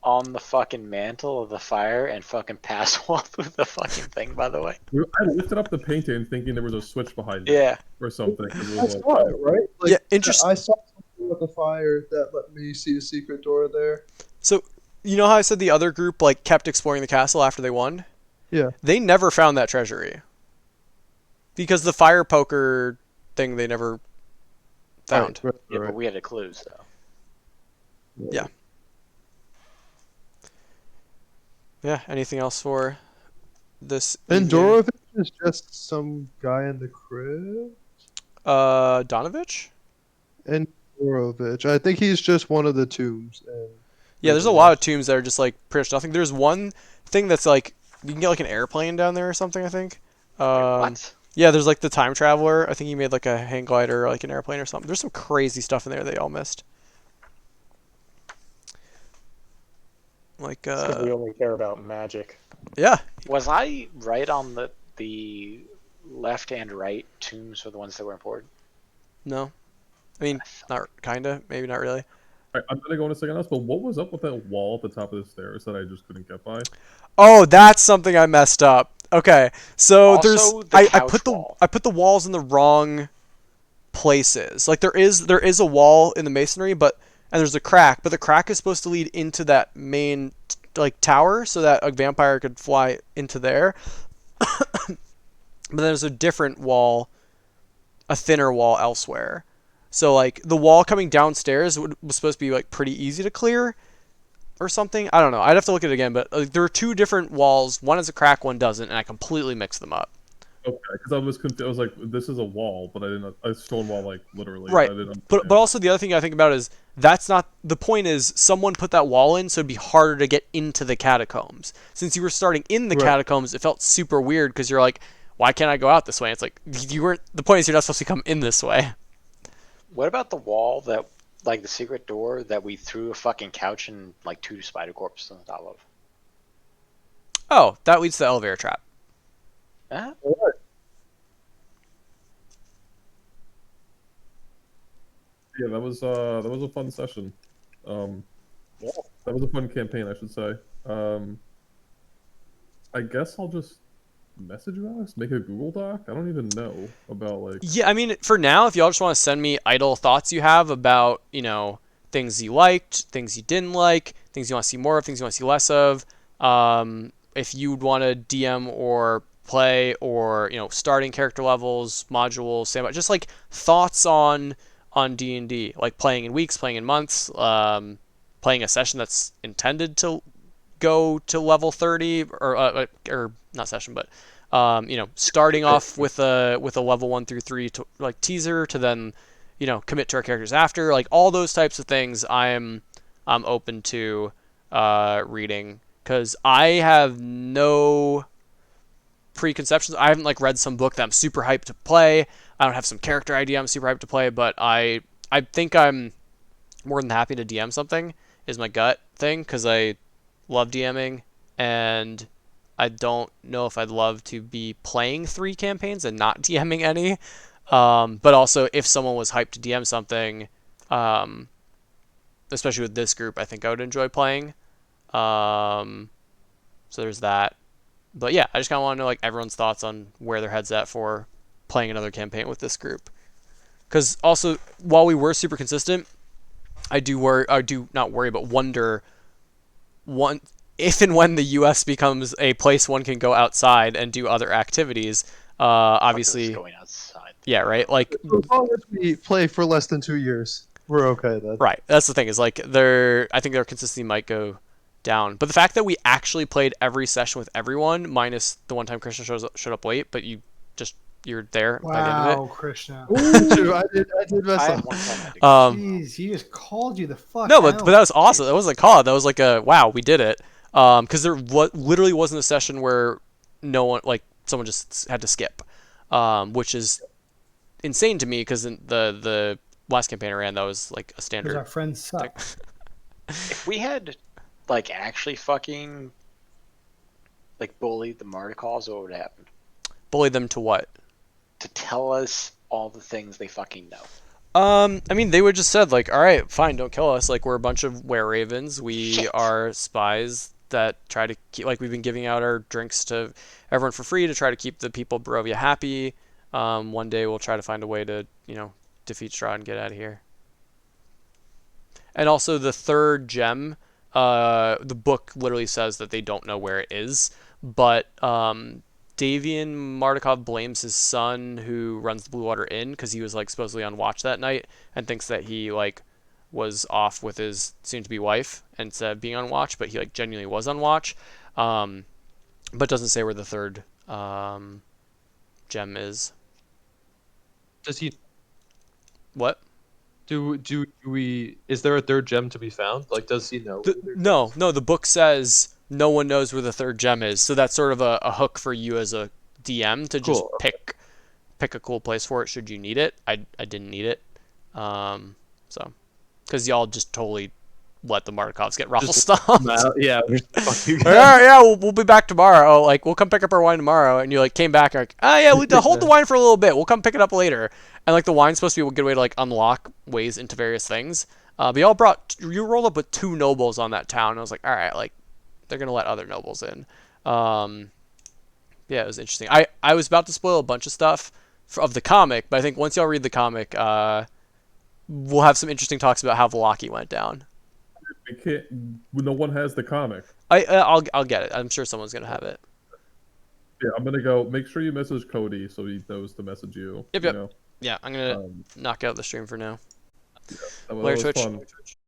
on the fucking mantle of the fire and fucking pass wall through the fucking thing, by the way. I lifted up the painting thinking there was a switch behind it Yeah. or something. It was I like, saw it, right? Like, Yeah, interesting. I saw something with the fire that let me see a secret door there. So you know how I said the other group like kept exploring the castle after they won? Yeah. They never found that treasury. Because the fire poker thing they never found. Right, Yeah, right. but we had the clues though. Yeah. Yeah, anything else for this And evening? Dorovich is just some guy in the crib? Donovich? And Dorovich. I think he's just one of the tombs. And Yeah, there's a lot of tombs that are just like pretty much nothing. There's one thing that's like you can get like an airplane down there or something, I think. What? Yeah, there's like the time traveler. I think he made like a hang glider or like an airplane or something. There's some crazy stuff in there they all missed. Like Because we only care about magic. yeah. Was I right on the left and right tombs were the ones that were important? No. I mean, not kinda, maybe not really. I'm gonna go into second house, but what was up with that wall at the top of the stairs that I just couldn't get by? Oh, that's something I messed up. Okay. So Also, there's the I couch put the wall. I put the walls in the wrong places. Like there is a wall in the masonry, but and there's a crack, but the crack is supposed to lead into that main like tower so that a vampire could fly into there. But there's a different wall, a thinner wall elsewhere. So like the wall coming downstairs was supposed to be like pretty easy to clear or something. I don't know. I'd have to look at it again, but there are 2 different walls. One has a crack, one doesn't, and I completely mixed them up. Okay, because I was confused. I was like, "This is a wall," but I didn't. A stone wall, like literally. Right. I didn't But understand. also the other thing I think about is that's not the point. Is someone put that wall in so it'd be harder to get into the catacombs. Since you were starting in the Right. catacombs, it felt super weird because you're like, why can't I go out this way? It's like you weren't. The point is you're not supposed to come in this way. What about the wall that, like the secret door that we threw a fucking couch and like 2 spider corpses on the top of? Oh, that leads to the elevator trap. Huh? Yeah, that was a fun session. Yeah. That was a fun campaign, I should say. I guess I'll just message Alex, make a Google Doc. I don't even know about like. Yeah, I mean, for now, if y'all just want to send me idle thoughts you have about, things you liked, things you didn't like, things you want to see more of, things you want to see less of, if you'd want to DM or play or, starting character levels, modules, sandbox, just like thoughts on D&D, like playing in weeks, playing in months, playing a session that's intended to go to level 30 or not session, but starting off with a level 1 through 3 to, like teaser to then commit to our characters after, like all those types of things I'm open to reading, because I have no preconceptions. I haven't like read some book that I'm super hyped to play. I don't have some character idea I'm super hyped to play, but I think I'm more than happy to DM something is my gut thing because I love DMing and I don't know if I'd love to be playing 3 campaigns and not DMing any. But also if someone was hyped to DM something, especially with this group, I think I would enjoy playing. So there's that. But yeah, I just kind of want to know like everyone's thoughts on where their heads at for playing another campaign with this group. Because also, while we were super consistent, I do not worry, but wonder one if and when the U.S. becomes a place one can go outside and do other activities. Obviously, going outside. yeah, right. Like, So as long as we play for less than 2 years, we're okay then. right. That's the thing is like I think their consistency might go down. But the fact that we actually played every session with everyone, minus the one time Christian showed up late, but you're there by the end of it. Wow, Krishna. True, I did mess I up. had one time I did. Jeez, he just called you the fuck No, out. but that was awesome. That wasn't a call. That was like a wow, we did it. Because there literally wasn't a session where no one like someone just had to skip, which is insane to me because the last campaign I ran that was like a Because standard. our friends suck. If we had like actually fucking like bullied the Marticals, what would happen? Bully them to what? To tell us all the things they fucking know. I mean, they would just said like, all right, fine, don't kill us. Like we're a bunch of were-ravens. We Shit. are spies that try to keep. Like we've been giving out our drinks to everyone for free to try to keep the people of Barovia happy. One day we'll try to find a way to defeat Strahd and get out of here. And also the third gem, the book literally says that they don't know where it is, but Davian Mardukov blames his son who runs the Blue Water Inn because he was like supposedly on watch that night and thinks that he like was off with his soon-to-be wife instead of being on watch, but he like genuinely was on watch, but doesn't say where the third gem is. Does he? What? Do we? Is there a third gem to be found? Like, does he know? No. The book says no one knows where the third gem is, so that's sort of a hook for you as a DM to just Cool. pick a cool place for it should you need it. I didn't need it, so because y'all just totally let the Markovs get raffle stomped. Yeah. Fuck you guys. Yeah, we'll be back tomorrow. Like we'll come pick up our wine tomorrow, and you like came back like, oh yeah, hold the wine for a little bit. We'll come pick it up later. And like the wine's supposed to be a good way to like unlock ways into various things. But you rolled up with 2 nobles on that town. And I was like, all right, like they're gonna let other nobles in. Yeah, it was interesting. I was about to spoil a bunch of stuff of the comic, but I think once y'all read the comic, we'll have some interesting talks about how Velaki went down. We can't. No one has the comic. I'll get it. I'm sure someone's gonna have it. Yeah, I'm gonna go. Make sure you message Cody so he knows to message you. Yep. You know? Yeah, I'm gonna knock out the stream for now. That Later, was Twitch. fun.